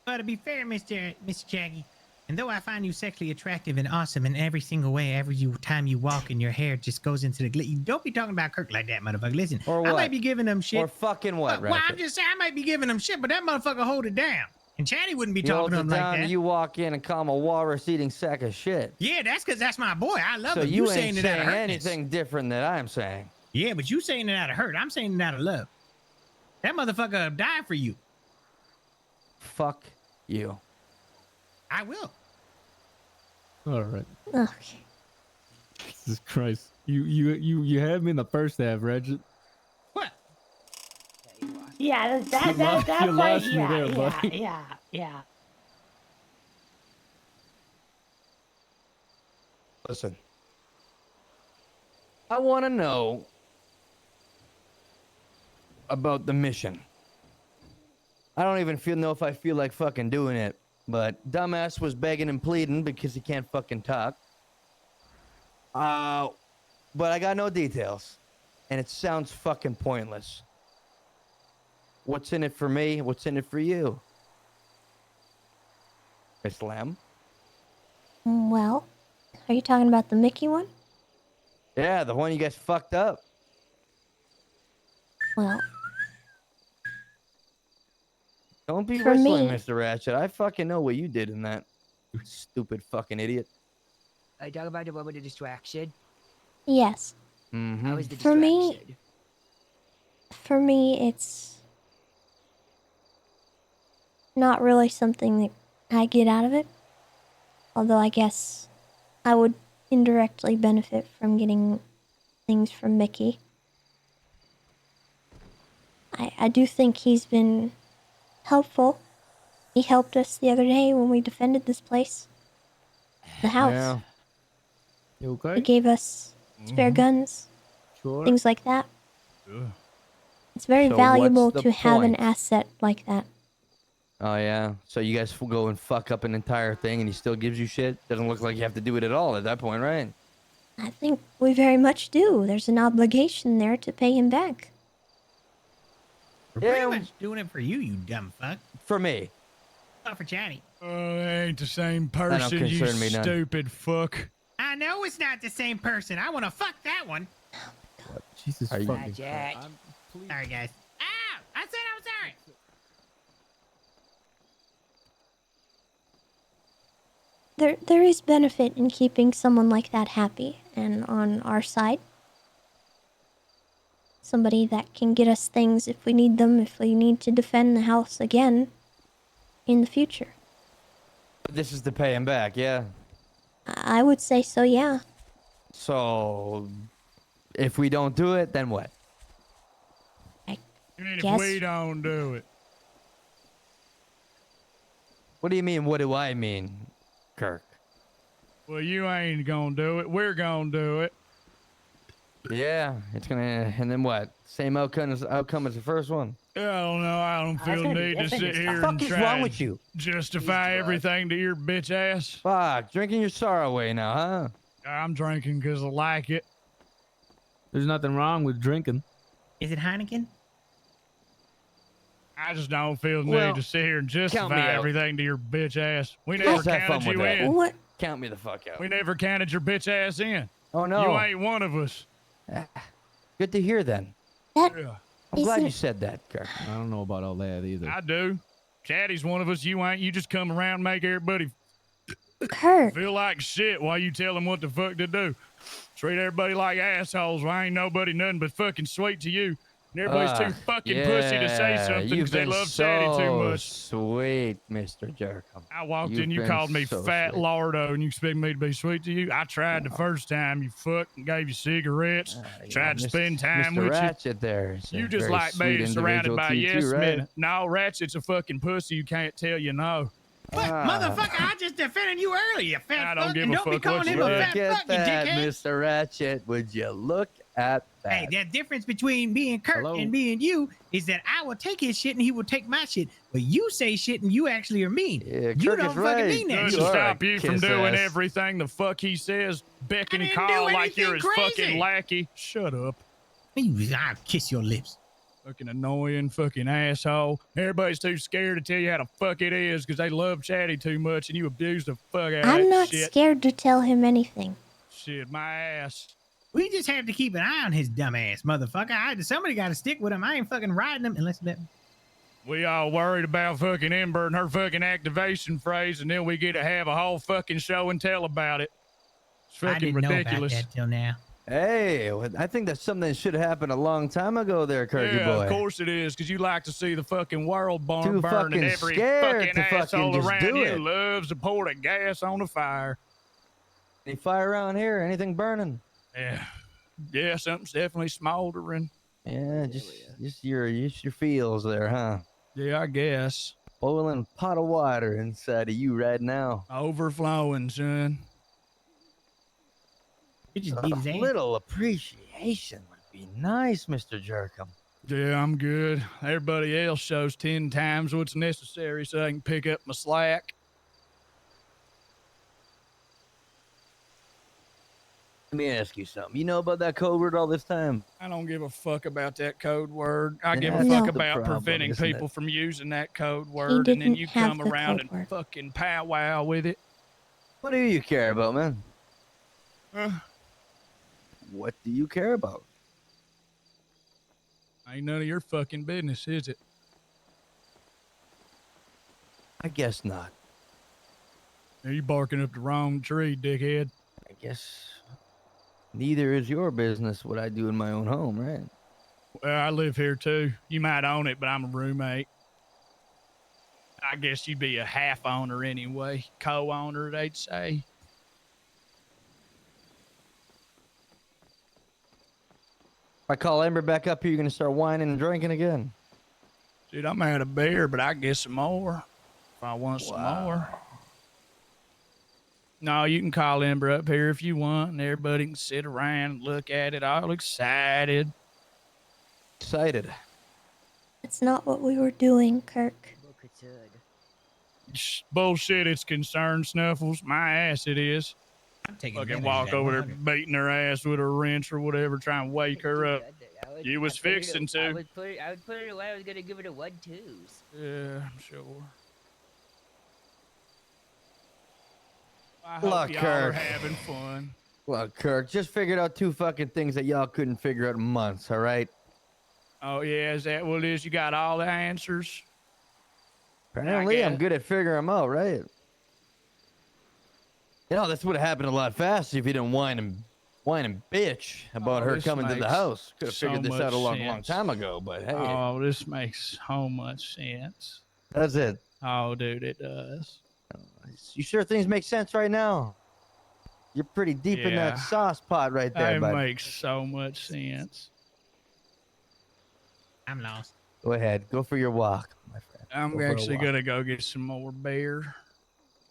Well, to be fair, Mr. Shaggy, and though I find you sexually attractive and awesome in every single way, every time you walk and your hair just goes into the you don't be talking about Kirk like that, motherfucker. Listen, Or what? I might be giving him shit. Or fucking what, Well, Ratchet? I'm just saying I might be giving him shit, but that motherfucker hold it down. And Channy wouldn't be He talking holds to it him down like and that. you walk in and call him a walrus-eating sack of shit. Yeah, that's because that's my boy. I love So him. you saying ain't it out of saying hurtness. anything different than I'm saying. Yeah, but you saying it out of hurt. I'm saying it out of love. That motherfucker died for you. Fuck you. I will. All right. Okay. Jesus Christ. You had me in the first half, Reggie. Yeah, You that lost right. me Yeah, there, yeah, buddy. yeah. Listen. I want to know about the mission. I don't even know if I feel like fucking doing it, but dumbass was begging and pleading because he can't fucking talk. But I got no details, and it sounds fucking pointless. What's in it for me? What's in it for you? Miss Lamb? Well, are you talking about the Mickey one? Yeah, the one you guys fucked up. Well, Don't be for whistling, me- Mr. Ratchet. I fucking know what you did in that. You stupid fucking idiot. I talk about the one with the distraction. yes. Mm-hmm. How was the For distraction? me, it's not really something that I get out of it. Although I guess I would indirectly benefit from getting things from Mickey. I do think he's been helpful. He helped us the other day when we defended this place. The house. Yeah. You okay? He gave us spare guns. Sure. Things like that. Ugh. It's very So valuable what's the to have an point? asset like that. Oh, yeah? So you guys will go and fuck up an entire thing and he still gives you shit? Doesn't look like you have to do it at all at that point, right? I think we very much do. There's an obligation there to pay him back. We're pretty much doing it for you, you dumb fuck. For me. Not for Chatty. Oh, that ain't the same don't person, you concern me none. stupid fuck. I know it's not the same person. I want to fuck that one. Jesus Are you- fucking Jack. Christ. Sorry, guys. Ow! I said I was sorry. There is benefit in keeping someone like that happy and on our side. Somebody that can get us things if we need them, if we need to defend the house again in the future. But this is to pay him back, yeah? I would say so, yeah. So, if we don't do it, then what? And Guess- if we don't do it, What do you mean, what do I mean, Kirk? well, you ain't gonna do it. We're gonna do it. Yeah, it's gonna, and then what? Same outcome as the first one. I don't know. I don't that's feel the gonna be need to different sit this here The and fuck is try wrong and with you? justify everything to your bitch ass. Fuck, drinking your sorrow away now, huh? I'm drinking because I like it. There's nothing wrong with drinking. Is it Heineken? I just don't feel the Well, need to sit here and count me justify out. everything to your bitch ass. We never Let's have fun counted with you that. in. What? Count me the fuck out. We never counted your bitch ass in. Oh no. You ain't one of us. Good to hear then. That Yeah, I'm glad you isn't- said that, Kirk. I don't know about all that either. I do. Chatty's one of us. You ain't. You just come around and make everybody Kirk. feel like shit while you tell them what the fuck to do. Treat everybody like assholes. Well, ain't nobody nothing but fucking sweet to you. And everybody's too fucking pussy to say something You've because they been love so Chatty too much. Sweet, Mr. Jerkham. I walked You've in, you been called me so Fat sweet. Lardo, and you expect me to be sweet to you? I tried the first time, you fucked, and gave you cigarettes. Tried to spend time Mr. with Ratchet there. is a you. You just very like sweet me, surrounded individual by to you yes too, right? men. No, Ratchet's a fucking pussy. You can't tell you no. What? Motherfucker, I just defended you earlier, you fat I don't fuck. give And a don't be fuck calling what him you a did. fat Look fuck, at you that, dickhead. Mr. Ratchet. Would you look at that? Hey, the difference between being Kurt Hello? and being you is that I will take his shit and he will take my shit. But you say shit and you actually are mean. Yeah, you Kirk don't is fucking right. mean that Good shit. to You are stop a you from kiss doing ass. everything the fuck he says. Beck and I didn't call do like you're his anything fucking crazy. lackey. Shut up. I'll kiss your lips. Fucking annoying fucking asshole. Everybody's too scared to tell you how the fuck it is because they love Chatty too much and you abuse the fuck out of I'm that not shit. scared to tell him anything. Shit, my ass. We just have to keep an eye on his dumb ass, motherfucker. Somebody got to stick with him. I ain't fucking riding him unless that. We all worried about fucking Ember and her fucking activation phrase, and then we get to have a whole fucking show and tell about it. It's I fucking didn't ridiculous. know about that till now. Hey, I think that's something that should have happened a long time ago there, Kirky Yeah, boy. of course it is, because you like to see the fucking world Too burn, and fucking every scared fucking to fucking asshole just around do you it. loves to pour the gas on the fire. Any fire around here? Anything burning? Yeah, something's definitely smoldering. Yeah, just your feels there, huh? Yeah, I guess. Boiling pot of water inside of you right now. Overflowing, son. You just A beat his ass. little appreciation would be nice, Mr. Jerkum. Yeah, I'm good. Everybody else shows 10 times what's necessary so I can pick up my slack. Let me ask you something. You know about that code word all this time? I don't give a fuck about that code word. I give a That's fuck the about problem, preventing isn't it? people from using that code word, and then didn't you have come the around code and word. fucking powwow with it. What do you care about, man? Huh? What do you care about? Ain't none of your fucking business, is it? I guess not. Are you barking up the wrong tree, dickhead? I guess neither is your business what I do in my own home, right? Well, I live here too. You might own it, but I'm a roommate. I guess you'd be a half owner anyway. Co-owner, they'd say. If I call Amber back up here, you're going to start whining and drinking again. Dude, I'm out of beer, but I get some more if I want some more. No, you can call Amber up here if you want, and everybody can sit around and look at it all excited. Excited? That's not what we were doing, Kirk. Bullshit, it's concerned, Snuffles. My ass it is. I'm taking Fucking advantage walk of that over there 100. beating her ass with a wrench or whatever, trying to wake her up. You was fixing I to. would put it away. I was gonna give it a 1-2. Yeah, I'm sure. I hope Look, y'all are Kirk. having fun. Look, Kirk, just figured out 2 fucking things that y'all couldn't figure out in months, all right? Oh, yeah, is that what it is? You got all the answers? Apparently, I'm good at figuring them out, right? You know, this would have happened a lot faster if you didn't whine and bitch about her this coming to the makes house. Could have so figured this out a much long sense. time ago, but hey. Oh, this makes so much sense. That's it. Oh, dude, it does. You sure things make sense right now? You're pretty deep in Yeah. that sauce pot right there, It bud. makes so much sense. I'm lost. Go ahead. Go for your walk, my friend. I'm Go for a actually walk. going to go get some more beer,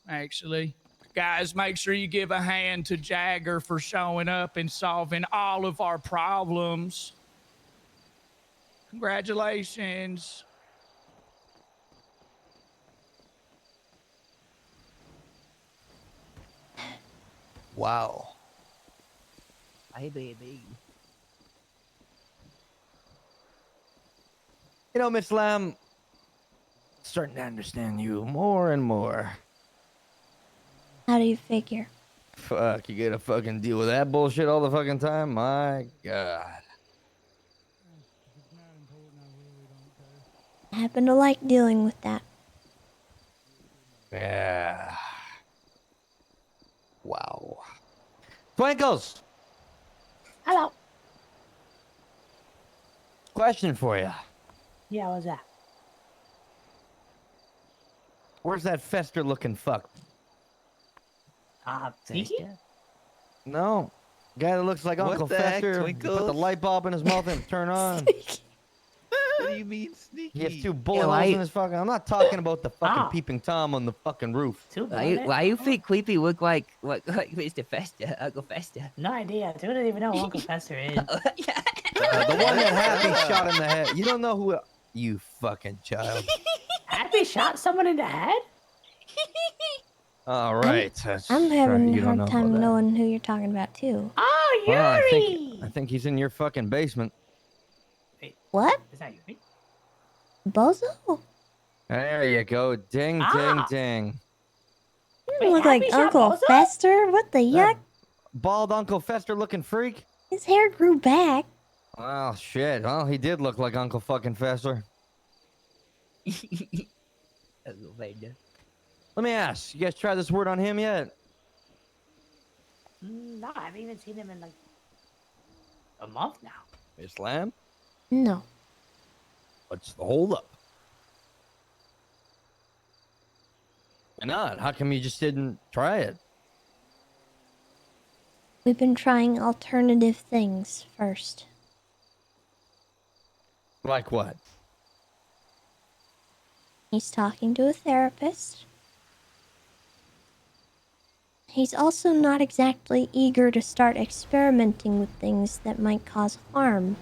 actually. Guys, make sure you give a hand to Jagger for showing up and solving all of our problems. Congratulations. Wow. Hey, baby. You know, Miss Lamb, starting to understand you more and more. How do you figure? Fuck, you gotta fucking deal with that bullshit all the fucking time? My God. I happen to like dealing with that. Yeah. Wow. Twinkles! Hello. Question for you. Yeah, what's that? Where's that Fester looking fuck? Sneaky? No. Guy that looks like What Uncle the heck, Fester. You put the Twinkles? light bulb in his mouth and turn on. What do you mean sneaky? He has 2 bullet why holes you- in his fucking. I'm not talking about the fucking peeping Tom on the fucking roof. Why you think Creepy look like Mr. Fester, Uncle Fester? No idea. Dude, I don't even know who Uncle Fester is. The one that Happy shot in the head. You don't know who. You fucking child. Happy shot someone in the head? All right. that's I'm right, having you a don't hard know time about that. knowing who you're talking about, too. Oh, Well, Yuri! I think he's in your fucking basement. What? Is that Yuri? Bozo? There you go. Ding, ding, ding. You don't look like Uncle Fester. What the yuck? Bald Uncle Fester looking freak? His hair grew back. Well, shit. Well, he did look like Uncle fucking Fester. Uncle Fester. Let me ask. You guys tried this word on him yet? No, I haven't even seen him in like a month now. Miss Lamb? No. What's the holdup? Why not? How come you just didn't try it? We've been trying alternative things first. Like what? He's talking to a therapist. he's also not exactly eager to start experimenting with things that might cause harm.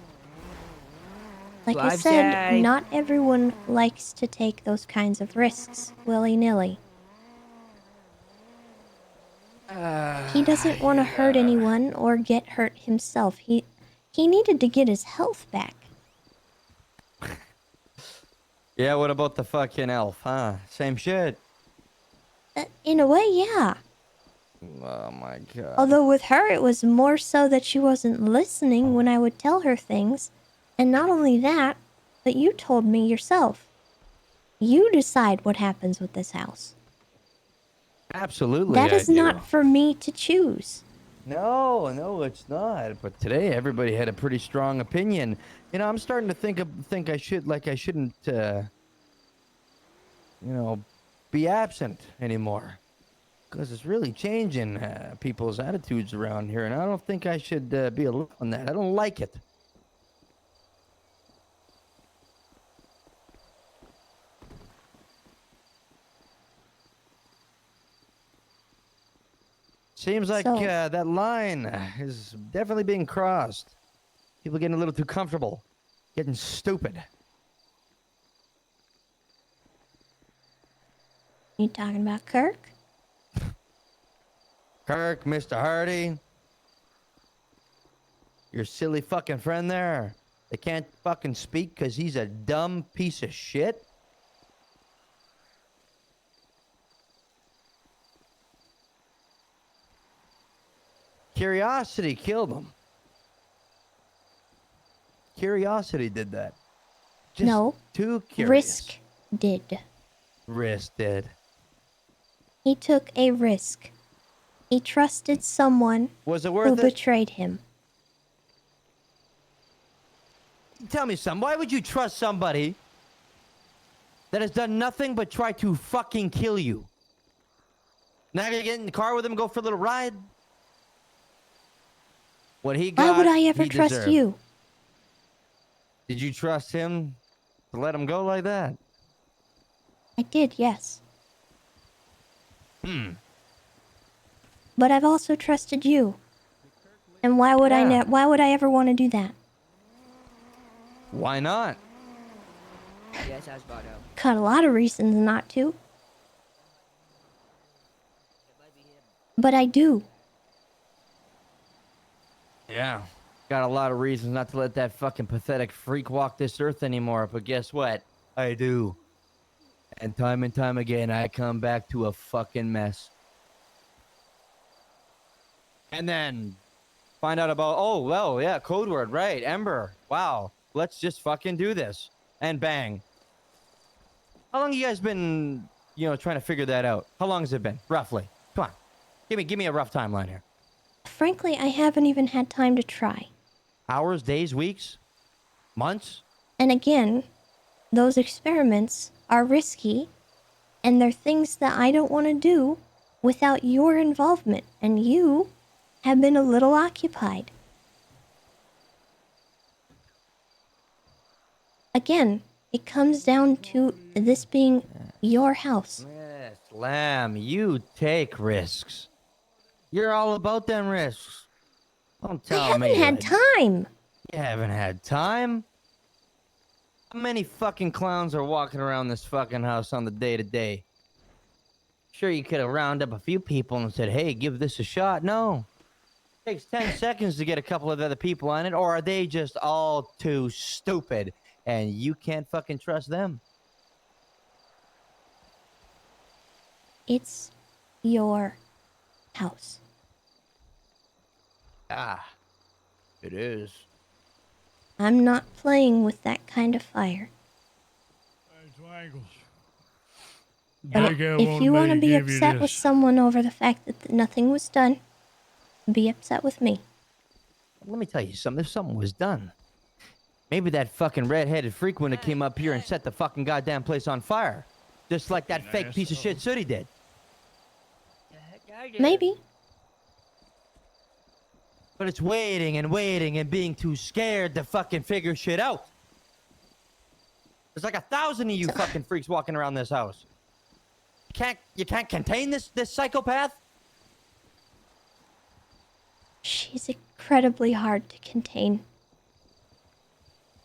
Like I said, not everyone likes to take those kinds of risks willy-nilly. He doesn't want to hurt anyone or get hurt himself. He needed to get his health back. Yeah, what about the fucking elf, huh? Same shit. In a way, yeah. Oh my god. Although with her, it was more so that she wasn't listening when I would tell her things. And not only that, but you told me yourself. You decide what happens with this house. Absolutely, That I is do. not for me to choose. No, it's not. But today, everybody had a pretty strong opinion. You know, I'm starting to think I shouldn't, be absent anymore. Because it's really changing people's attitudes around here, and I don't think I should be alone on that. I don't like it. Seems like that line is definitely being crossed. People getting a little too comfortable, getting stupid. You talking about Kirk? Kirk, Mr. Hardy. Your silly fucking friend there. They can't fucking speak because he's a dumb piece of shit. Curiosity killed him. Curiosity did that. Just no. Too curious. Risk did. Risk did. He took a risk. He trusted someone Was it worth who it? betrayed him. Tell me something. Why would you trust somebody that has done nothing but try to fucking kill you? Now gonna get in the car with him and go for a little ride? What he got, why would I ever he trust deserved. you? Did you trust him to let him go like that? I did, yes. But I've also trusted you. And why would why would I ever want to do that? Why not? Yes, I was about to. Got a lot of reasons not to. But I do. Yeah. Got a lot of reasons not to let that fucking pathetic freak walk this earth anymore, but guess what? I do. And time again, I come back to a fucking mess. And then find out about, oh, well, yeah, code word, right, Ember. Wow, let's just fucking do this. And bang. How long you guys been, trying to figure that out? How long has it been, roughly? Come on, give me a rough timeline here. Frankly, I haven't even had time to try. Hours, days, weeks, months? And again, those experiments are risky, and they're things that I don't want to do without your involvement, and you have been a little occupied. Again, it comes down to this being your house. Yes, Lamb, you take risks. You're all about them risks. Don't tell me. I haven't had time. You haven't had time? How many fucking clowns are walking around this fucking house on the day-to-day? Sure, you could have rounded up a few people and said, hey, give this a shot. No. It takes 10 seconds to get a couple of other people on it, or are they just all too stupid and you can't fucking trust them? It's your house. Ah, it is. I'm not playing with that kind of fire. But if you want to be upset with someone over the fact that nothing was done, be upset with me. Let me tell you something. If something was done, maybe that fucking red-headed freak wouldn't have came up here and set the fucking goddamn place on fire. Just like that fake piece of shit Sooty did. Maybe. But it's waiting and being too scared to fucking figure shit out. There's like 1,000 of you fucking freaks walking around this house. You can't contain this psychopath? She's incredibly hard to contain.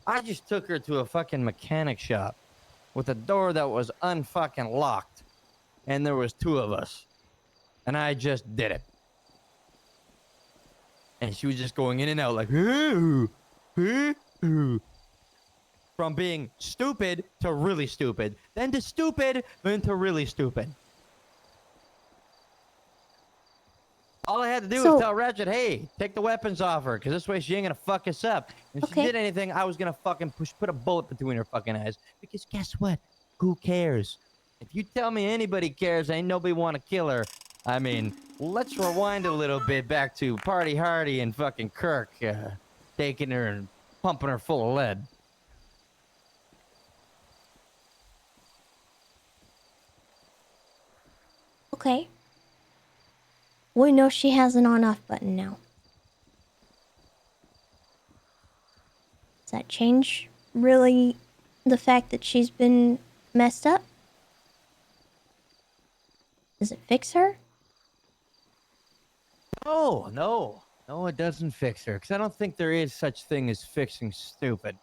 I just took her to a fucking mechanic shop with a door that was unfucking locked, and there was 2 of us, and I just did it. And she was just going in and out like, ooh, ooh, ooh. From being stupid to really stupid, then to stupid, then to really stupid. All I had to do was tell Ratchet, hey, take the weapons off her, because this way she ain't gonna fuck us up. And if she did anything, I was gonna fucking put a bullet between her fucking eyes. Because guess what? Who cares? If you tell me anybody cares, ain't nobody want to kill her. I mean, let's rewind a little bit back to Party Hardy and fucking Kirk taking her and pumping her full of lead. Okay. We know she has an on-off button now. Does that change, really, the fact that she's been messed up? Does it fix her? No, it doesn't fix her, because I don't think there is such thing as fixing stupid.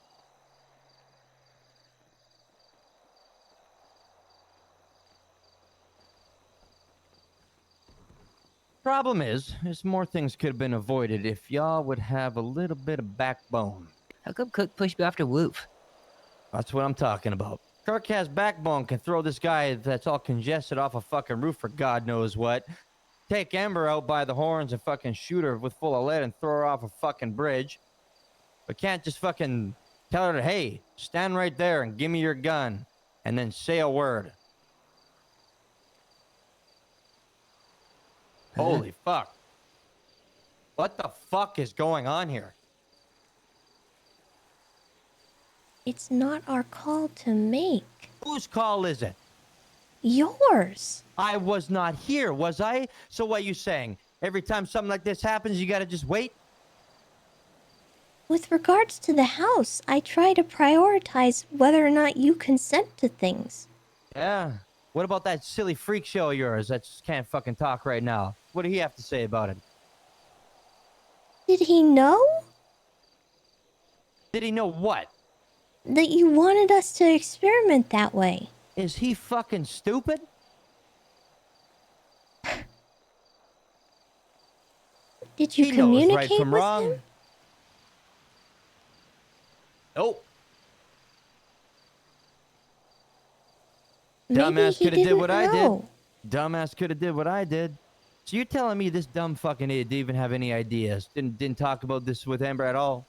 Problem is more things could have been avoided if y'all would have a little bit of backbone. How come Cook pushed me off the roof? That's what I'm talking about. Kirk has backbone, can throw this guy that's all congested off a fucking roof for God knows what. Take Ember out by the horns and fucking shoot her with full of lead and throw her off a fucking bridge. But can't just fucking tell her, hey, stand right there and give me your gun. And then say a word. Holy fuck. What the fuck is going on here? It's not our call to make. Whose call is it? Yours. I was not here, was I? So what are you saying? Every time something like this happens, you gotta just wait? With regards to the house, I try to prioritize whether or not you consent to things. Yeah. What about that silly freak show of yours that just can't fucking talk right now? What did he have to say about it? Did he know? Did he know what? That you wanted us to experiment that way. Is he fucking stupid? Did you he communicate knows right from with wrong. him? Nope. Maybe Dumbass he could have did didn't what I know. did. Dumbass could have did what I did. So you're telling me this dumb fucking idiot didn't even have any ideas? Didn't talk about this with Amber at all?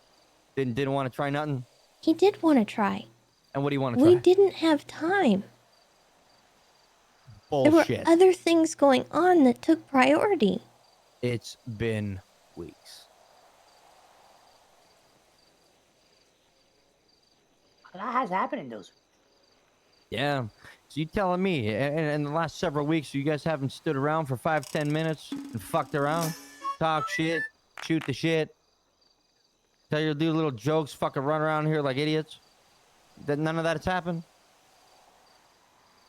Didn't want to try nothing? He did want to try. And what do you want to try? We didn't have time. Bullshit. There were other things going on that took priority. It's been weeks. A lot has happened in those. Yeah. So you telling me in the last several weeks you guys haven't stood around for 5-10 minutes and fucked around, talk shit, shoot the shit, tell you to do little jokes, fucking run around here like idiots? That none of that has happened?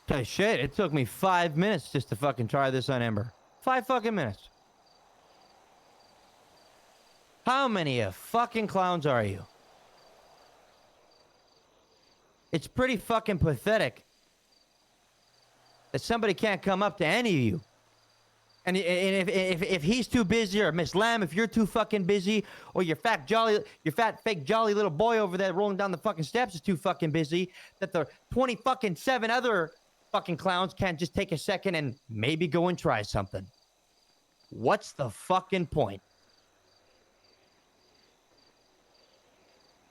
Tell you shit, it took me 5 minutes just to fucking try this on Ember. 5 fucking minutes. How many fucking clowns are you? It's pretty fucking pathetic that somebody can't come up to any of you. And if he's too busy, or Miss Lamb, if you're too fucking busy, or your fat fake jolly little boy over there rolling down the fucking steps is too fucking busy, that the 20 fucking 7 other fucking clowns can't just take a second and maybe go and try something. What's the fucking point?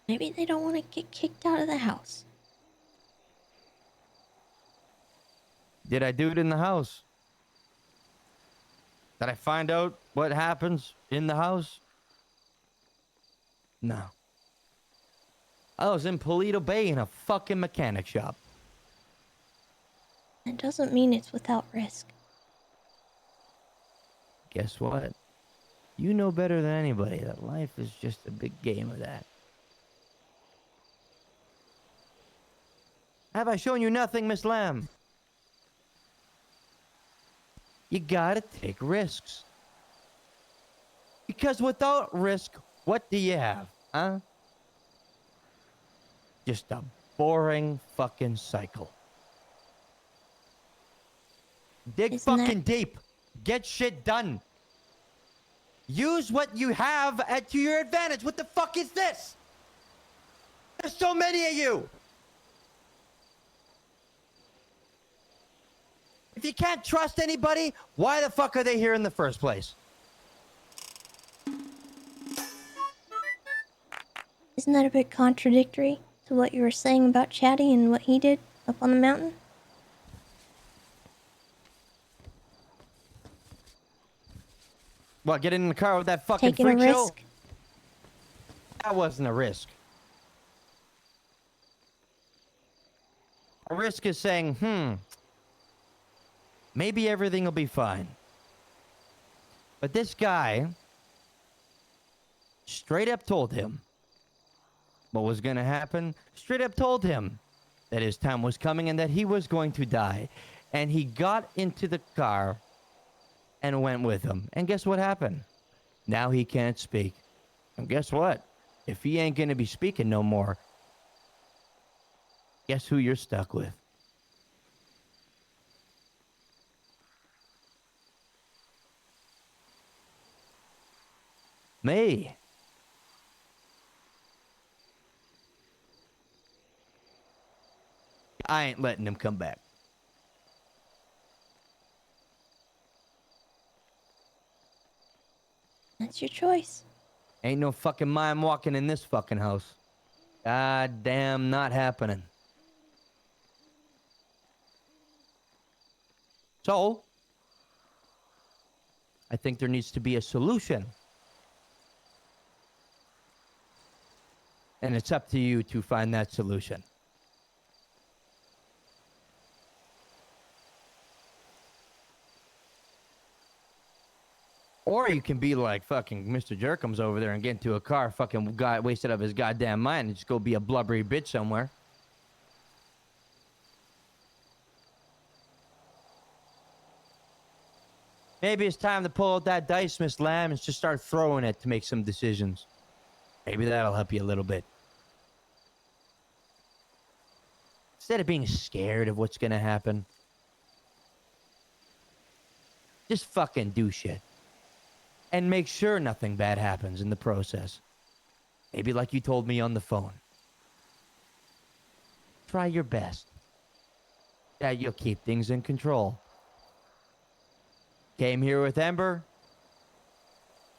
Maybe they don't want to get kicked out of the house. Did I do it in the house? Did I find out what happens in the house? No. I was in Paleto Bay in a fucking mechanic shop. That doesn't mean it's without risk. Guess what? You know better than anybody that life is just a big game of that. Have I shown you nothing, Miss Lamb? You gotta take risks. Because without risk, what do you have, huh? Just a boring fucking cycle. Dig fucking deep. Get shit done. Use what you have to your advantage. What the fuck is this? There's so many of you. If you can't trust anybody, why the fuck are they here in the first place? Isn't that a bit contradictory to what you were saying about Chatty and what he did up on the mountain? What, getting in the car with that fucking Taking a freak show? risk? That wasn't a risk. A risk is saying, maybe everything will be fine. But this guy straight up told him what was going to happen. Straight up told him that his time was coming and that he was going to die. And he got into the car and went with him. And guess what happened? Now he can't speak. And guess what? If he ain't going to be speaking no more, guess who you're stuck with? Me. I ain't letting him come back. That's your choice. Ain't no fucking mime walking in this fucking house. God damn, not happening. So, I think there needs to be a solution. And it's up to you to find that solution. Or you can be like fucking Mr. Jerkums over there and get into a car, fucking wasted up his goddamn mind and just go be a blubbery bitch somewhere. Maybe it's time to pull out that dice, Miss Lamb, and just start throwing it to make some decisions. Maybe that'll help you a little bit. Instead of being scared of what's gonna happen, just fucking do shit. And make sure nothing bad happens in the process. Maybe like you told me on the phone. Try your best. That you'll keep things in control. Came here with Ember.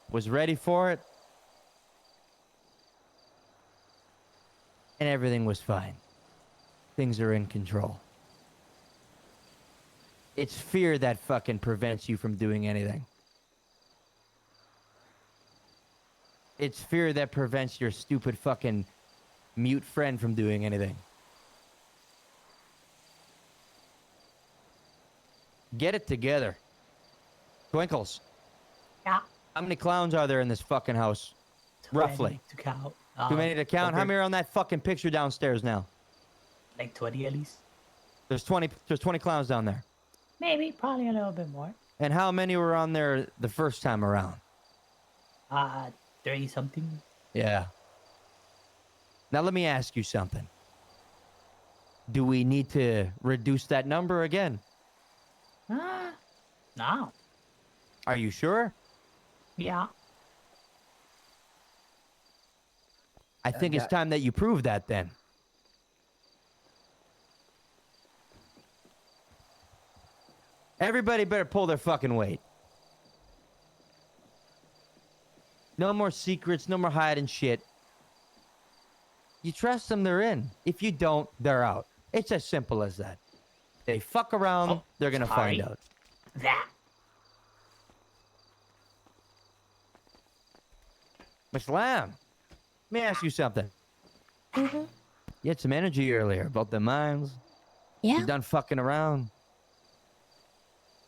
Was ready for it. And everything was fine. Things are in control. It's fear that fucking prevents you from doing anything. It's fear that prevents your stupid fucking mute friend from doing anything. Get it together. Twinkles. Yeah. How many clowns are there in this fucking house? Roughly. To count. Too many to count? How many are on that fucking picture downstairs now? Like 20 at least. There's 20 clowns down there. Maybe, probably a little bit more. And how many were on there the first time around? 30 something. Yeah. Now let me ask you something. Do we need to reduce that number again? No. Are you sure? Yeah. I think it's time that you prove that then. Everybody better pull their fucking weight. No more secrets, no more hiding shit. You trust them, they're in. If you don't, they're out. It's as simple as that. They fuck around, they're gonna find out. That. Miss Lamb, let me ask you something. Mm-hmm. You had some energy earlier about the mines. Yeah. You done fucking around.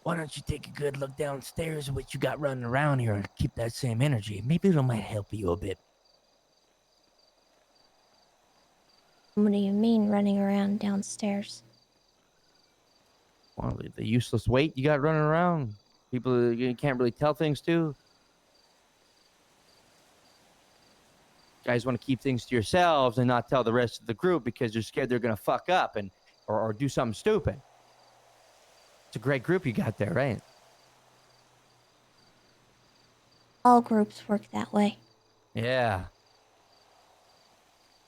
Why don't you take a good look downstairs at what you got running around here and keep that same energy? Maybe it might help you a bit. What do you mean running around downstairs? Well, the useless weight you got running around. People you can't really tell things to. guys want to keep things to yourselves and not tell the rest of the group because you're scared they're gonna fuck up or do something stupid. It's a great group you got there, right? All groups work that way. Yeah.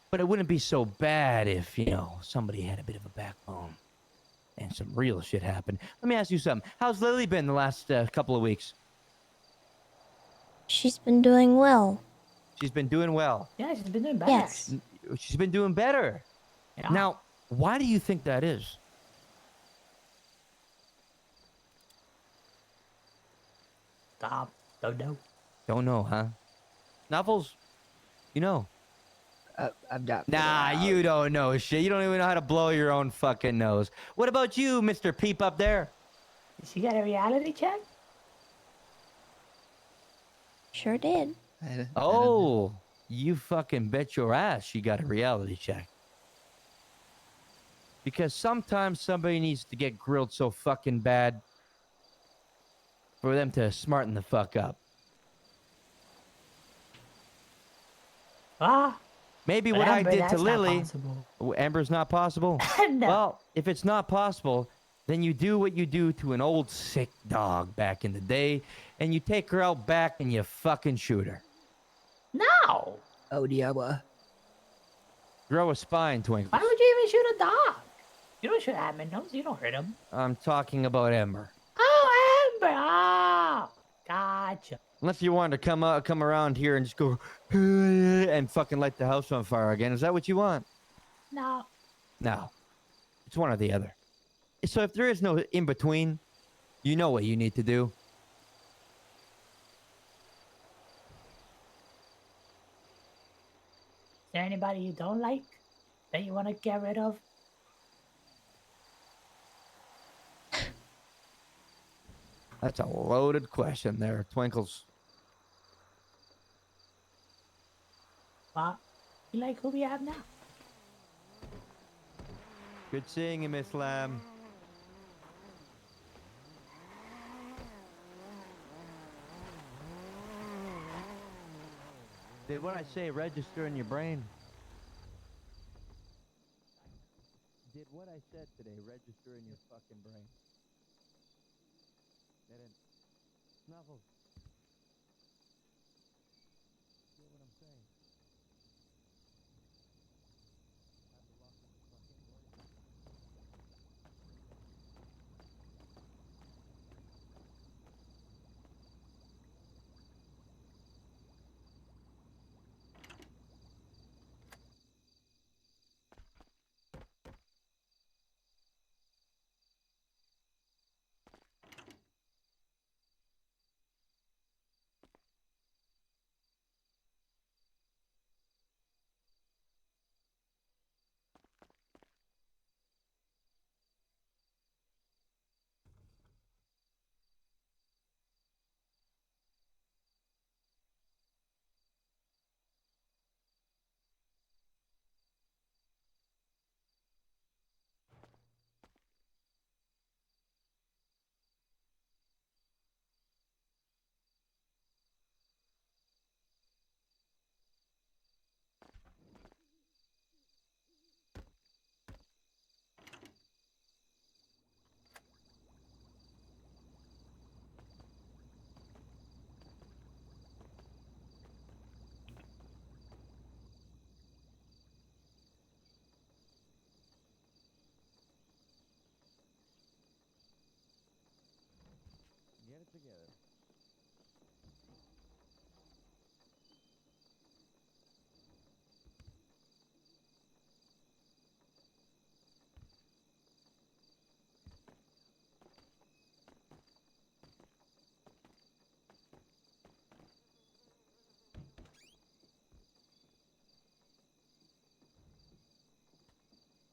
But it wouldn't be so bad if, somebody had a bit of a backbone and some real shit happened. Let me ask you something. How's Lily been the last couple of weeks? She's been doing well. She's been doing well. Yeah, she's been doing better. Yes. She's been doing better. Yeah. Now, why do you think that is? Stop. Don't know. Don't know, huh? Snuffles? You know. I'm not. Nah, you don't know shit. You don't even know how to blow your own fucking nose. What about you, Mr. Peep up there? She got a reality check? Sure did. Oh, you fucking bet your ass she got a reality check. Because sometimes somebody needs to get grilled so fucking bad for them to smarten the fuck up. Maybe But what I Amber, did to that's not Lily. possible. Amber's not possible? No. Well, if it's not possible, then you do what you do to an old sick dog back in the day, and you take her out back and you fucking shoot her. No. Oh, yeah. Grow a spine, Twinkle. Why would you even shoot a dog? You don't shoot Admin, you don't hurt him. I'm talking about Ember. Oh, Amber! Oh, gotcha. Unless you wanted to come around here and just go and fucking light the house on fire again. Is that what you want? No. No. It's one or the other. So if there is no in between, you know what you need to do. Is there anybody you don't like that you want to get rid of? That's a loaded question there, Twinkles. Well, you like who we have now? Good seeing you, Miss Lamb. Did what I say register in your brain? Did what I said today register in your fucking brain? Didn't. Snuffles. Feel what I'm saying? Have the luck of the fucking brain. Get it together.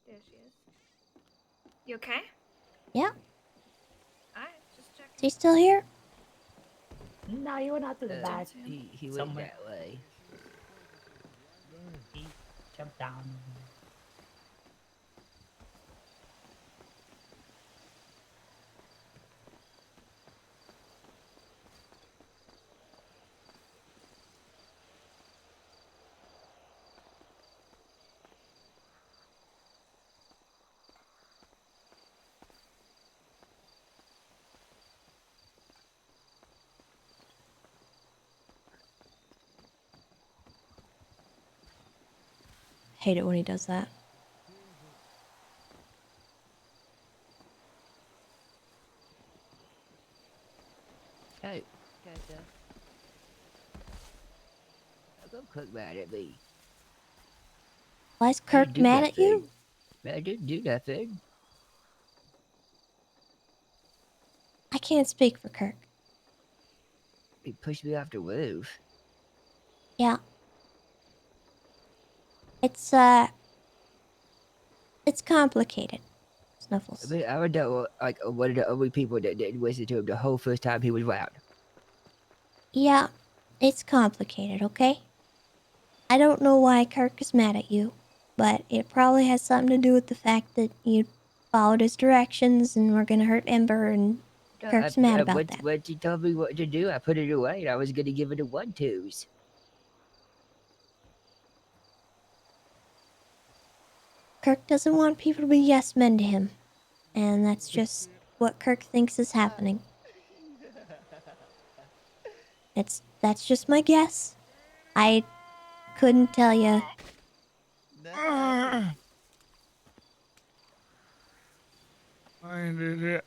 There she is. You okay? Yeah. Alright, just checking. Is he still here? No, you went out to the back. He went somewhere. that way. He jumped down. Hate it when he does that. Hey, Tessa. How come Kirk mad at me? Why is I Kirk didn't do mad at you? nothing. I didn't do nothing. I can't speak for Kirk. He pushed me off the roof. Yeah. It's complicated. Snuffles. I mean, I would know, like, one of the only people that didn't listen to him the whole first time he was around. Yeah, it's complicated, okay? I don't know why Kirk is mad at you, but it probably has something to do with the fact that you followed his directions and were gonna hurt Ember, and Kirk's mad about that. Once he told me what to do, I put it away and I was gonna give it a 1-2s. Kirk doesn't want people to be yes men to him, and that's just what Kirk thinks is happening. That's just my guess. I couldn't tell you. I did it.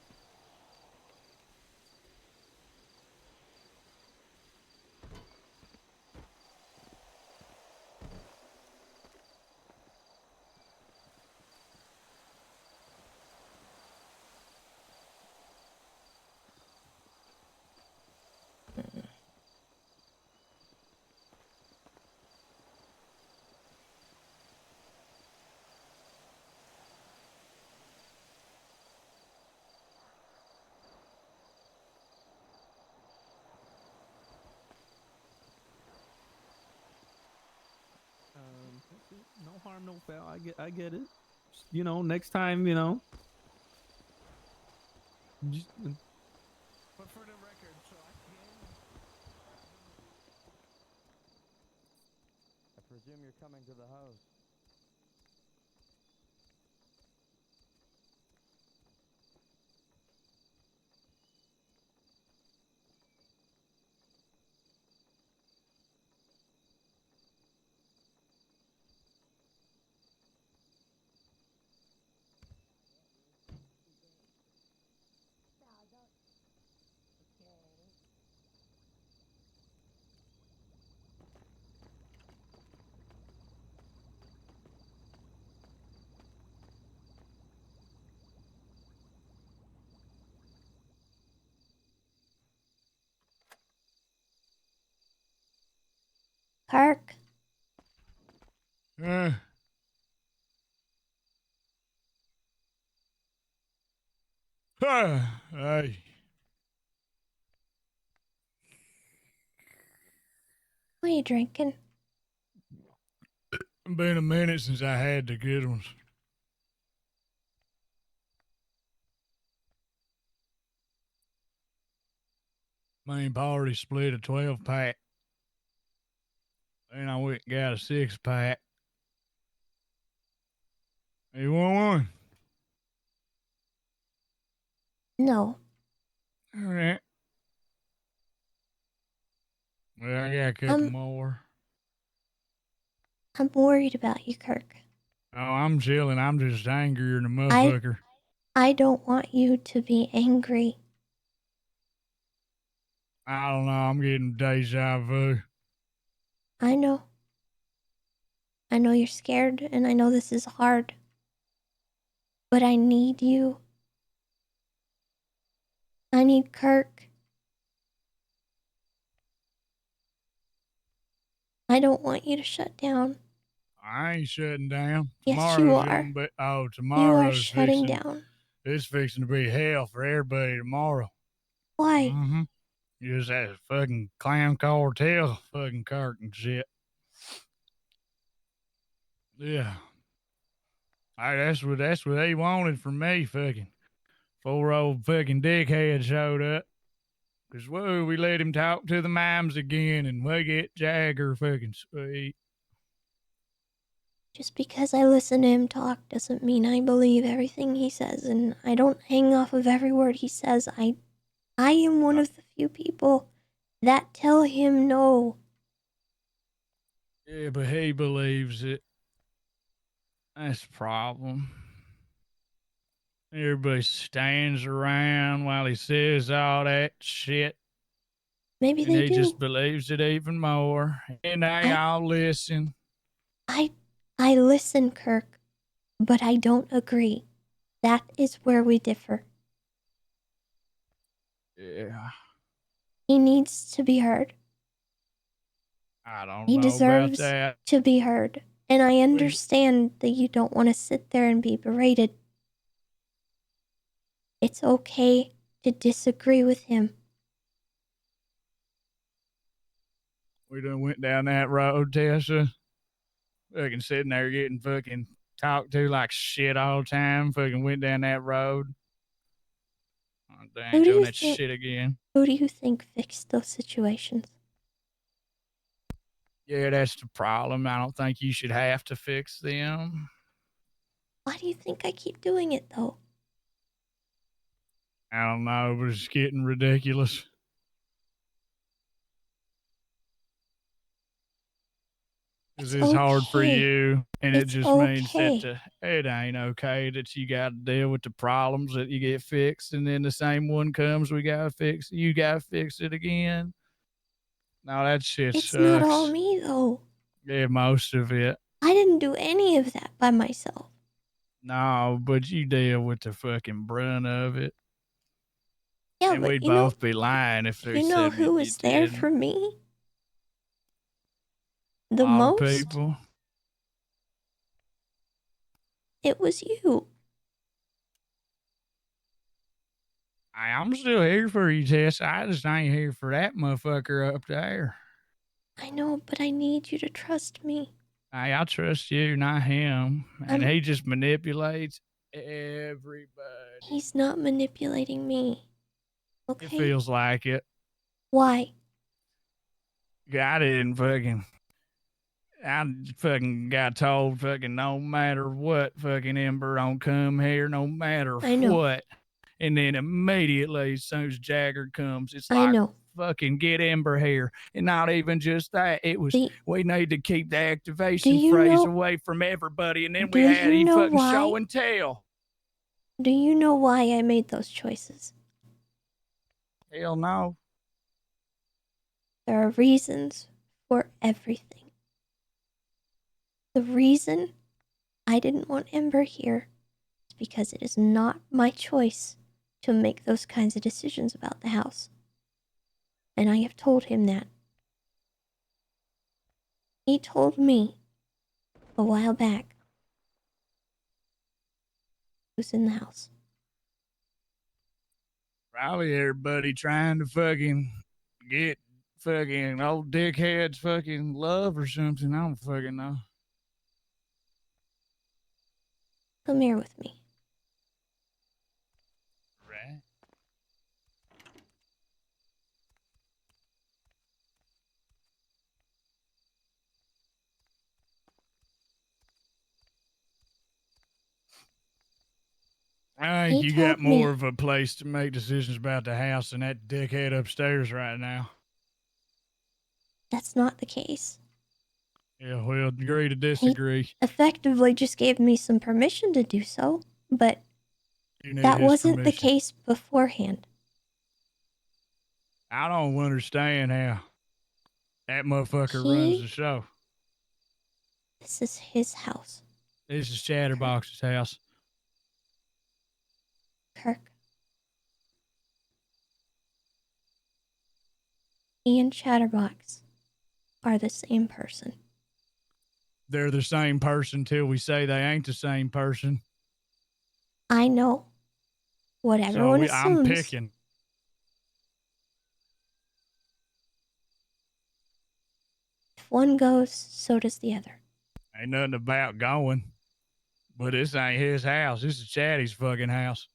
No harm, no foul. I get it. You know, next time, you know. Just, But for the record, so I presume you're coming to the house. Kirk. Hey. What are you drinking? It's been a minute since I had the good ones. Me and Pa already split a 12-pack. Then I went and got a 6-pack. You want one? No. All right. Well, I got a couple more. I'm worried about you, Kirk. Oh, I'm chilling. I'm just angrier than a motherfucker. I don't want you to be angry. I don't know. I'm getting deja vu. I know. I know you're scared, and I know this is hard. But I need you. I need Kirk. I don't want you to shut down. I ain't shutting down. Yes, you are. Tomorrow's shutting fixing, down. It's fixing to be hell for everybody tomorrow. Why? Mm-hmm. Just that fucking clown cartel fucking Kirk and shit. Yeah. That's what they wanted from me, fucking. 4 old fucking dickhead showed up. 'Cause, whoa, we let him talk to the mimes again, and we get Jagger fucking sweet. Just because I listen to him talk doesn't mean I believe everything he says, and I don't hang off of every word he says. I am one of the few people that tell him no. Yeah, but he believes it. That's the problem. Everybody stands around while he says all that shit. Maybe And they he do. just believes it even more. And they all listen. I listen, Kirk, but I don't agree. That is where we differ. Yeah. He needs to be heard. I don't He know about deserves that. to be heard. And I understand that you don't want to sit there and be berated. It's okay to disagree with him. We done went down that road, Tessa. Fucking sitting there getting fucking talked to like shit all the time. Fucking went down that road. They ain't doing that shit again. Who do you think fixed those situations? Yeah, that's the problem. I don't think you should have to fix them. Why do you think I keep doing it, though? I don't know, but it's getting ridiculous. Because it's hard for okay. you, and it It's just means that okay. it ain't okay that you got to deal with the problems that you get fixed, and then the same one comes, we got to fix it. You got to fix it again. No, that shit It's sucks. not all me, though. Yeah, most of it. I didn't do any of that by myself. No, but you deal with the fucking brunt of it. Yeah, And but we'd you know, both be lying if they you know said who you was there didn't. for me? The All most? the people. It was you. I'm still here for you, Tess. I just ain't here for that motherfucker up there. I know, but I need you to trust me. Hey, I trust you, not him. And he just manipulates everybody. He's not manipulating me. Okay? It feels like it. Why? I fucking got told fucking no matter what, fucking Ember don't come here, no matter I know. what. And then immediately, as soon as Jagger comes, it's I like, know. fucking get Ember here. And not even just that. It was, we need to keep the activation phrase away from everybody. And then we had fucking show and tell. Do you know why I made those choices? Hell no. There are reasons for everything. The reason I didn't want Ember here is because it is not my choice to make those kinds of decisions about the house. And I have told him that. He told me a while back who's in the house. Probably everybody trying to fucking get fucking old dickheads fucking love or something. I don't fucking know. Come here with me. Right. I think you got more of a place to make decisions about the house than that dickhead upstairs right now. That's not the case. Yeah, well, agree to disagree. He effectively just gave me some permission to do so, but that wasn't the case beforehand. I don't understand how that motherfucker runs the show. This is his house. This is Chatterbox's house. Kirk. He and Chatterbox are the same person. They're the same person till we say they ain't the same person. I know. What everyone assumes. I'm picking. If one goes, so does the other. Ain't nothing about going. But this ain't his house. This is Chatty's fucking house.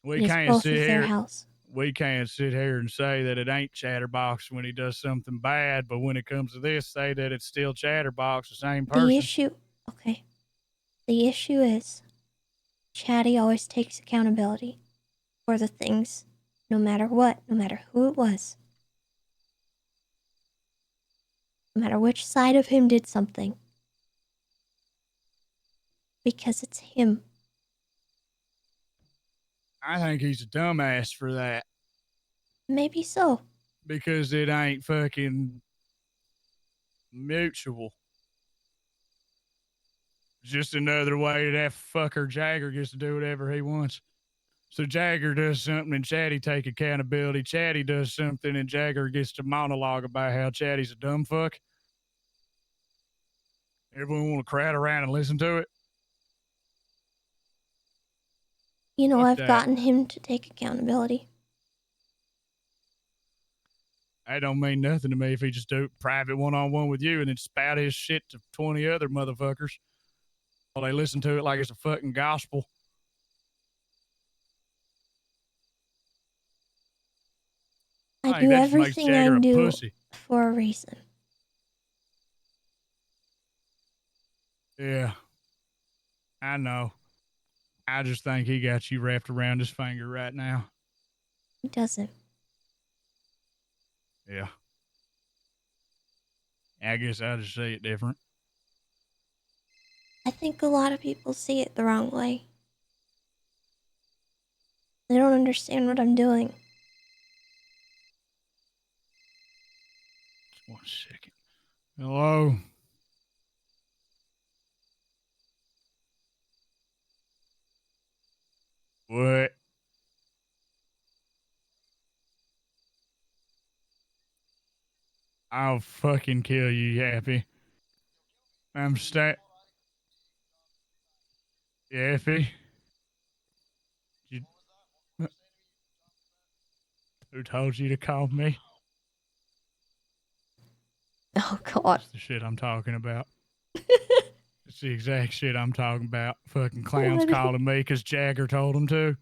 We can't both sit of their here. house. We can't sit here and say that it ain't Chatterbox when he does something bad, but when it comes to this, say that it's still Chatterbox, the same person. The issue is Chatty always takes accountability for the things, no matter what, no matter who it was. No matter which side of him did something. Because it's him. I think he's a dumbass for that Maybe so. because it ain't fucking mutual. Just another way that fucker Jagger gets to do whatever he wants. So Jagger does something and Chatty take accountability. Chatty does something and Jagger gets to monologue about how Chatty's a dumb fuck. Everyone want to crowd around and listen to it. You know, Fuck I've that. gotten him to take accountability. That don't mean nothing to me if he just do private one-on-one with you and then spout his shit to 20 other motherfuckers while they listen to it like it's a fucking gospel. I think do that just makes everything Jagger I a do pussy. for a reason. Yeah. I know. I just think he got you wrapped around his finger right now. He doesn't. Yeah. I guess I just see it different. I think a lot of people see it the wrong way. They don't understand what I'm doing. One second. Hello? What? I'll fucking kill you, Yappy. I'm Yappy? You... Who told you to call me? Oh, God. That's the shit I'm talking about. It's the exact shit I'm talking about. Fucking clowns What? calling me because Jagger told them to.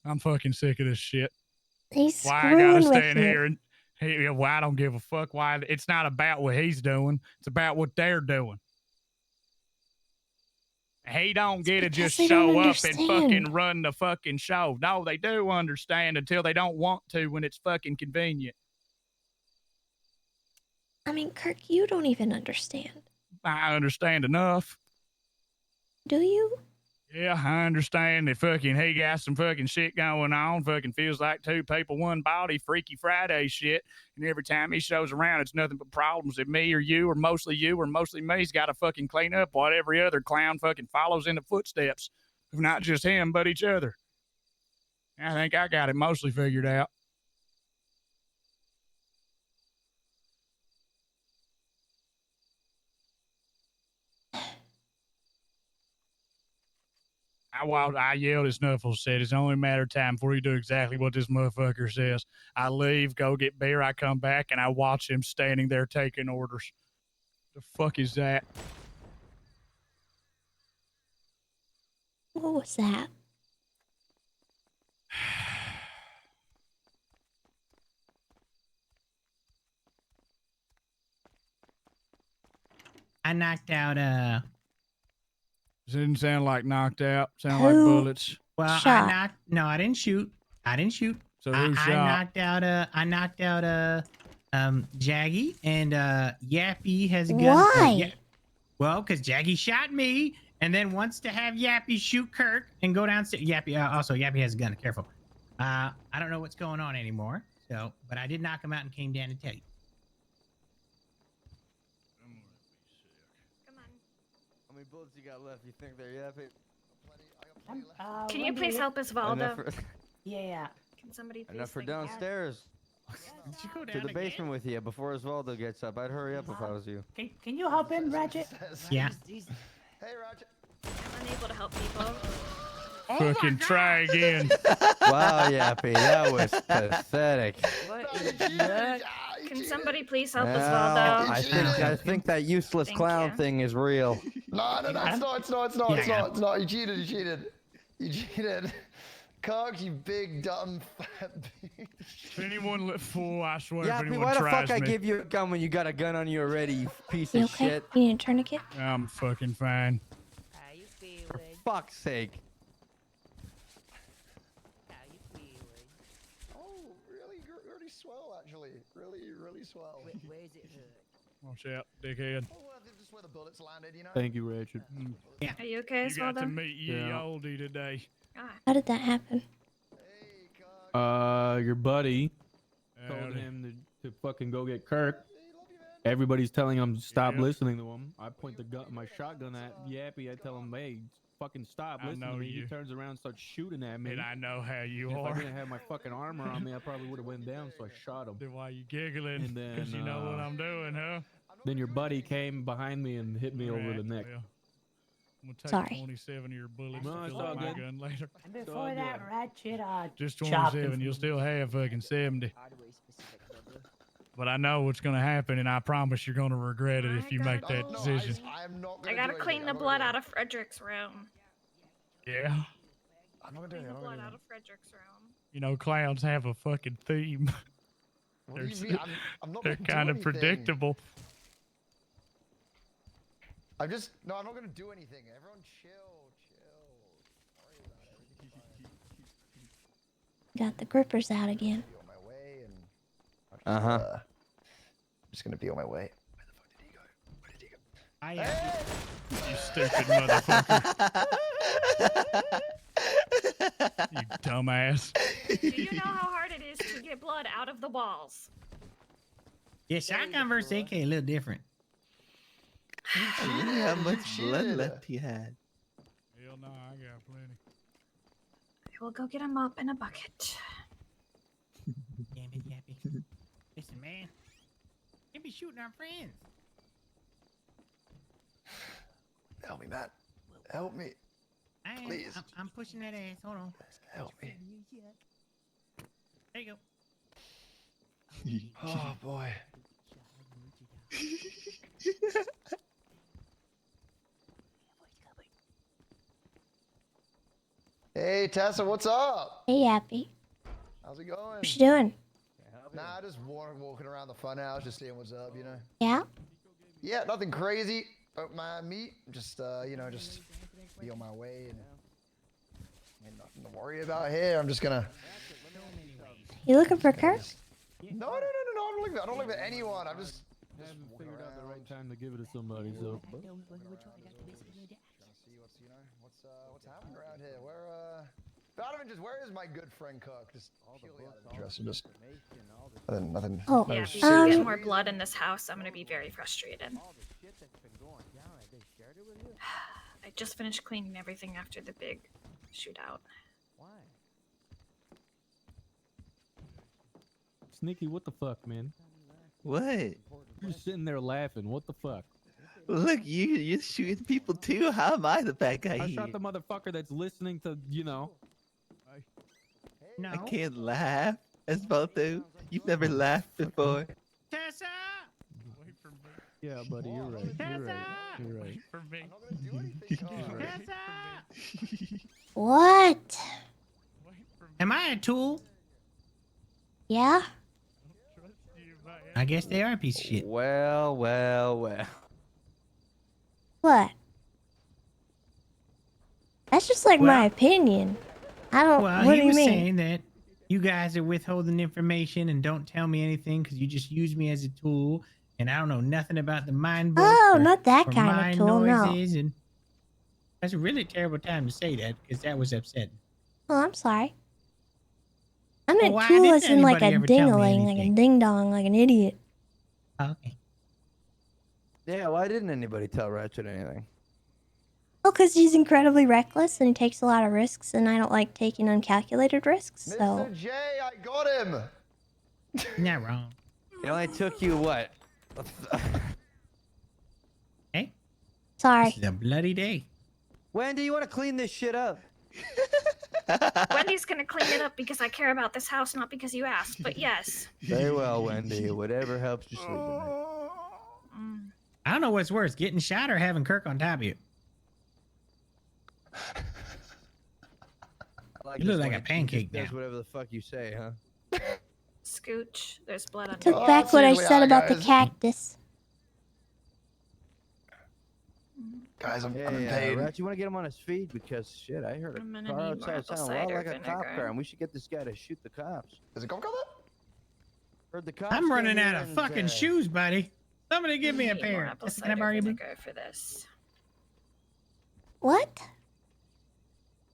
I'm fucking sick of this shit. He's Why I gotta screwing with stand you. here and why I don't give a fuck. Why it's not about what he's doing. It's about what they're doing. He don't get to just they don't show up and understand. fucking run the fucking show. No, they do understand until they don't want to when it's fucking convenient. I mean, Kirk, you don't even understand. I understand enough. Do you? Yeah, I understand that fucking he got some fucking shit going on. Fucking feels like two people, one body, Freaky Friday shit. And every time he shows around, it's nothing but problems that me or you or mostly me's got to fucking clean up what every other clown fucking follows in the footsteps of not just him, but each other. I think I got it mostly figured out. I yelled at Snuffles, said it's only a matter of time before you do exactly what this motherfucker says. I leave, go get beer, I come back, and I watch him standing there taking orders. The fuck is that? What was that? I knocked out It didn't sound like knocked out. Sound Who like bullets. Well, shot? I didn't shoot. So who shot? I knocked out Jaggy and Yappy has a gun. Why? Well, because Jaggy shot me and then wants to have Yappy shoot Kirk and go downstairs. Yappy also Yappy has a gun. Careful. I don't know what's going on anymore. So, but I did knock him out and came down to tell you. How many bullets you got left? You think they're Yappy? Can you please help us, Valdo? Yeah. Can somebody please? Enough for like, add- downstairs. Did you go To down the again? basement with you before Osvaldo gets up. I'd hurry up if I was you. Can you help him, Ratchet? Yeah. Hey, Roger. I'm unable to help people. Fucking try again. Wow, Yappy, that was pathetic. What is that? Can somebody please help us, Well, Valdo? I think that useless clown thing is real. No, it's not. You cheated. You cheated. Cox, you big dumb fat bitch. If anyone fool, I swear, if Yappy, anyone why the tries fuck I me, give you a gun when you got a gun on you already, you piece You of okay? shit? You need a tourniquet? I'm fucking fine. For fuck's sake. Oh, really swell, actually. Really swell. Where's it hurt? Watch out, dickhead. Just where the bullets landed, you know? Thank you, Ratchet. Yeah. Are you okay as You well, got to then? meet Ye Oldie today. How did that happen? Your buddy told him to fucking go get Kirk. Everybody's telling him to stop listening to him. I point my shotgun at Yappy. I tell him, hey, fucking stop I listening know to me. you. He turns around and starts shooting at me. And I know how you If are. I didn't have my fucking armor on me, I probably would have went down, so I shot him. Then why you giggling? And then, Because you know what I'm doing, huh? Then your buddy came behind me and hit me over the neck. Well, I'm going to take Sorry. 27 of your bullets No, to it's fill all up my good. gun later. And before that, Ratchet, Just chopped him 27, you'll still have fucking 70. But I know what's going to happen, and I promise you're going to regret it if you make that decision. I gotta clean the blood out of Frederick's room. Yeah. I'm not gonna do Clean it. the blood out of Frederick's room. You know, clowns have a fucking theme. What do you mean? I'm not They're gonna do kind of anything. predictable. I'm not gonna do anything. Everyone chill. Got the grippers out again. I'm just gonna be on my way. Where did he go? You stupid motherfucker. You dumbass. Do you know how hard it is to get blood out of the walls? Yeah, shotgun versus AK a little different. I wonder how much blood left he had. Hell no, I got plenty. I will go get a mop and a bucket. Damn it, Yappy. Listen, man. They be shooting our friends. Help me, Matt. Help me. Please. I'm pushing that ass. Hold on. Help me. There you go. Oh boy. Hey Tessa, what's up? Hey, Yappy. How's it going? What you doing? Nah, just walking around the fun house, just seeing what's up, you know. Yeah? Yeah, nothing crazy. My meat, just just be on my way and nothing to worry about here. I'm just gonna. You looking for Kirk? No, I don't look at anyone. I'm just. I haven't figured out the right time to give it to somebody, so. What's happening around here? Where is my good friend Cook? Just purely out of interest. Just nothing. Oh, Yeah, if you get more blood in this house, I'm gonna be very frustrated. I just finished cleaning everything after the big shootout. Sneaky, what the fuck, man? What? You're just sitting there laughing. What the fuck? Look, you're shooting people too. How am I the bad guy I here? shot the motherfucker that's listening to, you know. No. I can't laugh. Esbalto, you've never laughed before. Tessa! Yeah, buddy, you're right. You're right. You're right. For me. You're right. What? Am I a tool? Yeah? I guess they are a piece of shit. Well. What? That's just like my opinion. I don't. Well, what he do you was mean? saying that you guys are withholding information and don't tell me anything because you just use me as a tool, and I don't know nothing about the mind book. Oh, or, not that or kind of mind tool, no. noises, and that's a really terrible time to say that because that was upsetting. Oh, I'm sorry. I meant why tool didn't as in like a anybody ever tell me ding-a-ling, like a ding-dong, like an idiot. Okay. Yeah, why didn't anybody tell Ratchet anything? Well, because he's incredibly reckless and he takes a lot of risks, and I don't like taking uncalculated risks, so... Mr. J, I got him. You're not wrong. It only took you what? Hey? Sorry. This is a bloody day. Wendy, you want to clean this shit up? Wendy's gonna clean it up because I care about this house, not because you asked, but yes. Very well, Wendy. Whatever helps you sleep at night. I don't know what's worse, getting shot or having Kirk on top of you. You look like a pancake now. Does whatever the fuck you say, huh? Scooch, there's blood on Took back what I said about the cactus. Guys, I'm Hey, paid. Ratchet, you want to get him on his feet? Because, shit, I heard I'm a gonna car need more outside apple sounding a lot cider like a cop vinegar. car, and we should get this guy to shoot the cops. Is it cop car? Heard the cops I'm running came out here of and, fucking shoes, buddy. Somebody give me a Need more pair. apple Can I cider borrow your boot? vinegar for this. What?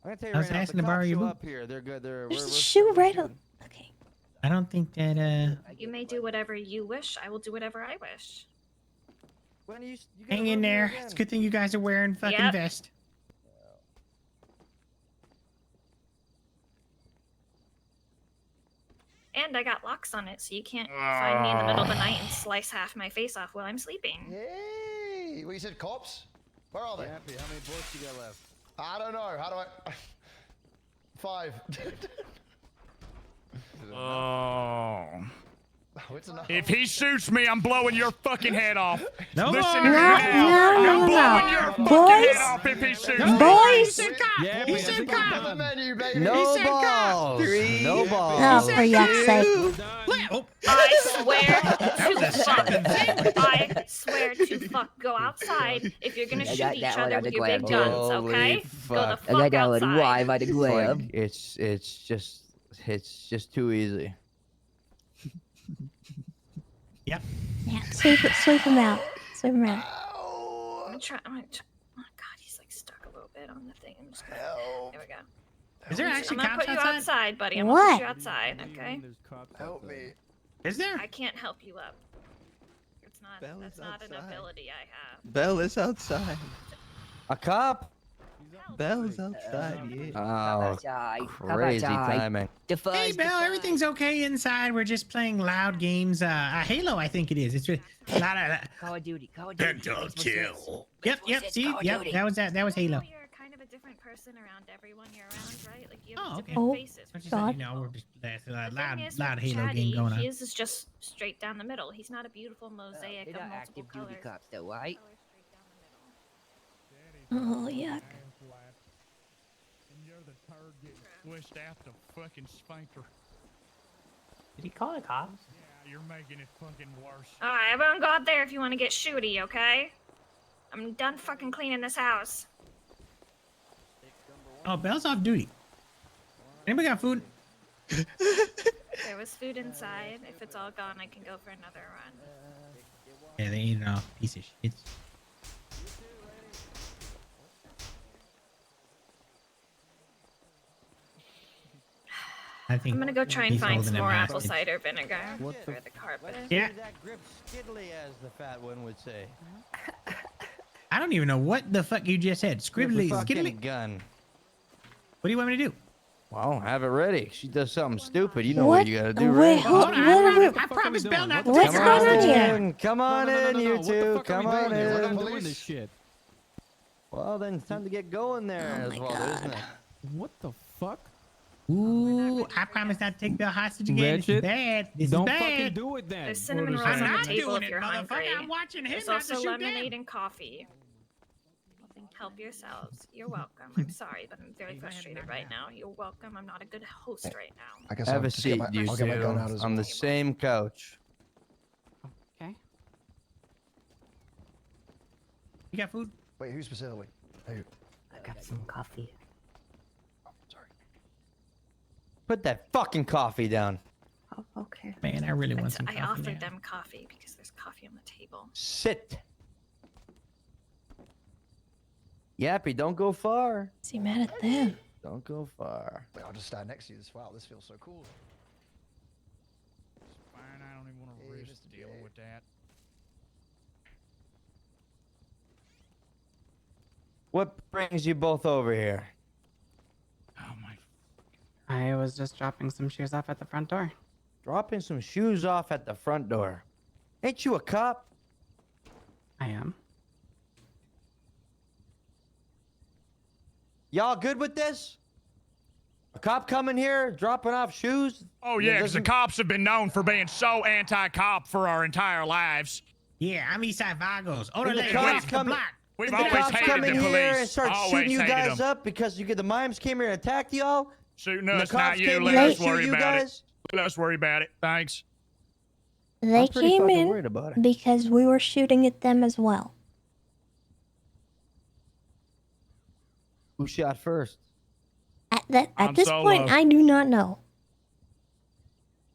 I'm gonna tell you I was right now, if asking the to borrow cops your show boot. up here, they're good. There's a shoe right up. I don't think that You may do whatever you wish. I will do whatever I wish. When you hang in there. It's a good thing you guys are wearing fucking Yep. vest. And I got locks on it, so you can't find me in the middle of the night and slice half my face off while I'm sleeping. Hey, what you said, cops? Where are they? Happy, how many bullets you got left? I don't know. How do I? 5. Oh. It's enough. If he shoots me, I'm blowing your fucking head off. No Listen more. to me now. I'm blowing your fucking head Boys. off if he shoots No, me. boys. He said cop. Yeah, he man, said it's cop. On the menu, baby. No said cop. balls. 3. No Oh, balls. for yuck's sake. Oh, I swear was a to fuck. shotgun sandwich. I swear to fuck. Go outside if you're gonna I shoot got each that one other on the with your big ground, too. guns, okay? Holy Go the fuck. I fuck got that one outside. live by the glam. Like, it's just too easy. Yep. Yeah, sweep him out. Sweep him out. I'm gonna try. Oh god, he's like stuck a little bit on the thing. I'm just gonna. There we go. Is there actually I'm gonna cops put you outside? outside, buddy. I'm What? gonna put you outside, okay? Help me. Is there? I can't help you up. It's not. Belle That's is not an outside. ability I have. Belle is outside. A cop? Belle's outside, yeah. Oh, outside. Come crazy outside. timing. Hey, Belle, everything's okay inside. We're just playing loud games. Halo, I think it is. It's a lot of. Call of Duty. Call of Duty. Yep. See. Yep. That was that. That was Halo. You're kind of a different person around everyone you're around, right? Like you have Oh, okay. different Oh, faces. But just God. let you know, we're just that's a The loud, thing is loud with Halo Chatty, game going on. his is just straight down the middle. He's not a beautiful mosaic They're of not multiple active duty colors. cops, though, right? Oh, yuck. And you're the turd getting squished out the fucking sphincter. Did he call the cops? Yeah, you're making it fucking worse. Alright, everyone go out there if you want to get shooty, okay? I'm done fucking cleaning this house. Oh, Belle's off duty. Anybody got food? There was food inside. If it's all gone, I can go for another run. Yeah, they ate it all. Piece of shit. I think I'm gonna go try and he's find holding some them more apple hostage. cider vinegar What where the carpet is. Yeah. That grip skiddly, as the fat one would say. I don't even know what the fuck you just said. Scribbly, Fucking skiddly. gun. What do you want me to do? Well, have it ready. She does something stupid. You know What? what you gotta do, Wait, right? hold on. I promised Belle not to What's take going her on hostage. here? Come on in, you two. Come on We're in. not doing this shit. Well, then it's time to get going there Oh as my well, God. isn't it? What the fuck? Ooh, I promise not to take Belle hostage again. This is Wretched. bad. This Don't is fucking bad. do it then. There's cinnamon What rolls is on I'm the not table doing if it, you're hungry. motherfucker. I'm watching him There's not also to shoot lemonade them. and coffee. Help yourselves. You're welcome. I'm sorry, but I'm very frustrated right now. You're welcome. I'm not a good host right now. I guess Have I'll a just get seat, my, you I'll get my gun two. out as On well. the same couch. Okay. You got food? Wait, who specifically? Who? I got some coffee. Put that fucking coffee down. Oh, okay. Man, I really want some I coffee offered now. them coffee because there's coffee on the table. Sit. Yappy, don't go far. Is he mad at them? Don't go far. Wait, I'll just stand next to you. Wow, this feels so cool. Fine, I don't even want to Hey, risk Mr. dealing J. with that. What brings you both over here? Oh my. I was just dropping some shoes off at the front door. Dropping some shoes off at the front door. Ain't you a cop? I am. Y'all good with this? A cop coming here, dropping off shoes? Oh yeah, because the cops have been known for being so anti-cop for our entire lives. Yeah, I'm Eastside Vagos. Oh, And the lady, cops wait, the come- block. We've The always cops hated come the in here and police. start Always shooting you hated guys them. up because the mimes came here and attacked y'all? Shooting And the us, not cops you. came Let here us and shoot worry you about guys? it. Let us worry about it. Thanks. They pretty came fucking in worried about it. because we were shooting at them as well. Who shot first? At Han this point, Solo. I do not know.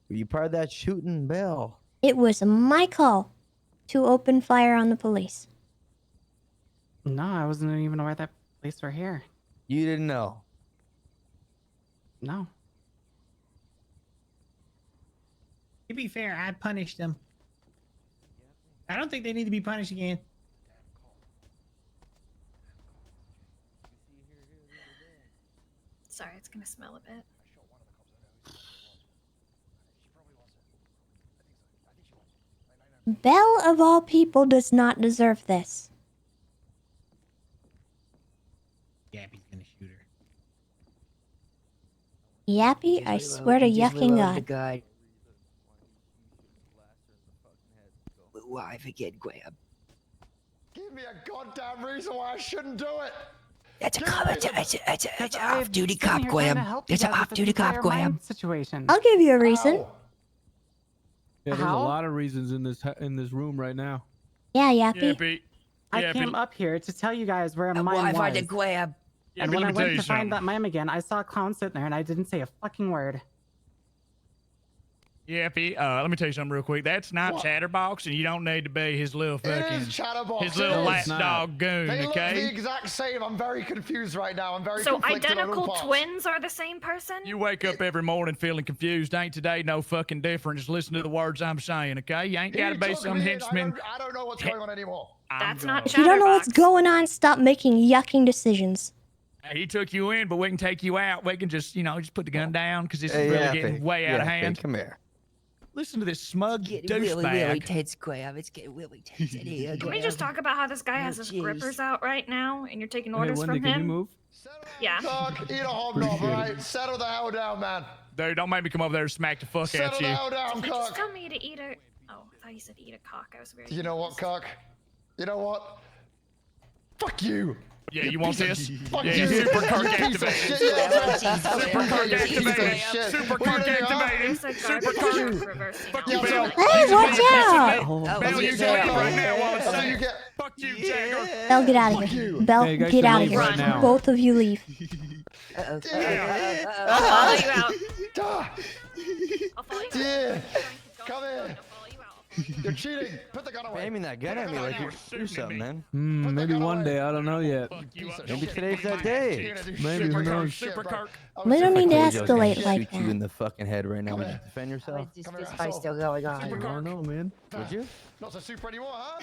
Were you part of that shooting, Bell? It was my call. to open fire on the police. No, I wasn't even aware that police were here. You didn't know. No. To be fair, I punished them. I don't think they need to be punished again. Sorry, it's gonna smell a bit. Belle, of all people, does not deserve this. Yappy's gonna shoot her. Yappy, I swear to yucking God. God. Why forget Graham? Give me a goddamn reason why I shouldn't do it. That's a Give me cop. a It's an I am off-duty sitting cop, here trying to Graham. help you It's an guys with this off-duty cop, entire Graham. mine situation. I'll give you a reason. Yeah, there's How? a lot of reasons in this room right now. Yeah, Yappy. I came up here to tell you guys where mine Why was. find the Graham? And when I went to find that mime again, I saw a clown sitting there and I didn't say a fucking word. Yappy, let me tell you something real quick. That's not Chatterbox, and you don't need to be his little It fucking, is Chatterbox. his little it is. lapdog goon, They look okay? the exact same. I'm very confused right now. I'm very So conflicted on all identical parts. twins are the same person? You wake up every morning feeling confused. Ain't today no fucking different. Just listen to the words I'm saying, okay? You ain't He gotta be took some me in. henchman. I don't know what's going on anymore. That's not If you don't know what's going on, stop making yucking decisions. He took you in, but we can take you out. We can just, just put the gun down because this Hey, is really Yappy. getting way out of Yappy, hand. come here. Listen to this smug Getting really, really douchebag. tense, Graham. It's getting really tense in here, Can we just talk about how this guy has his jeez. grippers out right now and you're taking Hey, orders Wendy, from can him? you move? Yeah. Doc, eat a hobnob, Appreciate right? it. Settle the hell down, man. Dude, don't make me come over there and smack the fuck Settle out the you. hell down, Did he just cock. tell me to eat a... Oh, I thought you said eat a cock. I was very You know what, cock? You know what? Fuck you. Yeah, you want this? Fuck Yeah, you. super cock You piece of activated. shit. Yeah, Super cock you piece of activated. shit. Super What are cock you doing, huh? activated. There's a Super garbage cock. truck reversing Fuck out. you, Bill. Hey, watch out! Bell, you can leave right now while it's That's what safe. you get. Fuck you, Jagger. Belle, get out of here. Belle, Yeah, you guys get can out of leave here. right now. Both of you leave. I'll follow you out. I'll follow you out. Yeah. Come here. You're cheating. Put the gun away. Aiming that gun at me like you do something, man. Maybe one day. I don't know yet. Maybe today's that day. Maybe, who knows? Super cock. We don't need to I told you I was gonna escalate like shoot you in that. the fucking head right now. Would you defend yourself? This fight's still going on. I don't know, man. Would you? Not so super anymore, huh?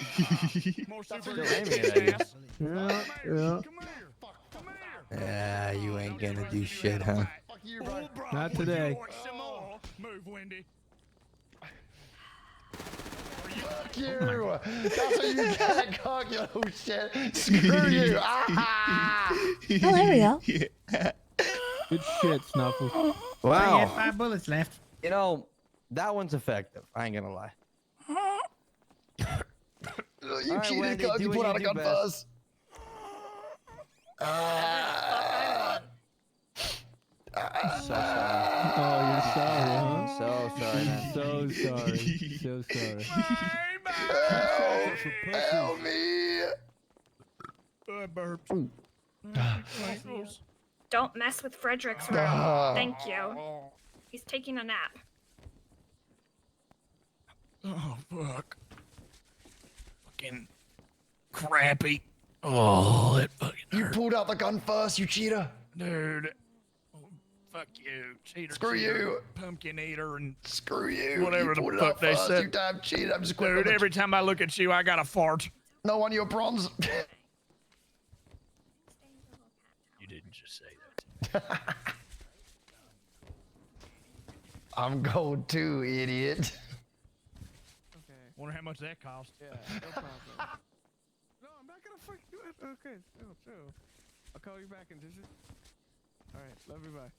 More That's super what Still aiming at you. Yeah, yeah. Yeah, you ain't gonna do shit, huh? Fuck you, bro. Not today. Move, Wendy. Fuck you. That's what you get, cock, you little shit. Screw you. Ah! Oh, there we go. Good shit, Snuffles. I had Wow. 5 bullets left. You know, that one's effective. I ain't gonna lie. You All right, cheated, Wendy, cock. do You what put you out a do gun best. first. So sorry. Oh, you're sorry, huh? So sorry, man. So sorry. So sorry. Help me. Burps. Don't mess with Frederick's room. Thank you. He's taking a nap. Oh, fuck. Fucking crappy. Oh, that fucking You hurt. pulled out the gun first, you cheater. Dude. Oh, fuck you. Cheater. Screw cheater, you. Pumpkin eater and Screw you. whatever You the pulled it fuck out they first, said. You damn cheater. I'm just Dude, quitting. every time I look at you, I got a fart. No one, you're bronze. You didn't just say that. I'm gold too, idiot. Wonder how much that cost. Yeah, no problem. No, I'm not gonna fuck you up. Okay, chill. I'll call you back in just. Alright, love you, bye.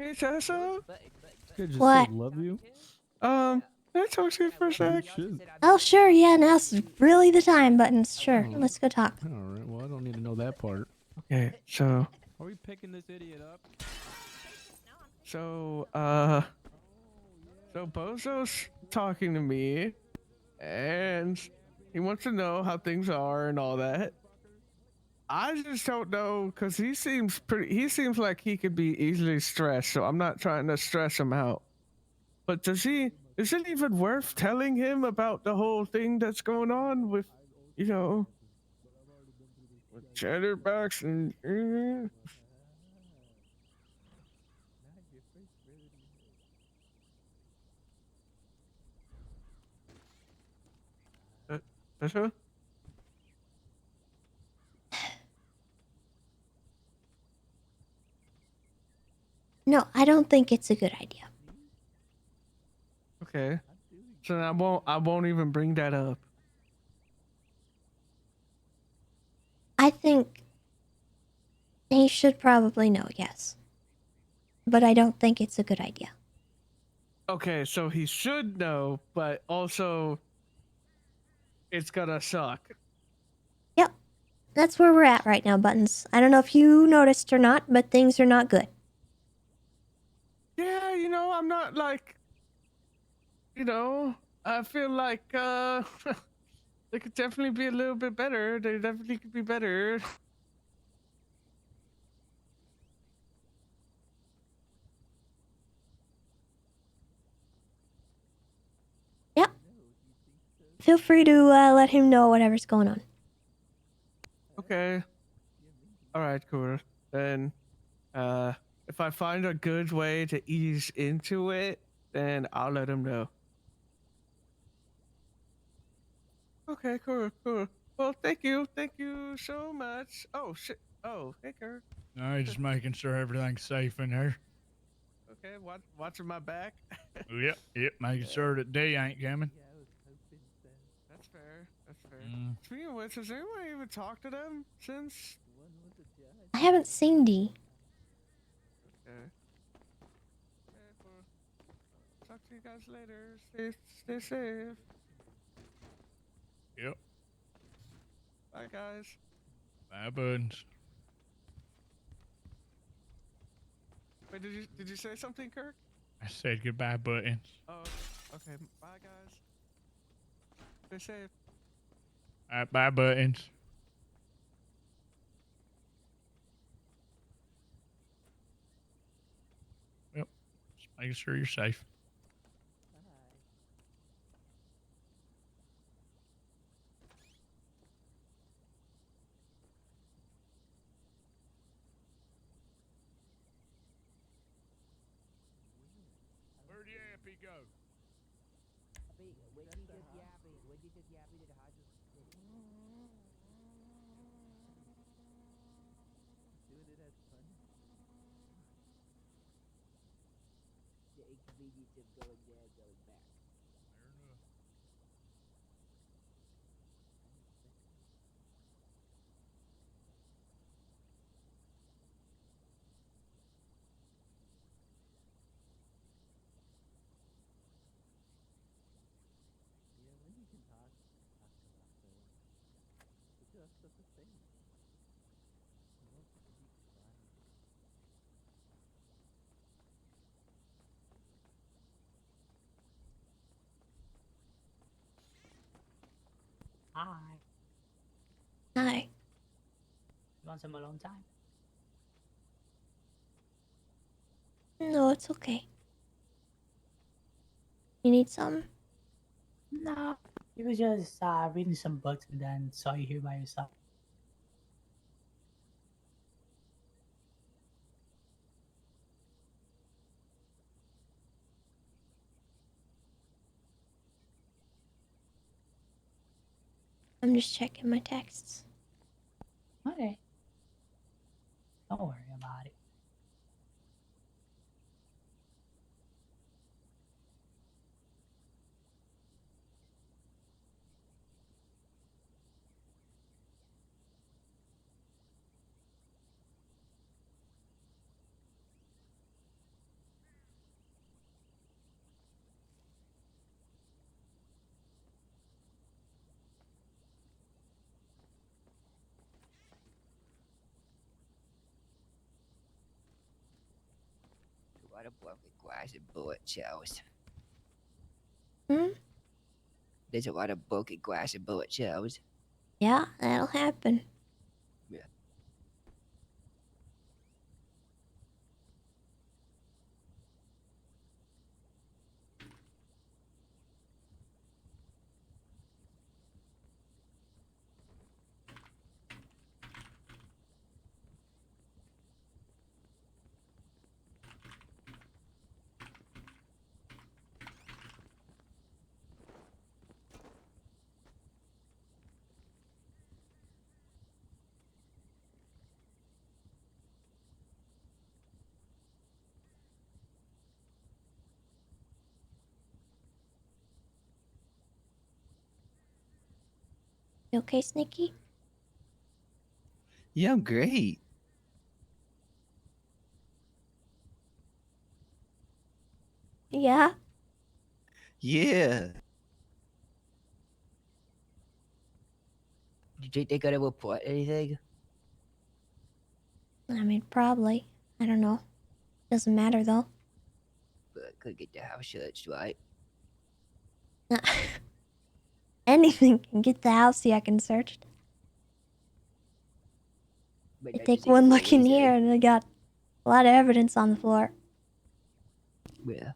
Hey, Tessa. Could just What? say love you. Can I talk to you for a sec? Shit. Oh, sure, yeah, now's really the time, Buttons. Sure, let's go talk. All right. Well, I don't need to know that part. Okay, so. Are we picking this idiot up? So Bozo's talking to me, and he wants to know how things are and all that. I just don't know, cause he seems like he could be easily stressed, so I'm not trying to stress him out. But does he Is it even worth telling him about the whole thing that's going on with, you know, with chatterbox and? Tessa? No, I don't think it's a good idea. Okay. So I won't even bring that up. I think he should probably know, yes. But I don't think it's a good idea. Okay, so he should know, but also it's gonna suck. Yep. That's where we're at right now, Buttons. I don't know if you noticed or not, but things are not good. Yeah, you know, I'm not like, you know, I feel like they could definitely be a little bit better. They definitely could be better. Yep. Feel free to let him know whatever's going on. Okay. All right, cool. Then, if I find a good way to ease into it, then I'll let him know. Okay, cool. Well, thank you so much. Oh shit. Oh, hey, Kurt. No, just making sure everything's safe in there. Okay, watching my back. Yep, making sure that D ain't coming. That's fair. Mm. Speaking of which, has anyone even talked to them since? I haven't seen D. Okay. Okay, well, talk to you guys later. Stay safe. Yep. Bye, guys. Bye, Buttons. Wait, did you say something, Kirk? I said goodbye, Buttons. Oh, okay. Bye, guys. Stay safe. All right, bye, Buttons. Yep. Just making sure you're safe. Where'd Yappy go? The inconvenience of going there and going back. Hi. Hi. You want some alone time? No, it's okay. You need some? No. You were just reading some books and then saw you here by yourself. I'm just checking my texts. Okay. Don't worry about it. What a broken glass and bullet shells. Hmm? There's a lot of broken glass and bullet shells. Yeah, that'll happen. Yeah. You okay, Sneaky? Yeah, I'm great. Yeah? Yeah. Do you think they gotta report anything? I mean, probably. I don't know. Doesn't matter, though. But could get the house searched, right? Anything can get the house yuckin' searched. But They that take just ain't one gonna look be in easy. here and they got a lot of evidence on the floor. Yeah.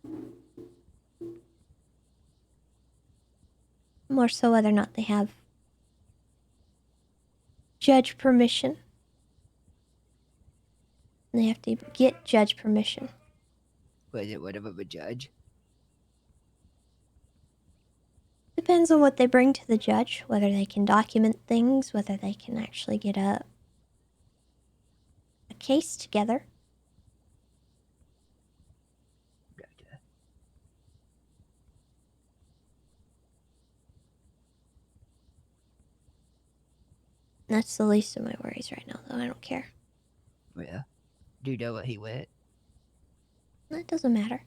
More so whether or not they have judge permission. They have to get judge permission. Was it one of them a judge? Depends on what they bring to the judge, whether they can document things, whether they can actually get a case together. Gotcha. That's the least of my worries right now, though. I don't care. Yeah. Do you know where he went? That doesn't matter.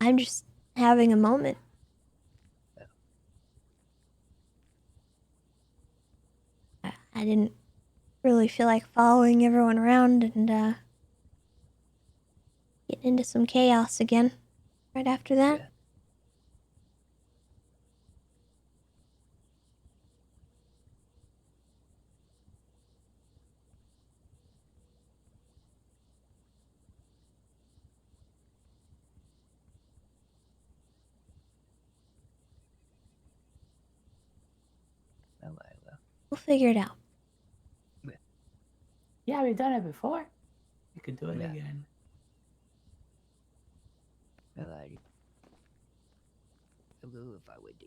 I'm just having a moment. I didn't really feel like following everyone around and getting into some chaos again right after that. Yeah. Well. We'll figure it out. Yeah, we've done it before. We could do it Yeah. again. Alrighty. A little if I would do.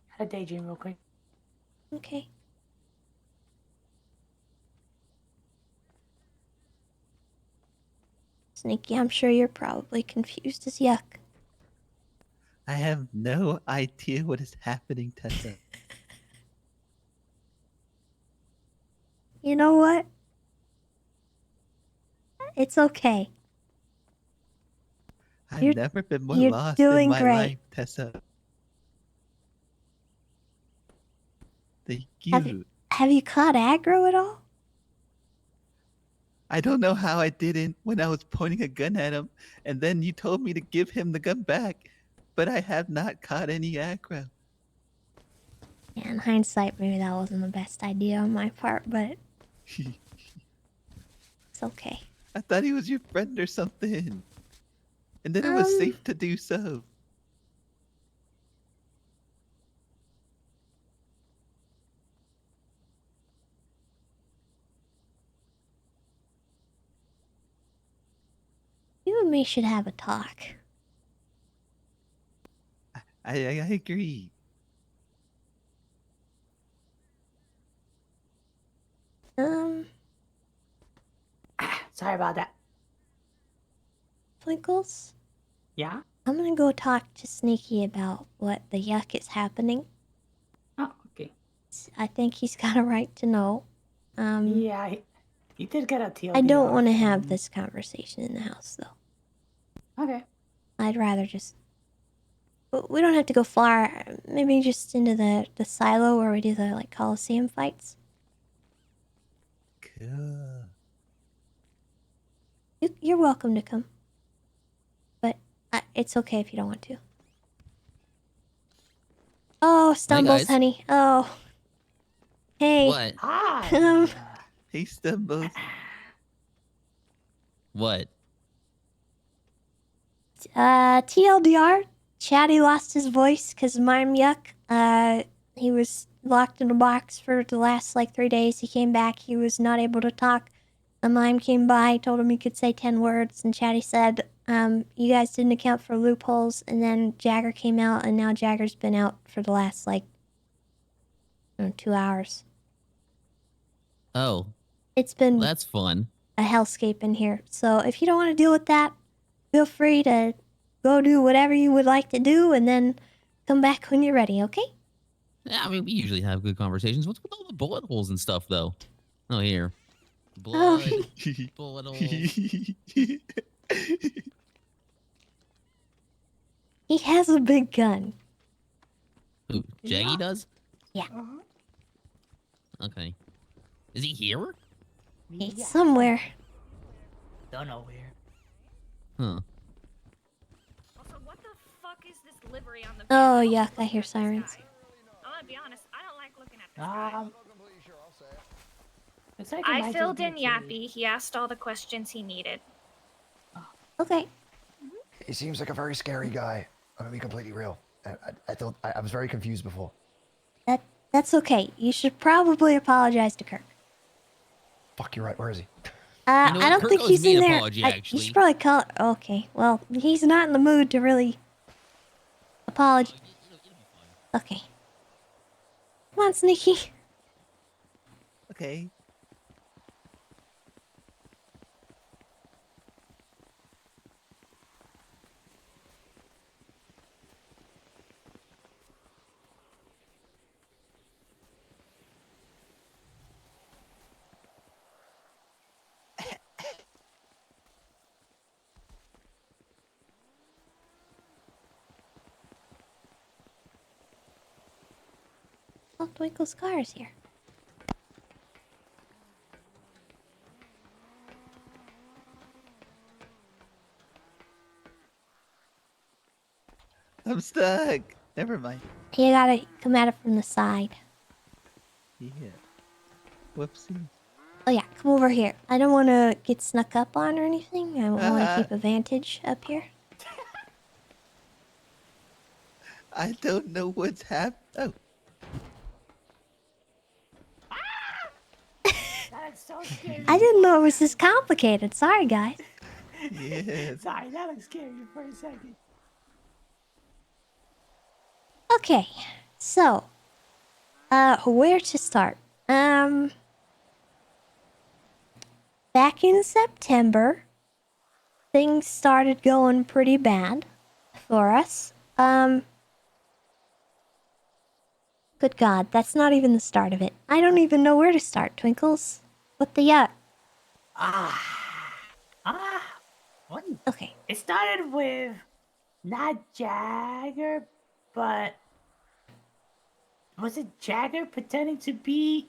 Had a daydream real quick. Okay. Sneaky, I'm sure you're probably confused as yuck. I have no idea what is happening, Tessa. You know what? It's okay. I've never been more you're lost doing in my great. life, Tessa. Thank you. Have you caught aggro at all? I don't know how I didn't when I was pointing a gun at him, and then you told me to give him the gun back, but I have not caught any aggro. Yeah, in hindsight, maybe that wasn't the best idea on my part, but it's okay. I thought he was your friend or something. And then it was safe to do so. You and me should have a talk. I agree. Sorry about that. Twinkles? Yeah? I'm gonna go talk to Sneaky about what the yuck is happening. Oh, okay. I think he's got a right to know. Yeah, he did get a TLDR. I don't want to have this conversation in the house, though. Okay. I'd rather just... We don't have to go far. Maybe just into the silo where we do the, like, Coliseum fights. Cool. You're welcome to come. But it's okay if you don't want to. Oh, Stumbles, guys. honey. Oh. Hey. What? Hi. Hey, Stumbles. What? TLDR. Chatty lost his voice because of Mime Yuck. He was locked in a box for the last, 3 days. He came back. He was not able to talk. A mime came by, told him he could say 10 words, and Chatty said, you guys didn't account for loopholes, and then Jagger came out, and now Jagger's been out for the last, 2 hours. Oh, It's been that's fun. a hellscape in here. So if you don't want to deal with that, feel free to go do whatever you would like to do and then come back when you're ready, okay? Yeah, I mean, we usually have good conversations. What's with all the bullet holes and stuff, though? Oh, here. Oh. Blood. Bullet holes. He has a big gun. Who, Jaggy does? Yeah. Okay. Is he here? He's somewhere. Don't know where. Huh. Also, what the fuck is this livery on the Oh, yuck, I hear sirens. I'm gonna be honest, I don't like looking at this guy. It's like I filled in Yappy. He asked all the questions he needed. Okay. He seems like a very scary guy. I'm gonna be completely real. I was very confused before. That's okay. You should probably apologize to Kirk. Fuck, you're right. Where is he? I don't Kirk think owes he's me in an there. apology, You actually. should probably call. Okay, well, he's not in the mood to really apologize. Okay. Come on, Sneaky. Okay. Oh, Twinkle's car is here. I'm stuck. Never mind. You gotta come at it from the side. Yeah. Whoopsie. Oh yeah, come over here. I don't want to get snuck up on or anything. I want to keep a vantage up here. I don't know what's happened. Oh. That's so scary. I didn't know it was this complicated. Sorry, guys. Yes. Sorry, that was scary for a second. Okay, so, where to start? Back in September, things started going pretty bad for us. Good God, that's not even the start of it. I don't even know where to start, Twinkles. What the yuck? What? Okay. It started with not Jagger, but was it Jagger pretending to be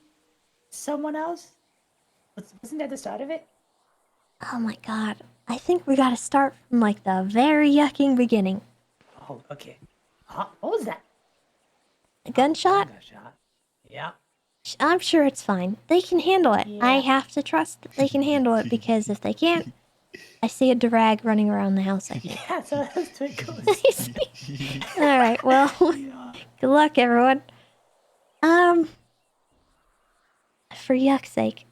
someone else? Wasn't that the start of it? Oh my God, I think we gotta start from like the very yucking beginning. Oh, okay. What was that? A gunshot? Gunshot. Yeah. I'm sure it's fine. They can handle it. I have to trust that they can handle it because if they can't, I see a drag running around the house, I think. Yeah, so that's Twinkles. Alright, well, good luck, everyone. For yuck's sake.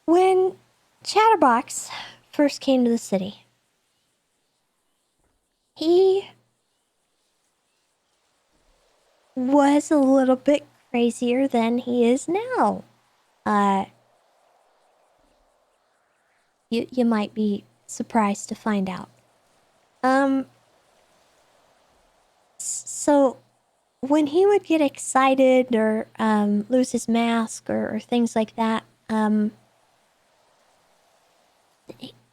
When Chatterbox first came to the city, he was a little bit crazier than he is now. You might be surprised to find out. So when he would get excited or lose his mask or things like that,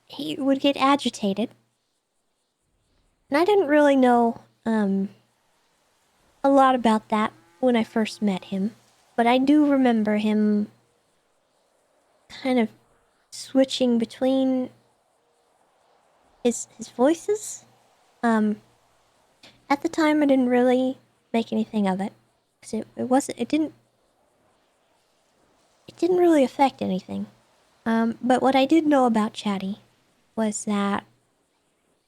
he would get agitated. And I didn't really know a lot about that when I first met him, but I do remember him kind of switching between his voices. At the time, I didn't really make anything of it because it didn't really affect anything. But what I did know about Chatty was that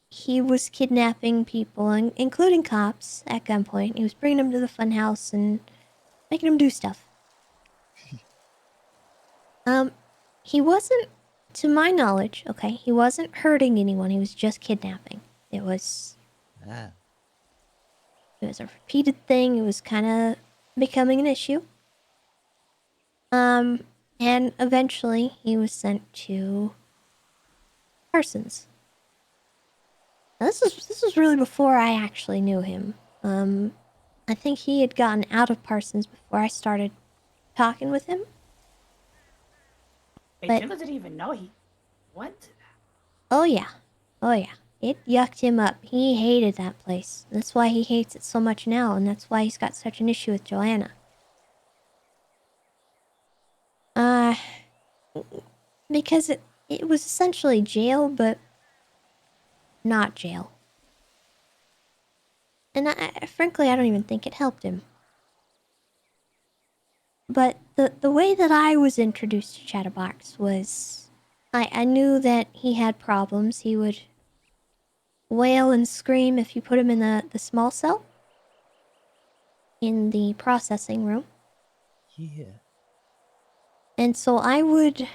he was kidnapping people, including cops, at gunpoint. He was bringing them to the funhouse and making them do stuff. He wasn't, to my knowledge, okay, he wasn't hurting anyone. He was just kidnapping. It was a repeated thing. It was kind of becoming an issue. And eventually he was sent to Parsons. Now, this was really before I actually knew him. I think he had gotten out of Parsons before I started talking with him. Hey, But- Jingles didn't even know he went to that. Oh yeah. Oh yeah. It yucked him up. He hated that place. That's why he hates it so much now, and that's why he's got such an issue with Joanna. Because it was essentially jail, but not jail. And frankly, I don't even think it helped him. But the way that I was introduced to Chatterbox was... I knew that he had problems. He would wail and scream if you put him in the small cell. In the processing room. Yeah. And so I would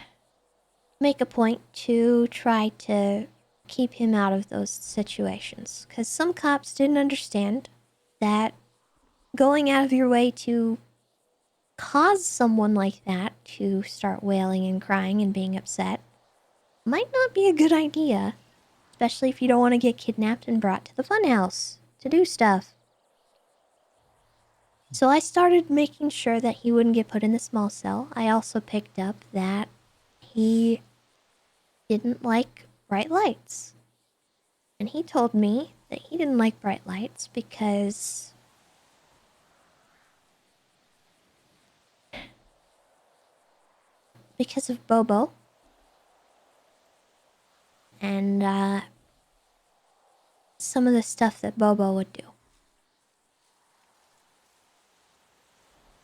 make a point to try to keep him out of those situations. Because some cops didn't understand that going out of your way to cause someone like that to start wailing and crying and being upset might not be a good idea. Especially if you don't want to get kidnapped and brought to the funhouse to do stuff. So I started making sure that he wouldn't get put in the small cell. I also picked up that he didn't like bright lights. And he told me that he didn't like bright lights because of Bobo. And some of the stuff that Bobo would do.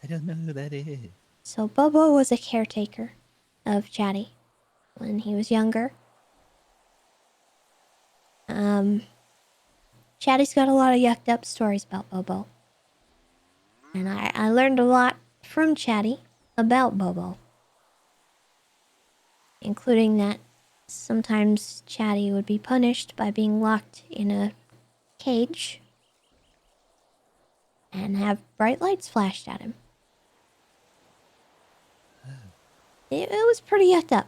I don't know who that is. So Bobo was a caretaker of Chatty when he was younger. Chatty's got a lot of yucked up stories about Bobo. And I learned a lot from Chatty about Bobo. Including that sometimes Chatty would be punished by being locked in a cage and have bright lights flashed at him. It was pretty yucked up.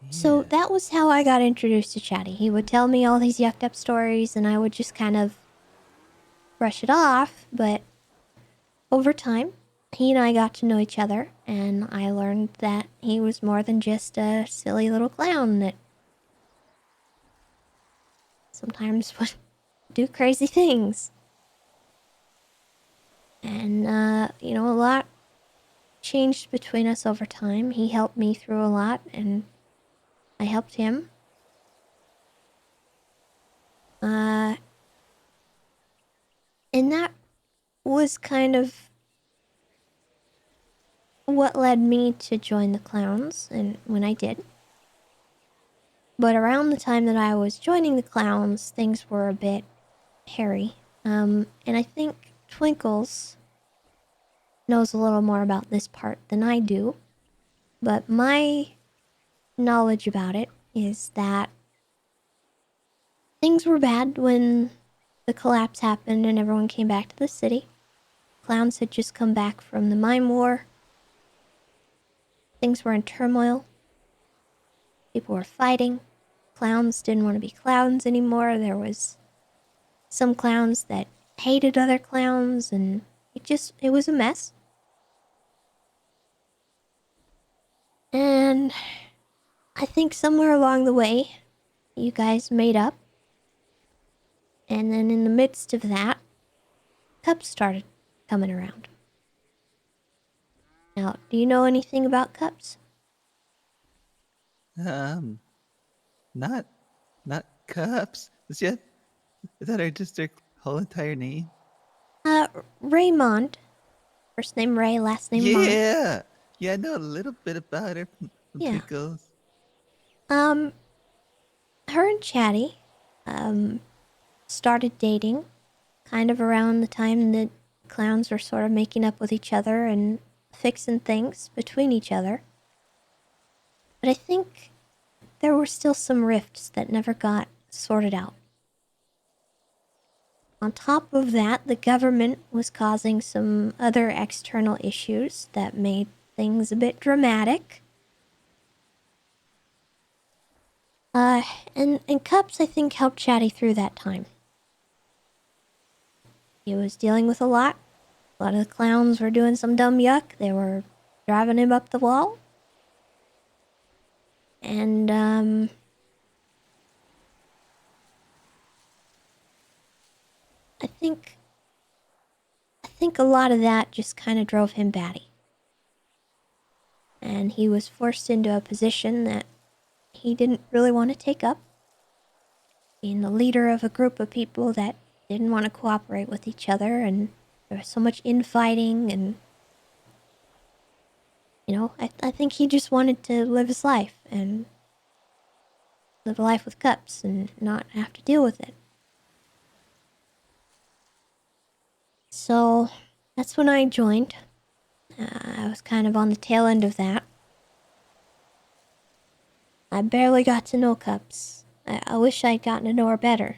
So that was how I got introduced to Chatty. He would tell me all these yucked up stories and I would just kind of brush it off, but over time, he and I got to know each other, and I learned that he was more than just a silly little clown that sometimes would do crazy things. And, a lot changed between us over time. He helped me through a lot, and I helped him. And that was kind of what led me to join the clowns, and when I did. But around the time that I was joining the clowns, things were a bit hairy. And I think Twinkles knows a little more about this part than I do. But my knowledge about it is that things were bad when the collapse happened and everyone came back to the city. Clowns had just come back from the mime war. Things were in turmoil. People were fighting. Clowns didn't want to be clowns anymore. There was some clowns that hated other clowns, and it was a mess. And I think somewhere along the way, you guys made up. And then in the midst of that, Cups started coming around. Now, do you know anything about Cups? Not Cups. Is that just their whole entire name? Raymond. First name Ray, last name Mond. Yeah, I know a little bit about her from Twinkles. Her and Chatty, started dating kind of around the time that clowns were sort of making up with each other and fixing things between each other. But I think there were still some rifts that never got sorted out. On top of that, the government was causing some other external issues that made things a bit dramatic. And Cups, I think, helped Chatty through that time. He was dealing with a lot. A lot of the clowns were doing some dumb yuck. They were driving him up the wall. And, I think a lot of that just kind of drove him batty. And he was forced into a position that he didn't really want to take up. Being the leader of a group of people that didn't want to cooperate with each other, and there was so much infighting, and you know, I think he just wanted to live his life and live a life with Cups and not have to deal with it. So that's when I joined. I was kind of on the tail end of that. I barely got to know Cups. I wish I'd gotten to know her better.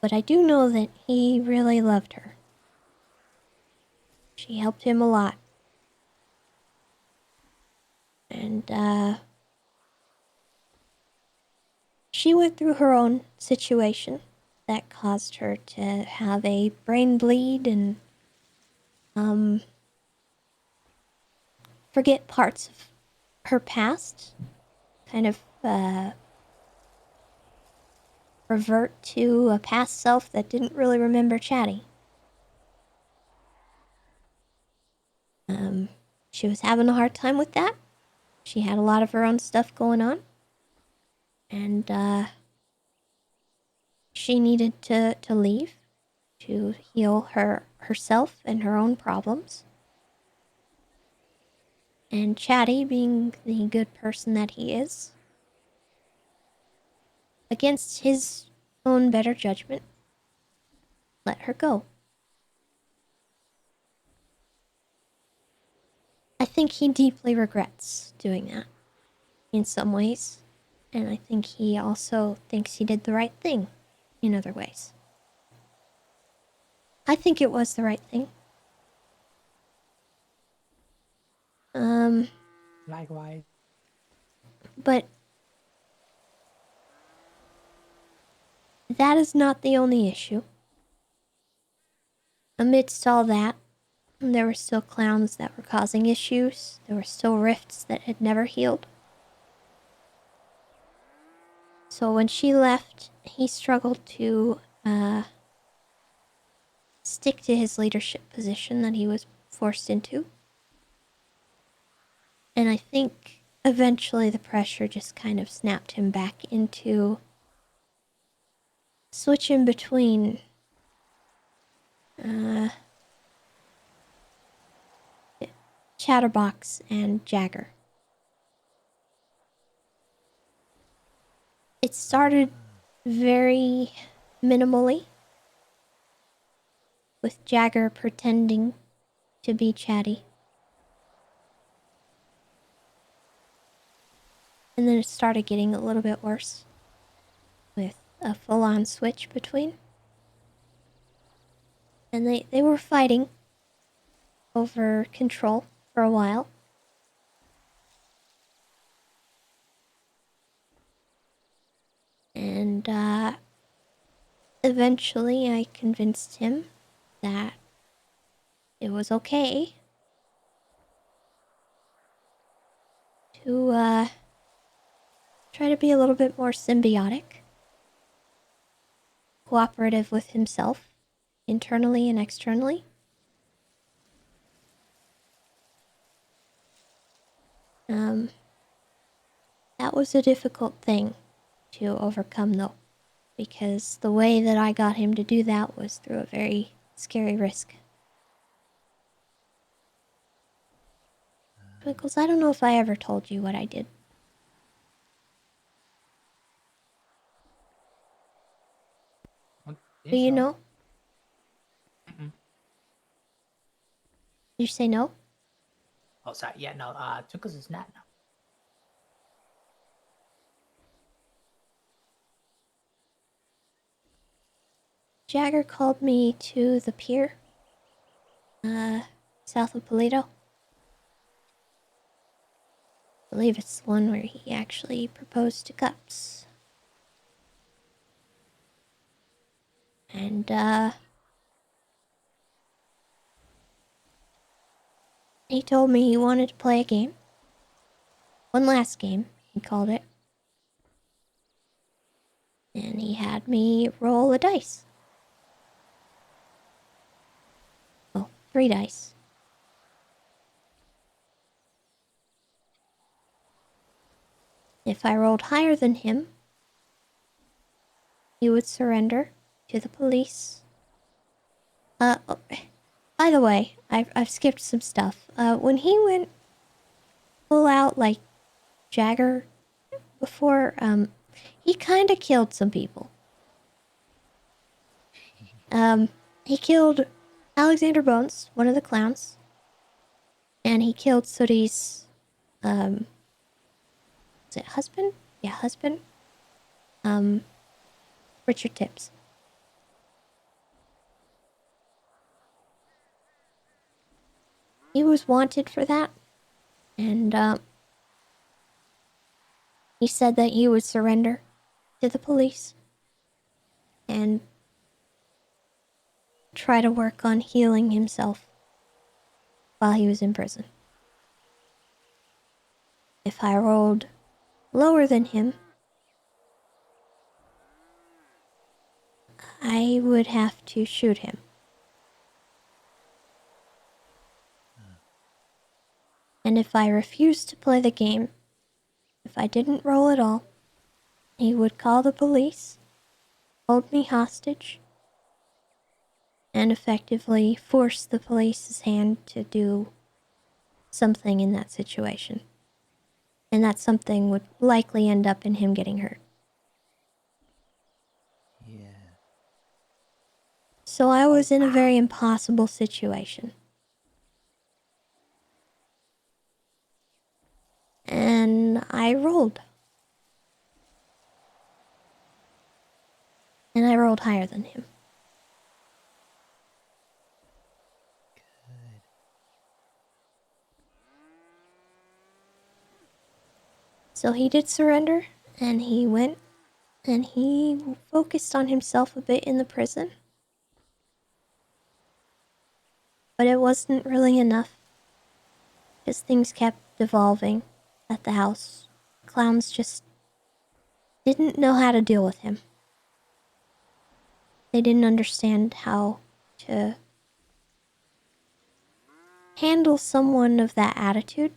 But I do know that he really loved her. She helped him a lot. And, she went through her own situation that caused her to have a brain bleed and, forget parts of her past. Kind of, revert to a past self that didn't really remember Chatty. She was having a hard time with that. She had a lot of her own stuff going on. And, she needed to leave to heal herself and her own problems. And Chatty, being the good person that he is, against his own better judgment, let her go. I think he deeply regrets doing that in some ways, and I think he also thinks he did the right thing in other ways. I think it was the right thing. Likewise. But that is not the only issue. Amidst all that, there were still clowns that were causing issues. There were still rifts that had never healed. So when she left, he struggled to stick to his leadership position that he was forced into. And I think eventually the pressure just kind of snapped him back into switching between Chatterbox and Jagger. It started very minimally, with Jagger pretending to be Chatty. And then it started getting a little bit worse, with a full-on switch between. And they were fighting over control for a while. And, eventually I convinced him that it was okay to, try to be a little bit more symbiotic, cooperative with himself, internally and externally. That was a difficult thing to overcome, though, because the way that I got him to do that was through a very scary risk. Twinkles, I don't know if I ever told you what I did. Do you know? You say no? Oh, sorry. Yeah, no. Twinkles is not. No. Jagger called me to the pier. south of Polito. I believe it's the one where he actually proposed to Cups. And, he told me he wanted to play a game. One last game, he called it. And he had me roll a dice. Oh, 3 dice. If I rolled higher than him, he would surrender to the police. Oh, by the way, I've skipped some stuff. When he went full out like Jagger before, he kind of killed some people. He killed Alexander Bones, one of the clowns, and he killed Sooty's, is it husband? Yeah, husband. Richard Tips. He was wanted for that, and, he said that he would surrender to the police and try to work on healing himself while he was in prison. If I rolled lower than him, I would have to shoot him. And if I refused to play the game, if I didn't roll at all, he would call the police, hold me hostage, and effectively force the police's hand to do something in that situation. And that something would likely end up in him getting hurt. Yeah. So I was in a very impossible situation. And I rolled. And I rolled higher than him. So he did surrender, and he went, and he focused on himself a bit in the prison. But it wasn't really enough, because things kept devolving at the house. Clowns just didn't know how to deal with him. They didn't understand how to handle someone of that attitude.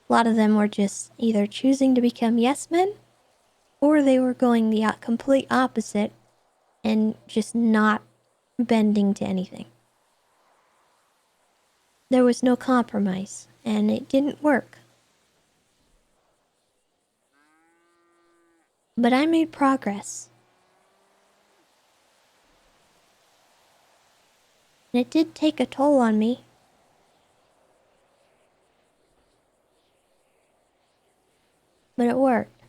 A lot of them were just either choosing to become yes men, or they were going the complete opposite and just not bending to anything. There was no compromise, and it didn't work. But I made progress. And it did take a toll on me. But it worked.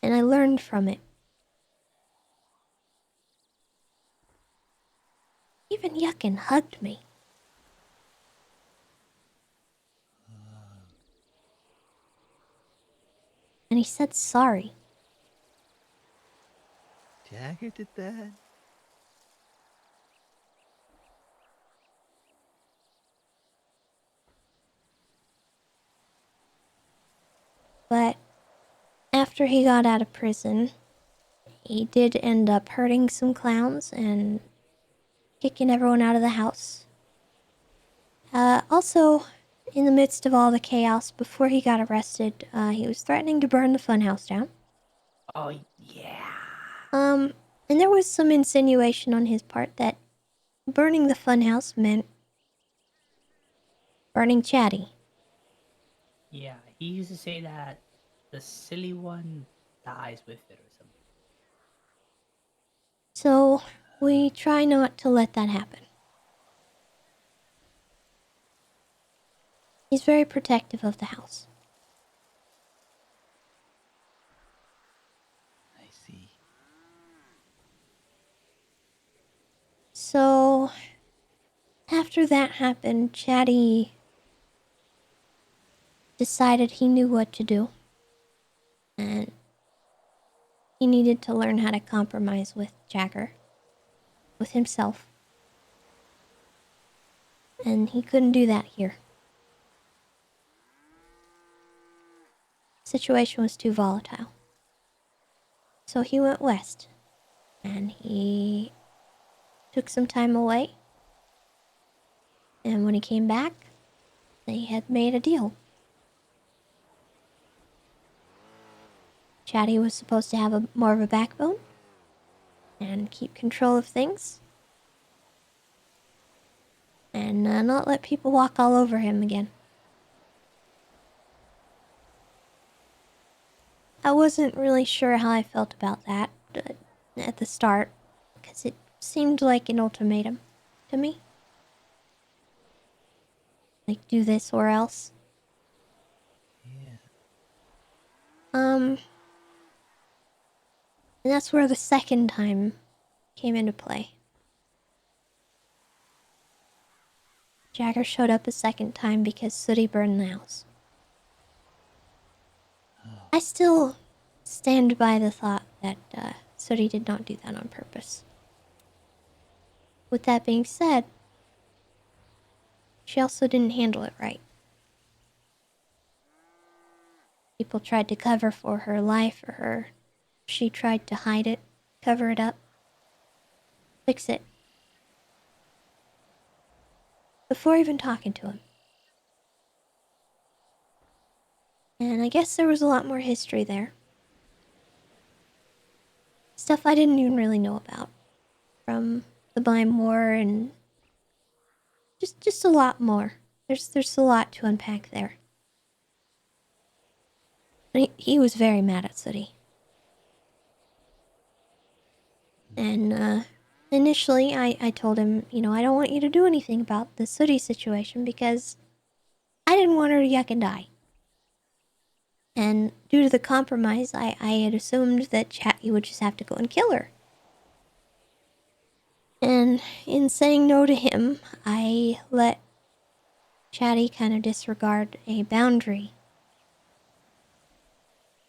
And I learned from it. Even Yuckin hugged me. And he said sorry. Jagger did that? But after he got out of prison, he did end up hurting some clowns and kicking everyone out of the house. Also, in the midst of all the chaos, before he got arrested, he was threatening to burn the funhouse down. Oh, yeah. And there was some insinuation on his part that burning the funhouse meant burning Chatty. Yeah, he used to say that the silly one dies with it or something. So, we try not to let that happen. He's very protective of the house. I see. So, after that happened, Chatty decided he knew what to do. And he needed to learn how to compromise with Jagger. With himself. And he couldn't do that here. The situation was too volatile. So he went west. And he took some time away. And when he came back, they had made a deal. Chatty was supposed to have more of a backbone and keep control of things. And not let people walk all over him again. I wasn't really sure how I felt about that at the start, because it seemed like an ultimatum to me. Like, do this or else. And that's where the second time came into play. Jagger showed up a second time because Sooty burned the house. I still stand by the thought that Sooty did not do that on purpose. With that being said, she also didn't handle it right. People tried to cover for her life or her. She tried to hide it, cover it up, fix it. Before even talking to him. And I guess there was a lot more history there. Stuff I didn't even really know about. From the Mime War and just a lot more. There's a lot to unpack there. He was very mad at Sooty. And initially I told him, you know, I don't want you to do anything about the Sooty situation because I didn't want her to yuck and die. And due to the compromise, I had assumed that Chatty would just have to go and kill her. And in saying no to him, I let Chatty kind of disregard a boundary.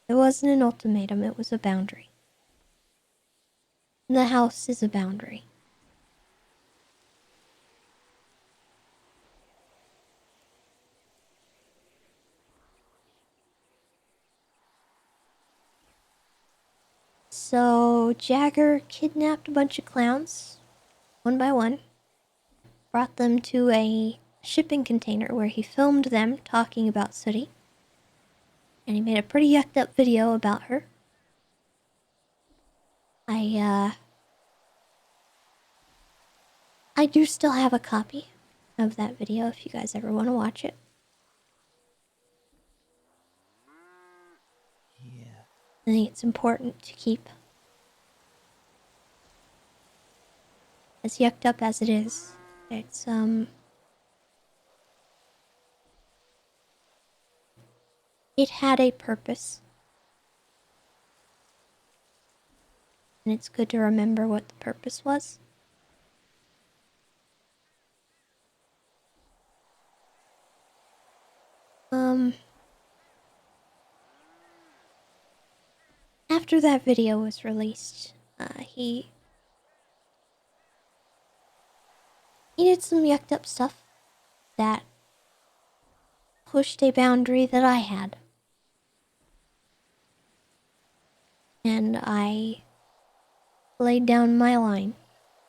It wasn't an ultimatum, it was a boundary. The house is a boundary. So Jagger kidnapped a bunch of clowns, one by one, brought them to a shipping container where he filmed them talking about Sooty. And he made a pretty yucked up video about her. I do still have a copy of that video if you guys ever want to watch it. Yeah. I think it's important to keep. As yucked up as it is, it's, it had a purpose. And it's good to remember what the purpose was. After that video was released, he did some yucked up stuff that pushed a boundary that I had. And I laid down my line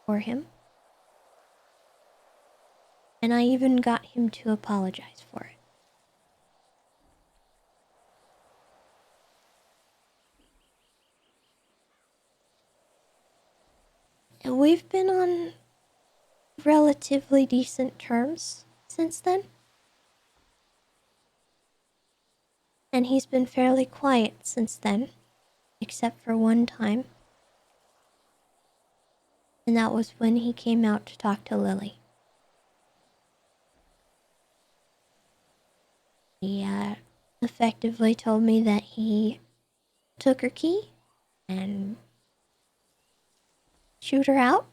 for him. And I even got him to apologize for it. And we've been on relatively decent terms since then. And he's been fairly quiet since then, except for one time. And that was when he came out to talk to Lily. He effectively told me that he took her key and chewed her out.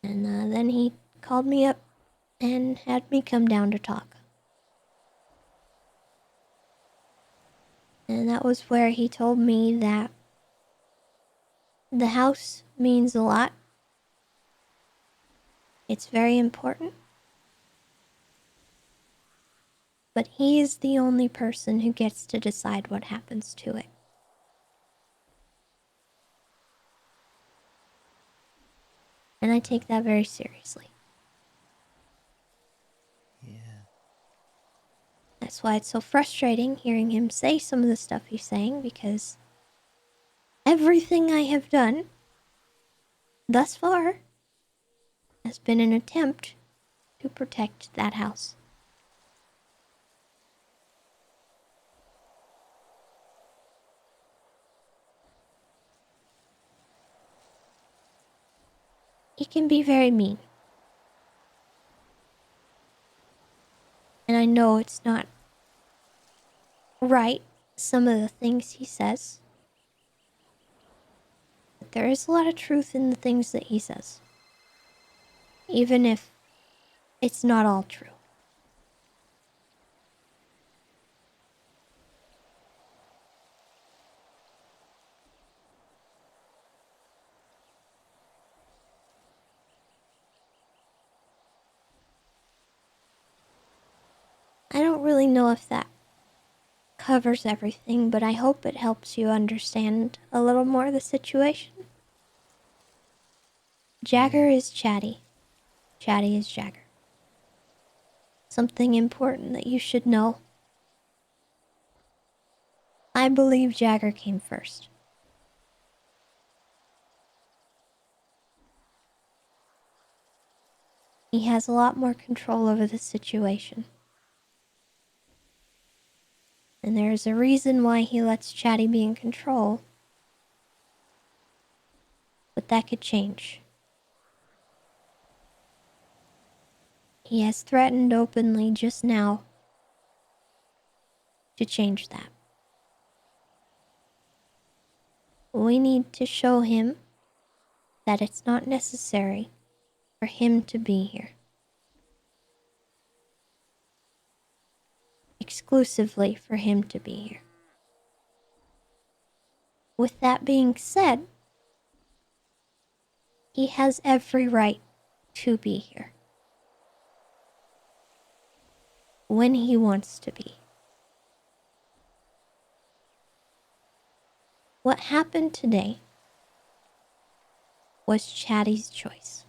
And then he called me up and had me come down to talk. And that was where he told me that the house means a lot. It's very important. But he is the only person who gets to decide what happens to it. And I take that very seriously. Yeah. That's why it's so frustrating hearing him say some of the stuff he's saying, because everything I have done thus far has been an attempt to protect that house. He can be very mean. And I know it's not right, some of the things he says. But there is a lot of truth in the things that he says. Even if it's not all true. I don't really know if that covers everything, but I hope it helps you understand a little more the situation. Jagger is Chatty. Chatty is Jagger. Something important that you should know. I believe Jagger came first. He has a lot more control over the situation. And there is a reason why he lets Chatty be in control. But that could change. He has threatened openly just now to change that. We need to show him that it's not necessary for him to be here. Exclusively for him to be here. With that being said, he has every right to be here. When he wants to be. What happened today was Chatty's choice.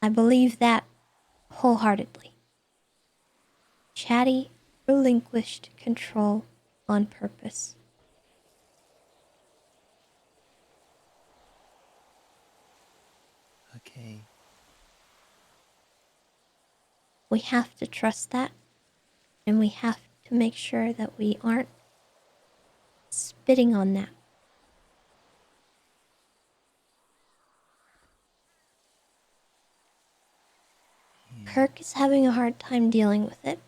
I believe that wholeheartedly. Chatty relinquished control on purpose. Okay. We have to trust that, and we have to make sure that we aren't spitting on that. Kirk is having a hard time dealing with it,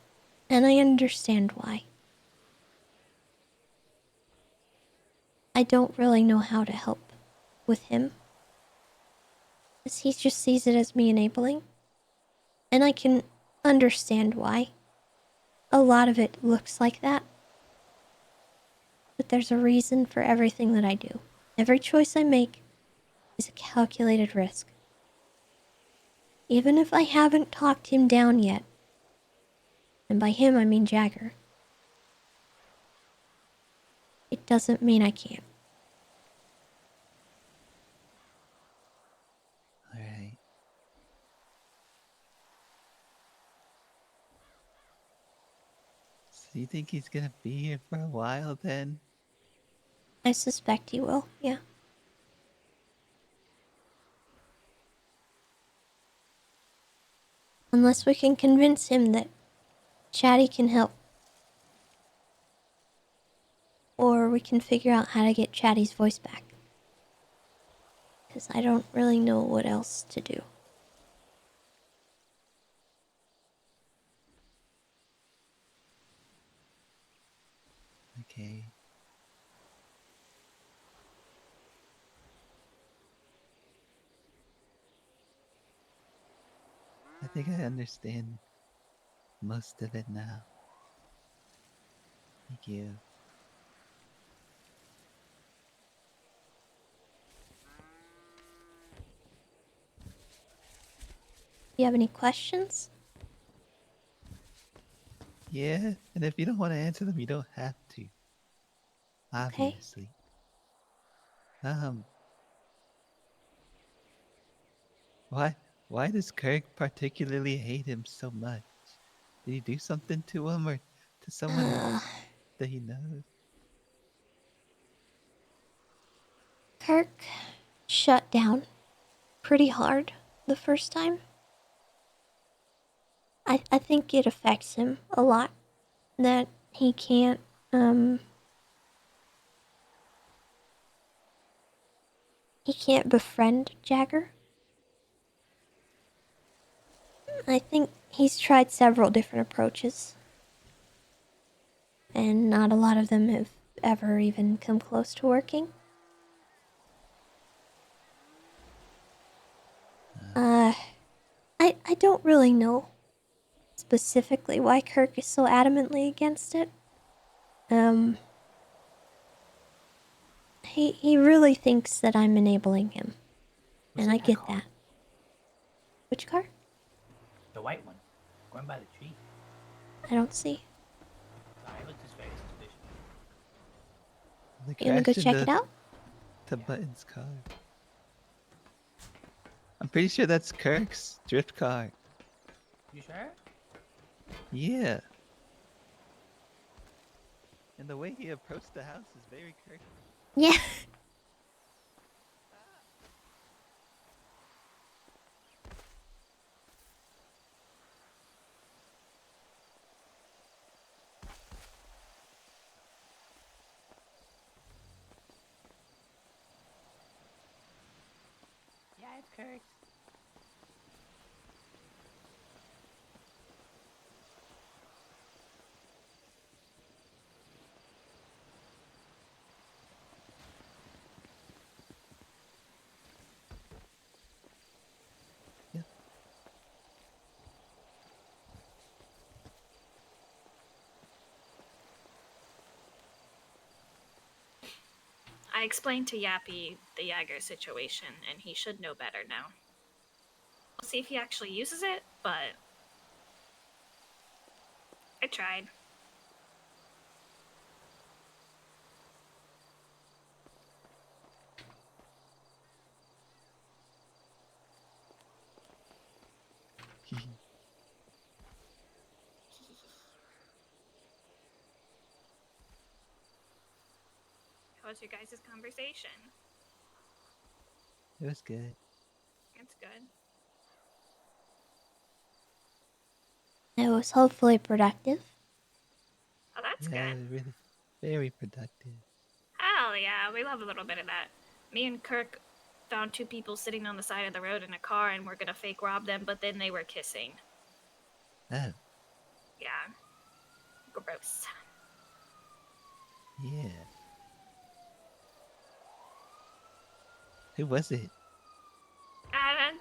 and I understand why. I don't really know how to help with him, because he just sees it as me enabling, and I can understand why. A lot of it looks like that, but there's a reason for everything that I do. Every choice I make is a calculated risk. Even if I haven't talked him down yet, and by him I mean Jagger, it doesn't mean I can't. Alright. So you think he's gonna be here for a while then? I suspect he will, yeah. Unless we can convince him that Chatty can help. Or we can figure out how to get Chatty's voice back. Because I don't really know what else to do. Okay. think I understand most of it now. Thank you. You have any questions? Yeah, and if you don't want to answer them, you don't have to. Obviously. Why does Kirk particularly hate him so much? Did he do something to him or to someone else that he knows? Kirk shut down pretty hard the first time. I think it affects him a lot that he can't befriend Jagger. I think he's tried several different approaches, and not a lot of them have ever even come close to working. I don't really know specifically why Kirk is so adamantly against it. He really thinks that I'm enabling him. And I get that. Which car? The white one. Going by the tree. I don't see. It looks just very suspicious. They You gonna go crashed check into it out? To Button's car. I'm pretty sure that's Kirk's drift car. You sure? Yeah. And the way he approached the house is very Kirk. Yeah. Yeah, it's Kirk. I explained to Yappy the Jaeger situation, and he should know better now. We'll see if he actually uses it, but I tried. How was your guys' conversation? It was good. It's good. It was hopefully productive. Oh, that's Yeah, good. really, very productive. Hell yeah, we love a little bit of that. Me and Kirk found two people sitting on the side of the road in a car, and we're gonna fake rob them, but then they were kissing. Oh, Yeah. Gross. yeah. Who was it?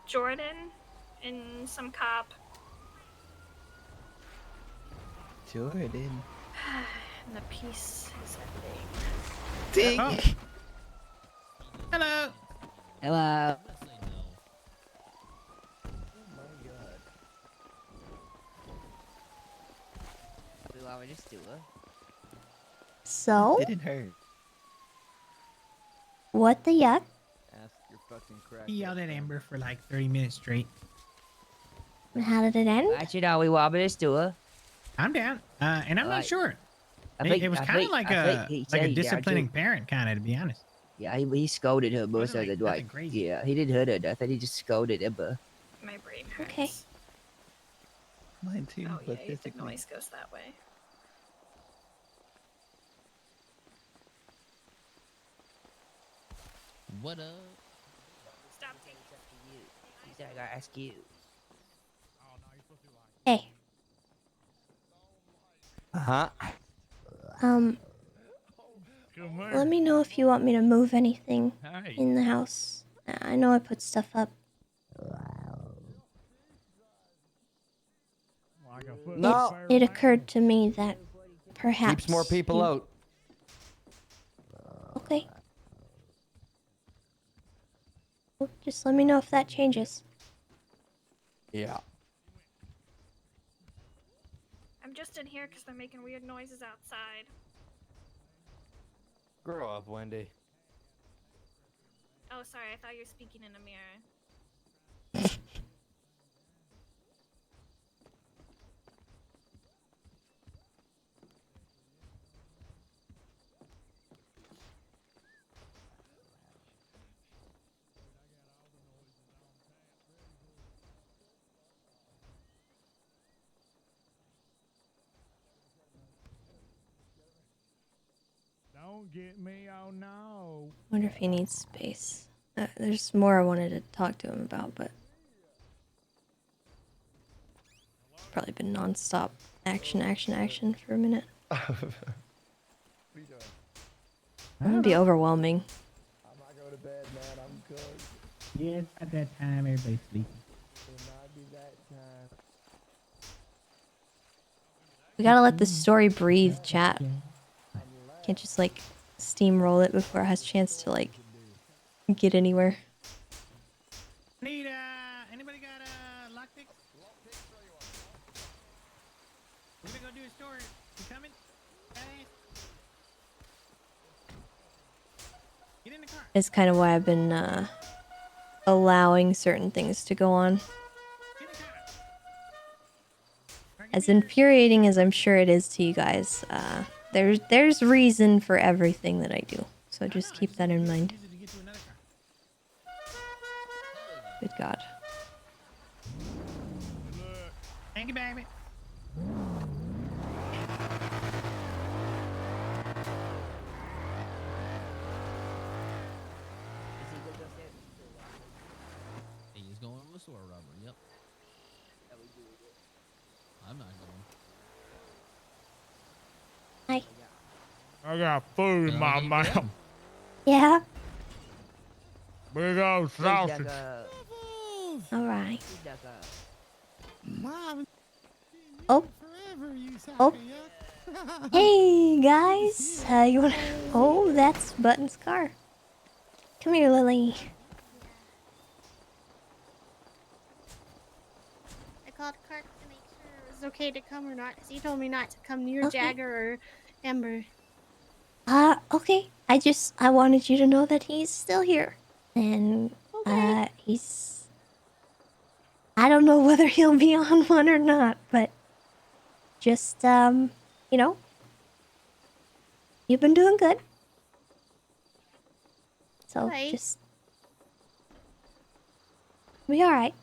Jordan and some cop. Jordan. And the piece is ending. Ding! Oh. Hello. Hello. Oh my god. We want me to do it. So, Didn't hurt. what the yuck? Ask your fucking crack. He yelled at Amber for like 30 minutes straight. How did it end? Actually, no, we want me to do it. I'm down. And I'm not sure. It was kind of like a disciplining parent, kind of, to be honest. Yeah, he scolded her most of the nothing like. crazy. Yeah, he didn't hurt her nothing. He just scolded Amber. My brain hurts. Okay. Mine too, Oh but yeah, the physically. noise goes that way. What up? Stop taking. He said, I gotta ask you. Hey. Uh-huh. Let me know if you want me to move anything Hey. in the house. I know I put stuff up. No. It occurred to me that perhaps Keeps more people you- out. Okay. Well, just let me know if that changes. Yeah. I'm just in here because they're making weird noises outside. Grow up, Wendy. Oh, sorry, I thought you were speaking in a mirror. Don't get me, oh no. Wonder if he needs space. There's more I wanted to talk to him about, but it's probably been non-stop action, action, action for a minute. What are you doing? It's gonna be overwhelming. I'm not going to bed, man. I'm good. Yeah, it's at that time, everybody's sleeping. It'll not be that time. We gotta let the story breathe, chat. Can't just like steamroll it before it has a chance to like get anywhere. Need anybody got lockpicks? We're gonna go do a store. You coming? Get in the car. It's kind of why I've been allowing certain things to go on. As infuriating as I'm sure it is to you guys, there's reason for everything that I do. So just keep that in mind. Good God. Thank you, baby. He's going on the store rubber. Yep. I'm not going. Hi. I got food in my mouth. Yeah. Big old sausage. All right. Mom. Oh. Oh. Hey guys. You wanna? Oh, that's Button's car. Come here, Lily. I called Kirk to make sure it was okay to come or not, because he told me not to come near Okay. Jagger or Ember. Okay. I wanted you to know that he's still here. And, I don't know whether he'll be on one or not, but just, you know, you've been doing good. So, Okay. just be alright.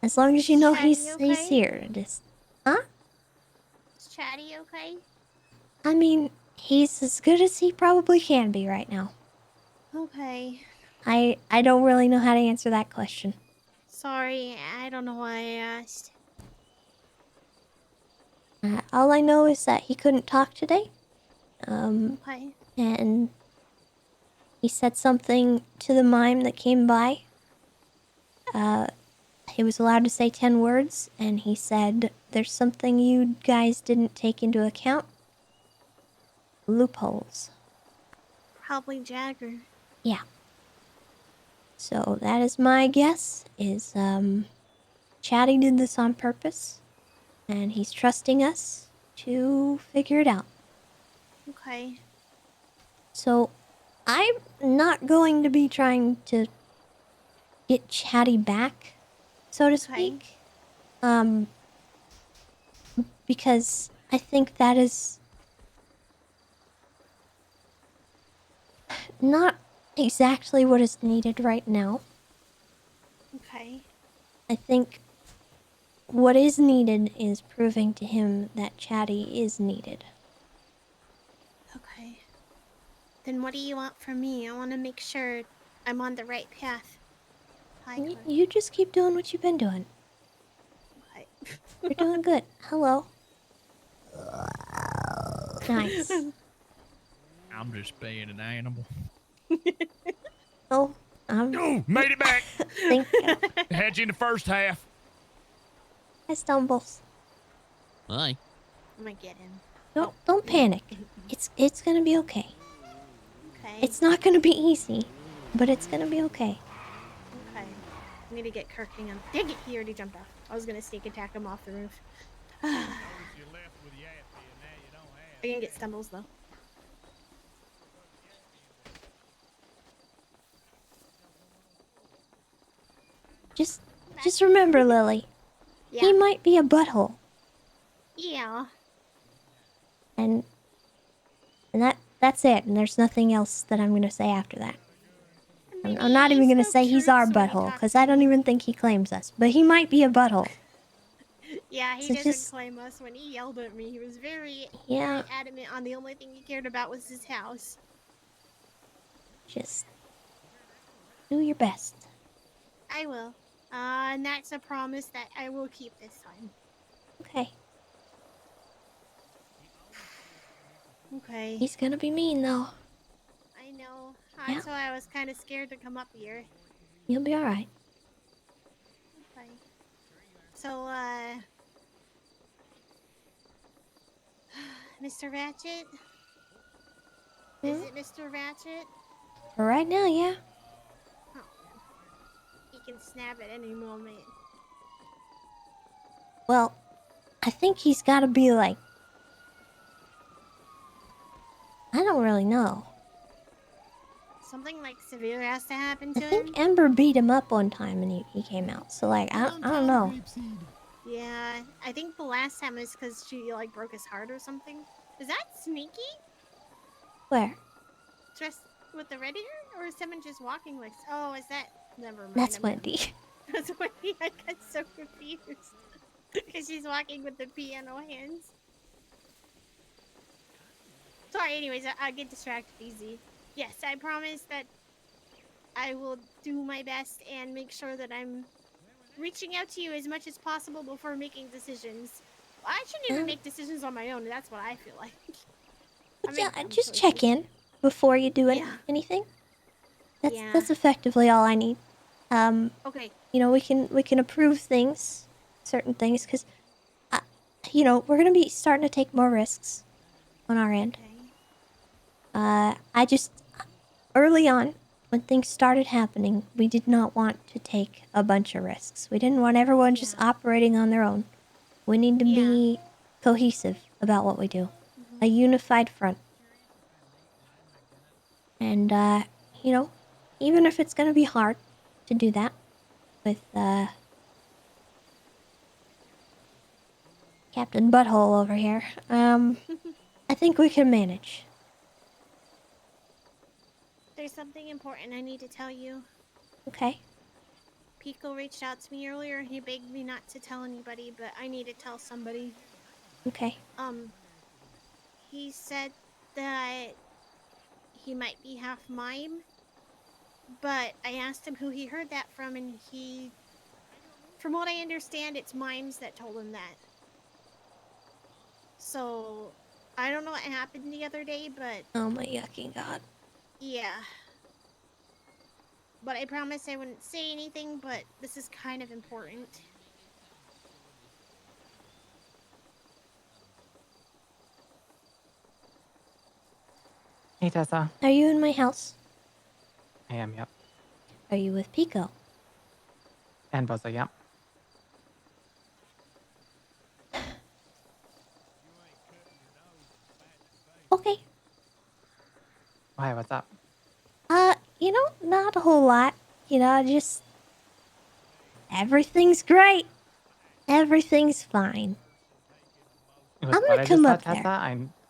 As long as you know Chatty he's okay? here. Just, huh? Is Chatty okay? I mean, he's as good as he probably can be right now. Okay. I don't really know how to answer that question. Sorry, I don't know why I asked. All I know is that he couldn't talk today. Okay. And he said something to the mime that came by. He was allowed to say 10 words, and he said, "There's something you guys didn't take into account. Loopholes." Probably Jagger. Yeah. So that is my guess, is, Chatty did this on purpose, and he's trusting us to figure it out. Okay. So, I'm not going to be trying to get Chatty back, so to speak. Because I think that is not exactly what is needed right now. Okay. I think what is needed is proving to him that Chatty is needed. Okay. Then what do you want from me? I want to make sure I'm on the right path. Hi, Clark. You just keep doing what you've been doing. Okay. You're doing good. Hello. Nice. I'm just being an animal. Oh, made it back. Thank you. Had you in the first half. Hi, Stumbles. Hi. I'm gonna get him. Don't panic. It's gonna be okay. Okay. It's not gonna be easy, but it's gonna be okay. Okay. I need to get Kirk. Hang on. Dang it! He already jumped off. I was gonna sneak attack him off the roof. I can get Stumbles though. Just remember, Lily. He might be a butthole, Yeah. and that's it. And there's nothing else that I'm gonna say after that. I'm not even gonna say he's our butthole, because I don't even think he claims us. But he might be a butthole. Yeah, he So doesn't just- claim us. When he yelled at me, he was very, Yeah. very adamant on the only thing he cared about was his house. Just do your best. I will. And that's a promise that I will keep this time. Okay. Okay. He's gonna be mean though. I know. That's why I was kind of scared to come up here. You'll be all right. Okay. So, Mr. Ratchet? Is it Mr. Ratchet? For right now, yeah. Oh. He can snap at any moment. Well, I think he's gotta be like... I don't really know. Something like severe has to happen I to him? think Ember beat him up one time and he came out. So like, I don't know. Yeah, I think the last time was because she like broke his heart or something. Is that Sneaky? Where? Dressed with the red hair? Or is someone just walking like... Oh, is that... Never mind. That's Wendy. That's Wendy. I got so confused. Because she's walking with the piano hands. Sorry, anyways, I get distracted easy. Yes, I promise that I will do my best and make sure that I'm reaching out to you as much as possible before making decisions. Well, I shouldn't even make decisions on my own. That's what I feel like. Yeah, just check in before you do anything. That's effectively all I need. Okay. You know, we can approve things, certain things, because, you know, we're gonna be starting to take more risks on our end. I just early on, when things started happening, we did not want to take a bunch of risks. We didn't want everyone just operating on their own. We need to be cohesive about what we do. A unified front. And, you know, even if it's going to be hard to do that with, Captain Butthole over here, I think we can manage. There's something important I need to tell you. Okay. Pico reached out to me earlier. He begged me not to tell anybody, but I need to tell somebody. Okay. He said that he might be half mime, but I asked him who he heard that from, and from what I understand, it's mimes that told him that. So, I don't know what happened the other day, but... Oh my yucking god. Yeah. But I promised I wouldn't say anything, but this is kind of important. Hey, Tessa. Are you in my house? I am, yep. Are you with Pico? And Buzza, yep. Okay. Why, what's up? You know, not a whole lot. You know, just... Everything's great. Everything's fine. With I'm what gonna I come just up said, Tessa? there.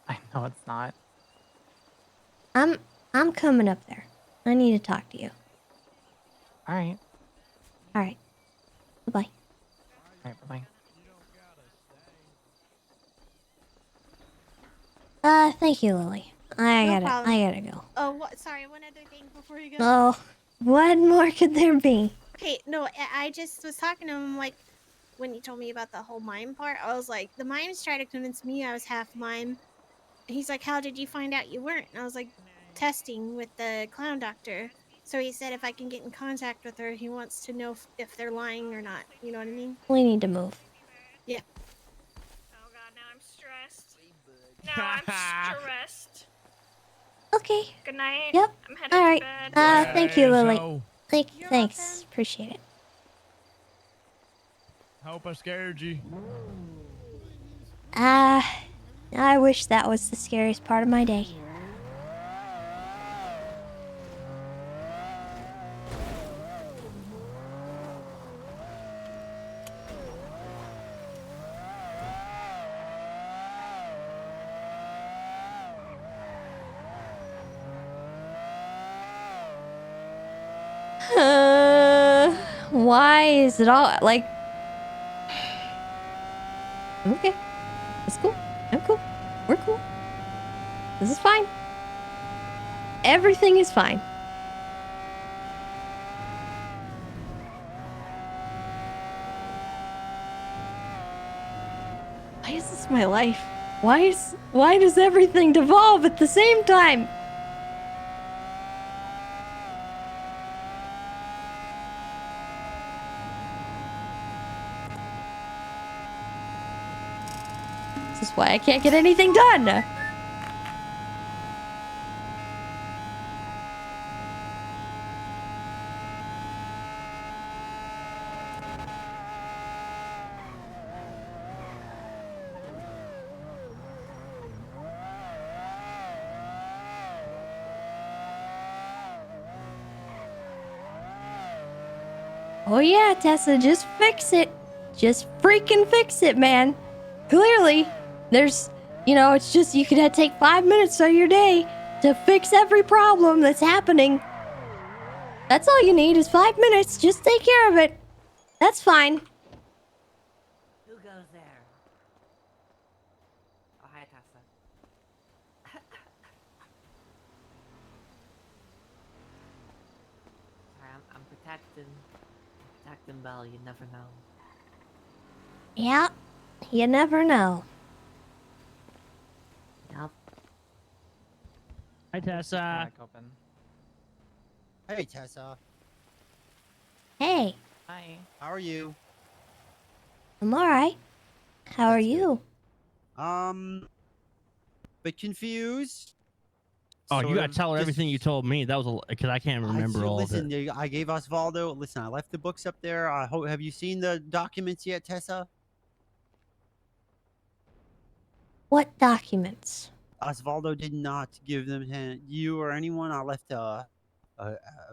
I know it's not. I'm coming up there. I need to talk to you. Alright. Alright. Bye-bye. Alright, bye-bye. Thank you, Lily. I No problem. gotta go. Oh, sorry, one other thing before you go. Oh, what more could there be? Okay, no, I just was talking to him, like, when he told me about the whole mime part, I was like, the mimes tried to convince me I was half mime. He's like, how did you find out you weren't? And I was like, testing with the clown doctor. So he said if I can get in contact with her, he wants to know if they're lying or not. You know what I mean? We need to move. Yeah. Oh god, now I'm stressed. Now I'm stressed. Okay. Good night. Yep. I'm headed All to right. bed. Thank you, Lily. So, Thanks. Appreciate it. hope I scared you. I wish that was the scariest part of my day. Why is it all like? Okay, it's cool. I'm cool. We're cool. This is fine. Everything is fine. Why is this my life? Why does everything devolve at the same time? This is why I can't get anything done. Oh yeah, Tessa, just fix it. Just freaking fix it, man. Clearly, there's, it's just you could take 5 minutes of your day to fix every problem that's happening. That's all you need is 5 minutes. Just take care of it. That's fine. Who goes there? Oh, hi, Tessa. Sorry, I'm protecting Belle. You never know. Yeah, you never know. Yep. Hi, Tessa. Hey, Tessa. Hey, Hi. How are you? I'm alright. How are you? Bit confused. Oh, you Sort gotta of tell her just- everything you told me. That was because I can't remember all of listen, it. I gave Osvaldo. Listen, I left the books up there. Have you seen the documents yet, Tessa? What documents? Osvaldo did not give them to you or anyone. I left a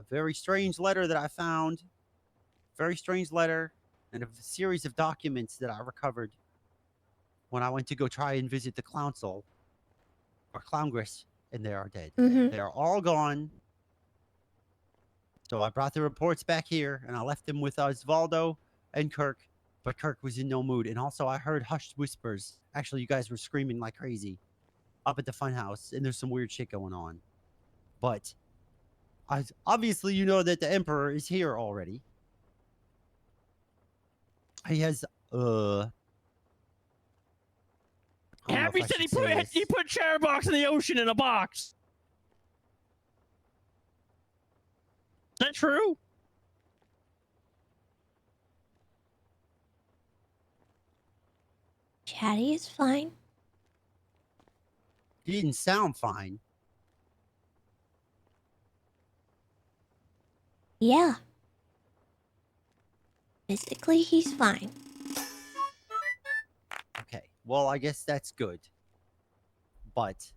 very strange letter that I found. Very strange letter and a series of documents that I recovered when I went to go try and visit the council or Clowngress, and they are dead. Mhm. They are all gone. So I brought the reports back here, and I left them with Osvaldo and Kirk, but Kirk was in no mood. And also, I heard hushed whispers. Actually, you guys were screaming like crazy up at the funhouse, and there's some weird shit going on. But obviously, you know that the Emperor is here already. He has, I don't know Happy if I said should say this. he put Chatterbox in the ocean in a box. Is that true? Chatty is fine. He didn't sound fine. Yeah. Physically, he's fine. Okay, well, I guess that's good. But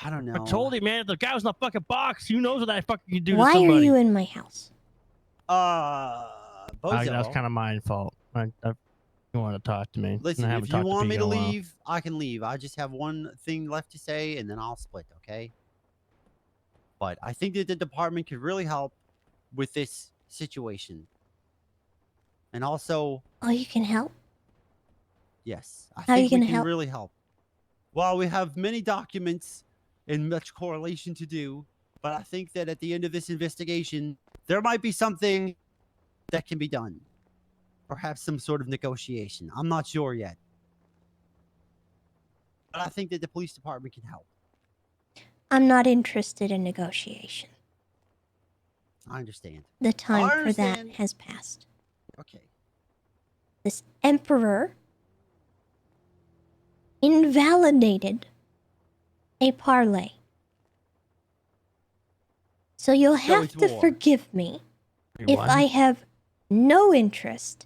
I don't know. I told him, man, if the guy was in a fucking box, who knows what that fucking can do to Why somebody. are you in my house? Bozo. That was kind of my fault. You want to talk to me. Listen, I haven't if you talked want me Pete to in a while. leave, I can leave. I just have one thing left to say, and then I'll split, okay? But I think that the department could really help with this situation. And also, Oh, you can help? yes, I How are you think we gonna can help? really help. Well, we have many documents and much correlation to do, but I think that at the end of this investigation, there might be something that can be done. Perhaps some sort of negotiation. I'm not sure yet. But I think that the police department can help. I'm not interested in negotiation. I understand. The time I for that understand. has passed. Okay. this emperor invalidated a parlay. So you'll have it's to war. forgive me Wait, if what? I have no interest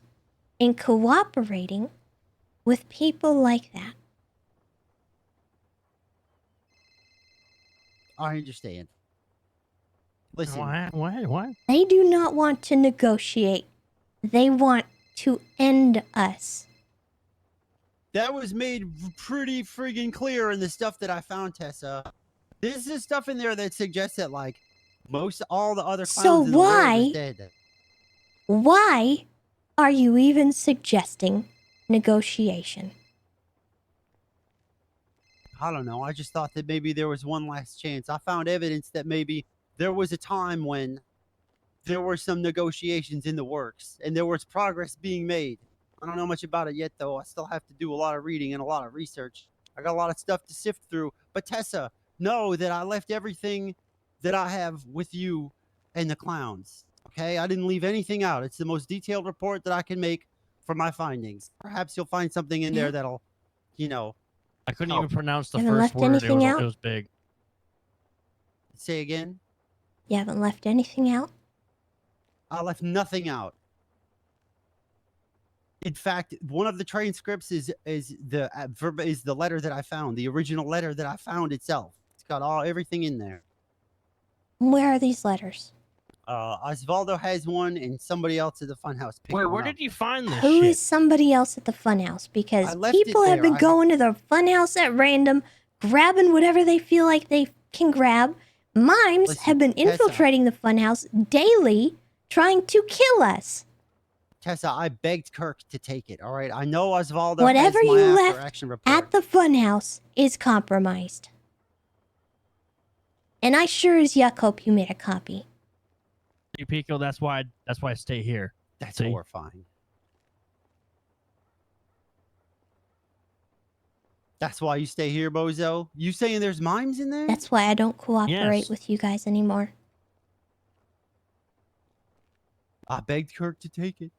in cooperating with people like that. I understand. Listen, What? They do not want to negotiate. They want to end us. that was made pretty friggin' clear in the stuff that I found, Tessa. This is stuff in there that suggests that, like, most all the other So clowns in the world is why- dead. Why are you even suggesting negotiation? I don't know. I just thought that maybe there was one last chance. I found evidence that maybe there was a time when there were some negotiations in the works and there was progress being made. I don't know much about it yet, though. I still have to do a lot of reading and a lot of research. I got a lot of stuff to sift through. But Tessa, know that I left everything that I have with you and the clowns. Okay? I didn't leave anything out. It's the most detailed report that I can make for my findings. Perhaps you'll find something in there that'll, you know, I couldn't help. even pronounce the Haven't first left word. anything out? It was big. Say again? You haven't left anything out? I left nothing out. In fact, one of the transcripts is the letter that I found, the original letter that I found itself. It's got everything in there. Where are these letters? Osvaldo has one, and somebody else at the funhouse picked Wait, one where up. did you find this Who shit? is somebody else at the funhouse? Because I left it people have there. been going to the funhouse at random, grabbing whatever they feel like they can grab. Mimes Listen, have been Tessa. infiltrating the funhouse daily, trying to kill us. Tessa, I begged Kirk to take it. All right, I know Osvaldo Whatever has my you after left action report. at the funhouse is compromised. And I sure as yuck hope you made a copy. See, Pico, that's why I stay here. That's See? horrifying. That's why you stay here, Bozo? You saying there's mimes in there? That's why I don't cooperate Yes. with you guys anymore. I begged Kirk to take it.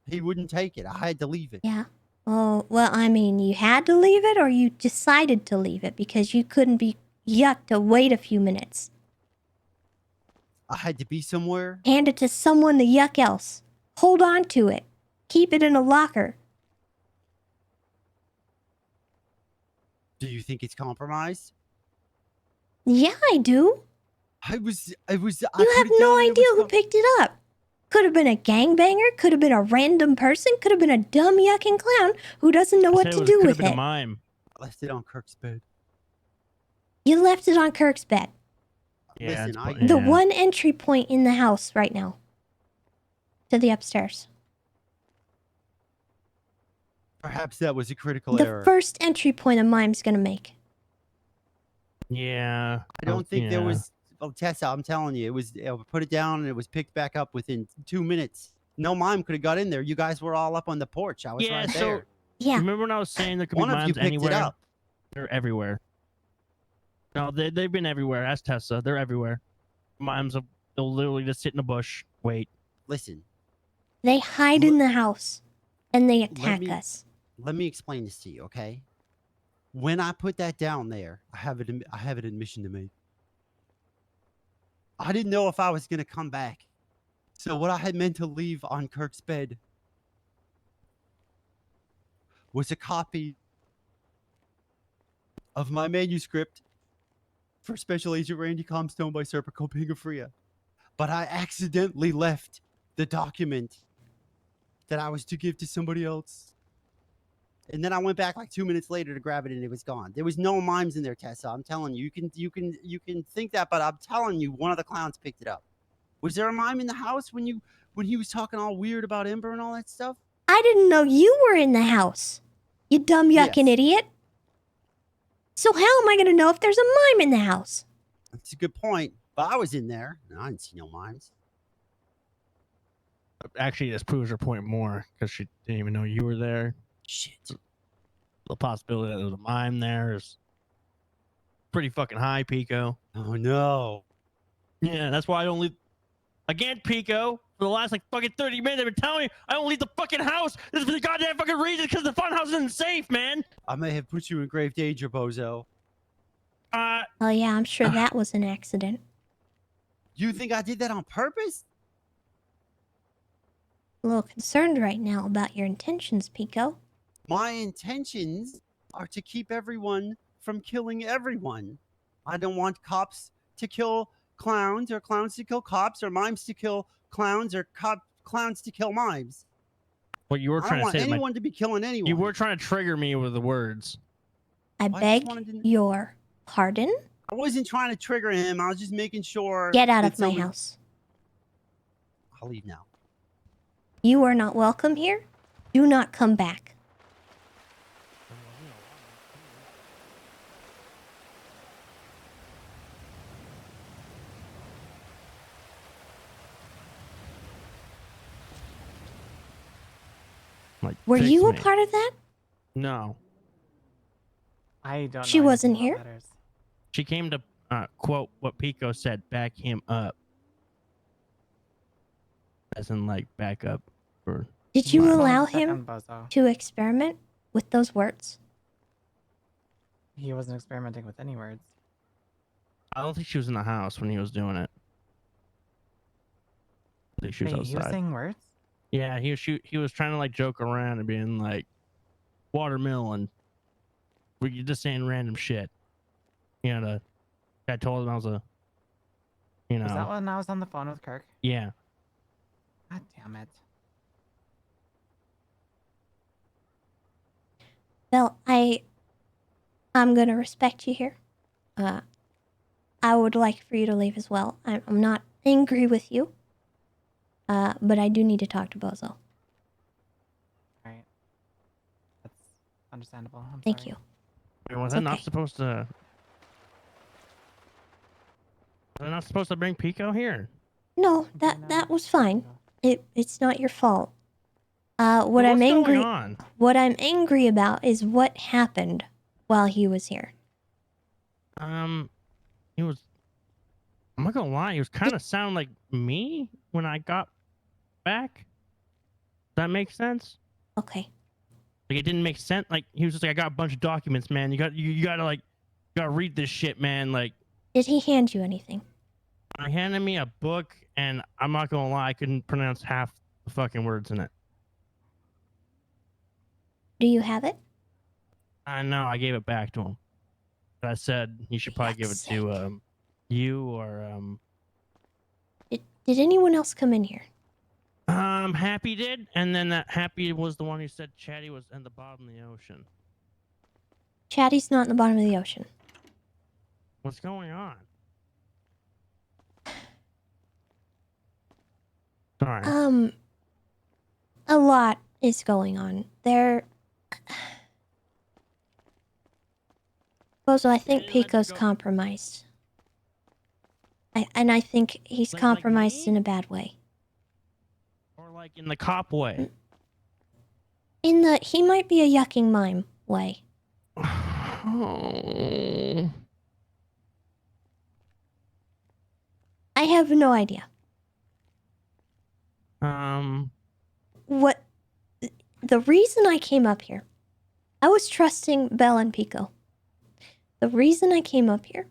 He wouldn't take it. I had to leave it. Yeah. Oh, well, I mean, you had to leave it or you decided to leave it because you couldn't be yuck to wait a few minutes. I had to be somewhere. Hand it to someone to yuck else. Hold on to it. Keep it in a locker. Do you think it's compromised? Yeah, I do. I was. You have no idea who picked it up. Could have been a gangbanger, could have been a random person, could have been a dumb yucking clown who doesn't know what to do with it. Mime. I left it on Kirk's bed. You left it on Kirk's bed. Yeah, Listen, The one entry point in the house right now. To the upstairs. Perhaps that was a critical The error. first entry point a mime's gonna make. Yeah. I don't think there yeah. was. Well, Tessa, I'm telling you, it was. Put it down, and it was picked back up within 2 minutes. No mime could have got in there. You guys were all up on the porch. I was Yeah, right so there. Yeah. Remember when I was saying there could One be of you mimes picked it anywhere? up. They're everywhere. No, they've been everywhere. Ask Tessa. They're everywhere. Mimes, they'll literally just sit in a bush. Wait. Listen, They hide in the house and they attack me- us. let me explain this to you, okay? When I put that down there, I have an admission to make. I didn't know if I was gonna come back. So what I had meant to leave on Kirk's bed was a copy of my manuscript for Special Agent Randy Comstone by Serpico Pingafria. But I accidentally left the document that I was to give to somebody else. And then I went back like 2 minutes later to grab it and it was gone. There was no mimes in there, Tessa. I'm telling you. You can think that, but I'm telling you, one of the clowns picked it up. Was there a mime in the house when he was talking all weird about Ember and all that stuff? I didn't know you were in the house. You dumb yucking idiot. So how am I gonna know if there's a mime in the house? That's a good point. But I was in there and I didn't see no mimes. Actually, this proves her point more because she didn't even know you were there. Shit. The possibility that there was a mime there is pretty fucking high, Pico. Oh no. Yeah, that's why I don't leave. Again, Pico, For the last like fucking 30 minutes, I've been telling you I don't leave the fucking house. This is for the goddamn fucking reason, because the fun house isn't safe, man. I may have put you in grave danger, Bozo. Oh yeah, I'm sure that was an accident. You think I did that on purpose? A little concerned right now about your intentions, Pico. My intentions are to keep everyone from killing everyone. I don't want cops to kill clowns, or clowns to kill cops, or mimes to kill clowns, or clowns to kill mimes. What you were I don't trying to want say anyone to be killing anyone. You were trying to trigger me with the words. I beg your pardon? I wasn't trying to trigger him. I was just making sure. Get out that of my someone- house. I'll leave now. You are not welcome here. Do not come back. Like, Were fix you a me. part of that? No. I don't. She know wasn't anything here? about letters. She came to quote what Pico said, back him up. As in, like, back up. Or Did you Hold on allow a second, him Bozo. to experiment with those words? He wasn't experimenting with any words. I don't think she was in the house when he was doing it. I think she was Wait, he was outside. saying words? Yeah, he was trying to like joke around and being like, watermelon. We're just saying random shit. You know, I told him I was a, you know. Was that when I was on the phone with Kirk? Yeah. God damn it. Well, I'm gonna respect you here. I would like for you to leave as well. I'm not angry with you. But I do need to talk to Bozo. Right. That's understandable. I'm Thank sorry. you. Wait, was It's I not okay. supposed to? Was I not supposed to bring Pico here? No, that was fine. It's not your fault. What Well, I'm what's going angry on? what I'm angry about is what happened while he was here. He was. I'm not gonna lie. He was kind of sound like me when I got back. Does that make sense? Okay. Like it didn't make sense. Like he was just like, I got a bunch of documents, man. You gotta like, you gotta read this shit, man. Like Did he hand you anything? he handed me a book, and I'm not gonna lie, I couldn't pronounce half the fucking words in it. Do you have it? I know. I gave it back to him. But I said you should probably give it to you or Did anyone else come in here? Happy did, and then that Happy was the one who said Chatty was in the bottom of the ocean. Chatty's not in the bottom of the ocean. What's going on? Sorry. A lot is going on. Bozo, I think Pico's compromised. I think he's compromised in a bad way. Or like in the cop way. He might be a yucking mime way. Oh. I have no idea. What the reason I came up here, I was trusting Belle and Pico. The reason I came up here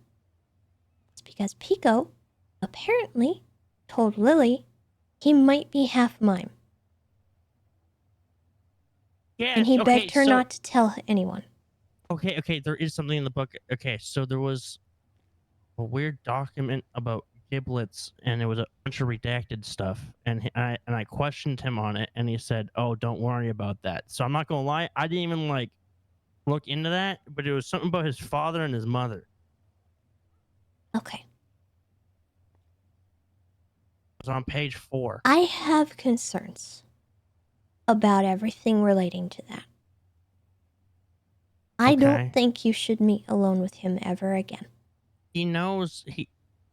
is because Pico apparently told Lily he might be half mime. Yeah, And he okay, begged her so- not to tell anyone. Okay, there is something in the book. Okay, so there was a weird document about giblets, and it was a bunch of redacted stuff. And I questioned him on it, and he said, "Oh, don't worry about that." So I'm not gonna lie, I didn't even like look into that, but it was something about his father and his mother. Okay. It was on page 4. I have concerns about everything relating to that. I Okay. don't think you should meet alone with him ever again. He knows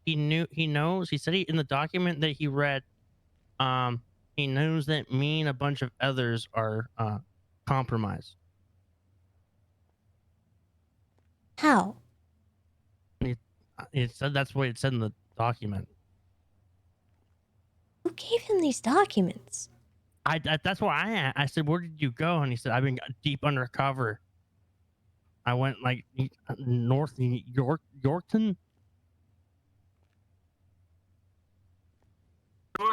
he knows. He said in the document that he read, he knows that me and a bunch of others are compromised. How? It said that's what it said in the document. gave him these documents? That's why I said, where did you go? And he said, I've been deep undercover. I went like north Yorkton.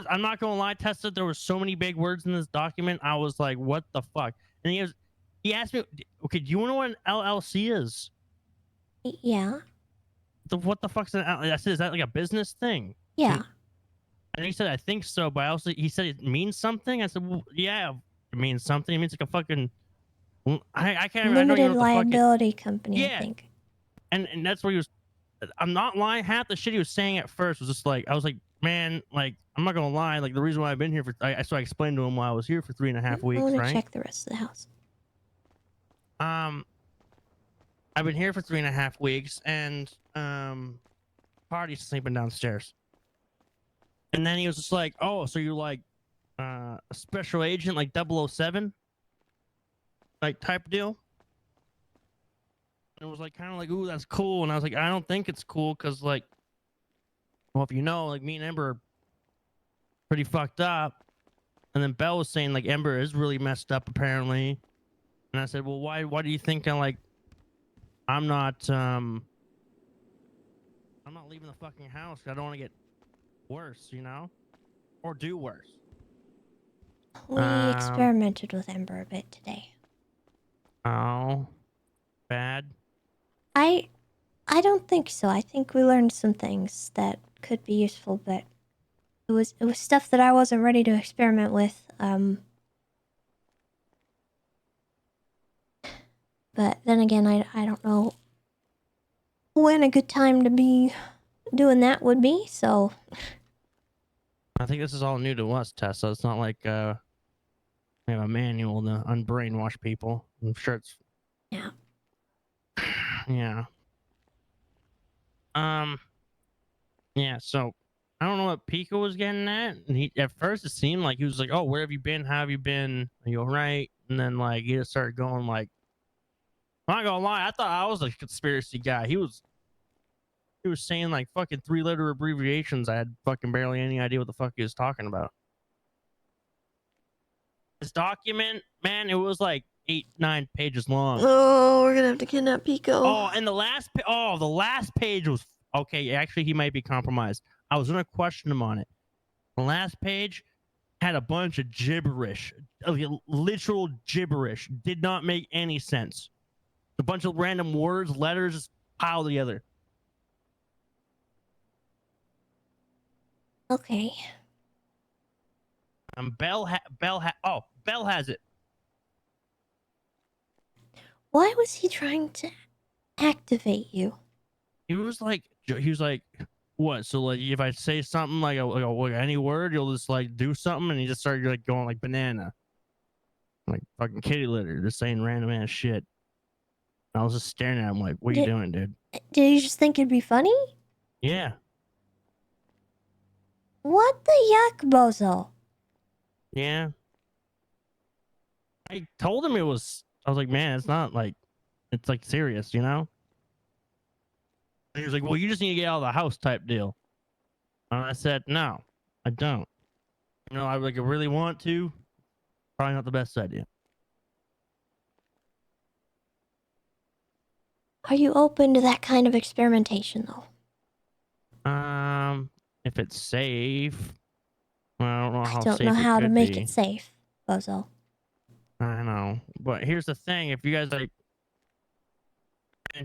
I'm not gonna lie, Tessa. There were so many big words in this document. I was like, "What the fuck?" And he asked me, "Okay, do you want to know what an LLC is?" Yeah. What the fuck's an LLC? I said, "Is that like a business thing?" Yeah. And he said, "I think so," but he said it means something. I said, "Well, yeah, it means something. It means like a fucking I can't. I don't even Limited know what the fuck liability company, I Yeah. think. And that's what he was. I'm not lying. Half the shit he was saying at first was just like, I was like, man, like, I'm not gonna lie. Like, the reason why I've been here so I explained to him why I was here for 3.5 I weeks, want to right? check the rest of the house. I've been here for 3.5 weeks, and Party's sleeping downstairs. And then he was just like, oh, so you're like a special agent, like 007, like type deal. And it was like kind of like, ooh, that's cool. And I was like, I don't think it's cool because, like, well, if you know, like, me and Ember are pretty fucked up. And then Belle was saying, like, Ember is really messed up, apparently. And I said, well, why do you think I'm not leaving the fucking house? I don't want to get worse, you know? Or do worse. We experimented with Ember a bit today. Oh, bad. I don't think so. I think we learned some things that could be useful, but it was stuff that I wasn't ready to experiment with. But then again, I don't know when a good time to be doing that would be, so I think this is all new to us, Tessa. It's not like we have a manual to unbrainwash people. I'm sure it's... Yeah. Yeah. Yeah, so I don't know what Pico was getting at. And at first it seemed like he was like, oh, where have you been? How have you been? Are you all right? And then, like, he just started going, like, I'm not gonna lie, I thought I was a conspiracy guy. He was saying, like, fucking 3-letter abbreviations. I had fucking barely any idea what the fuck he was talking about. This document, man, it was like 8-9 pages long. Oh, we're gonna have to kidnap Pico. Oh, and the last page was okay. Actually, he might be compromised. I was gonna question him on it. The last page had a bunch of gibberish, literal gibberish. Did not make any sense. A bunch of random words, letters, just piled together. Okay. Belle has it. Why was he trying to activate you? He was like, what? So, like, if I say something like any word, you'll just like do something, and he just started like going like banana, like fucking kitty litter, just saying random ass shit. I was just staring at him like, what are you doing, dude? Did you just think it'd be funny? Yeah. What the yuck, bozo? Yeah. I told him I was like, man, it's not like, it's like serious, you know? And he was like, well, you just need to get out of the house type deal. And I said, no, I don't. You know, I like really want to. Probably not the best idea. Are you open to that kind of experimentation, though? If it's safe. Well, I don't know how I don't safe know how it to could make be. it safe, bozo. I know, but here's the thing: if you guys like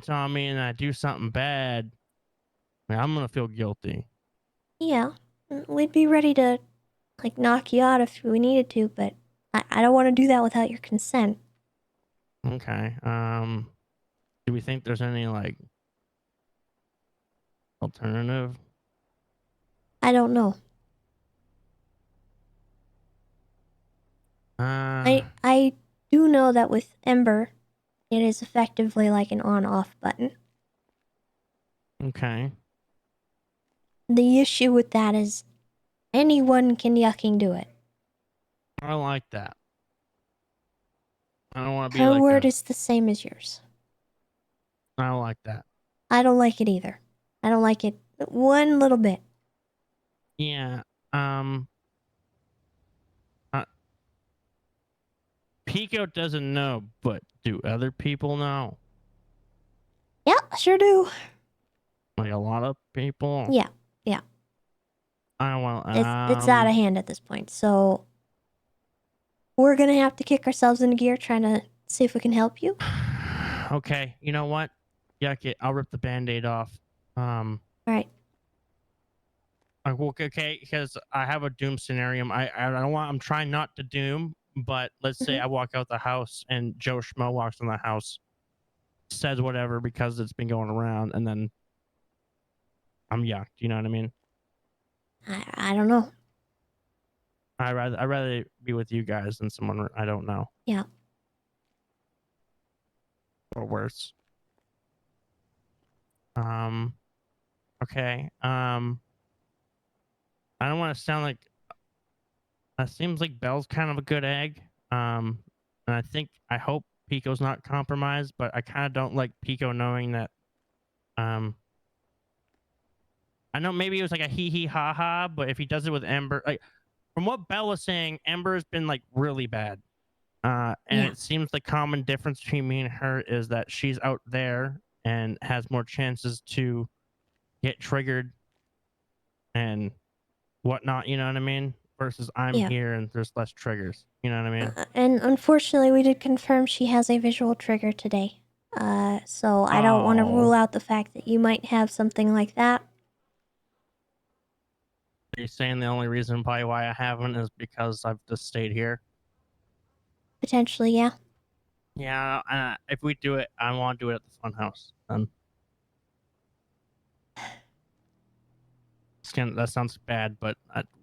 on me and I do something bad, man, I'm gonna feel guilty. Yeah, we'd be ready to, like, knock you out if we needed to, but I don't want to do that without your consent. Okay. Do we think there's any like alternative? I don't know. I do know that with Ember, it is effectively like an on-off button. Okay. The issue with that is anyone can yucking do it. I don't like that. I don't want to be Her like word is the same as yours. I don't like that. I don't like it either. I don't like it one little bit. Yeah. Pico doesn't know, but do other people know? Yeah, sure do. Like a lot of people? Yeah, yeah. Well, It's out of hand at this point, so we're gonna have to kick ourselves into gear trying to see if we can help you. Okay, you know what? Yuck it. I'll rip the band-aid off. All right. Okay, because I have a doom scenario. I don't want. I'm trying not to doom, but let's say I walk out the house and Joe Schmo walks in the house, says whatever because it's been going around, and then I'm yucked. You know what I mean? I don't know. I'd rather be with you guys than someone I don't know. Yeah. Or worse. Okay. I don't want to sound like. That seems like Belle's kind of a good egg. And I hope Pico's not compromised, but I kind of don't like Pico knowing that. I know maybe it was like a hee hee ha ha, but if he does it with Ember, like from what Belle was saying, Ember has been like really bad. And it seems the common difference between me and her is that she's out there and has more chances to get triggered and whatnot, you know what I mean? Versus I'm here and there's less triggers, you know what I mean? And unfortunately, we did confirm she has a visual trigger today. So I don't want to rule out the fact that you might have something like that. Are you saying the only reason probably why I haven't is because I've just stayed here? Potentially, yeah. Yeah, if we do it, I want to do it at the funhouse. That sounds bad, but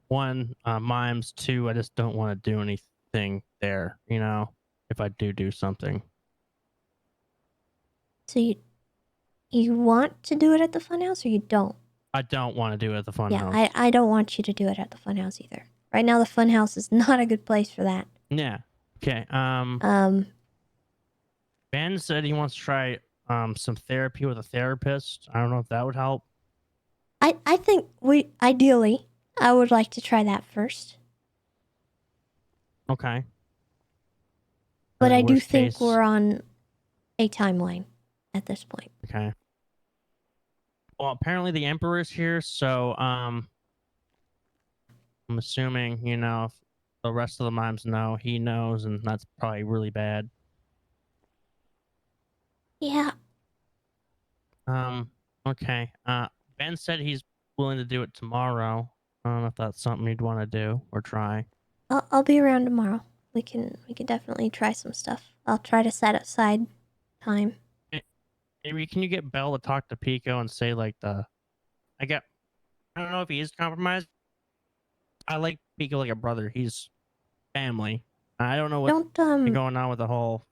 one, mimes. Two, I just don't want to do anything there, you know, if I do something. So you want to do it at the funhouse, or you don't? I don't want to do it at the funhouse. Yeah, I don't want you to do it at the funhouse either. Right now, the funhouse is not a good place for that. Yeah. Okay. Ben said he wants to try some therapy with a therapist. I don't know if that would help. I think ideally, I would like to try that first. Okay. But I do think we're on a timeline at this point. Okay. Well, apparently the Emperor's here, so I'm assuming, you know, if the rest of the mimes know, he knows, and that's probably really bad. Yeah. Okay. Ben said he's willing to do it tomorrow. I don't know if that's something you'd want to do or try. I'll be around tomorrow. We can definitely try some stuff. I'll try to set aside time. Maybe can you get Belle to talk to Pico and say like I don't know if he is compromised. I like Pico like a brother. He's family. I don't know what's going on with the whole.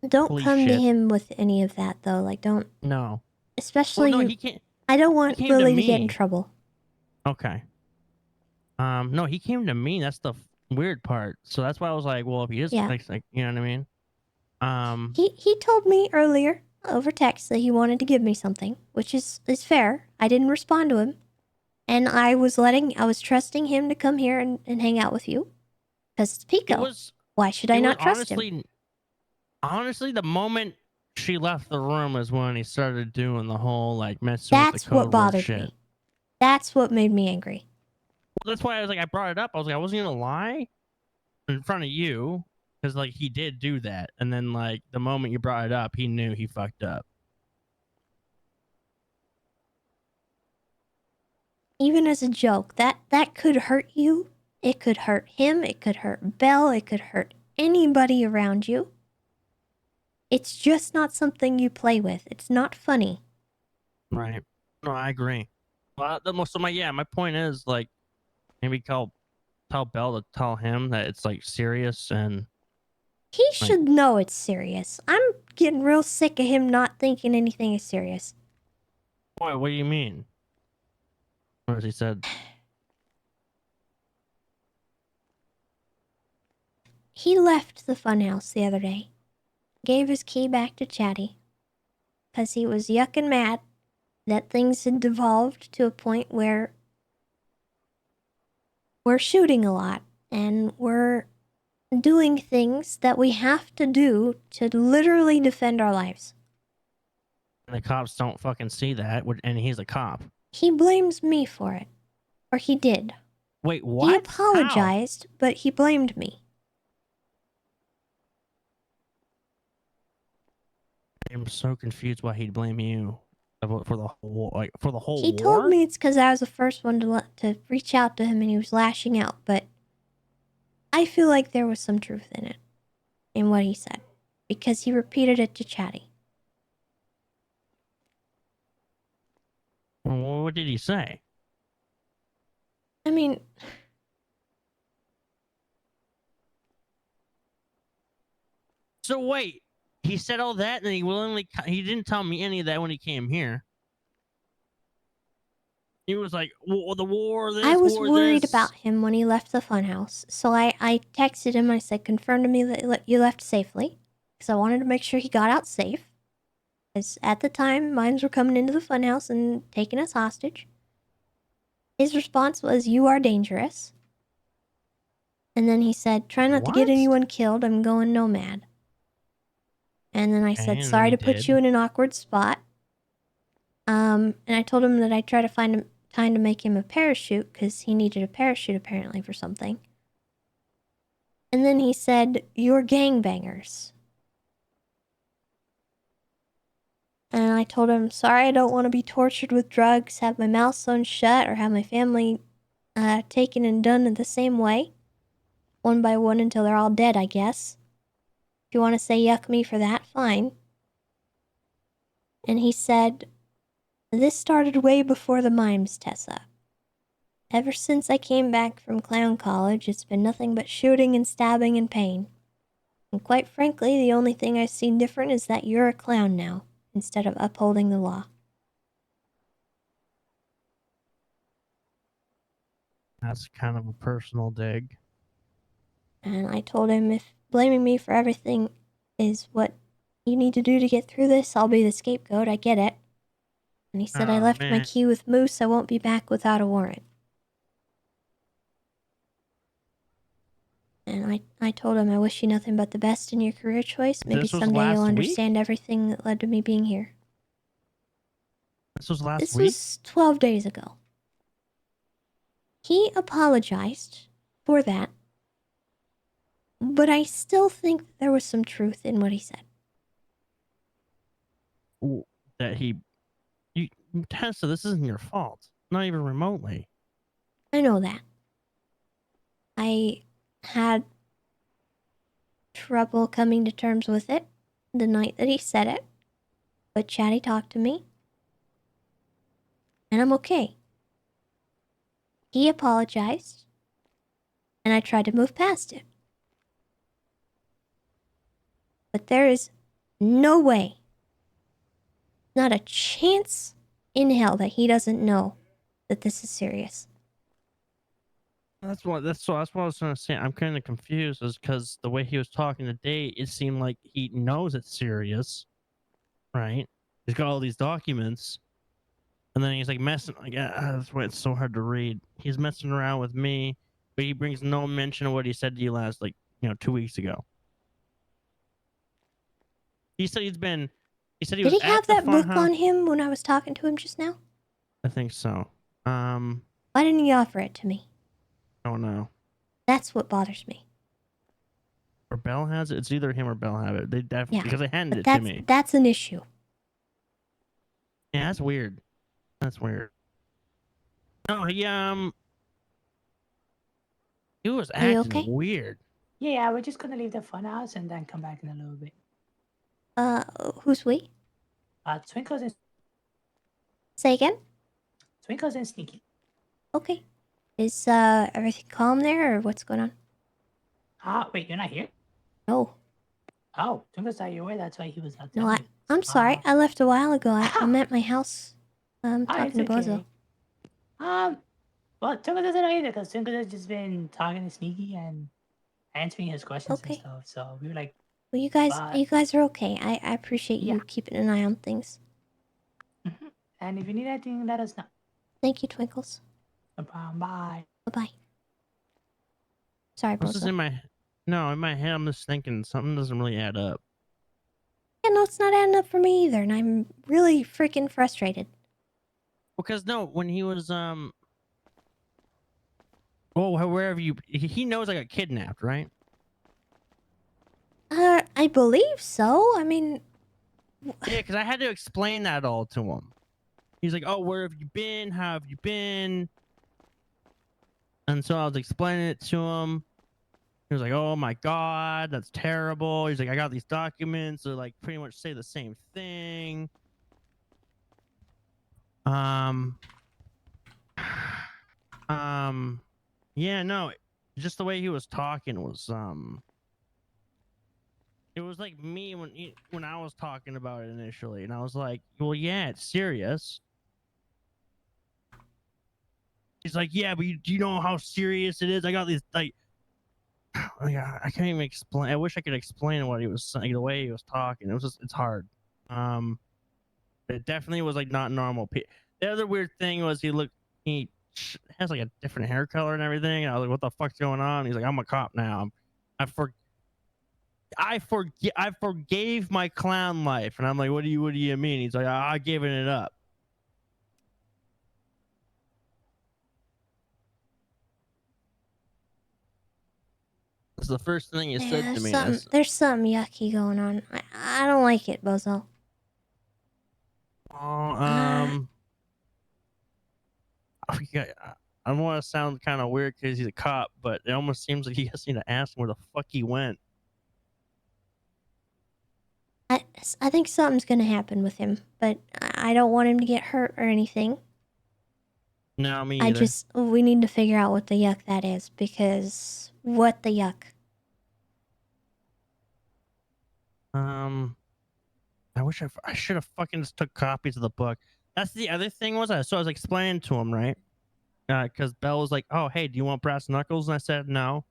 Don't police come to shit. him with any of that though. Like don't. No. Especially Well, no, you. he can't. I don't want he came to Lily to get in me. trouble. Okay. No, he came to me. That's the weird part. So that's why I was like, well, if he is like, you know what I mean? He told me earlier over text that he wanted to give me something, which is fair. I didn't respond to him. And I was trusting him to come here and hang out with you. Because it's Pico. Why should I not trust him? Honestly, the moment she left the room is when he started doing the whole like messing with the That's code what word bothered shit. me. That's what made me angry. Well, that's why I was like, I brought it up. I was like, I wasn't gonna lie in front of you because like he did do that, and then like the moment you brought it up, he knew he fucked up. Even as a joke, that could hurt you. It could hurt him. It could hurt Belle. It could hurt anybody around you. It's just not something you play with. It's not funny. Right. No, I agree. Well, my point is like maybe tell Belle to tell him that it's like serious and He should know it's serious. I'm getting real sick of him not thinking anything is serious. What do you mean? What has he said? He left the funhouse the other day. Gave his key back to Chatty. Because he was yucking mad that things had devolved to a point where we're shooting a lot. And we're doing things that we have to do to literally defend our lives. And the cops don't fucking see that, and he's a cop. He blames me for it. Or he did. Wait, what? He How? apologized, but he blamed me. I'm so confused why he'd blame you for the whole He war. told me it's because I was the first one to reach out to him and he was lashing out, but I feel like there was some truth in it, in what he said, because he repeated it to Chatty. Well, what did he say? I mean, So wait, he said all that, and he didn't tell me any of that when he came here. He was like, well, the war, this, I was war, worried this. about him when he left the funhouse, so I texted him. I said, confirm to me that you left safely, because I wanted to make sure he got out safe. Because at the time, mines were coming into the funhouse and taking us hostage. His response was, you are dangerous. And then he said, try not to get anyone killed. I'm going nomad. And then I said, and sorry then to he put did. you in an awkward spot. And I told him that I'd try to find time to make him a parachute, because he needed a parachute apparently for something. And then he said, you're gangbangers. And I told him, sorry, I don't want to be tortured with drugs, have my mouth sewn shut, or have my family taken and done in the same way. One by one until they're all dead, I guess. If you want to say yuck me for that, fine. And he said, this started way before the mimes, Tessa. Ever since I came back from clown college, it's been nothing but shooting and stabbing and pain. And quite frankly, the only thing I've seen different is that you're a clown now, instead of upholding the law. That's kind of a personal dig. And I told him if blaming me for everything is what you need to do to get through this, I'll be the scapegoat, I get it. And he said, I left my man. key with Moose, I won't be back without a warrant. And I told him I wish you nothing but the best in your career choice. Maybe This was someday you'll last week? understand everything that led to me being here. This was last This week? was 12 days ago. He apologized for that, but I still think there was some truth in what he said. That Tessa, this isn't your fault. Not even remotely. I know that. I had trouble coming to terms with it the night that he said it, but Chatty talked to me, and I'm okay. He apologized, and I tried to move past it. But there is no way, not a chance in hell that he doesn't know that this is serious. That's what I was trying to say. I'm kind of confused, is because the way he was talking today, it seemed like he knows it's serious, right? He's got all these documents, and then he's like messing. Like, that's why it's so hard to read. He's messing around with me, but he brings no mention of what he said to you last, 2 weeks ago. He said he was Did at he have the that book funhouse. on him when I was talking to him just now? I think so. Why didn't he offer it to me? I don't know. That's what bothers me. Or Bell has it. It's either him or Bell have it. They definitely, Yeah, because they handed but it to me. that's an issue. Yeah, that's weird. That's weird. No, he was Are you acting okay? weird. Yeah, we're just gonna leave the funhouse and then come back in a little bit. Who's we? Twinkles and Say again? Twinkles and Sneaky. Okay. Is everything calm there, or what's going on? Wait, you're not here? No. Oh, Twinkles thought you were. That's why he was not No, telling you. I'm sorry. I left a while ago. I'm at my house. Talking to it's Bozo. okay. Well, Twinkles doesn't know either because Twinkles has just been talking to Sneaky and answering his questions and stuff. So we were like, Well, you guys are okay. I appreciate you keeping an eye on things. and if you need anything, let us know. Thank you, Twinkles. No problem. Bye. Bye-bye. Sorry, This is Bozo. in my. No, in my head, I'm just thinking something doesn't really add up. Yeah, no, it's not adding up for me either, and I'm really freaking frustrated. Because no, when he was well, wherever he knows I got kidnapped, right? I believe so. I mean, Yeah, because I had to explain that all to him. He's like, "Oh, where have you been? How have you been?" And so I was explaining it to him. He was like, "Oh my god, that's terrible." He's like, "I got these documents that like pretty much say the same thing." Um, yeah, no, just the way he was talking was it was like me when I was talking about it initially, and I was like, "Well, yeah, it's serious." He's like, "Yeah, but do you know how serious it is? I got these like." I can't even explain. I wish I could explain what he was saying, the way he was talking. It's hard. It definitely was like not normal. The other weird thing was he has like a different hair color and everything. And I was like, what the fuck's going on? He's like, I'm a cop now. I forgave my clown life. And I'm like, what do you mean? He's like, I given it up. That's the first thing he said to me. There's something yucky going on. I don't like it, Bozo. I don't want to sound kind of weird because he's a cop, but it almost seems like he has to ask him where the fuck he went. I think something's gonna happen with him, but I don't want him to get hurt or anything. No, me either. We need to figure out what the yuck that is, because what the yuck? I wish I should have fucking just took copies of the book. That's the other thing was I was explaining to him, right? Because Belle was like, "Oh, hey, do you want brass knuckles?" And I said, "No,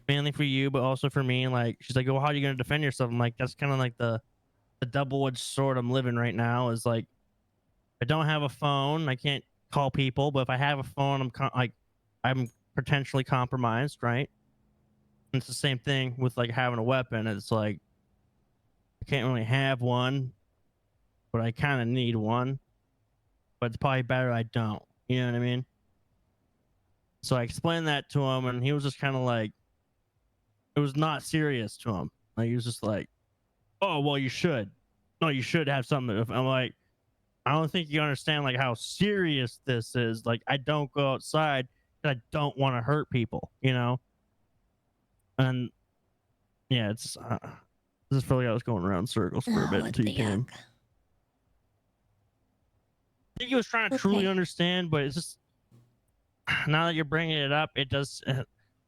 mainly for you, but also for me." And like, she's like, "Well, how are you gonna defend yourself?" I'm like, "That's kind of like the double-edged sword I'm living right now. Is like, I don't have a phone, I can't call people, but if I have a phone, I'm potentially compromised, right?" And it's the same thing with like having a weapon. It's like I can't really have one, but I kind of need one. But it's probably better I don't. You know what I mean? So I explained that to him, and he was just kind of like, it was not serious to him. Like he was just like, "Oh, well, you should. No, you should have something." I'm like, I don't think you understand like how serious this is. Like I don't go outside because I don't want to hurt people. You know? And yeah, it's. This felt like I was going around circles for a bit until you came. I think he was trying to truly understand, but it's just now that you're bringing it up, it does.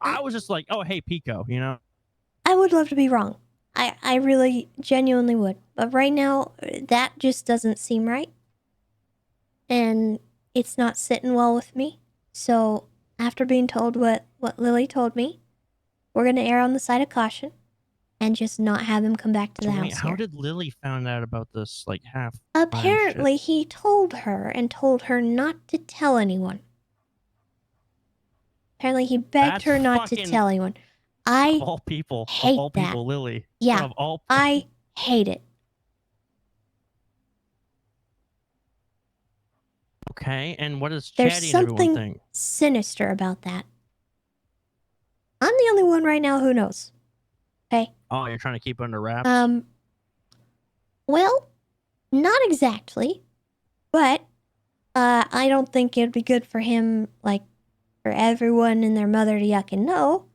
I was just like, "Oh, hey, Pico," you know. I would love to be wrong. I really genuinely would, but right now that just doesn't seem right, and it's not sitting well with me. So after being told what Lily told me, we're gonna err on the side of caution and just not have him come back to the house How here. did Lily found out about this like half? Apparently, he told her and told her not to tell anyone. Apparently, he begged her not to tell anyone. Of all people, hate that. Lily. Yeah, Of all I hate it. Okay, and what does There's Chatty and everyone something think? sinister about that. I'm the only one right now who knows. Okay? Oh, you're trying to keep it under wraps? Well, not exactly. But I don't think it'd be good for him, like, for everyone and their mother to yuck and know.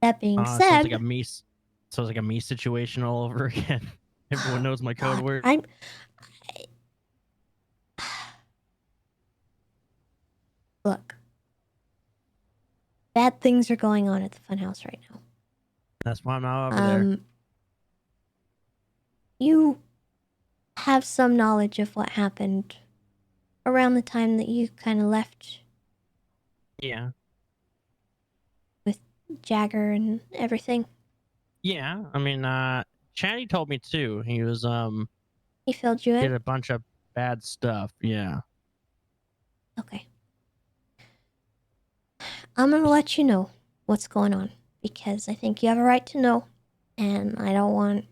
That being So said, it's like a me situation all over again. Everyone knows my code word. Look. Bad things are going on at the funhouse right now. That's why I'm not over there. You have some knowledge of what happened around the time that you kind of left. Yeah. With Jagger and everything. Yeah, I mean, Chatty told me too. He was He filled you in? did a bunch of bad stuff. Yeah. Okay. I'm gonna let you know what's going on. because I think you have a right to know, and I don't want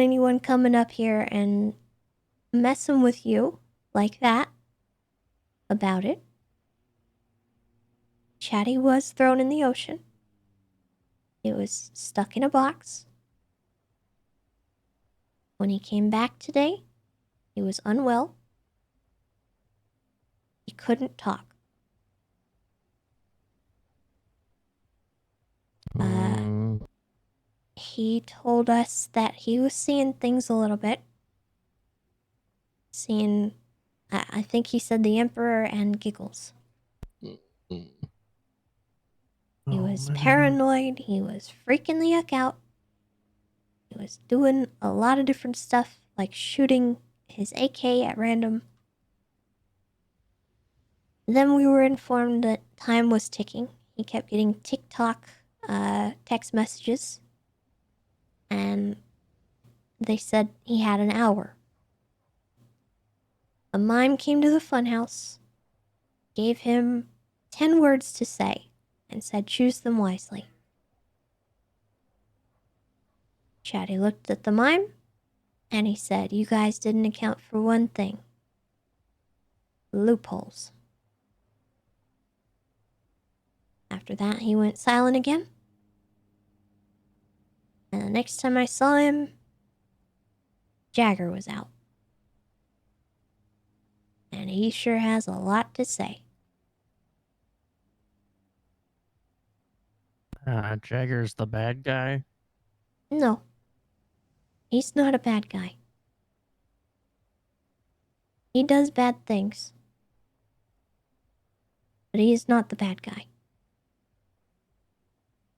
anyone coming up here and messing with you like that about it. Chatty was thrown in the ocean. It was stuck in a box. When he came back today, he was unwell. He couldn't talk. He told us that he was seeing things a little bit. I think he said the Emperor and Giggles. He was paranoid. He was freaking the yuck out. He was doing a lot of different stuff, like shooting his AK at random. Then we were informed that time was ticking. He kept getting TikTok text messages. And they said he had an hour. A mime came to the funhouse, gave him 10 words to say, and said choose them wisely. Chatty looked at the mime, and he said, you guys didn't account for one thing. Loopholes. After that, he went silent again. And the next time I saw him, Jagger was out. And he sure has a lot to say. Jagger's the bad guy? No. He's not a bad guy. He does bad things. But he is not the bad guy.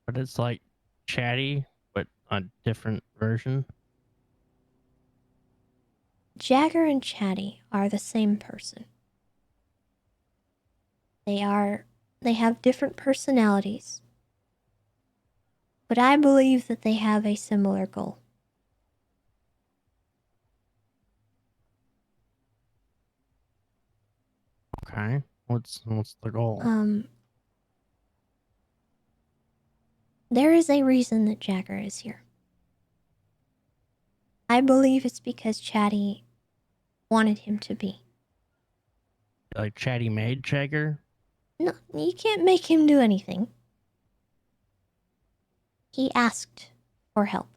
But it's like Chatty, but a different version. Jagger and Chatty are the same person. They have different personalities. But I believe that they have a similar goal. Okay. What's the goal? There is a reason that Jagger is here. I believe it's because Chatty wanted him to be. Like Chatty made Jagger? No, you can't make him do anything. He asked for help.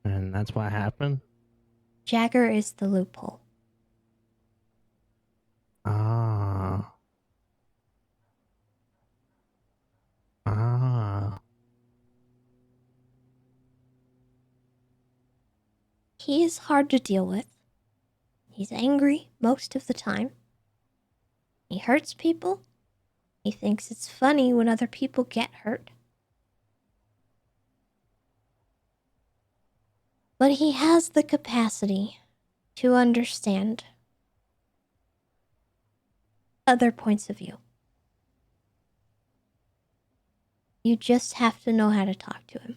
And that's what happened? Jagger is the loophole. Ah. He is hard to deal with. He's angry most of the time. He hurts people. He thinks it's funny when other people get hurt. But he has the capacity to understand other points of view. You just have to know how to talk to him.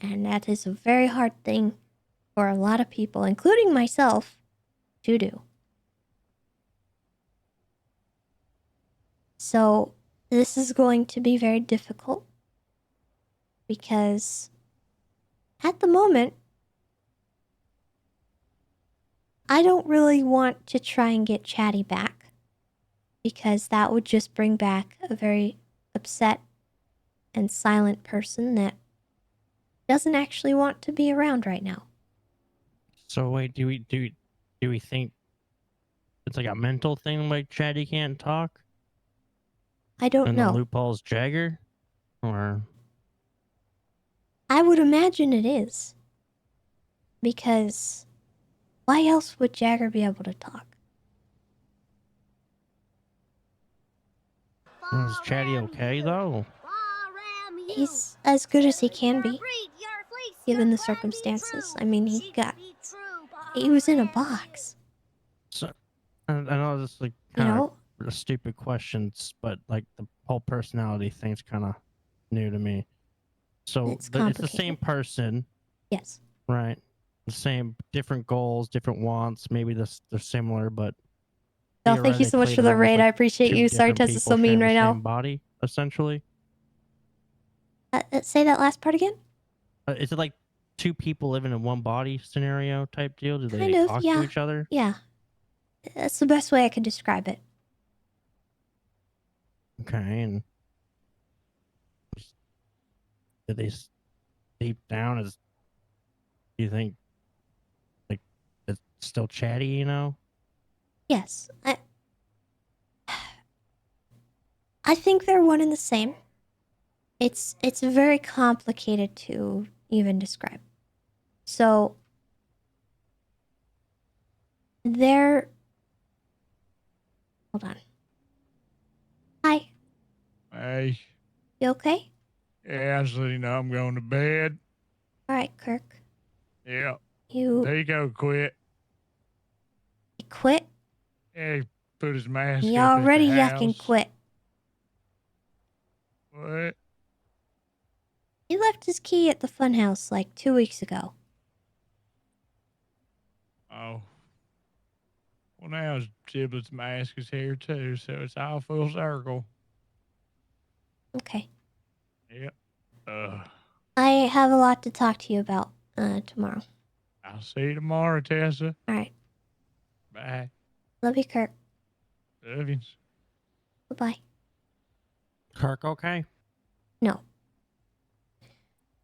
And that is a very hard thing for a lot of people, including myself, to do. So this is going to be very difficult because at the moment, I don't really want to try and get Chatty back because that would just bring back a very upset and silent person that doesn't actually want to be around right now. So wait, do we think it's like a mental thing like Chatty can't talk? I don't know. And the loophole's Jagger? Or I would imagine it is. Because why else would Jagger be able to talk? is Chatty okay though? He's as good as he can be, given the circumstances. I mean, he was in a box. So I know this is like kind of a stupid questions, but like the whole personality thing's kind of new to me. So it's the same person. Yes. Right. The same, different goals, different wants. Maybe they're similar, but Oh, thank you so much for the raid. I appreciate two you. Sorry, different Tessa's people so mean sharing the right now. same body, essentially. Say that last part again. Is it like two people living in one body scenario type deal? Do they Kind of, talk yeah. to each other? Yeah. That's the best way I could describe it. Okay, and do they deep down is? Do you think like it's still chatty? You know? Yes. I think they're one and the same. It's very complicated to even describe. So they're hold on. Hi. Hey. You okay? Yeah, so you know I'm going to bed. All right, Kirk. Yeah. You Pico quit. quit? Yeah, he put his mask You up at already the yucking house. quit. What? He left his key at the funhouse like 2 weeks ago. Oh. Well, now Giblet's mask is here too, so it's all full circle. Okay. Yep. I have a lot to talk to you about tomorrow. I'll see you tomorrow, Tessa. All right. Bye. Love you, Kirk. Love you. Bye-bye. Kirk, okay? No.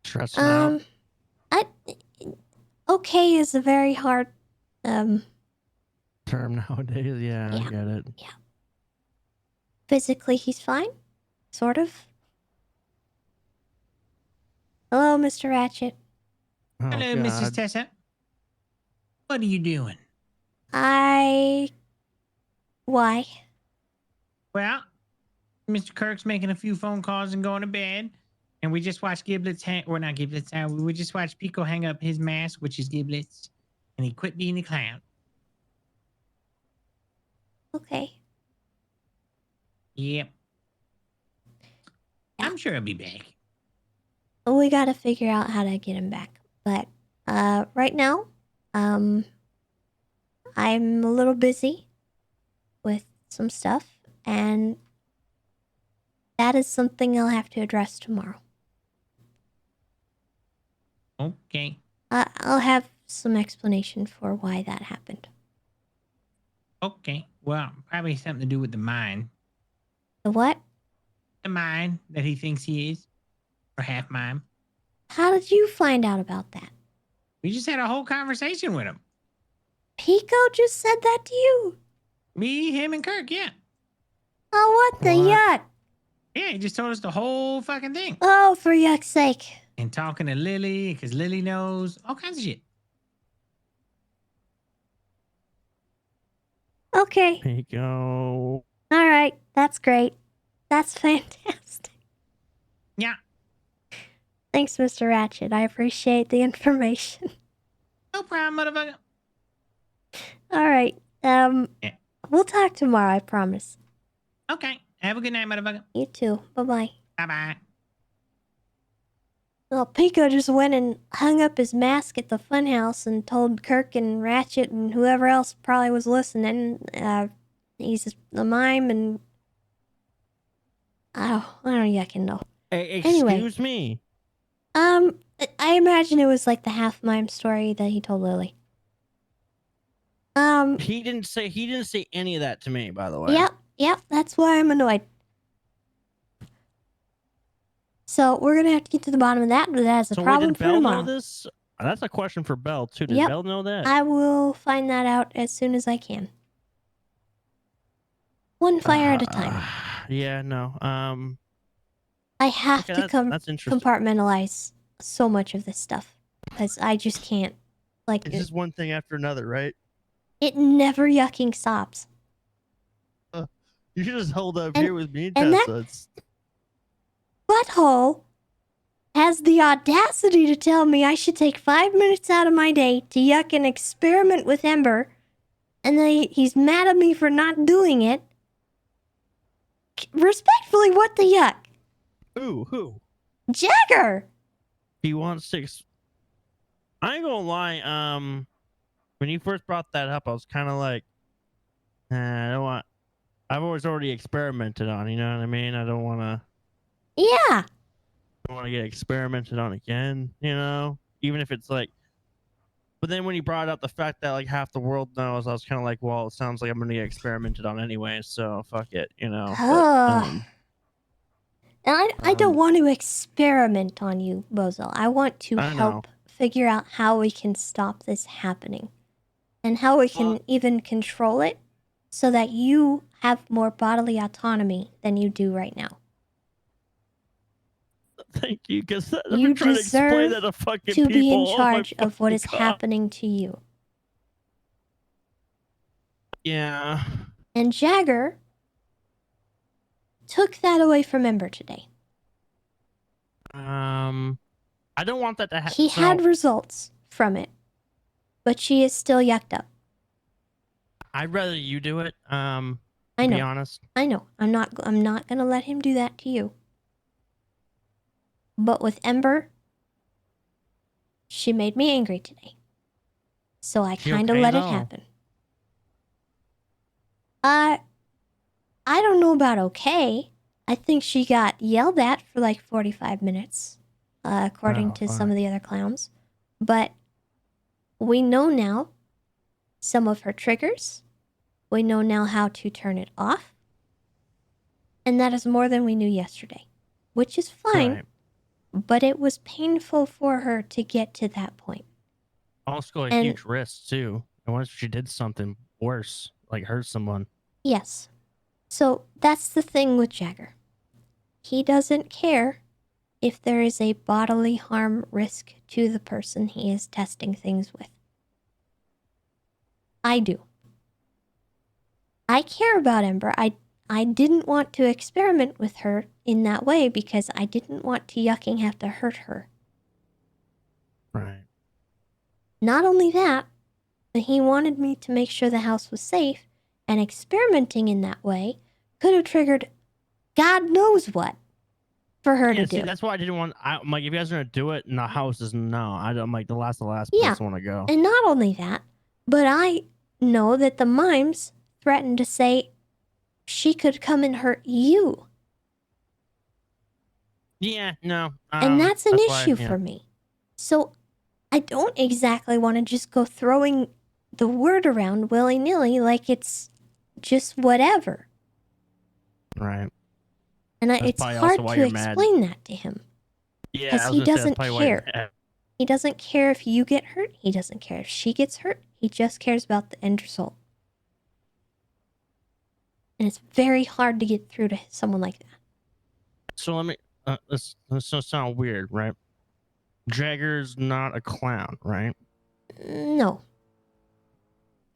Stressing out. Okay is a very hard Term nowadays. Yeah, I get it. Yeah. Physically he's fine. Sort of. Hello, Mr. Ratchet. Oh, Hello, Mrs. Tessa. What are you doing? Why? Well, Mr. Kirk's making a few phone calls and going to bed. And we just watched Giblets or not Giblets. We just watched Pico hang up his mask, which is Giblets. And he quit being a clown. Okay. Yep. I'm sure he'll be back. We gotta figure out how to get him back. But right now, I'm a little busy with some stuff, and that is something I'll have to address tomorrow. Okay. I'll have some explanation for why that happened. Okay. Well, probably something to do with the mine. The what? The mine that he thinks he is. Or half mine. How did you find out about that? We just had a whole conversation with him. Pico just said that to you? Me, him, and Kirk, yeah. Oh, what the yuck? Yeah, he just told us the whole fucking thing. Oh, for yuck's sake. And talking to Lily, because Lily knows all kinds of shit. Okay. Pico. All right. That's great. That's fantastic. Yeah. Thanks, Mr. Ratchet. I appreciate the information. No problem, motherfucker. All right. Yeah. We'll talk tomorrow, I promise. Okay. Have a good night, motherfucker. You too. Bye-bye. Bye-bye. Well, Pico just went and hung up his mask at the funhouse and told Kirk and Ratchet and whoever else probably was listening, he's a mime and... Oh, I don't yucking know. Hey, Anyway. excuse me. I imagine it was like the half mime story that he told Lily. He didn't say any of that to me, by the way. Yep, that's why I'm annoyed. So we're gonna have to get to the bottom of that, but that's a So problem did for Belle tomorrow. know this? That's a question for Belle too. Did Yep. Belle know that? I will find that out as soon as I can. One fire at a time. Yeah, no. I have okay, to that's interesting. compartmentalize so much of this stuff because I just can't. Like It's just one thing after another, right? it never yucking stops. You should just hold up And- here with me and and that- Tessa. It's- Butthole has the audacity to tell me I should take 5 minutes out of my day to yuck an experiment with Ember, and then he's mad at me for not doing it. Respectfully, what the yuck? Who? Jagger! He wants to. I ain't gonna lie. When you first brought that up, I was kind of like, I don't want. I've always already experimented on. You know what I mean? I don't want to. Yeah. I want to get experimented on again. You know, even if it's like. But then when you brought up the fact that like half the world knows, I was kind of like, well, it sounds like I'm gonna get experimented on anyway, so fuck it, you know. And I don't want to experiment on you, Bozo. I want to I help figure out how we can stop this happening. And how we can even control it so that you have more bodily autonomy than you do right now. Thank you, because I've You been trying to explain deserve that to fucking to be in people. charge Oh my of what is fucking God. happening to you. Yeah. And Jagger took that away from Ember today. I don't want that to happen. He had results from it, but she is still yucked up. I'd rather you do it. I To know. be honest. I know. I'm not gonna let him do that to you. But with Ember, she made me angry today. So I She kind of okay, let it though? happen. I don't know about okay. I think she got yelled at for like 45 minutes, according to some of the other clowns. But we know now some of her triggers. We know now how to turn it off. And that is more than we knew yesterday, which is fine. Right. But it was painful for her to get to that point. Also a And- huge risk too. And what if she did something worse, like hurt someone? Yes. So that's the thing with Jagger. He doesn't care if there is a bodily harm risk to the person he is testing things with. I do. I care about Ember. I didn't want to experiment with her in that way because I didn't want to yucking have to hurt her. Right. Not only that, but he wanted me to make sure the house was safe, and experimenting in that way could have triggered God knows what for her to See, do. that's why I didn't want. I'm like, if you guys are gonna do it, and the house is no. I'm like the last place Yeah, I want to go. and not only that, but I know that the mimes threatened to say she could come and hurt you. Yeah, no. And that's an why, issue yeah. for me. So I don't exactly want to just go throwing the word around willy-nilly like it's just whatever. Right. And That's it's probably hard also why to you're mad. explain that to him. Yeah, Because I was he gonna say, that's doesn't probably why you're care. mad. He doesn't care if you get hurt. He doesn't care if she gets hurt. He just cares about the end result. And it's very hard to get through to someone like that. So let me. This will sound weird, right? Jagger's not a clown, right? No.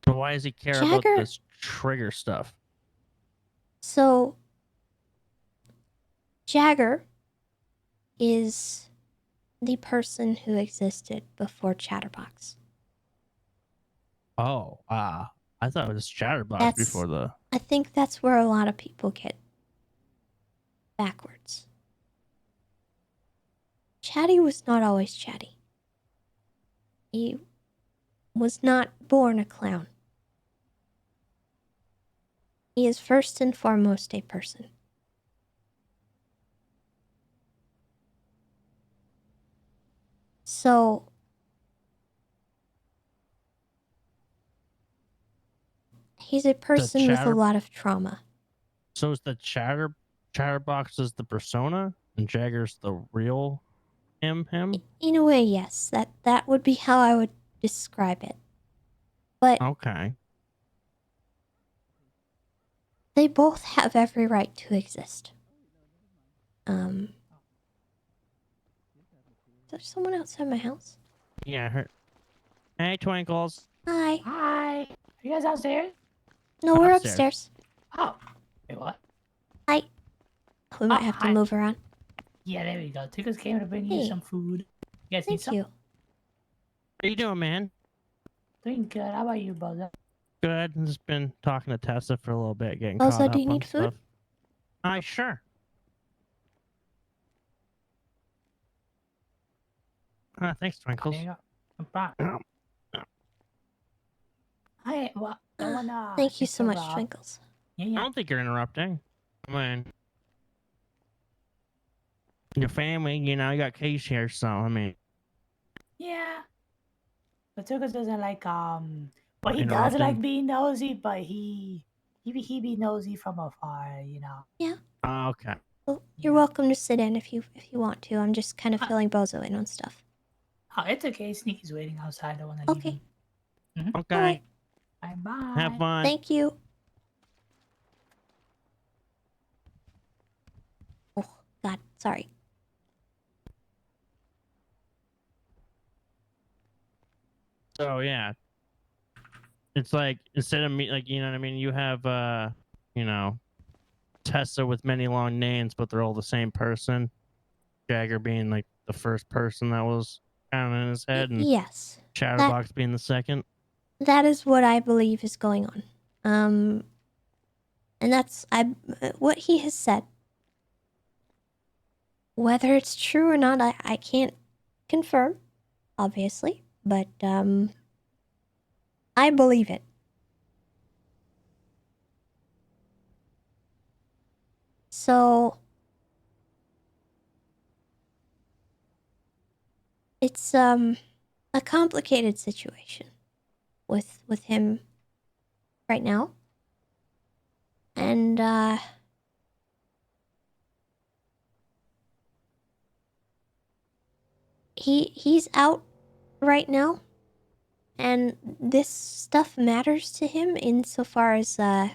So why does he care about Jagger- this trigger stuff? So, Jagger is the person who existed before Chatterbox. Oh, I thought it was Chatterbox That's- before the. I think that's where a lot of people get backwards. Chatty was not always chatty. He was not born a clown. He is first and foremost a person. So, he's a person with a chatter- lot of trauma. So is the Chatterbox is the persona, and Jagger's the real him? In a way, yes. That would be how I would describe it. But Okay. they both have every right to exist. Is there someone outside my house? Yeah, I heard. Hey, Twinkles. Hi. Hi. Are you guys downstairs? No, we're Upstairs. upstairs. Oh. Wait, what? Hi. We might have to hi. move around. Yeah, there we go. Tickles came to bring you Hey. some food. You guys need Thank some? you. How you doing, man? Doing good. How about you, Bozo? Good. I've just been talking to Tessa for a little bit, getting Oh, caught so up do you on need food? stuff. Sure. Thanks, Twinkles. There you go. No problem. Hi. Well, don't wanna. Thank you so much, interrupt. Twinkles. Yeah, I yeah. don't think you're interrupting. I mean, your family, you know, you got Case here, so I mean, Yeah. But Tukas doesn't like But he does interrupting. like being nosy, but he be nosy from afar, you know. Yeah. Okay. Well, you're welcome to sit in if you want to. I'm just kind of filling Bozo in on stuff. Oh, it's okay. Sneaky's waiting outside. I don't wanna leave Okay. him. Okay. All right. Bye bye. Have fun. Thank you. Oh God, sorry. So yeah, it's like instead of me, like you know what I mean. You have you know, Tessa with many long names, but they're all the same person. Jagger being like the first person that was kind of in his head, and Yes. Chatterbox being the second. That is what I believe is going on. And that's what he has said. Whether it's true or not, I can't confirm, obviously, but I believe it. So it's a complicated situation with him right now. And he's out right now, and this stuff matters to him insofar as the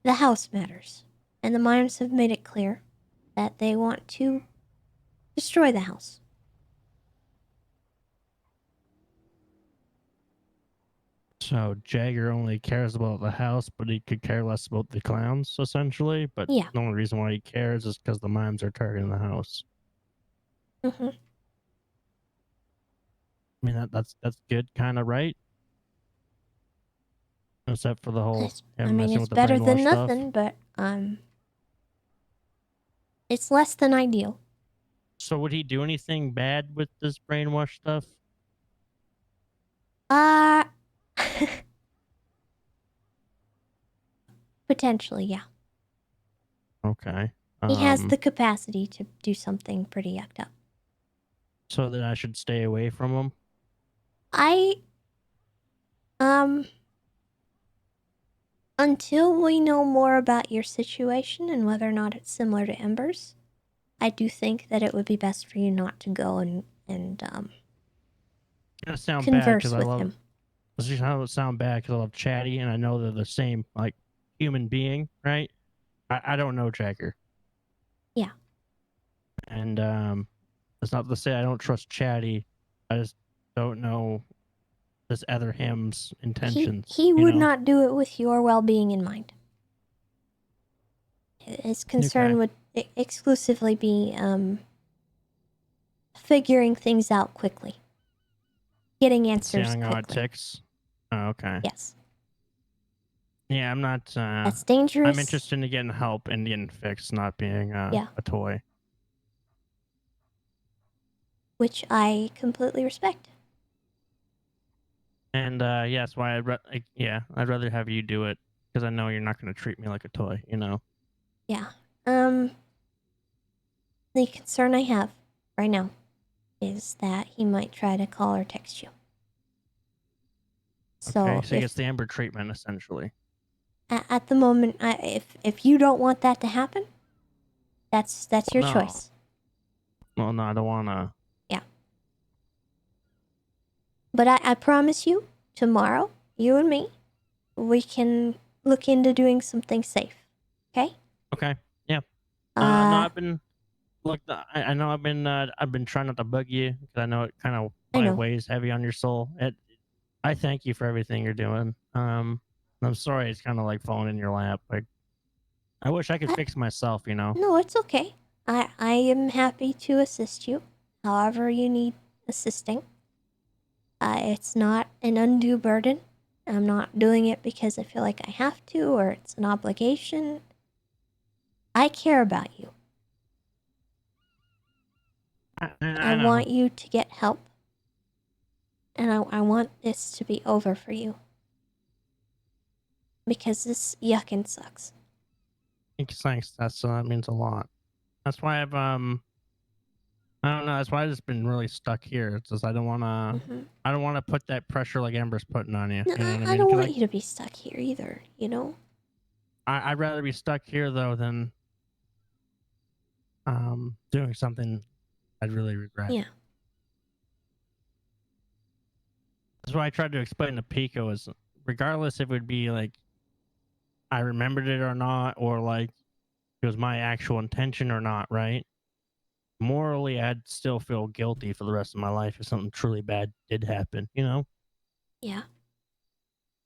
house matters. And the Mimes have made it clear that they want to destroy the house. So Jagger only cares about the house, but he could care less about the clowns, essentially. But Yeah. the only reason why he cares is because the mimes are targeting the house. Mm-hmm. I mean that's good, kind of right. Except for the whole him messing it's with the better brainwash than stuff. nothing, but it's less than ideal. So would he do anything bad with this brainwash stuff? Potentially, yeah. Okay. He has the capacity to do something pretty yucked up. So then I should stay away from him. Until we know more about your situation and whether or not it's similar to Ember's, I do think that it would be best for you not to go and Gonna sound bad converse because I with love. him. This is how it sound bad because I love Chatty and I know they're the same like human being, right? I don't know Jagger. Yeah. And that's not to say I don't trust Chatty. I just don't know this other him's intentions. He would not do it with your well-being in mind. His concern would exclusively be figuring things out quickly. Getting answers Seeing how it quickly. ticks. Oh, okay. Yes. Yeah, I'm not. That's dangerous. I'm interested in getting help and getting fixed, not being a toy. Which I completely respect. And yeah, that's why I'd rather have you do it because I know you're not going to treat me like a toy, you know. Yeah. The concern I have right now is that he might try to call or text you. So, Okay, so he gets the Amber treatment essentially. At the moment, if you don't want that to happen, that's your choice. Well, no, I don't want to. Yeah. But I promise you, tomorrow, you and me, we can look into doing something safe. Okay? Okay. Yeah. No, I've been. Look, I know I've been trying not to bug you because I know it kind of weighs heavy on your soul. I thank you for everything you're doing. I'm sorry it's kind of like falling in your lap. Like, I wish I could fix myself, you know. No, it's okay. I am happy to assist you, however you need assisting. It's not an undue burden. I'm not doing it because I feel like I have to or it's an obligation. I care about you. I want you to get help. And I want this to be over for you. Because this yuckin' sucks. Thanks. That means a lot. That's why I've I don't know. That's why I've just been really stuck here. It's just I don't want to. I don't want to put that pressure like Ember's putting on you. No, You know what I I mean? don't 'Cause want you to be stuck here either, you know? I'd rather be stuck here though than doing something I'd really regret. Yeah. That's why I tried to explain to Pico is regardless if it would be like I remembered it or not, or like it was my actual intention or not, right? Morally, I'd still feel guilty for the rest of my life if something truly bad did happen, you know? Yeah.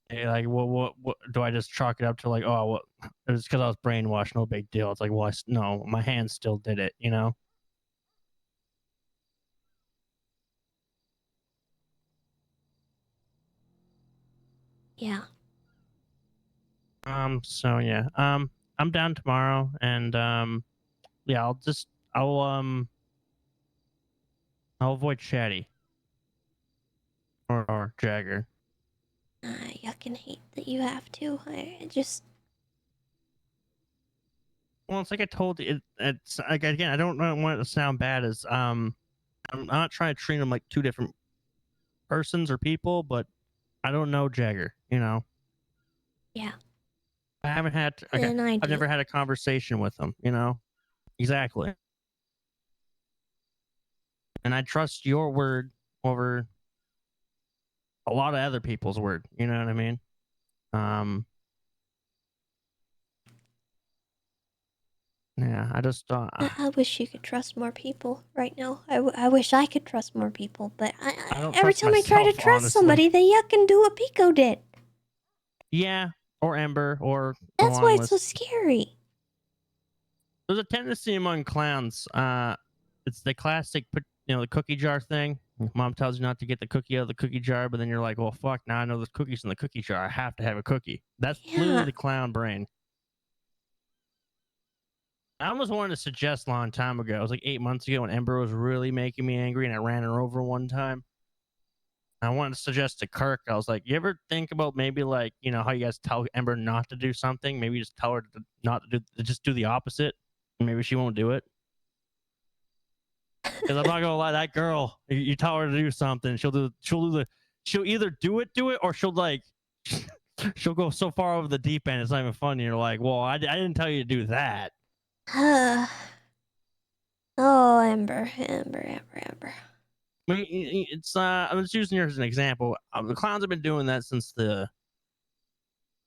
Hey, like, what do I just chalk it up to? Like, oh, well, it was because I was brainwashed, no big deal. It's like, well, no, my hands still did it, you know? Yeah. So yeah, I'm down tomorrow, and yeah, I'll avoid Chatty or Jagger. I yuckin' hate that you have to. I just... Well, it's like I told you, it's like again, I don't want it to sound bad as I'm not trying to treat them like two different persons or people, but I don't know Jagger, you know. Yeah. I haven't had And I I've do. never had a conversation with him, you know. Exactly. And I trust your word over a lot of other people's word, you know what I mean? Yeah, I just I wish you could trust more people right now. I wish I could trust more people, but I don't every trust time I try to myself, trust honestly. somebody, they yuckin' do what Pico did. Yeah, or Ember, or That's the why long it's so list. scary. There's a tendency among clowns. It's the classic, the cookie jar thing. Mom tells you not to get the cookie out of the cookie jar, but then you're like, well, fuck, now I know there's cookies in the cookie jar. I have to have a cookie. That's literally the clown brain. I almost wanted to suggest a long time ago. It was like 8 months ago when Ember was really making me angry and I ran her over one time. I wanted to suggest to Kirk, I was like, you ever think about maybe like, how you guys tell Ember not to do something? Maybe just tell her not to just do the opposite. And maybe she won't do it. Because I'm not gonna lie, that girl, you tell her to do something, she'll either do it, or she'll she'll go so far over the deep end, it's not even funny. You're like, well, I didn't tell you to do that. Oh, Ember. I mean, it's I'm just using her as an example. The clowns have been doing that since the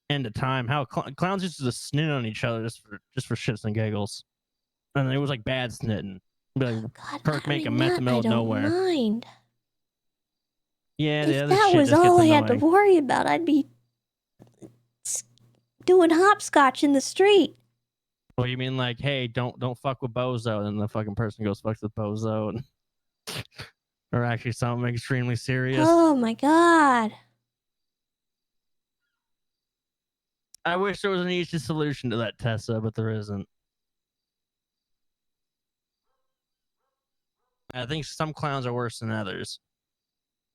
end of time. How clowns used to just snit on each other just for shits and giggles, and it was like bad snitting. Be like, Kirk make a meth in the middle of nowhere. Mind. Yeah, the If other that shit was just all I gets had to annoying. worry about, I'd be doing hopscotch in the street. Well, you mean like, hey, don't fuck with Bozo, and the fucking person goes fucks with Bozo, and or actually something extremely serious. Oh my god. I wish there was an easy solution to that, Tessa, but there isn't. I think some clowns are worse than others.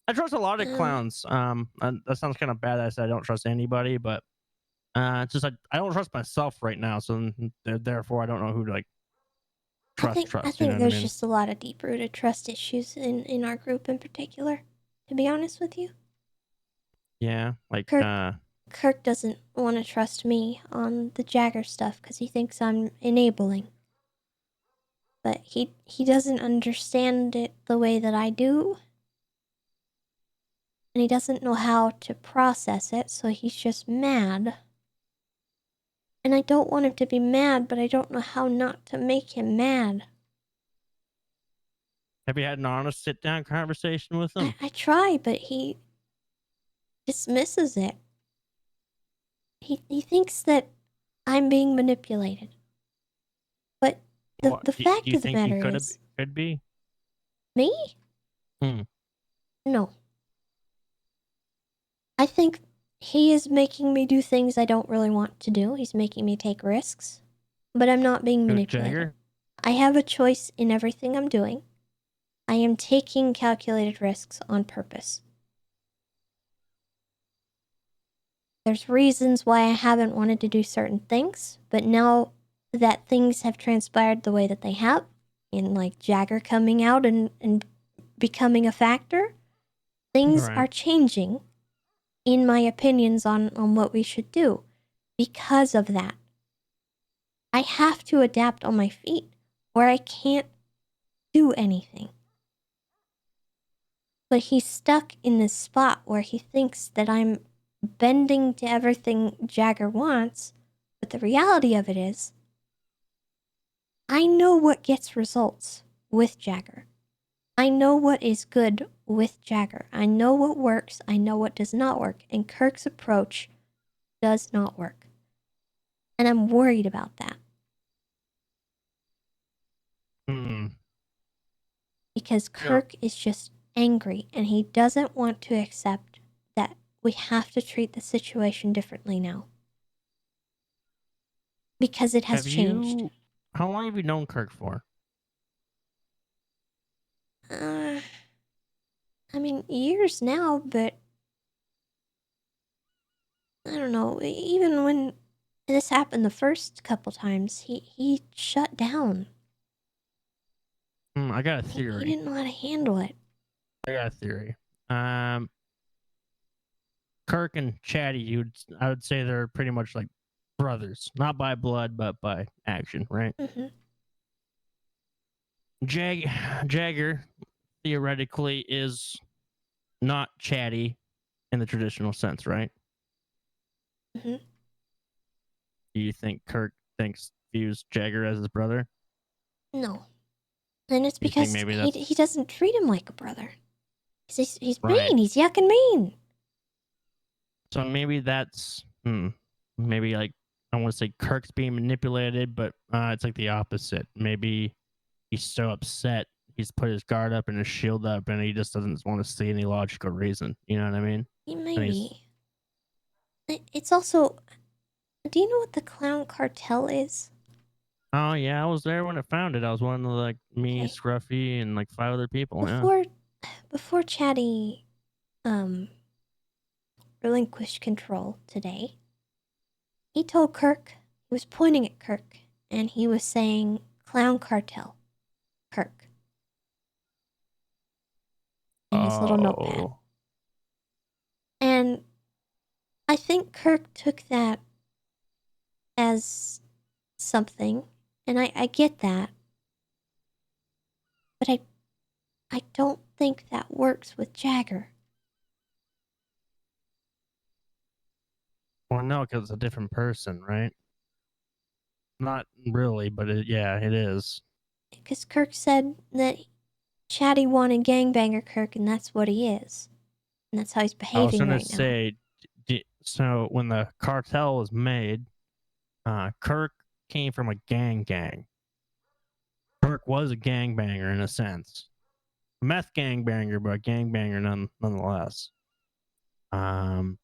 I trust a lot of clowns. That sounds kind of bad. I said I don't trust anybody, but it's just I don't trust myself right now. So therefore, I don't know who to trust. I think there's just a lot of deep-rooted trust issues in our group in particular, to be honest with you. Yeah, like Kirk doesn't want to trust me on the Jagger stuff because he thinks I'm enabling. But he doesn't understand it the way that I do. And he doesn't know how to process it, so he's just mad. And I don't want him to be mad, but I don't know how not to make him mad. Have you had an honest sit-down conversation with him? I try, but he dismisses it. He thinks that I'm being manipulated. But the fact do you of the think he matter is... could be? Me? No. I think he is making me do things I don't really want to do. He's making me take risks. But I'm not being manipulated. Jagger? I have a choice in everything I'm doing. I am taking calculated risks on purpose. There's reasons why I haven't wanted to do certain things, but now that things have transpired the way that they have, in like Jagger coming out and becoming a factor, things Right. are changing in my opinions on what we should do because of that. I have to adapt on my feet or I can't do anything. But he's stuck in this spot where he thinks that I'm bending to everything Jagger wants, but the reality of it is, I know what gets results with Jagger. I know what is good with Jagger. I know what works, I know what does not work, and Kirk's approach does not work. And I'm worried about that. Because Kirk is just angry and he doesn't want to accept that we have to treat the situation differently now. Because it has changed. How long have you known Kirk for? I mean, years now, but I don't know. Even when this happened the first couple times, he shut down. I got a He theory. didn't know how to handle it. I got a theory. Kirk and Chatty, I would say they're pretty much like brothers, not by blood, but by action, right? Mm-hmm. Jagger theoretically is not Chatty in the traditional sense, right? Mm-hmm. Do you think Kirk views Jagger as his brother? No. And it's You think because maybe that's he doesn't treat him like a brother. He's right? mean. He's yucking mean. So maybe that's maybe like I don't want to say Kirk's being manipulated, but it's like the opposite. Maybe he's so upset he's put his guard up and his shield up, and he just doesn't want to see any logical reason. You know what I mean? Maybe. It's also. Do you know what the clown cartel is? Oh yeah, I was there when it found it. I was one of like me, Scruffy, and like 5 other people. Before Chatty relinquished control today, he told Kirk, he was pointing at Kirk, and he was saying, "Clown cartel, Kirk," in his little notepad. And I think Kirk took that as something, and I get that. But I don't think that works with Jagger. Well, no, because it's a different person, right? Not really, but yeah, it is. Because Kirk said that Chatty wanted gangbanger Kirk, and that's what he is. And that's how he's I was behaving gonna right now. say, so when the cartel was made, Kirk came from a gang. Kirk was a gangbanger in a sense, meth gangbanger, but gangbanger nonetheless. And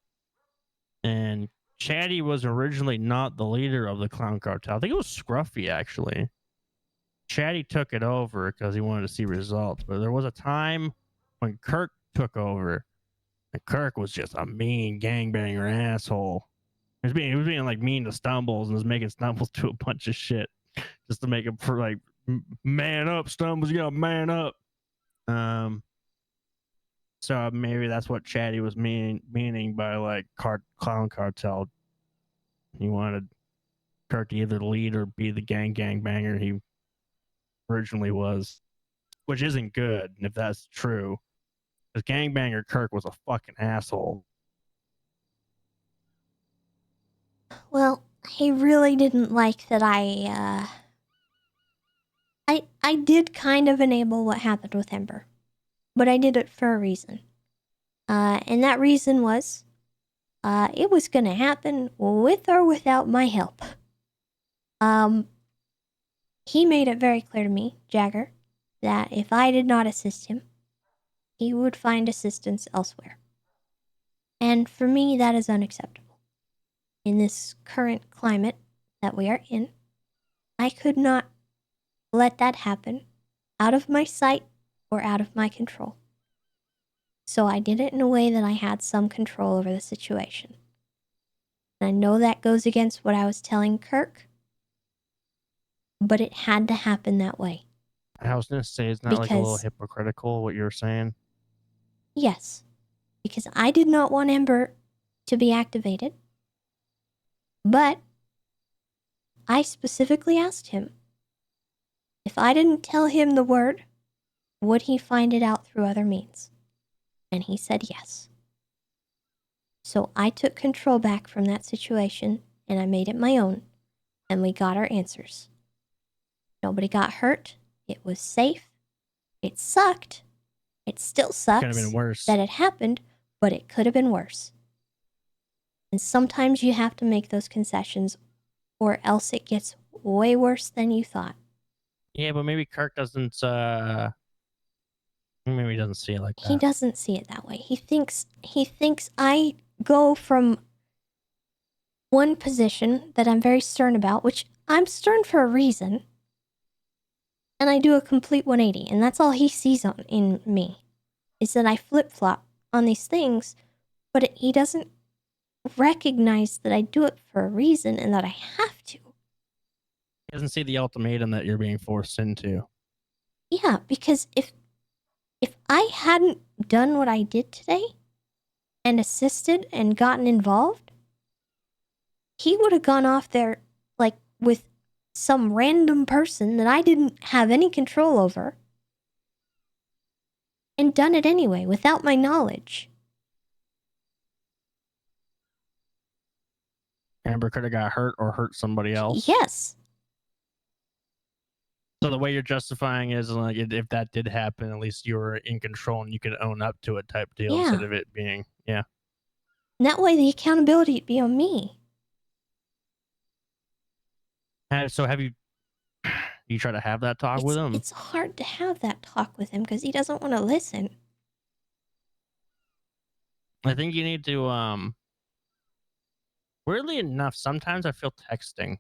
Chatty was originally not the leader of the clown cartel. I think it was Scruffy actually. Chatty took it over because he wanted to see results, but there was a time when Kirk took over, and Kirk was just a mean gangbanger asshole. He was being like mean to Stumbles and was making Stumbles do a bunch of shit just to make him for like man up, Stumbles, you gotta man up. So maybe that's what Chatty was meaning by like clown cartel. He wanted Kirk to either lead or be the gangbanger he originally was, which isn't good if that's true. Because gangbanger Kirk was a fucking asshole. Well, he really didn't like that I did kind of enable what happened with Ember. But I did it for a reason. And that reason was, it was gonna happen with or without my help. He made it very clear to me, Jagger, that if I did not assist him, he would find assistance elsewhere. And for me, that is unacceptable. In this current climate that we are in, I could not let that happen out of my sight or out of my control. So I did it in a way that I had some control over the situation. And I know that goes against what I was telling Kirk, but it had to happen that way. I was gonna say, isn't that like a little Because- hypocritical what you were saying? Yes, because I did not want Ember to be activated, but I specifically asked him, if I didn't tell him the word, would he find it out through other means? And he said yes. So I took control back from that situation and I made it my own, and we got our answers. Nobody got hurt. It was safe. It sucked. It still sucks Could have been worse. that it happened, but it could have been worse. And sometimes you have to make those concessions, or else it gets way worse than you thought. Yeah, but maybe Kirk doesn't. Maybe he doesn't see it like that. He doesn't see it that way. He thinks I go from one position that I'm very stern about, which I'm stern for a reason, and I do a complete 180, and that's all he sees in me, is that I flip-flop on these things, but he doesn't recognize that I do it for a reason and that I have to. He doesn't see the ultimatum that you're being forced into. Yeah, because if I hadn't done what I did today and assisted and gotten involved, he would have gone off there like with some random person that I didn't have any control over and done it anyway without my knowledge. Amber could have got hurt or hurt somebody else. Yes. So the way you're justifying is like if that did happen, at least you were in control and you could own up to it type deal Yeah. instead of it being And that way the accountability would be on me. So have you try to have that talk with him? It's hard to have that talk with him because he doesn't want to listen. I think you need to weirdly enough, sometimes I feel texting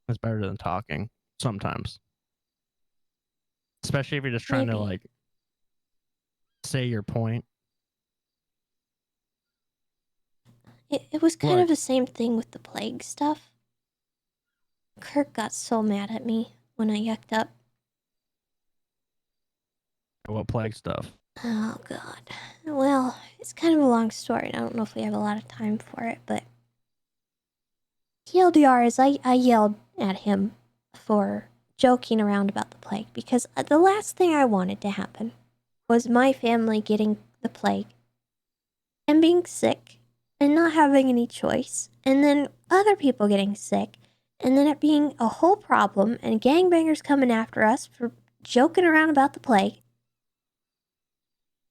is better than talking. Sometimes. Especially if you're just trying to like say your point. It was kind of the same thing with the plague stuff. Kirk got so mad at me when I yucked up. What plague stuff? Oh, God. Well, it's kind of a long story, and I don't know if we have a lot of time for it, but TLDR is I yelled at him for joking around about the plague, because the last thing I wanted to happen was my family getting the plague and being sick and not having any choice, and then other people getting sick, and then it being a whole problem and gangbangers coming after us for joking around about the plague.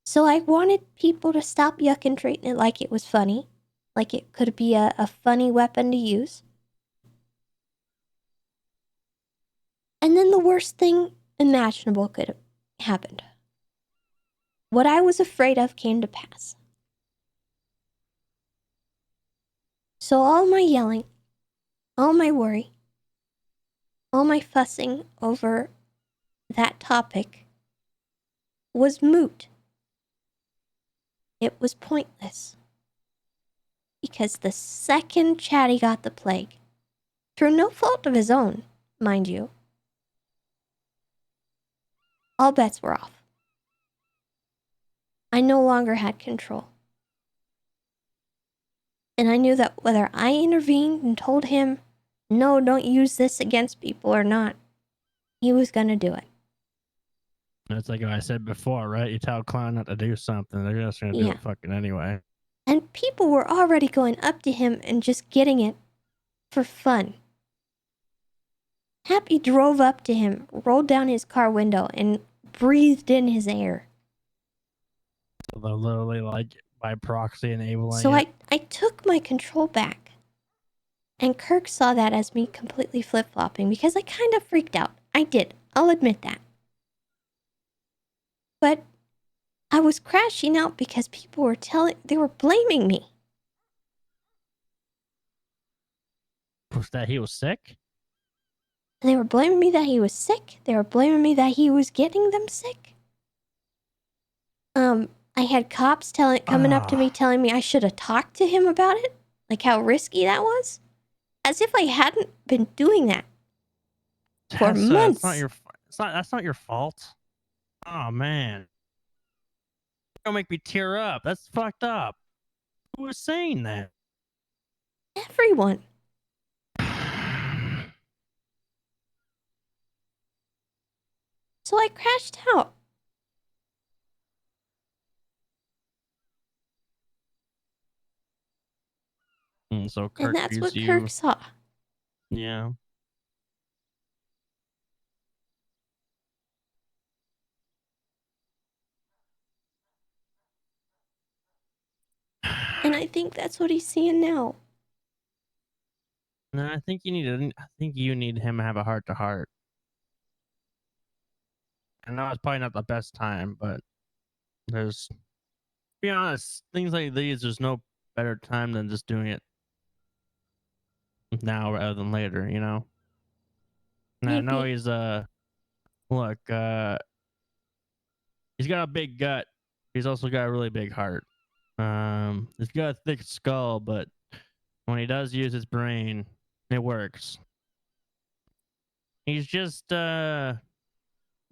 So I wanted people to stop yucking, treating it like it was funny, like it could be a funny weapon to use. And then the worst thing imaginable could have happened. What I was afraid of came to pass. So all my yelling, all my worry, all my fussing over that topic was moot. It was pointless. Because the second Chatty got the plague, through no fault of his own, mind you, all bets were off. I no longer had control. And I knew that whether I intervened and told him, no, don't use this against people or not, he was going to do it. That's like what I said before, right? You tell a clown not to do something, they're just going to do Yeah. it fucking anyway. And people were already going up to him and just getting it for fun. Happy drove up to him, rolled down his car window, and breathed in his air. So they're literally like by proxy enabling So it. I took my control back. And Kirk saw that as me completely flip-flopping because I kind of freaked out. I did. I'll admit that. But I was crashing out because people were they were blaming me. Was that he was sick? They were blaming me that he was sick. They were blaming me that he was getting them sick. I had cops coming up to me telling me I should have talked to him about it, like how risky that was, as if I hadn't been doing that for Tessa, months. That's not your fault. Oh man, don't make me tear up. That's fucked up. Who was saying that? Everyone. So I crashed out. So Kirk And that's used what you. Kirk saw. Yeah. And I think that's what he's seeing now. No, I think you need him to have a heart to heart. I know it's probably not the best time, but to be honest, things like these, there's no better time than just doing it now rather than later, you know? And I know Maybe. he's look, he's got a big gut. He's also got a really big heart. He's got a thick skull, but when he does use his brain, it works. He's just I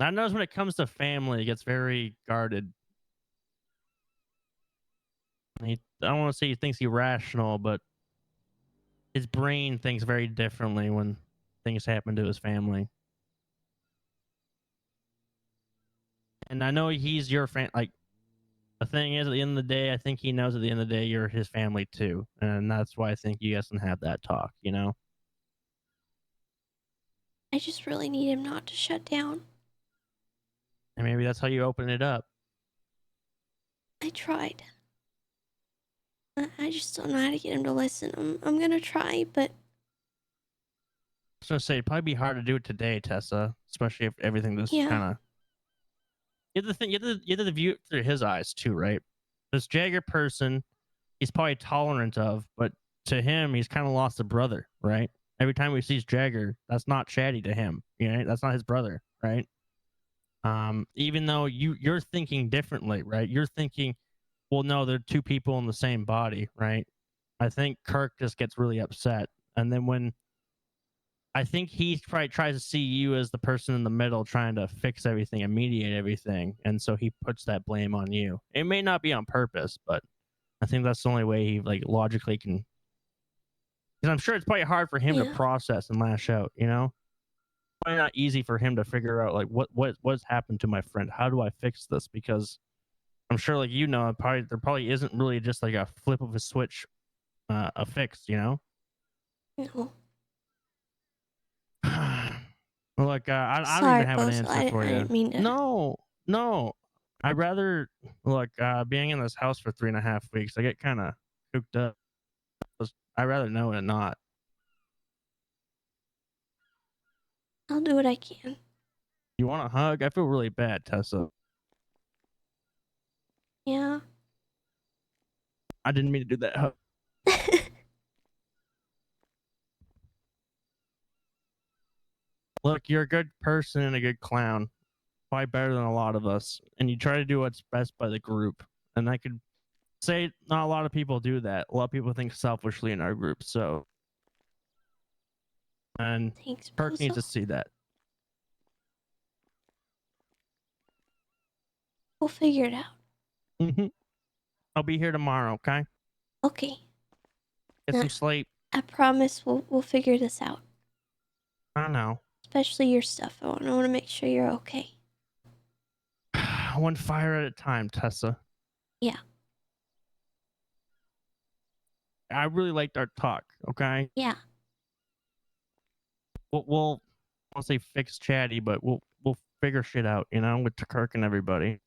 notice when it comes to family, he gets very guarded. I don't want to say he thinks he's rational, but his brain thinks very differently when things happen to his family. And I know he's your fan. Like, the thing is, at the end of the day, I think he knows at the end of the day you're his family too, and that's why I think you guys can have that talk. You know. I just really need him not to shut down. And maybe that's how you open it up. I tried. I just don't know how to get him to listen. I'm gonna try, but I was gonna say it'd probably be hard to do it today, Tessa, especially if everything just Yeah. kind of. You have to think. You have to view it through his eyes too, right? This Jagger person, he's probably tolerant of, but to him, he's kind of lost a brother, right? Every time he sees Jagger, that's not chatty to him. You know, that's not his brother, right? Even though you're thinking differently, right? You're thinking, well, no, they're two people in the same body, right? I think Kirk just gets really upset, and then when I think he probably tries to see you as the person in the middle trying to fix everything and mediate everything, and so he puts that blame on you. It may not be on purpose, but I think that's the only way he like logically can. Because I'm sure it's probably hard for him to process and lash out. You know, probably not easy for him to figure out like what's happened to my friend. How do I fix this? Because I'm sure, like there probably isn't really just like a flip of a switch, a fix. You know. no. Look, I don't Sorry, even have an Bozo. answer for I you. didn't mean to. No. I'd rather look being in this house for 3.5 weeks. I get kind of cooped up. I'd rather know than not. I'll do what I can. You want a hug? I feel really bad, Tessa. Yeah. I didn't mean to do that hug. Look, you're a good person and a good clown. Probably better than a lot of us. And you try to do what's best by the group. And I could say not a lot of people do that. A lot of people think selfishly in our group. So, and Thanks, Kirk needs Bozo. to see that. We'll figure it out. I'll be here tomorrow, okay? Okay. Get some sleep. I promise we'll figure this out. I know. Especially your stuff. I want to make sure you're okay. One fire at a time, Tessa. Yeah. I really liked our talk, okay? Yeah. We'll I'll say fix chatty, but we'll figure shit out, you know, with Kirk and everybody.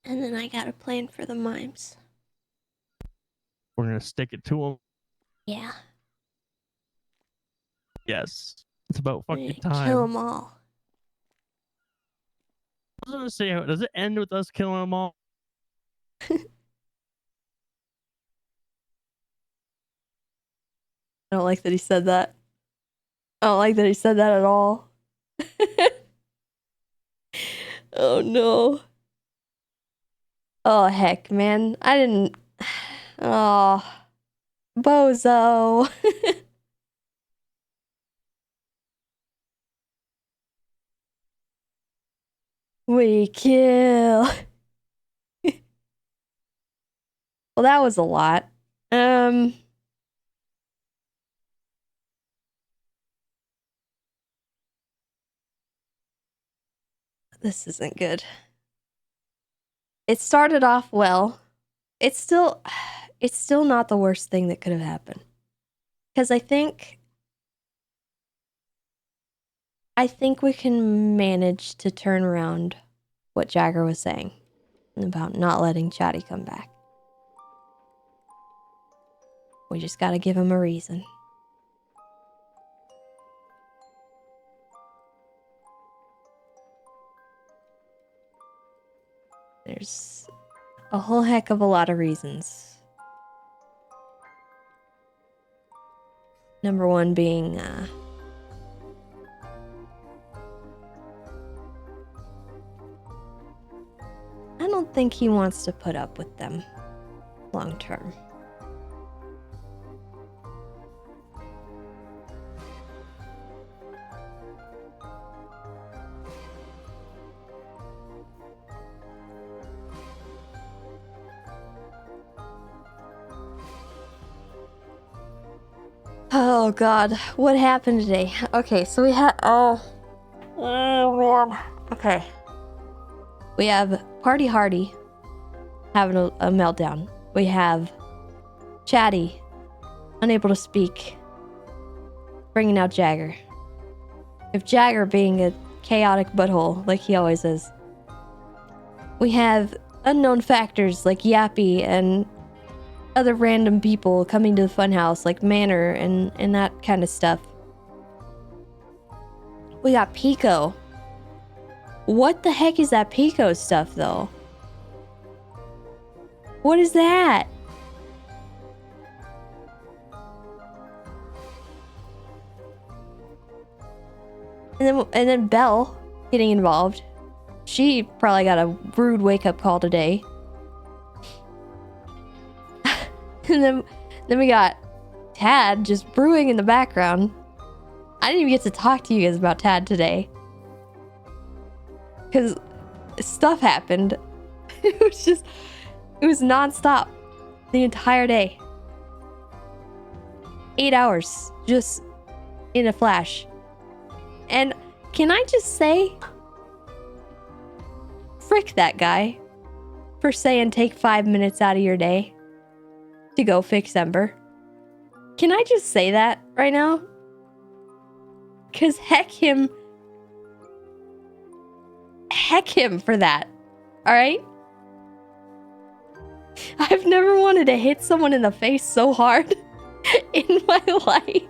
And then I got a plan for the mimes. We're gonna stick it to them. Yeah. Yes. It's about fucking Kill time. them all. I was gonna say, does it end with us killing them all? I don't like that he said that. I don't like that he said that at all. Oh no. Oh heck, man. I didn't. Oh. Bozo. We kill. Well, that was a lot. This isn't good. It started off well. It's still not the worst thing that could have happened. Because I think we can manage to turn around what Jagger was saying about not letting Chatty come back. We just gotta give him a reason. There's a whole heck of a lot of reasons. Number one being, I don't think he wants to put up with them long term. Oh god, what happened today? Okay, so we had oh man. Okay. We have Party Hardy having a meltdown. We have Chatty unable to speak, bringing out Jagger. If Jagger being a chaotic butthole like he always is. We have unknown factors like Yappy and other random people coming to the funhouse like Manor and that kind of stuff. We got Pico. What the heck is that Pico stuff though? What is that? And then Belle getting involved. She probably got a rude wake-up call today. And then we got Tad just brewing in the background. I didn't even get to talk to you guys about Tad today. Because stuff happened. It was nonstop the entire day. 8 hours just in a flash. And can I just say, frick that guy for saying take 5 minutes out of your day to go fix Ember. Can I just say that right now? Because heck him for that. Alright? I've never wanted to hit someone in the face so hard in my life.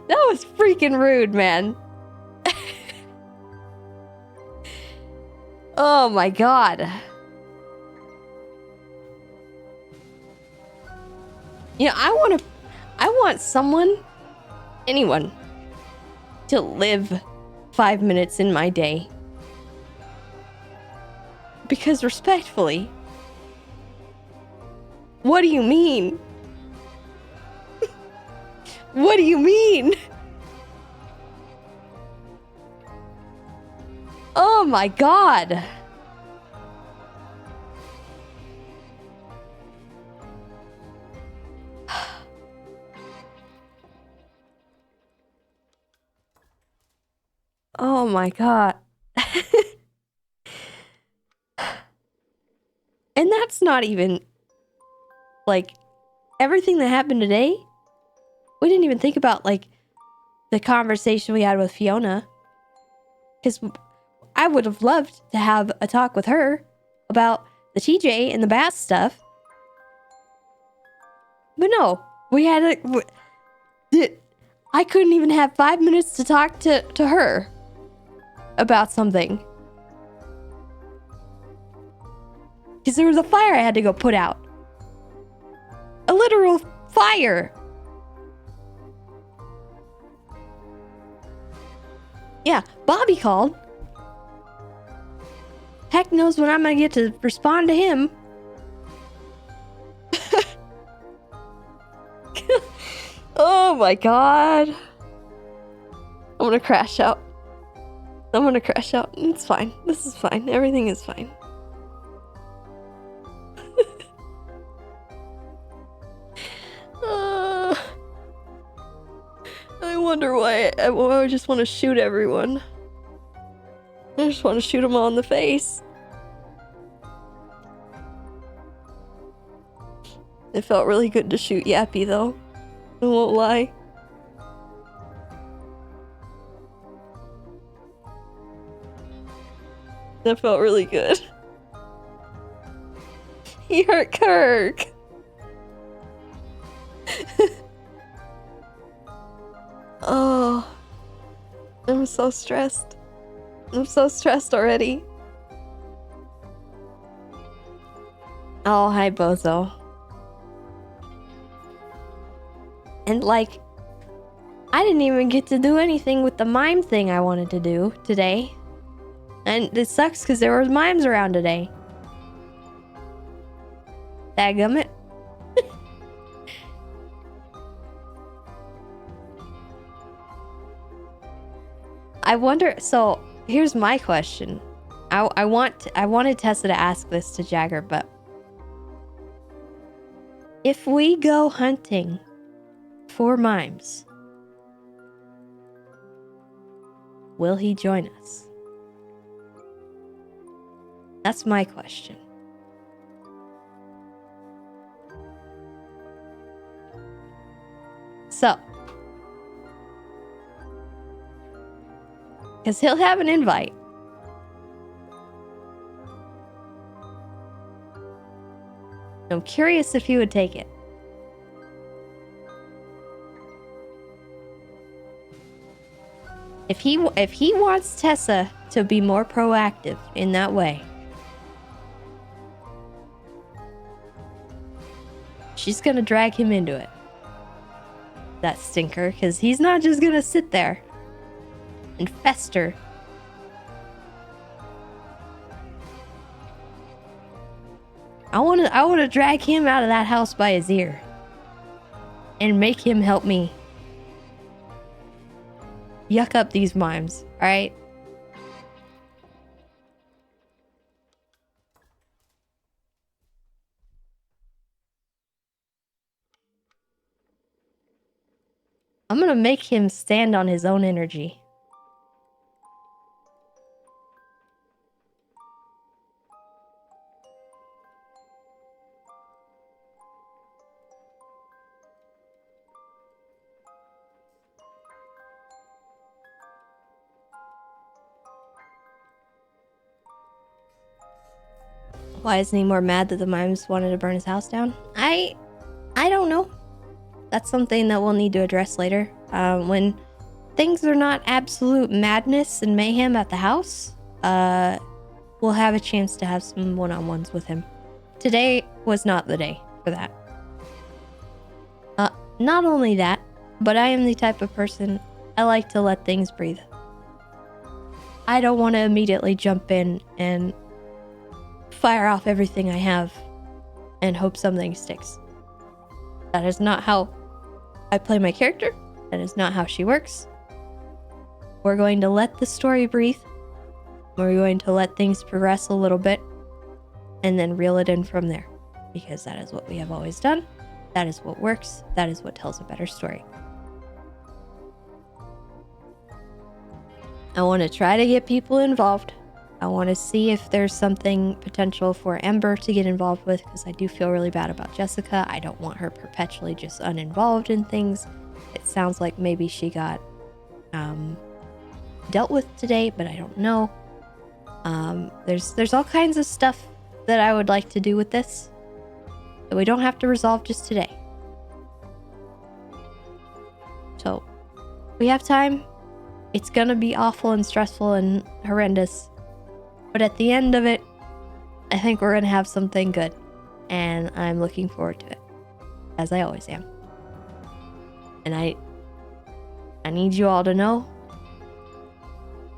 That was freaking rude, man. Oh my god. You know, I want someone, anyone, to live 5 minutes in my day. Because respectfully, what do you mean? What do you mean? Oh my god. Oh my god. And that's not even like everything that happened today. We didn't even think about like the conversation we had with Fiona. Because I would have loved to have a talk with her about the TJ and the Bass stuff. But no, we had I couldn't even have 5 minutes to talk to her about something. Because there was a fire I had to go put out. A literal fire. Yeah, Bobby called. Heck knows when I'm gonna get to respond to him. Oh my god. I'm gonna crash out. I'm gonna crash out. It's fine. This is fine. Everything is fine. I wonder why I just want to shoot everyone. I just want to shoot them all in the face. It felt really good to shoot Yappy though. I won't lie. That felt really good. He hurt Kirk. Oh, I'm so stressed. I'm so stressed already. Oh, hi, Bozo. And like, I didn't even get to do anything with the mime thing I wanted to do today. And it sucks because there were mimes around today. Dadgummit. I wonder, so here's my question. I wanted Tessa to ask this to Jagger, but if we go hunting for mimes, will he join us? That's my question. So, because he'll have an invite. I'm curious if he would take it. If he wants Tessa to be more proactive in that way, she's gonna drag him into it. That stinker, because he's not just gonna sit there and fester. I wanna drag him out of that house by his ear and make him help me yuck up these mimes, alright? I'm gonna make him stand on his own energy. Why isn't he more mad that the mimes wanted to burn his house down? I don't know. That's something that we'll need to address later. When things are not absolute madness and mayhem at the house, we'll have a chance to have some one-on-ones with him. Today was not the day for that. Not only that, but I am the type of person, I like to let things breathe. I don't want to immediately jump in and fire off everything I have and hope something sticks. That is not how I play my character. That is not how she works. We're going to let the story breathe. We're going to let things progress a little bit and then reel it in from there, because that is what we have always done. That is what works. That is what tells a better story. I want to try to get people involved. I want to see if there's something potential for Ember to get involved with, because I do feel really bad about Jessica. I don't want her perpetually just uninvolved in things. It sounds like maybe she got dealt with today, but I don't know. There's all kinds of stuff that I would like to do with this that we don't have to resolve just today. So, we have time. It's gonna be awful and stressful and horrendous. But at the end of it, I think we're gonna have something good. And I'm looking forward to it. As I always am. And I need you all to know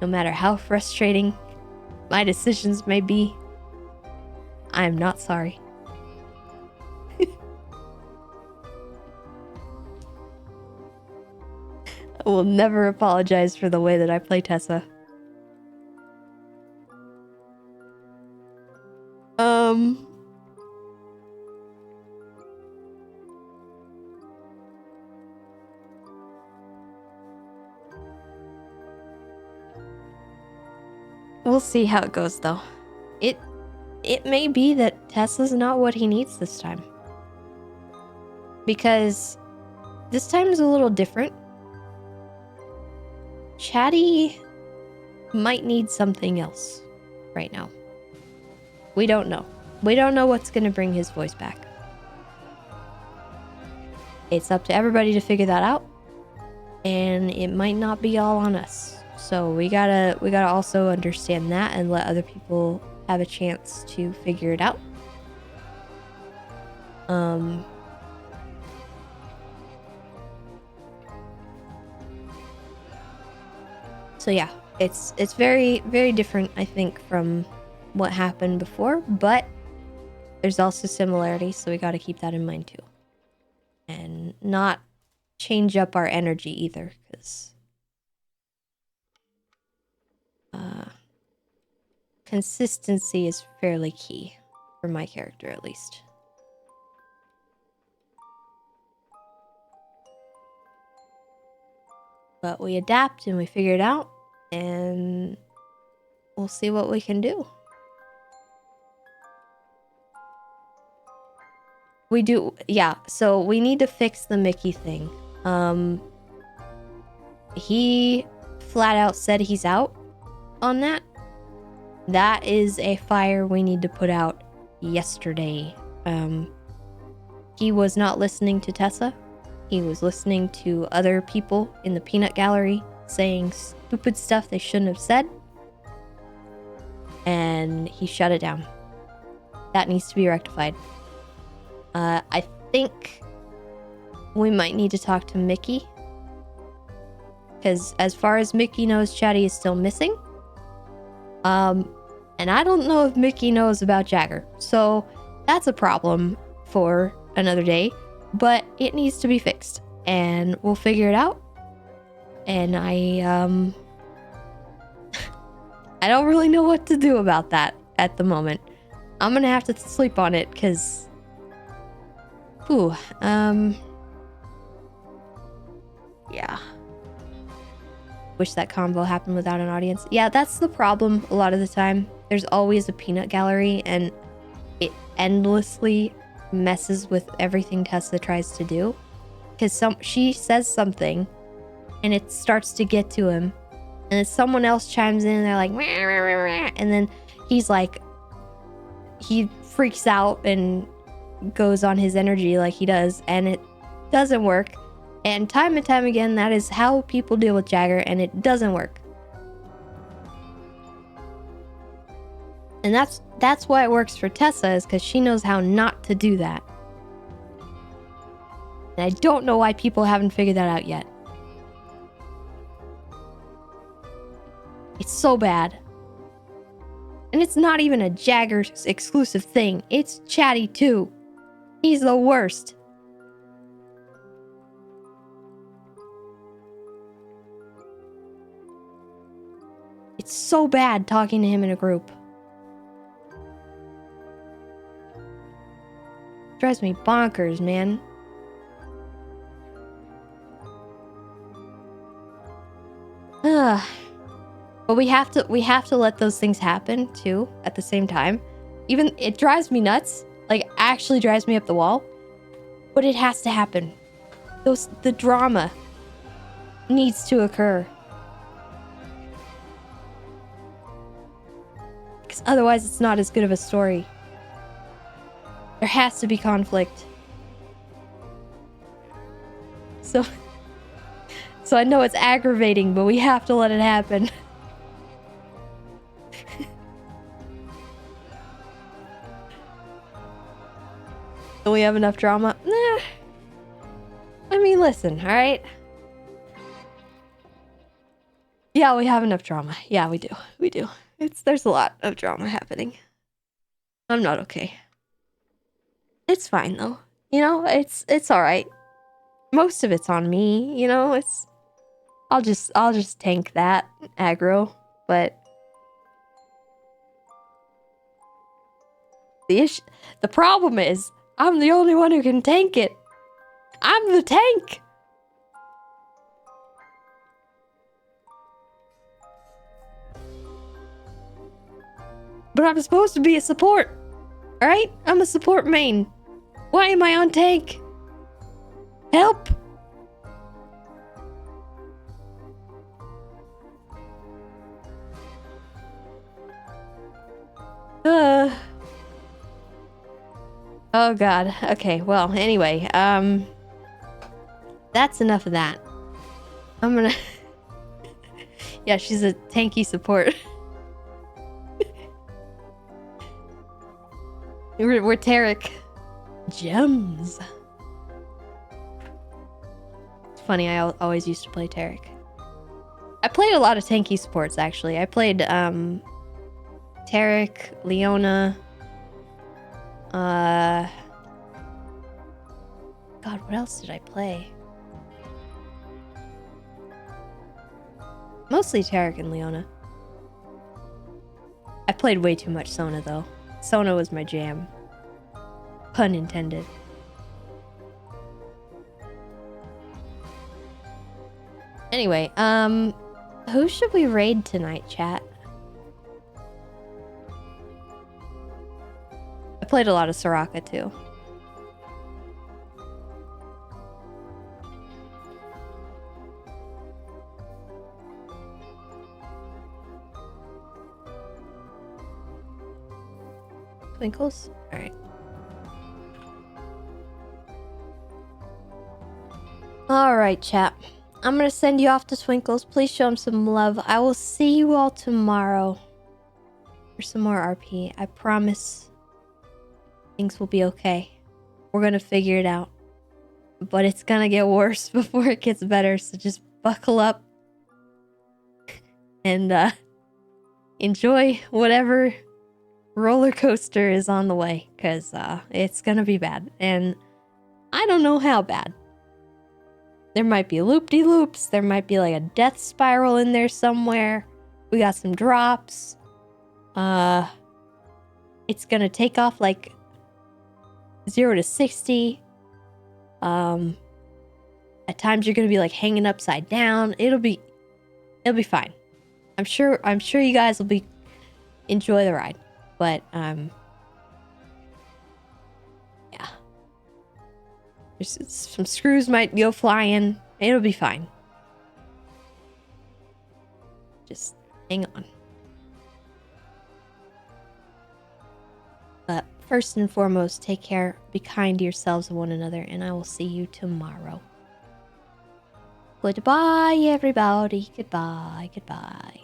No matter how frustrating my decisions may be, I am not sorry. I will never apologize for the way that I play Tessa. We'll see how it goes, though. It may be that Tessa's not what he needs this time. Because this time is a little different. Chatty might need something else right now. We don't know. We don't know what's going to bring his voice back. It's up to everybody to figure that out. And it might not be all on us. So we gotta also understand that and let other people have a chance to figure it out. So yeah, it's very, very different, I think, from what happened before, but there's also similarities, so we gotta keep that in mind too. And not change up our energy either, because consistency is fairly key for my character, at least. But we adapt and we figure it out, and we'll see what we can do. We do, yeah, so we need to fix the Mickey thing. He flat out said he's out on that. That is a fire we need to put out yesterday. He was not listening to Tessa. He was listening to other people in the peanut gallery saying stupid stuff they shouldn't have said. And he shut it down. That needs to be rectified. I think we might need to talk to Mickey. Because as far as Mickey knows, Chatty is still missing. And I don't know if Mickey knows about Jagger. So that's a problem for another day. But it needs to be fixed. And we'll figure it out. And I don't really know what to do about that at the moment. I'm gonna have to sleep on it, because... yeah. Wish that convo happened without an audience. Yeah, that's the problem a lot of the time. There's always a peanut gallery, and it endlessly messes with everything Tessa tries to do. Because she says something, and it starts to get to him, and then someone else chimes in, and they're like, "Wah, wah, wah, wah," and then he's like, he freaks out and goes on his energy like he does, and it doesn't work. And time again, that is how people deal with Jagger, and it doesn't work. And that's why it works for Tessa, is because she knows how not to do that. And I don't know why people haven't figured that out yet. It's so bad. And it's not even a Jagger exclusive thing. It's Chatty too. He's the worst. It's so bad talking to him in a group. Drives me bonkers, man. But we have to let those things happen too at the same time. Even it drives me nuts. Like, actually drives me up the wall. But it has to happen. The drama needs to occur. Because otherwise it's not as good of a story. There has to be conflict. So I know it's aggravating, but we have to let it happen. Do we have enough drama? Nah. I mean, listen, alright? Yeah, we have enough drama. Yeah, we do. We do. There's a lot of drama happening. I'm not okay. It's fine though. You know, it's all right. Most of it's on me, you know. I'll just tank that aggro, but the problem is I'm the only one who can tank it. I'm the tank. But I'm supposed to be a support. Alright? I'm a support main. Why am I on tank? Help! Oh god. Okay, well, anyway, that's enough of that. I'm gonna... Yeah, she's a tanky support. We're Tarek. Gems. It's funny, I always used to play Tarek. I played a lot of tanky supports, actually. I played, Tarek, Leona, God, what else did I play? Mostly Tarek and Leona. I played way too much Sona, though. Sona was my jam. Pun intended. Anyway, who should we raid tonight, chat? I played a lot of Soraka, too. Twinkles? Alright. Alright, chat. I'm gonna send you off to Twinkles. Please show him some love. I will see you all tomorrow for some more RP. I promise things will be okay. We're gonna figure it out. But it's gonna get worse before it gets better, so just buckle up and enjoy whatever roller coaster is on the way, because it's gonna be bad, and I don't know how bad. There might be loop-de-loops, there might be like a death spiral in there somewhere. We got some drops. It's gonna take off like 0 to 60. At times you're gonna be like hanging upside down. It'll be fine. I'm sure you guys will enjoy the ride. But yeah. Some screws might go flying. It'll be fine. Just hang on. But first and foremost, take care, be kind to yourselves and one another, and I will see you tomorrow. Goodbye, everybody. Goodbye, goodbye.